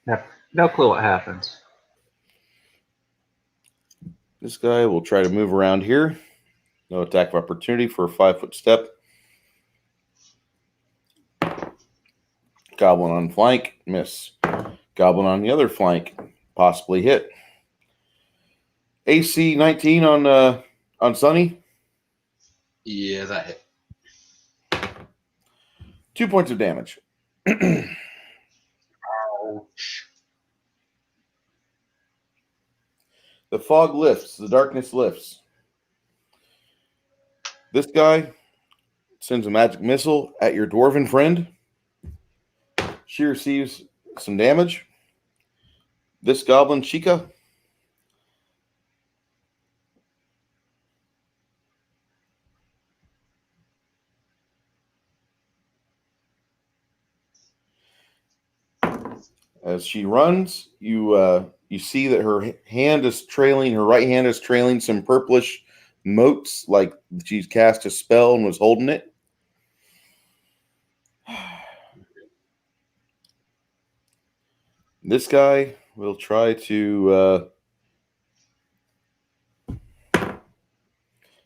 Have no clue what happens. This guy will try to move around here. No attack of opportunity for a 5-foot step. Goblin on flank, miss. Goblin on the other flank, possibly hit. AC 19 on Sunny. Yeah, that hit. 2 points of damage. Ouch. The fog lifts. The darkness lifts. This guy sends a magic missile at your dwarven friend. She receives some damage. This goblin, Chica, as she runs, you see that her hand is trailing. Her right hand is trailing some purplish motes, like she's cast a spell and was holding it. This guy will try to.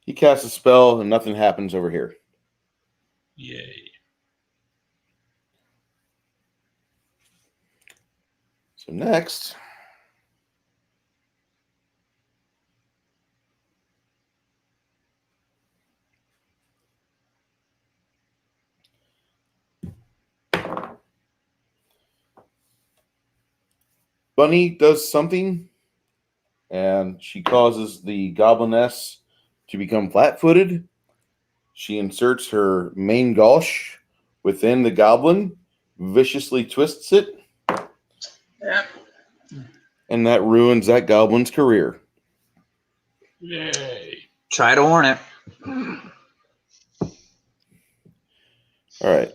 He casts a spell and nothing happens over here. Yay. So next, Bunny does something, and she causes the gobliness to become flat-footed. She inserts her main gauche within the goblin, viciously twists it, and that ruins that goblin's career. Yay. Try to warn it. All right.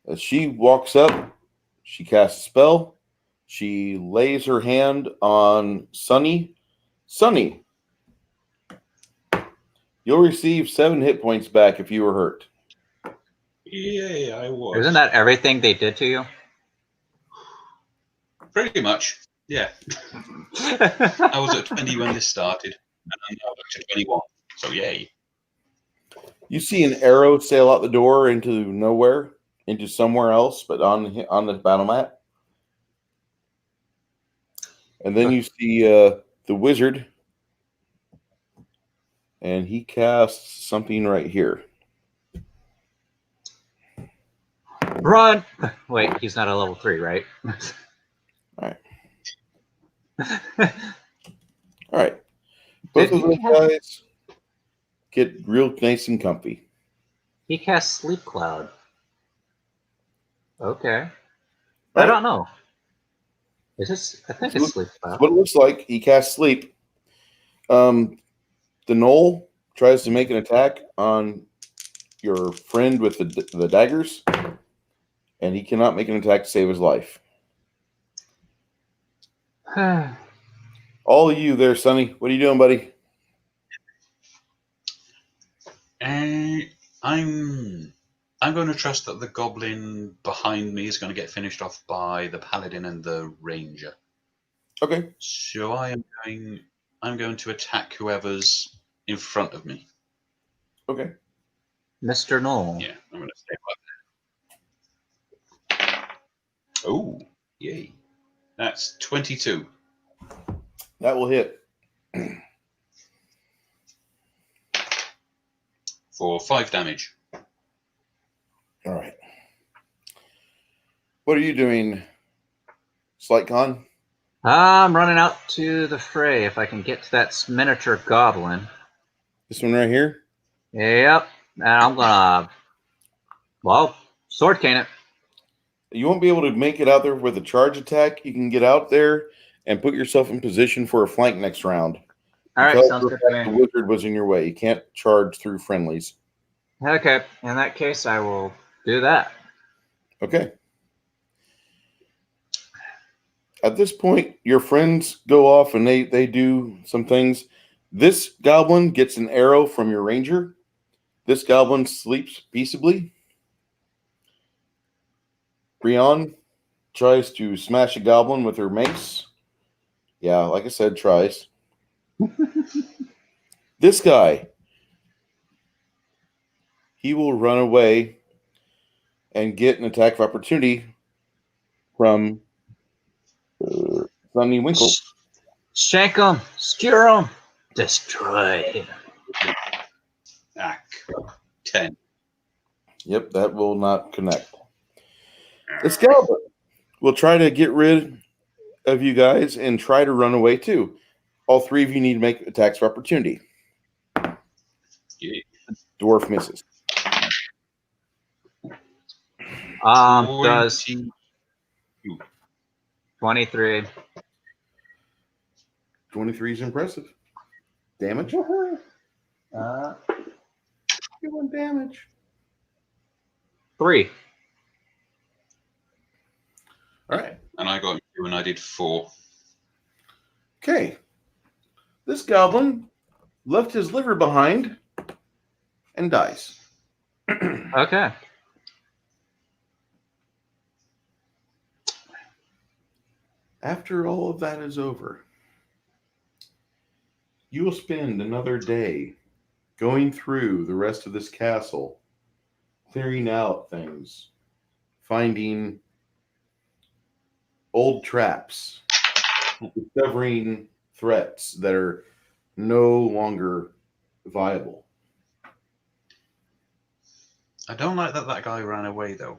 As she walks up, she casts a spell. She lays her hand on Sunny. Sunny, you'll receive 7 hit points back if you were hurt. Yay, I was. Isn't that everything they did to you? Pretty much. Yeah. I was at 20 when this started, and I'm now up to 21. So yay. You see an arrow sail out the door into nowhere, into somewhere else, but on the battle mat. And then you see the wizard, and he casts something right here. Run! Wait, he's not a level 3, right? All right. Both Did of those guys get real nice and comfy. He cast Sleep Cloud. Okay. Right. I don't know. Is this? I think it's Sleep Cloud. What it looks like, he casts sleep. The gnoll tries to make an attack on your friend with the daggers, and he cannot make an attack to save his life. All of you there, Sonny. What are you doing, buddy? I'm going to trust that the goblin behind me is going to get finished off by the paladin and the ranger. Okay. So I'm going to attack whoever's in front of me. Okay. Mr. Knoll. Yeah, I'm going to stay like that. Oh, yay. That's 22 That will hit. for 5 damage. All right. What are you doing, Slight Con? I'm running out to the fray if I can get to that miniature goblin. This one right here? Yep. And I'm gonna, well, sword cane it. You won't be able to make it out there with a charge attack. You can get out there and put yourself in position for a flank next round. All right, Because sounds good the to me. wizard was in your way. You can't charge through friendlies. Okay, in that case, I will do that. Okay. At this point, your friends go off and they do some things. This goblin gets an arrow from your ranger. This goblin sleeps peaceably. Brian tries to smash a goblin with her mace. Yeah, like I said, tries. This guy, he will run away and get an attack of opportunity from Sunny Winkle. Shank him, skewer him, destroy him. 10. Yep, that will not connect. This goblin will try to get rid of you guys and try to run away too. All three of you need to make attacks of opportunity. Yeah. Dwarf misses. Does 23. 23 is impressive. Damage? Good one, damage. 3. All right. And I got 2 and I did 4. Okay. This goblin left his liver behind and dies. Okay. After all of that is over, you will spend another day going through the rest of this castle, clearing out things, finding old traps, discovering threats that are no longer viable. I don't like that guy ran away, though.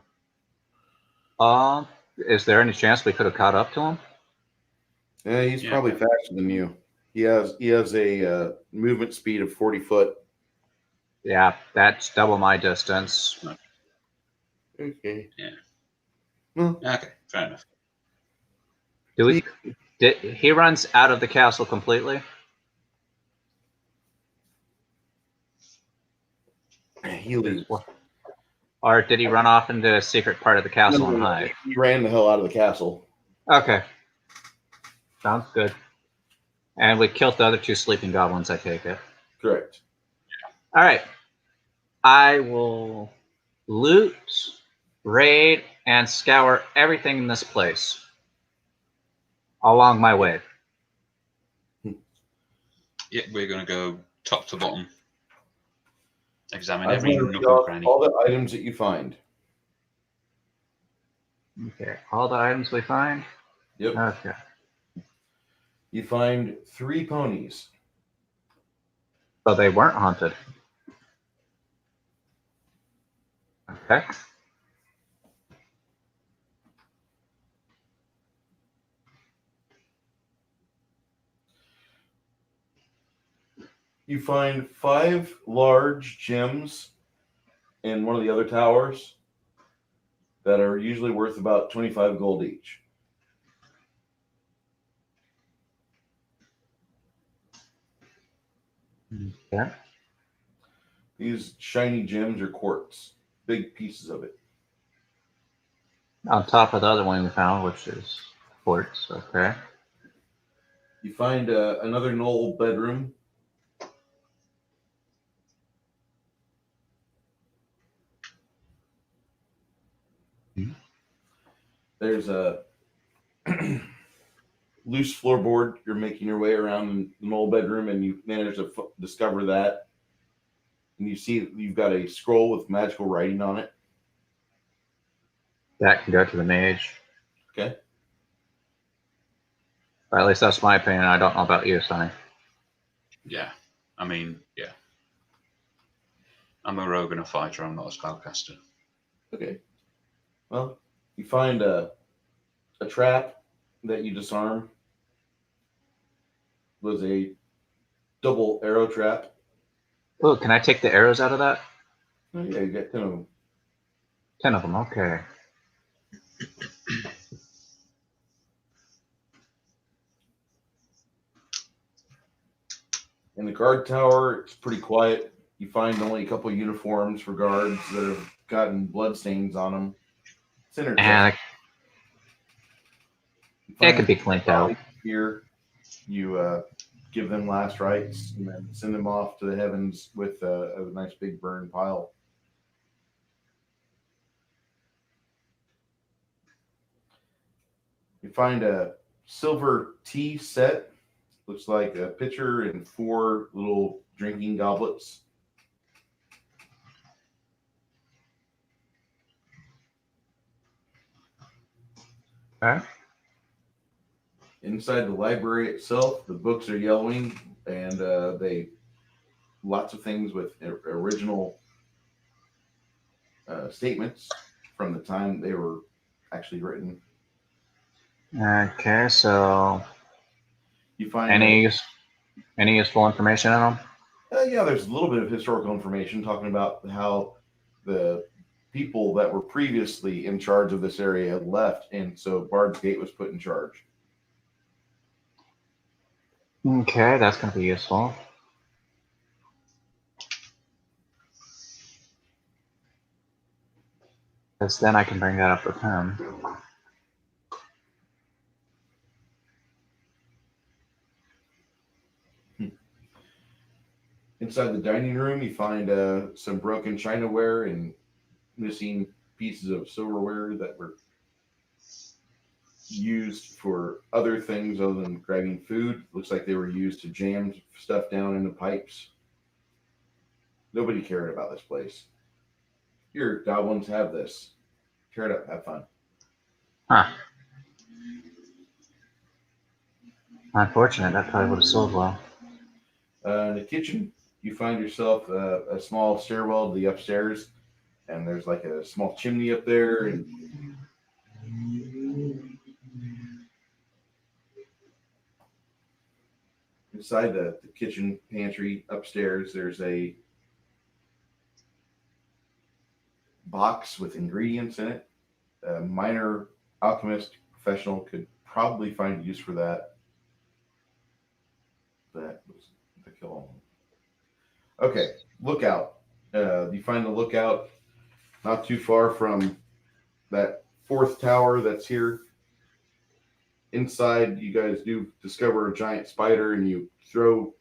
Is there any chance we could have caught up to him? Yeah, he's Yeah. probably faster than you. He has a movement speed of 40 foot. Yeah, that's double my distance. Okay. Yeah. Well, Okay, fair enough. He runs out of the castle completely? he leaves. Or did he run off into a secret part of the castle and hide? He ran the hell out of the castle. Okay. Sounds good. And we killed the other 2 sleeping goblins, I take it. Correct. All right. I will loot, raid, and scour everything in this place along my way. Yeah, we're going to go top to bottom. Examine I'm every going to nook read and off cranny. all the items that you find. Okay. All the items we find? Yep. Okay. You find 3 ponies. So they weren't haunted. Okay. You find 5 large gems in one of the other towers that are usually worth about 25 gold each. Okay. These shiny gems are quartz, big pieces of it. On top of the other one we found, which is quartz. Okay. You find another knoll bedroom. There's a loose floorboard. You're making your way around the knoll bedroom, and you manage to discover that. and you see you've got a scroll with magical writing on it. That can go to the mage. Okay. Or at least that's my opinion. I don't know about you, Sonny. Yeah. I mean, yeah. I'm a rogue and a fighter. I'm not a spellcaster. Okay. Well, you find a trap that you disarm. It was a double arrow trap. Oh, can I take the arrows out of that? Oh, yeah, you got 10 of them. 10 of them, okay. In the guard tower, it's pretty quiet. You find only a couple of uniforms for guards that have gotten blood stains on them. It's And You it could be cleaned out. Here, you give them last rites and then send them off to the heavens with a nice big burn pile. You find a silver tea set. Looks like a pitcher and 4 little drinking goblets. Okay. Inside the library itself, the books are yellowing, and they lots of things with original statements from the time they were actually written. Okay, so You find any useful information in them? Yeah, there's a little bit of historical information talking about how the people that were previously in charge of this area had left, and so Bard's Gate was put in charge. Okay, that's going to be useful. Because then I can bring that up with him. Inside the dining room, you find some broken chinaware and missing pieces of silverware that were used for other things other than grabbing food. Looks like they were used to jam stuff down into pipes. Nobody cared about this place. Here, goblins, have this. Tear it up, have fun. Huh. Unfortunate, that probably would have sold well. In the kitchen, you find yourself a small stairwell to the upstairs, and there's like a small chimney up there. And inside the kitchen pantry upstairs, there's a box with ingredients in it. A minor alchemist professional could probably find use for that. That was the kill. Okay, lookout. You find the lookout not too far from that 4th tower that's here. Inside, you guys do discover a giant spider, and you throw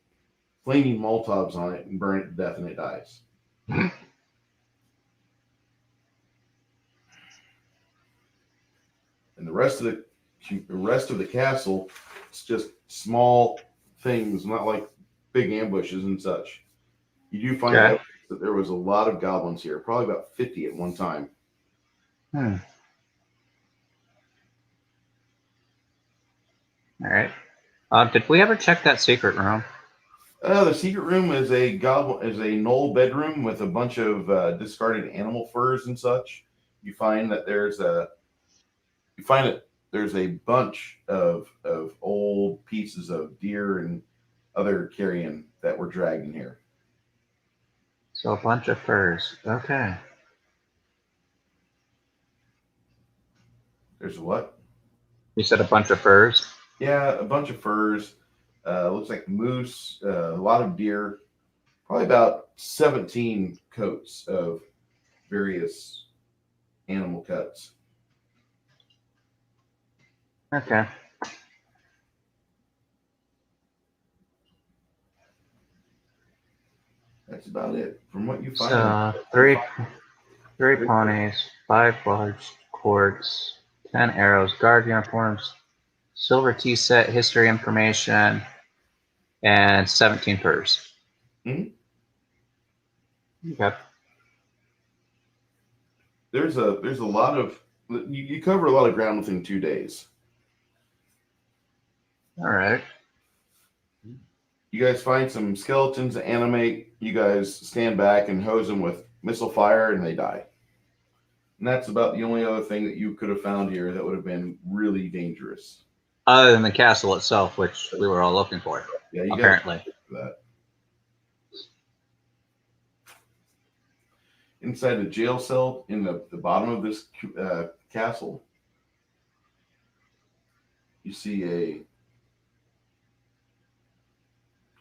flaming Molotovs on it and burn it to death, and it dies. And the rest of the castle, it's just small things, not like big ambushes and such. You do find out that there was a lot of goblins here, probably about 50 at one time. All right. Did we ever check that secret room? The secret room is a knoll bedroom with a bunch of discarded animal furs and such. You find that there's a bunch of old pieces of deer and other carrion that were dragged in here. So a bunch of furs. Okay. There's what? You said a bunch of furs? Yeah, a bunch of furs. Looks like moose, a lot of deer, probably about 17 coats of various animal cuts. Okay. That's about it. From what you find. So three ponies, 5 large quartz, 10 arrows, guard uniforms, silver tea set, history information, and 17 furs. Mm-hmm. Okay. There's a lot of you cover a lot of ground within 2 days. All right. You guys find some skeletons, animate. You guys stand back and hose them with missile fire, and they die. And that's about the only other thing that you could have found here that would have been really dangerous. Other than the castle itself, which we were all looking for, Yeah, you apparently. got for that. Inside the jail cell in the bottom of this castle, you see a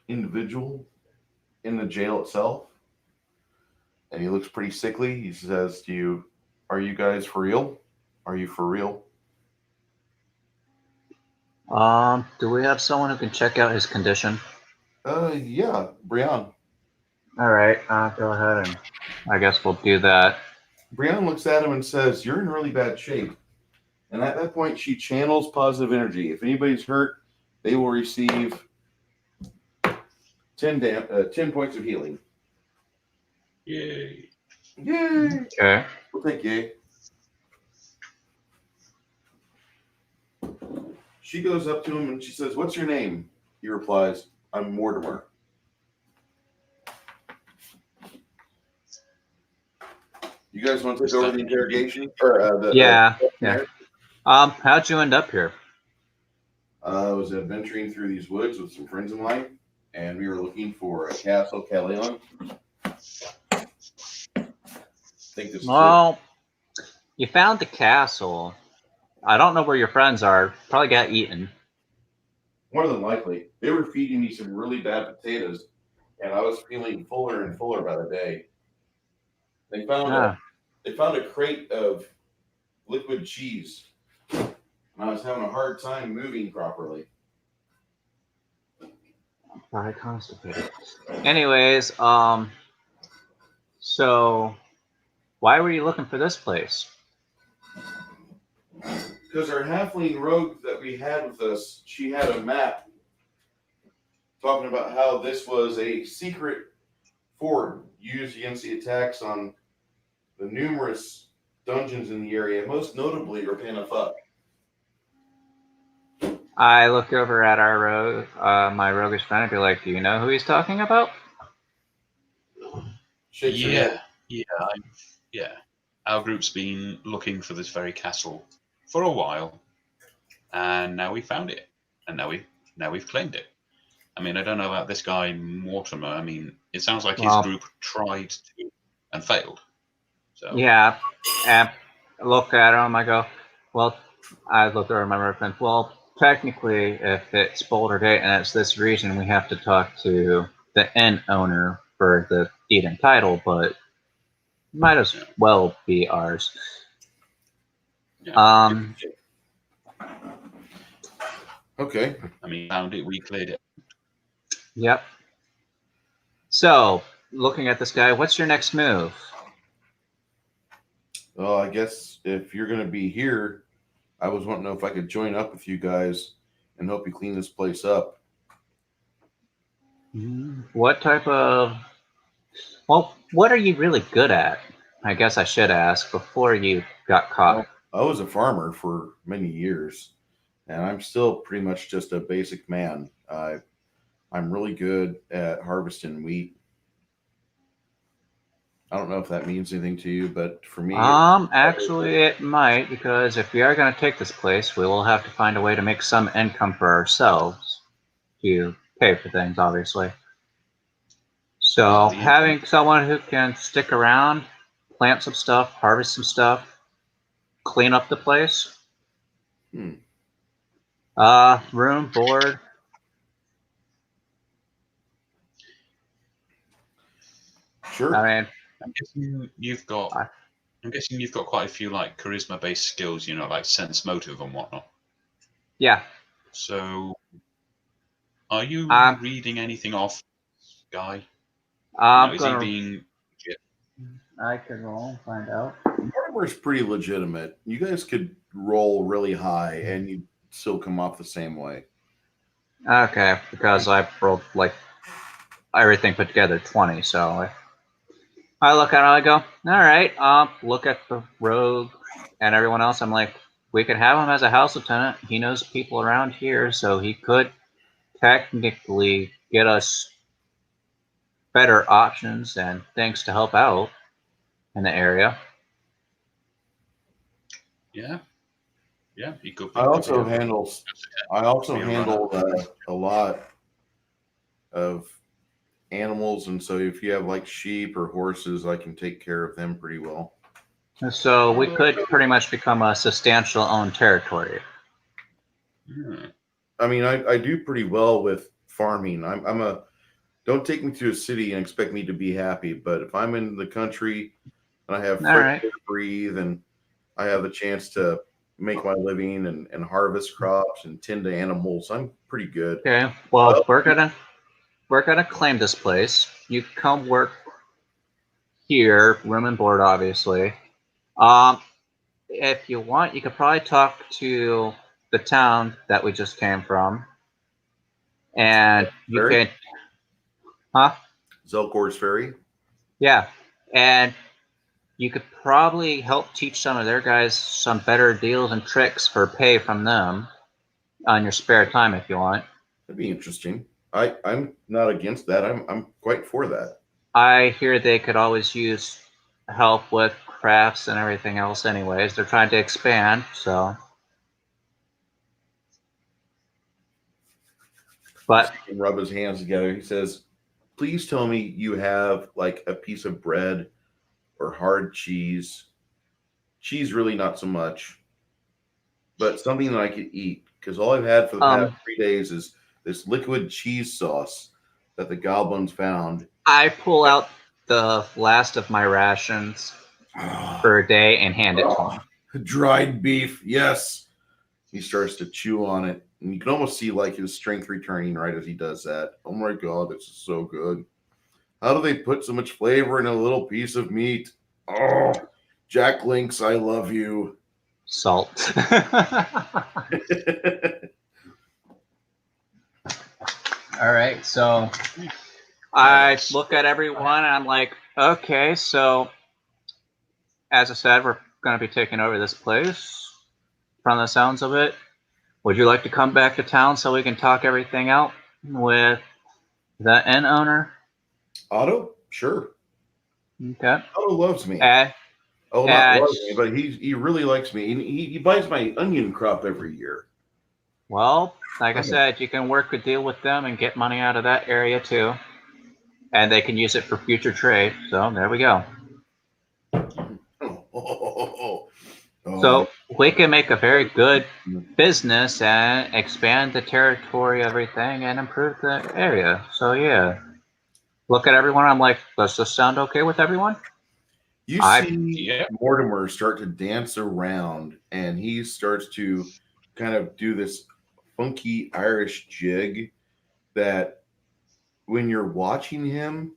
individual in the jail itself, and he looks pretty sickly. He says to you, "Are you guys for real? Are you for real?" Do we have someone who can check out his condition? Yeah, Brian. All right, go ahead and I guess we'll do that. Brianna looks at him and says, "You're in really bad shape." And at that point, she channels positive energy. If anybody's hurt, they will receive 10 points of healing. Yay. Yay! Okay. We'll take yay. She goes up to him and she says, "What's your name?" He replies, "I'm Mortimer." You guys want to take over the interrogation? Or, yeah. How'd you end up here? I was adventuring through these woods with some friends of mine, and we were looking for a castle, Caleon. Think this is Well, you found the castle. I don't know where your friends are. Probably got eaten. more than likely. They were feeding me some really bad potatoes, and I was feeling fuller and fuller by the day. They found a crate of liquid cheese, and I was having a hard time moving properly. Probably constipated. Anyways, so why were you looking for this place? Because our halfling rogue that we had with us, she had a map talking about how this was a secret fort used against the attacks on the numerous dungeons in the area, most notably Rapana Fuck. I look over at our rogue, my roguish friend, and be like, "Do you know who he's talking about?" Shakes her head. Yeah. Our group's been looking for this very castle for a while, and now we found it, and now we've claimed it. I mean, I don't know about this guy Mortimer. I mean, it sounds like his group tried to and failed. So yeah, and I look at him. I go, "Well," I look over my reference. Well, technically, if it's Boulder Gate and it's this region, we have to talk to the inn owner for the deed and title, but might as well be ours. yeah. Okay. I mean, found it, we cleared it. Yep. So, looking at this guy, what's your next move? Well, I guess if you're going to be here, I was wanting to know if I could join up with you guys and help you clean this place up. What type of... Well, what are you really good at? I guess I should ask before you got caught. Well, I was a farmer for many years, and I'm still pretty much just a basic man. I'm really good at harvesting wheat. I don't know if that means anything to you, but for me... Actually, it might, because if we are going to take this place, we will have to find a way to make some income for ourselves to pay for things, obviously. So, having someone who can stick around, plant some stuff, harvest some stuff, clean up the place. Room, board. Sure. I mean, I'm guessing you've got quite a few like charisma-based skills, you know, like sense motive and whatnot. Yeah. So, are you reading anything off, guy? Is he being legit? I can roll and find out. Mortimer's pretty legitimate. You guys could roll really high, and you'd still come off the same way. Okay, because I rolled like everything put together 20, so I look at it, I go, all right, look at the rogue and everyone else. I'm like, we could have him as a house lieutenant. He knows people around here, so he could technically get us better options and things to help out in the area. Yeah. Yeah, he could be. I also could be handle a lot of animals, and so if you have like sheep or horses, I can take care of them pretty well. So we could pretty much become a substantial owned territory. I mean, I do pretty well with farming. Don't take me to a city and expect me to be happy, but if I'm in the country and I have fresh air to breathe and I have the chance to make my living and harvest crops and tend to animals, I'm pretty good. Okay, well, we're gonna claim this place. You come work here, room and board, obviously. If you want, you could probably talk to the town that we just came from, and you can, Zelcor's Ferry. Yeah, and you could probably help teach some of their guys some better deals and tricks for pay from them on your spare time if you want. That'd be interesting. I'm not against that. I'm quite for that. I hear they could always use help with crafts and everything else anyways. They're trying to expand, so. But he can rub his hands together. He says, please tell me you have like a piece of bread or hard cheese. Cheese really not so much. But something that I could eat. Because all I've had for the past 3 days is this liquid cheese sauce that the goblins found. I pull out the last of my rations for a day and hand it to him. Dried beef, yes. He starts to chew on it. And you can almost see like his strength returning right as he does that. Oh my God, this is so good. How do they put so much flavor in a little piece of meat? Oh, Jack Links, I love you. Salt. All right, so I look at everyone and I'm like, okay, so as I said, we're going to be taking over this place from the sounds of it. Would you like to come back to town so we can talk everything out with the inn owner? Otto? Sure. Okay. Otto loves me. Not loves me, but he really likes me. He buys my onion crop every year. Well, like I said, you can work a deal with them and get money out of that area too. And they can use it for future trade. So there we go. So we can make a very good business and expand the territory, everything, and improve the area. So yeah, look at everyone. I'm like, does this sound okay with everyone? You see Mortimer start to dance around, and he starts to kind of do this funky Irish jig that when you're watching him,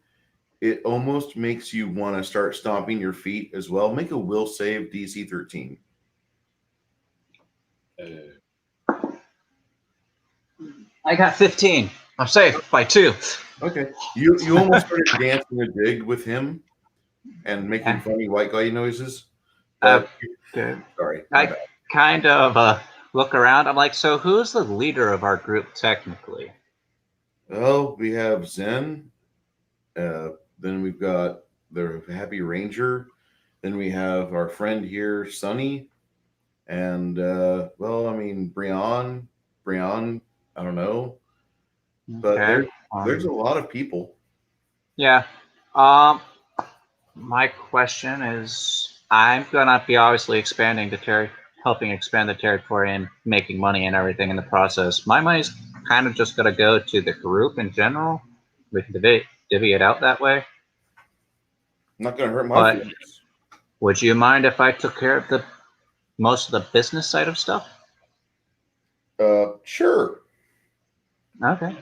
it almost makes you want to start stomping your feet as well. Make a will save DC 13. I got 15. I'm safe by 2. Okay. You almost started dancing a jig with him and making funny white guy noises. Good. Sorry. I kind of look around. I'm like, so who's the leader of our group technically? Well, we have Zen. Then we've got the Happy Ranger. Then we have our friend here, Sonny. And, well, I mean, Brian, I don't know. But there's a lot of people. Yeah. My question is, I'm going to be obviously expanding the helping expand the territory and making money and everything in the process. My money's kind of just going to go to the group in general. We can divvy it out that way. Not going to hurt my feelings. Would you mind if I took care of most of the business side of stuff? Sure. Okay.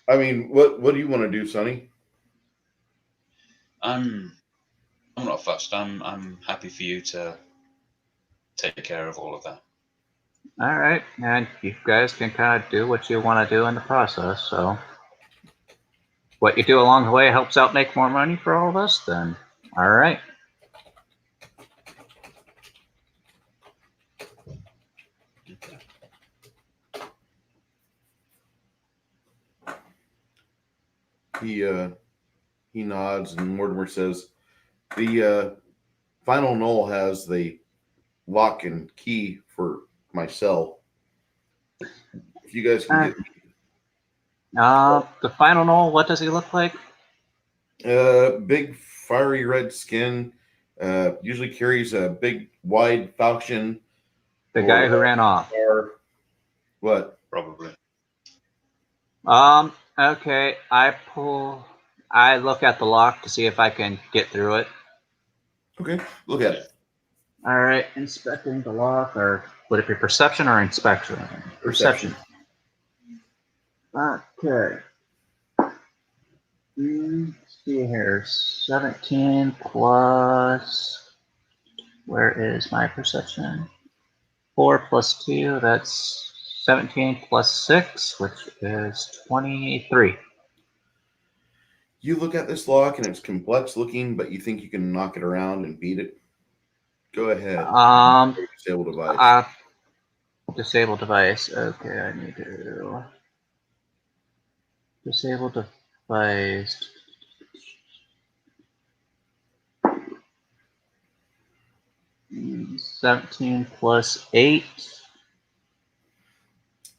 I mean, what do you want to do, Sonny? I'm not fussed. I'm happy for you to take care of all of that. All right, and you guys can kind of do what you want to do in the process. So what you do along the way helps out make more money for all of us, then all right. He nods, and Mortimer says, "The final knoll has the lock and key for my cell. If you guys can get me The final knoll, what does he look like? big fiery red skin, usually carries a big wide falchion. The guy who ran off. Or what? Probably. Okay, I look at the lock to see if I can get through it. Okay, look at it. All right, inspecting the lock, or would it be perception or inspection? Perception. Okay. Let's see here. 17 plus. Where is my perception? 4 plus 2, that's 17 plus 6, which is 23. You look at this lock and it's complex looking, but you think you can knock it around and beat it. Go ahead. Disable device. Disable device. Okay, I need to disable device. Mm, 17 plus 8.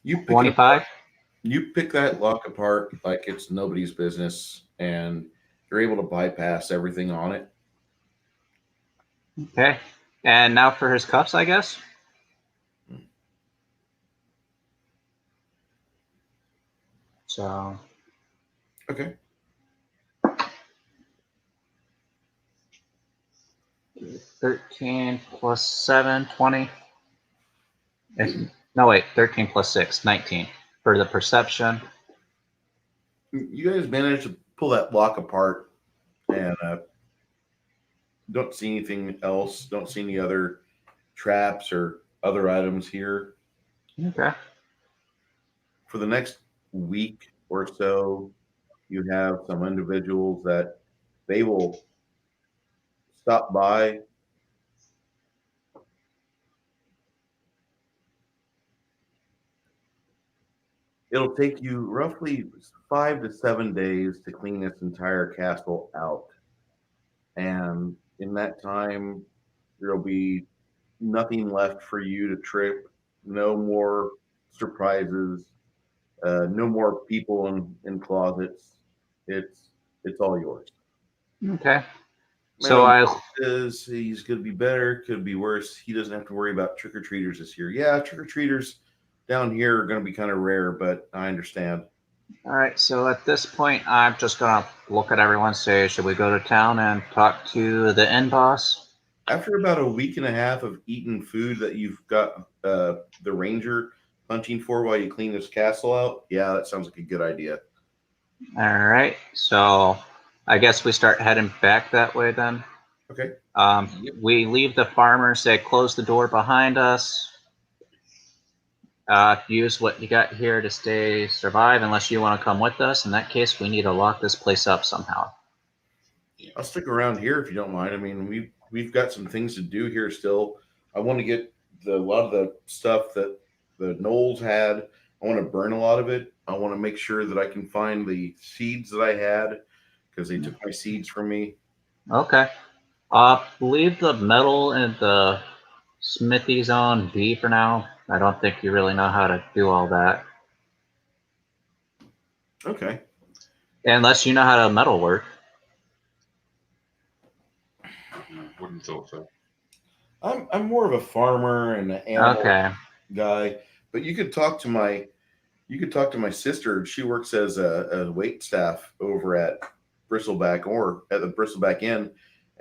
You pick 25. You pick that lock apart like it's nobody's business, and you're able to bypass everything on it. Okay. And now for his cuffs, I guess. So. Okay. $13 plus 7, 20. No, wait, 13 plus 6, 19 for the perception. You guys managed to pull that lock apart, and don't see anything else. Don't see any other traps or other items here. Okay. For the next week or so, you have some individuals that they will stop by. It'll take you roughly 5 to 7 days to clean this entire castle out. And in that time, there'll be nothing left for you to trip, no more surprises, no more people in closets. It's all yours. Okay. So says he's going to be better, could be worse. He doesn't have to worry about trick or treaters this year. Yeah, trick or treaters down here are going to be kind of rare, but I understand. All right. So at this point, I'm just gonna look at everyone. Say, should we go to town and talk to the end boss? After about a week and a half of eating food that you've got the ranger hunting for while you clean this castle out, yeah, that sounds like a good idea. All right. So I guess we start heading back that way then. Okay. We leave the farmer. Say, close the door behind us. Use what you got here to survive, unless you want to come with us. In that case, we need to lock this place up somehow. I'll stick around here if you don't mind. I mean, we've got some things to do here still. I want to get a lot of the stuff that the Knowles had. I want to burn a lot of it. I want to make sure that I can find the seeds that I had because they took my seeds from me. Okay. Leave the metal in the smithy zone B for now. I don't think you really know how to do all that. Okay. Unless you know how to metal work. Wouldn't thought so. I'm more of a farmer and an animal guy, but you could talk to my sister. She works as a wait staff over at Bristleback or at the Bristleback Inn,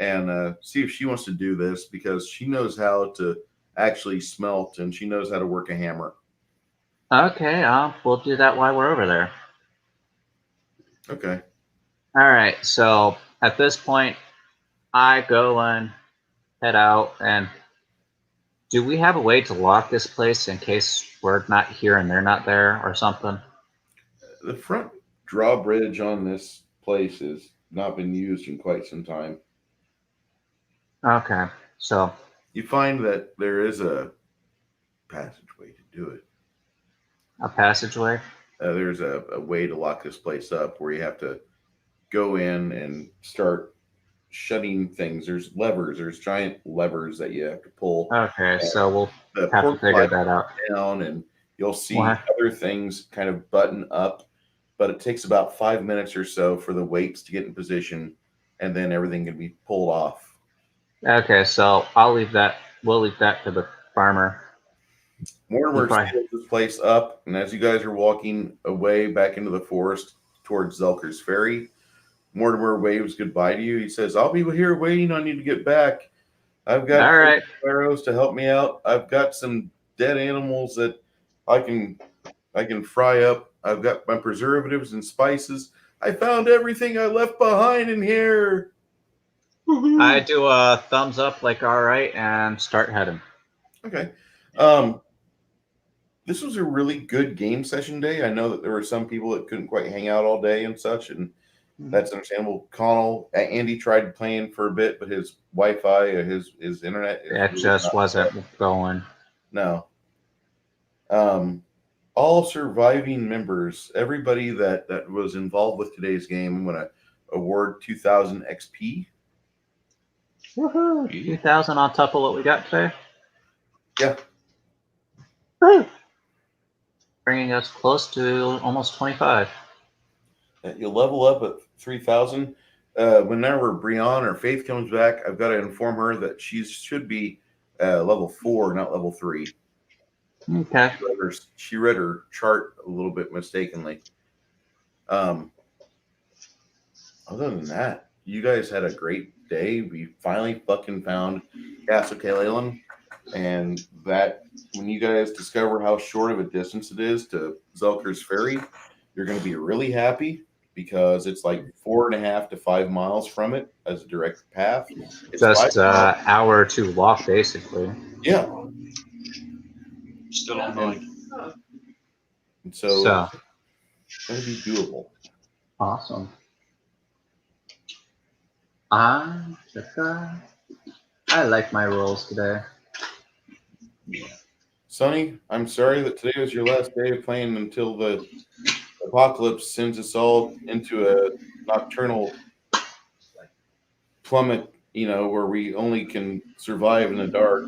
and see if she wants to do this because she knows how to actually smelt and she knows how to work a hammer. Okay, we'll do that while we're over there. Okay. All right, so at this point, I go and head out. And do we have a way to lock this place in case we're not here and they're not there or something? The front drawbridge on this place has not been used in quite some time. Okay, so You find that there is a passageway to do it. a passageway. There's a way to lock this place up where you have to go in and start shutting things. There's levers. There's giant levers that you have to pull. Okay, so we'll The have to pork figure pipe that out. down, and you'll see What? other things kind of button up. But it takes about 5 minutes or so for the weights to get in position, and then everything can be pulled off. Okay, so I'll leave that. We'll leave that to the farmer. Mortimer Right. seals this place up, and as you guys are walking away back into the forest towards Zelker's Ferry, Mortimer waves goodbye to you. He says, "I'll be here waiting on you to get back. I've got All right. arrows to help me out. I've got some dead animals that I can fry up. I've got my preservatives and spices. I found everything I left behind in here." I do a thumbs up, like all right, and start heading. Okay. This was a really good game session day. I know that there were some people that couldn't quite hang out all day and such, and that's understandable. Andy tried playing for a bit, but his Wi-Fi, his internet, It really just not wasn't good. going. No. All surviving members, everybody that was involved with today's game, I'm going to award 2,000 XP. Woohoo! 2,000 on top of what we got today. Yeah. Woo! Bringing us close to almost 25. You'll level up at 3,000. Whenever Brianne or Faith comes back, I've got to inform her that she should be level 4, not level 3. Okay. She read her chart a little bit mistakenly. Other than that, you guys had a great day. We finally fucking found Castle Kalelan, and that when you guys discover how short of a distance it is to Zelker's Ferry, you're going to be really happy because it's like 4.5 to 5 miles from it as a direct path. It's Just an hour or two walk, basically. Yeah. Still online. And so it's going to be doable. Awesome. I like my rolls today. Yeah. Sonny, I'm sorry that today was your last day of playing until the apocalypse sends us all into a nocturnal plummet, where we only can survive in the dark.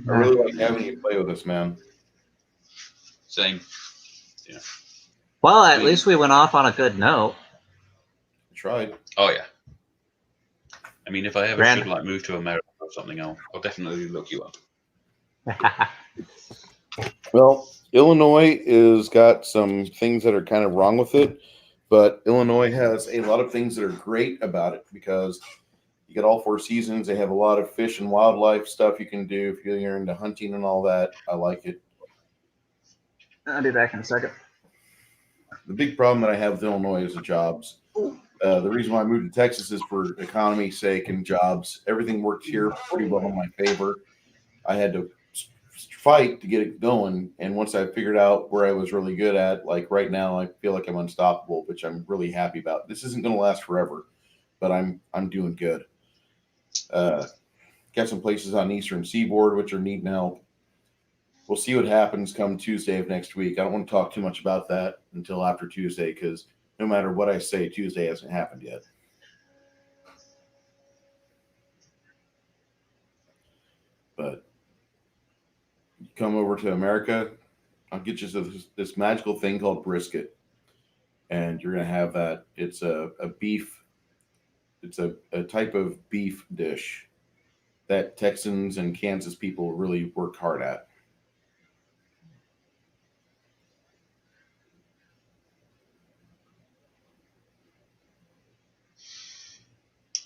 I really like having you play with us, man. Same. Yeah. Well, at least we went off on a good note. I tried. Oh yeah. I mean, if I ever should move to America or something, I'll definitely look you up. Well, Illinois has got some things that are kind of wrong with it, but Illinois has a lot of things that are great about it because you get all 4 seasons. They have a lot of fish and wildlife stuff you can do if you're into hunting and all that. I like it. I'll be back in a second. The big problem that I have with Illinois is the jobs. The reason why I moved to Texas is for economy's sake and jobs. Everything worked here pretty well in my favor. I had to fight to get it going, and once I figured out where I was really good at, like right now, I feel like I'm unstoppable, which I'm really happy about. This isn't going to last forever, but I'm doing good. Got some places on the Eastern Seaboard which are needing help. We'll see what happens come Tuesday of next week. I don't want to talk too much about that until after Tuesday because no matter what I say, Tuesday hasn't happened yet. But you come over to America, I'll get you this magical thing called brisket. And you're going to have that. It's a beef. It's a type of beef dish that Texans and Kansas people really work hard at.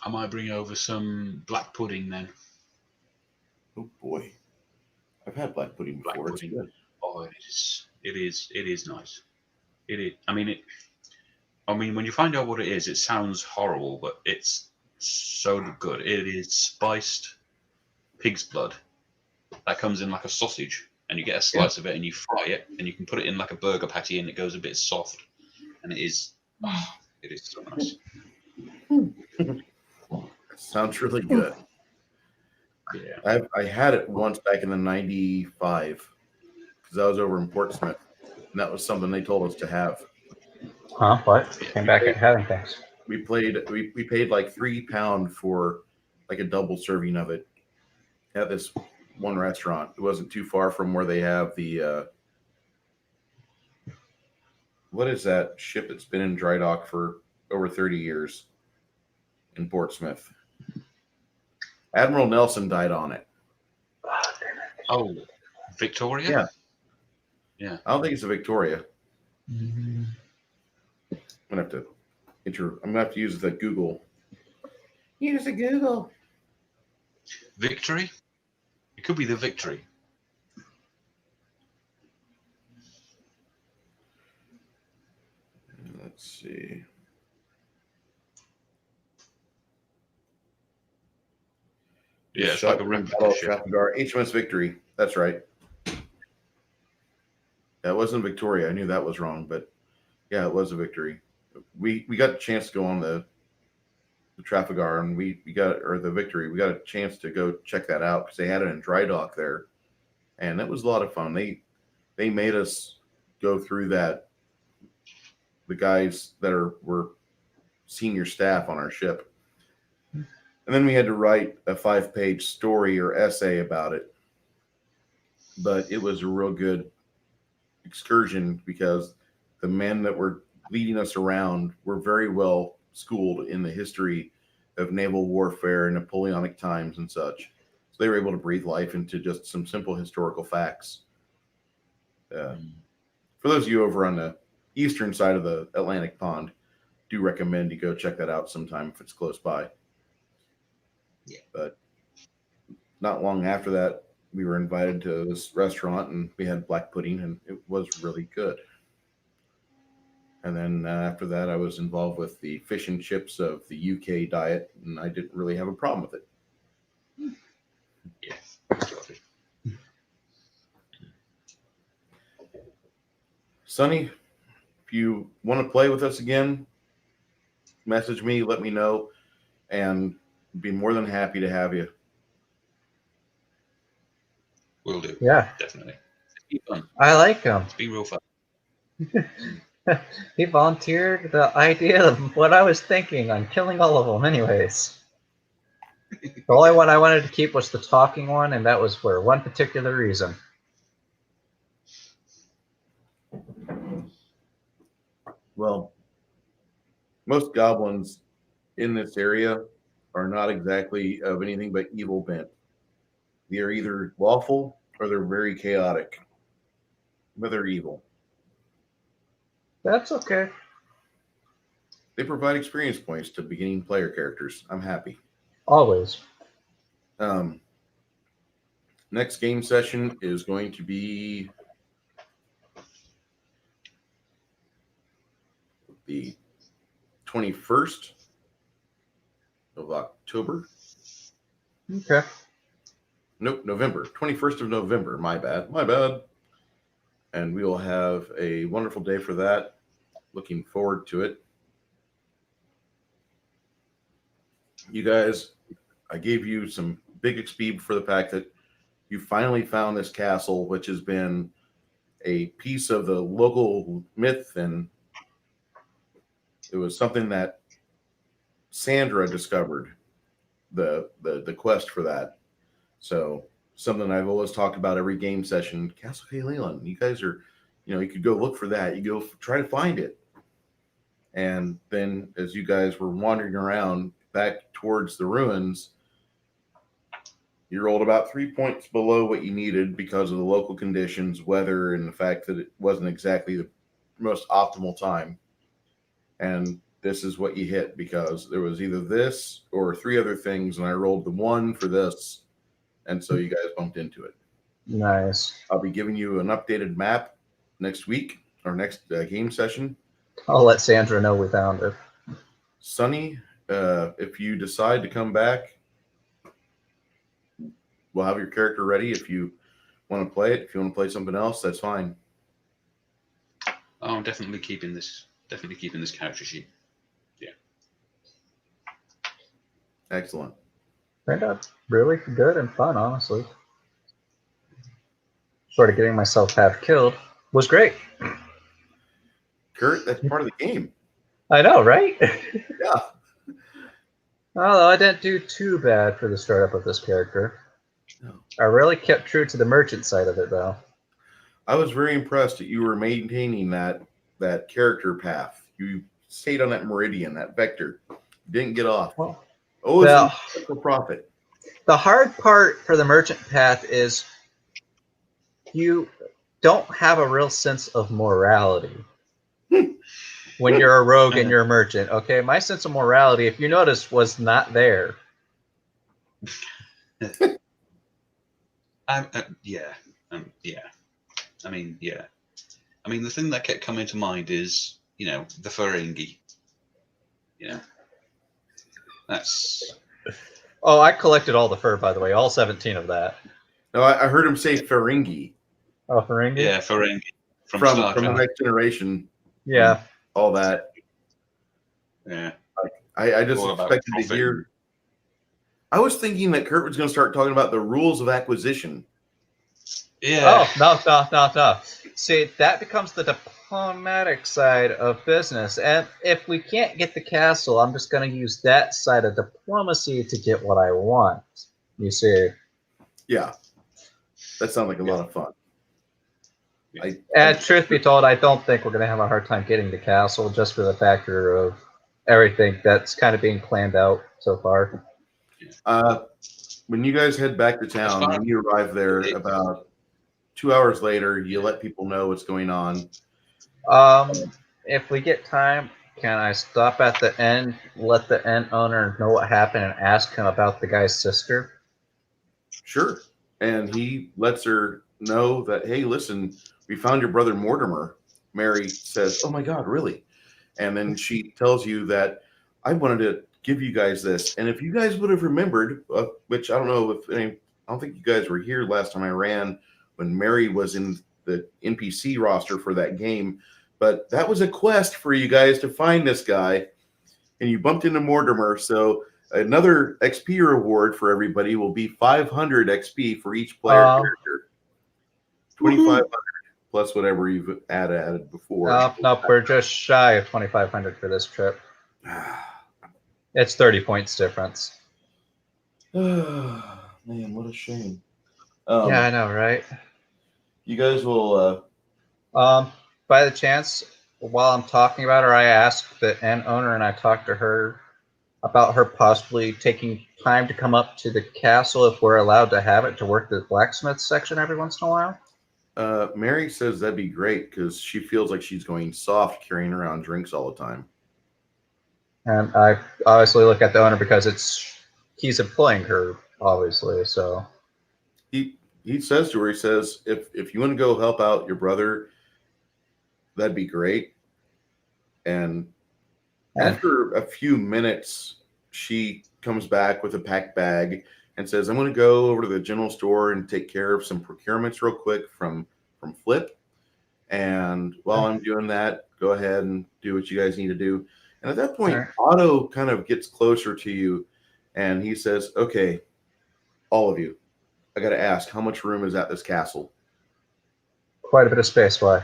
I might bring over some black pudding then. Oh boy, I've had black pudding before. Black pudding. It's good. Oh, it is nice. It is. I mean, when you find out what it is, it sounds horrible, but it's so good. It is spiced pig's blood that comes in like a sausage, and you get a slice of it and you fry it, and you can put it in like a burger patty, and it goes a bit soft. and it is so nice. Sounds really good. Yeah. I had it once back in the '95 because I was over in Portsmouth, and that was something they told us to have. Huh? What? Came back at having things. We paid like £3 for like a double serving of it at this one restaurant. It wasn't too far from where they have the what is that ship that's been in dry dock for over 30 years in Portsmouth? Admiral Nelson died on it. Oh, Victoria? Yeah. Yeah. I don't think it's a Victoria. Mm-hmm. I'm gonna have to use the Google. Use the Google. Victory? It could be the Victory. Let's see. Yeah, it's like a replica ship. Trafalgar, HMS Victory. That's right. That wasn't Victoria. I knew that was wrong, but yeah, it was a Victory. We got a chance to go on the Trafalgar, and the Victory. We got a chance to go check that out because they had it in dry dock there, and it was a lot of fun. They made us go through that. The guys that were senior staff on our ship, and then we had to write a 5-page story or essay about it. But it was a real good excursion because the men that were leading us around were very well schooled in the history of naval warfare and Napoleonic times and such. So they were able to breathe life into just some simple historical facts. For those of you over on the eastern side of the Atlantic pond, do recommend you go check that out sometime if it's close by. Yeah. But not long after that, we were invited to this restaurant and we had black pudding, and it was really good. And then after that, I was involved with the fish and chips of the UK diet, and I didn't really have a problem with it. Yeah. Sonny, if you want to play with us again, message me, let me know, and be more than happy to have you. Will do. Yeah. Definitely. It's be fun. I like him. It's be real fun. He volunteered the idea of what I was thinking on killing all of them anyways. The only one I wanted to keep was the talking one, and that was for one particular reason. Well, most goblins in this area are not exactly of anything but evil bent. They're either lawful or they're very chaotic, but they're evil. That's okay. They provide experience points to beginning player characters. I'm happy. Always. Next game session is going to be the 21st of October. Okay. Nope, November. 21st of November. My bad. And we will have a wonderful day for that. Looking forward to it. You guys, I gave you some big XP for the fact that you finally found this castle, which has been a piece of the local myth, and it was something that Sandra discovered, the quest for that. So something I've always talked about every game session, Castle K. Leland. You guys are, you could go look for that. You go try to find it. And then as you guys were wandering around back towards the ruins, you rolled about 3 points below what you needed because of the local conditions, weather, and the fact that it wasn't exactly the most optimal time. And this is what you hit because there was either this or 3 other things, and I rolled the 1 for this, and so you guys bumped into it. Nice. I'll be giving you an updated map next week or next game session. I'll let Sandra know we found it. Sonny, if you decide to come back, we'll have your character ready. If you want to play it, if you want to play something else, that's fine. Oh, I'm definitely keeping this definitely keeping this character sheet. Excellent. Turned out really good and fun, honestly. Sort of getting myself half killed was great. Kurt, that's part of the game. I know, right? Yeah. Although I didn't do too bad for the startup of this character. No. I really kept true to the merchant side of it, though. I was very impressed that you were maintaining that character path. You stayed on that meridian, that vector. Didn't get off. Well, Always well, for profit. the hard part for the merchant path is you don't have a real sense of morality when you're a rogue and you're a merchant. Okay, my sense of morality, if you notice, was not there. Yeah. I mean, yeah. I mean, the thing that kept coming to mind is, you know, the Ferengi. You know, that's. Oh, I collected all the fur, by the way, all 17 of that. No, I heard him say Ferengi. Oh, Ferengi? Yeah, Ferengi from From the Trek. Next Generation. Yeah. All that. Yeah. I just All about expected to profit. hear. I was thinking that Kurt was going to start talking about the rules of acquisition. Yeah. Oh, no. See, that becomes the diplomatic side of business. And if we can't get the castle, I'm just going to use that side of diplomacy to get what I want. You see? Yeah. That sounds like a lot of fun. And truth be told, I don't think we're going to have a hard time getting the castle just for the factor of everything that's kind of being planned out so far. When you guys head back to town, when you arrive there about 2 hours later, you let people know what's going on. If we get time, can I stop at the inn, let the inn owner know what happened, and ask him about the guy's sister? Sure. And he lets her know that, hey, listen, we found your brother Mortimer. Mary says, oh my God, really? And then she tells you that I wanted to give you guys this. And if you guys would have remembered, which I don't know if I don't think you guys were here last time I ran when Mary was in the NPC roster for that game, but that was a quest for you guys to find this guy, and you bumped into Mortimer. So another XP reward for everybody will be 500 XP for each player character. 2,500 plus whatever you've added before. Nope, we're just shy of 2,500 for this trip. It's 30 points difference. Man, what a shame. Yeah, I know, right? You guys will. By the chance, while I'm talking about her, I asked the inn owner and I talked to her about her possibly taking time to come up to the castle if we're allowed to have it to work the blacksmith section every once in a while. Mary says that'd be great because she feels like she's going soft carrying around drinks all the time. And I obviously look at the owner because he's employing her, obviously. So he says to her, he says, if you want to go help out your brother, that'd be great. And after a few minutes, she comes back with a packed bag and says, I'm going to go over to the general store and take care of some procurements real quick from Flip. And while I'm doing that, go ahead and do what you guys need to do. And at that point, Otto kind of gets closer to you and he says, okay, all of you, I got to ask, how much room is at this castle? Quite a bit of space. Why?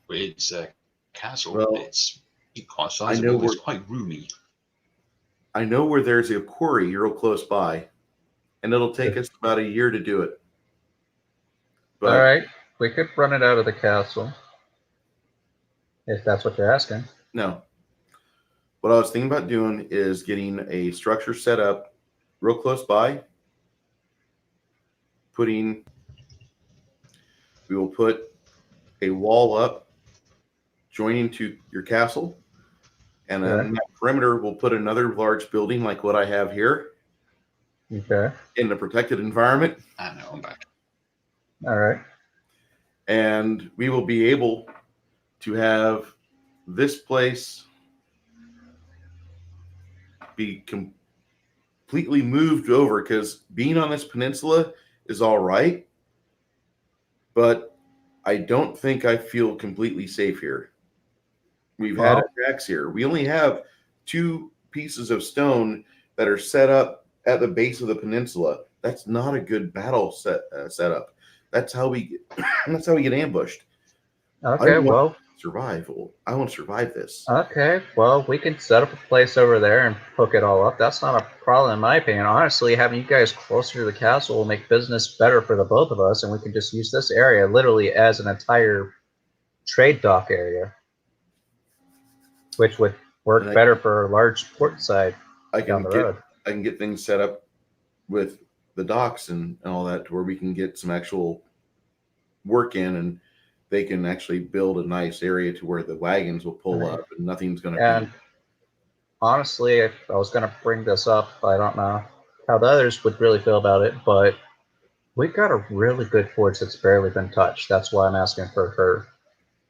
It's a castle. Well, it's quite sizable. It's quite roomy. I know where there's a quarry real close by, and it'll take us about a year to do it. But, all right, we could run it out of the castle if that's what you're asking. No. What I was thinking about doing is getting a structure set up real close by. We will put a wall up joining to your castle. And then in that perimeter, we'll put another large building like what I have here. Okay. In the protected environment. I know, I'm back. All right. And we will be able to have this place be completely moved over, because being on this peninsula is all right, but I don't think I feel completely safe here. We've had attacks here. We only have 2 pieces of stone that are set up at the base of the peninsula. That's not a good battle setup. That's how we get ambushed. Okay, well, survive. I want to survive this. Okay, well, we can set up a place over there and hook it all up. That's not a problem in my opinion. Honestly, having you guys closer to the castle will make business better for the both of us, and we can just use this area literally as an entire trade dock area, which would work better for a large port side down the road. I can get things set up with the docks and all that to where we can get some actual work in, and they can actually build a nice area to where the wagons will pull up and nothing's going to And honestly, if I was going to bring this up, I don't know how the others would really feel about it, but we've got a really good forge that's barely been touched. That's why I'm asking for her.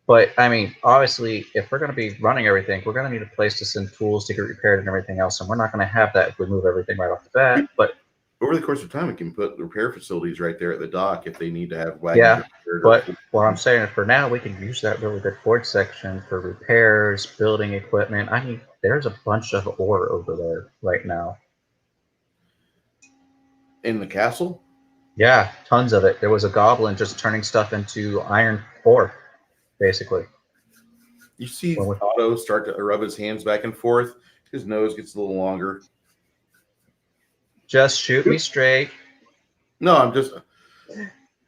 But, I mean, obviously, if we're going to be running everything, we're going to need a place to send tools to get repaired and everything else, and we're not going to have that if we move everything right off the bat. But over the course of time, we can put repair facilities right there at the dock if they need to have wagons. Yeah, but what I'm saying is for now, we can use that really good forge section for repairs, building equipment. I mean, there's a bunch of ore over there right now. In the castle? Yeah, tons of it. There was a goblin just turning stuff into iron ore, basically. You see Otto start to rub his hands back and forth. His nose gets a little longer. Just shoot me straight. No,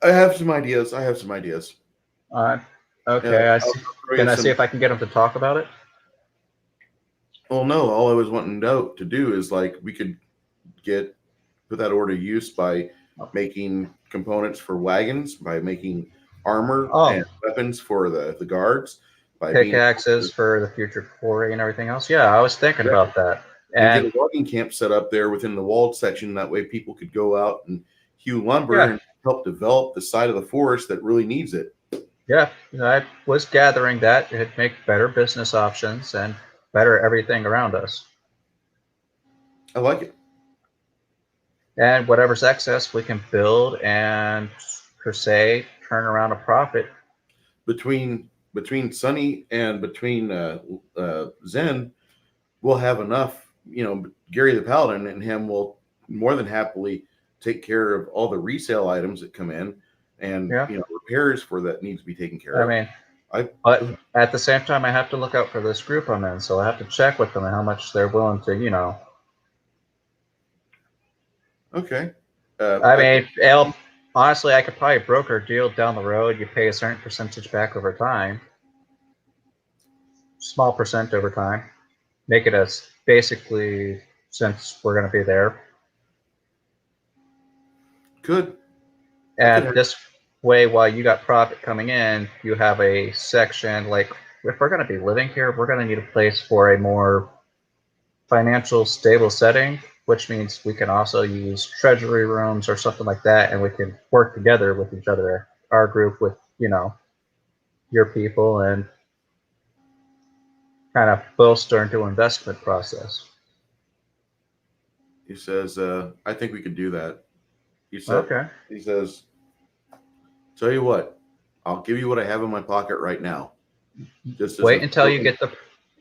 I have some ideas. Okay, can I see if I can get him to talk about it? Well, no. All I was wanting to do is we could put that order to use by making components for wagons, by making armor and weapons for the guards, by pickaxes for the future quarry and everything else. Yeah, I was thinking about that. And get a logging camp set up there within the walled section. That way people could go out and hew lumber and help develop the side of the forest that really needs it. Yeah, I was gathering that it'd make better business options and better everything around us. I like it. And whatever's excess, we can build and, per se, turn around a profit. Between Sonny and between Zen, we'll have enough. Gary the Paladin and him will more than happily take care of all the resale items that come in, and repairs for that needs to be taken care of. I mean, but at the same time, I have to look out for this group I'm in, so I have to check with them and how much they're willing to, Okay. I mean, honestly, I could probably broker a deal down the road. You pay a certain percentage back over time, small percent over time. Make it as basically, since we're going to be there. Good. And this way, while you got profit coming in, you have a section if we're going to be living here, we're going to need a place for a more financial stable setting, which means we can also use treasury rooms or something like that, and we can work together with each other, our group with, your people, and kind of bolster into investment process. He says, I think we could do that. He says, tell you what, I'll give you what I have in my pocket right now. Just wait until you get the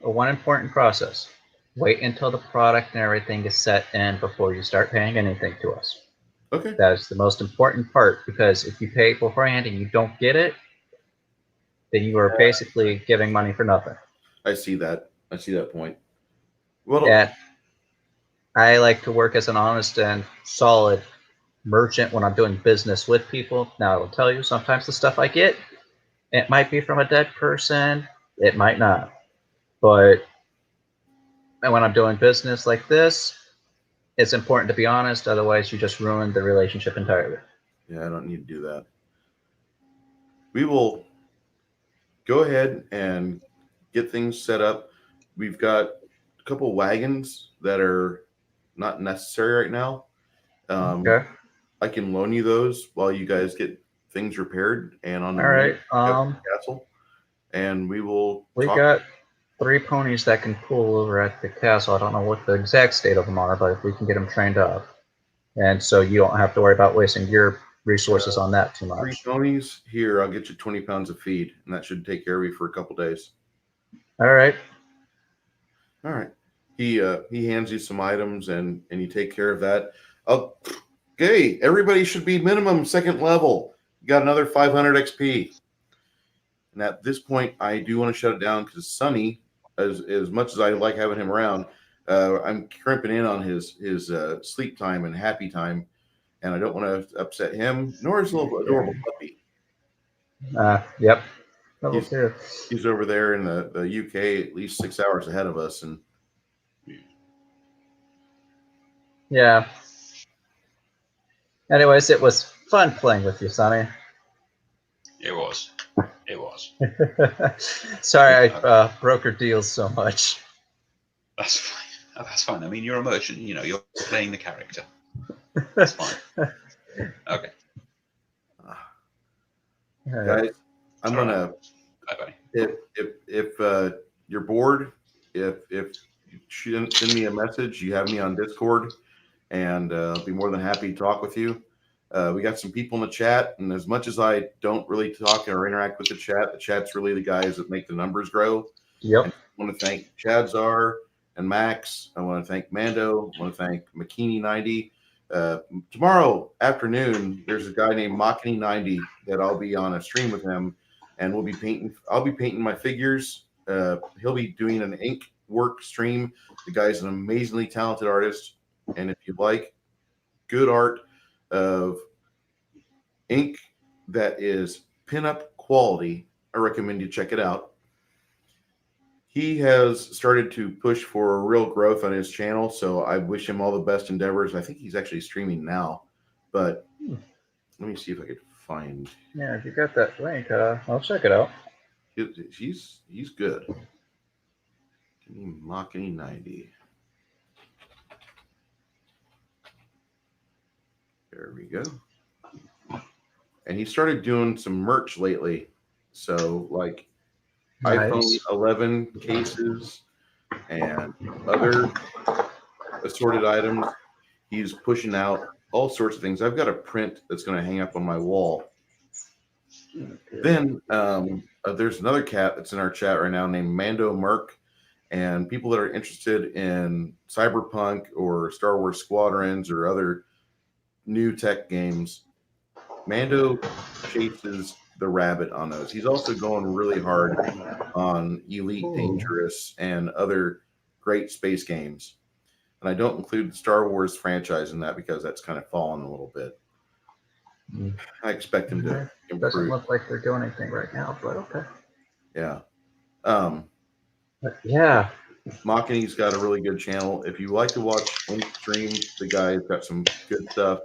one important process. Wait until the product and everything is set in before you start paying anything to us. Okay. That is the most important part, because if you pay beforehand and you don't get it, then you are basically giving money for nothing. I see that point. Well, and I like to work as an honest and solid merchant when I'm doing business with people. Now, I will tell you, sometimes the stuff I get, it might be from a dead person, it might not. But when I'm doing business like this, it's important to be honest, otherwise you just ruin the relationship entirely. Yeah, I don't need to do that. We will go ahead and get things set up. We've got a couple wagons that are not necessary right now. Okay. I can loan you those while you guys get things repaired and on the castle. And we got 3 ponies that can pull over at the castle. I don't know what the exact state of them are, but if we can get them trained up, and so you don't have to worry about wasting your resources on that too much. 3 ponies here. I'll get you 20 pounds of feed, and that should take care of you for a couple days. All right. All right. He hands you some items and you take care of that. Okay, everybody should be minimum second level. You got another 500 XP. And at this point, I do want to shut it down because Sonny, as much as I like having him around, I'm crimping in on his sleep time and happy time, and I don't want to upset him nor his little adorable puppy. Yep. Level 2. He's over there in the UK, at least 6 hours ahead of us, and Yeah. Anyways, it was fun playing with you, Sonny. It was. It was. Sorry I brokered deals so much. That's fine. That's fine. I mean, you're a merchant. You know, you're playing the character. That's fine. Okay. guys, I'm gonna. Bye-bye. If you're bored, if you send me a message, you have me on Discord, and I'll be more than happy to talk with you. We got some people in the chat, and as much as I don't really talk or interact with the chat's really the guys that make the numbers grow. Yep. And I want to thank Chadzar and Max. I want to thank Mando. I want to thank McKinney90. Tomorrow afternoon, there's a guy named Machini90 that I'll be on a stream with him, and we'll be painting. I'll be painting my figures. He'll be doing an ink work stream. The guy's an amazingly talented artist, and if you like good art of ink that is pinup quality, I recommend you check it out. He has started to push for a real growth on his channel, so I wish him all the best endeavors. I think he's actually streaming now, but let me see if I could find. Yeah, if you got that link, I'll check it out. He's good. Machini90. There we go. And he started doing some merch lately, so like iPhone 11 cases and other assorted items. He's pushing out all sorts of things. I've got a print that's going to hang up on my wall. Then there's another cat that's in our chat right now named Mando Merc, and people that are interested in Cyberpunk or Star Wars Squadrons or other new tech games, Mando chases the rabbit on those. He's also going really hard on Elite Dangerous and other great space games. And I don't include the Star Wars franchise in that because that's kind of fallen a little bit. I expect him to improve. Doesn't look like they're doing anything right now, but okay. Yeah. But yeah. Machini's got a really good channel. If you like to watch Ink stream, the guy's got some good stuff.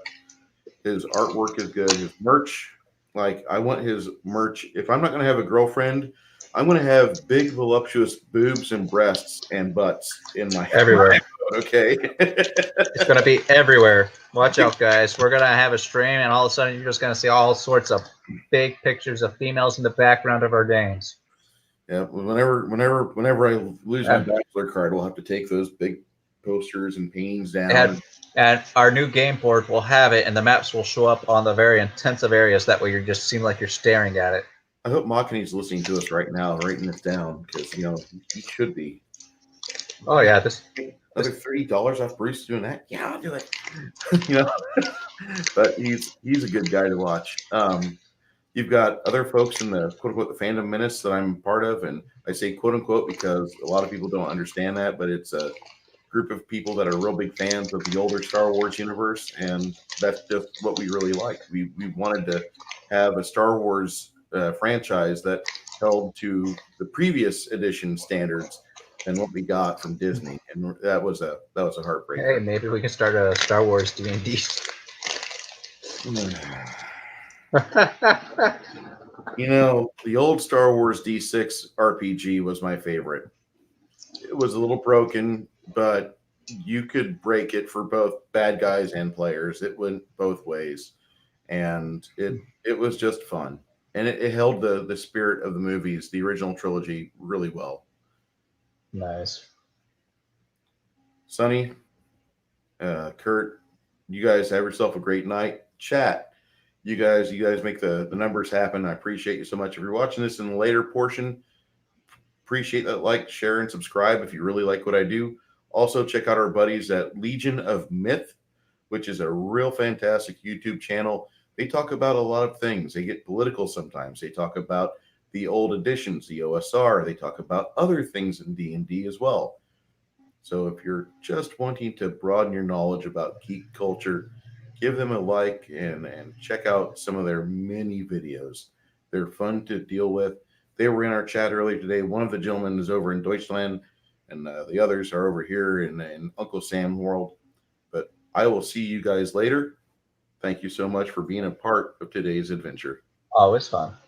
His artwork is good. His merch, like I want his merch. If I'm not going to have a girlfriend, I'm going to have big, voluptuous boobs and breasts and butts in my everywhere. Okay. It's going to be everywhere. Watch out, guys. We're going to have a stream, and all of a sudden, you're just going to see all sorts of big pictures of females in the background of our games. Yeah. Whenever I lose my bachelor card, we'll have to take those big posters and paintings down. And our new game board will have it, and the maps will show up on the very intensive areas. That way, you just seem like you're staring at it. I hope Machini's listening to us right now, writing this down, because he should be. Oh yeah, another $30 off Bruce doing that. Yeah, I'll do it. But he's a good guy to watch. You've got other folks in the quote unquote the fandom menace that I'm part of, and I say quote unquote because a lot of people don't understand that, but it's a group of people that are real big fans of the older Star Wars universe, and that's just what we really like. We wanted to have a Star Wars franchise that held to the previous edition standards and what we got from Disney, and that was a heartbreaker. Hey, maybe we can start a Star Wars D&D. The old Star Wars D6 RPG was my favorite. It was a little broken, but you could break it for both bad guys and players. It went both ways, and it was just fun, and it held the spirit of the movies, the original trilogy, really well. Nice. Sonny, Kurt, you guys have yourself a great night. Chat, you guys make the numbers happen. I appreciate you so much. If you're watching this in the later portion, Appreciate that like, share, and subscribe if you really like what I do. Also, check out our buddies at Legion of Myth, which is a real fantastic YouTube channel. They talk about a lot of things. They get political sometimes. They talk about the old editions, the OSR. They talk about other things in D&D as well. So if you're just wanting to broaden your knowledge about geek culture, give them a like and check out some of their many videos. They're fun to deal with. They were in our chat earlier today. One of the gentlemen is over in Deutschland, and the others are over here in Uncle Sam world. But I will see you guys later. Thank you so much for being a part of today's adventure. Always fun.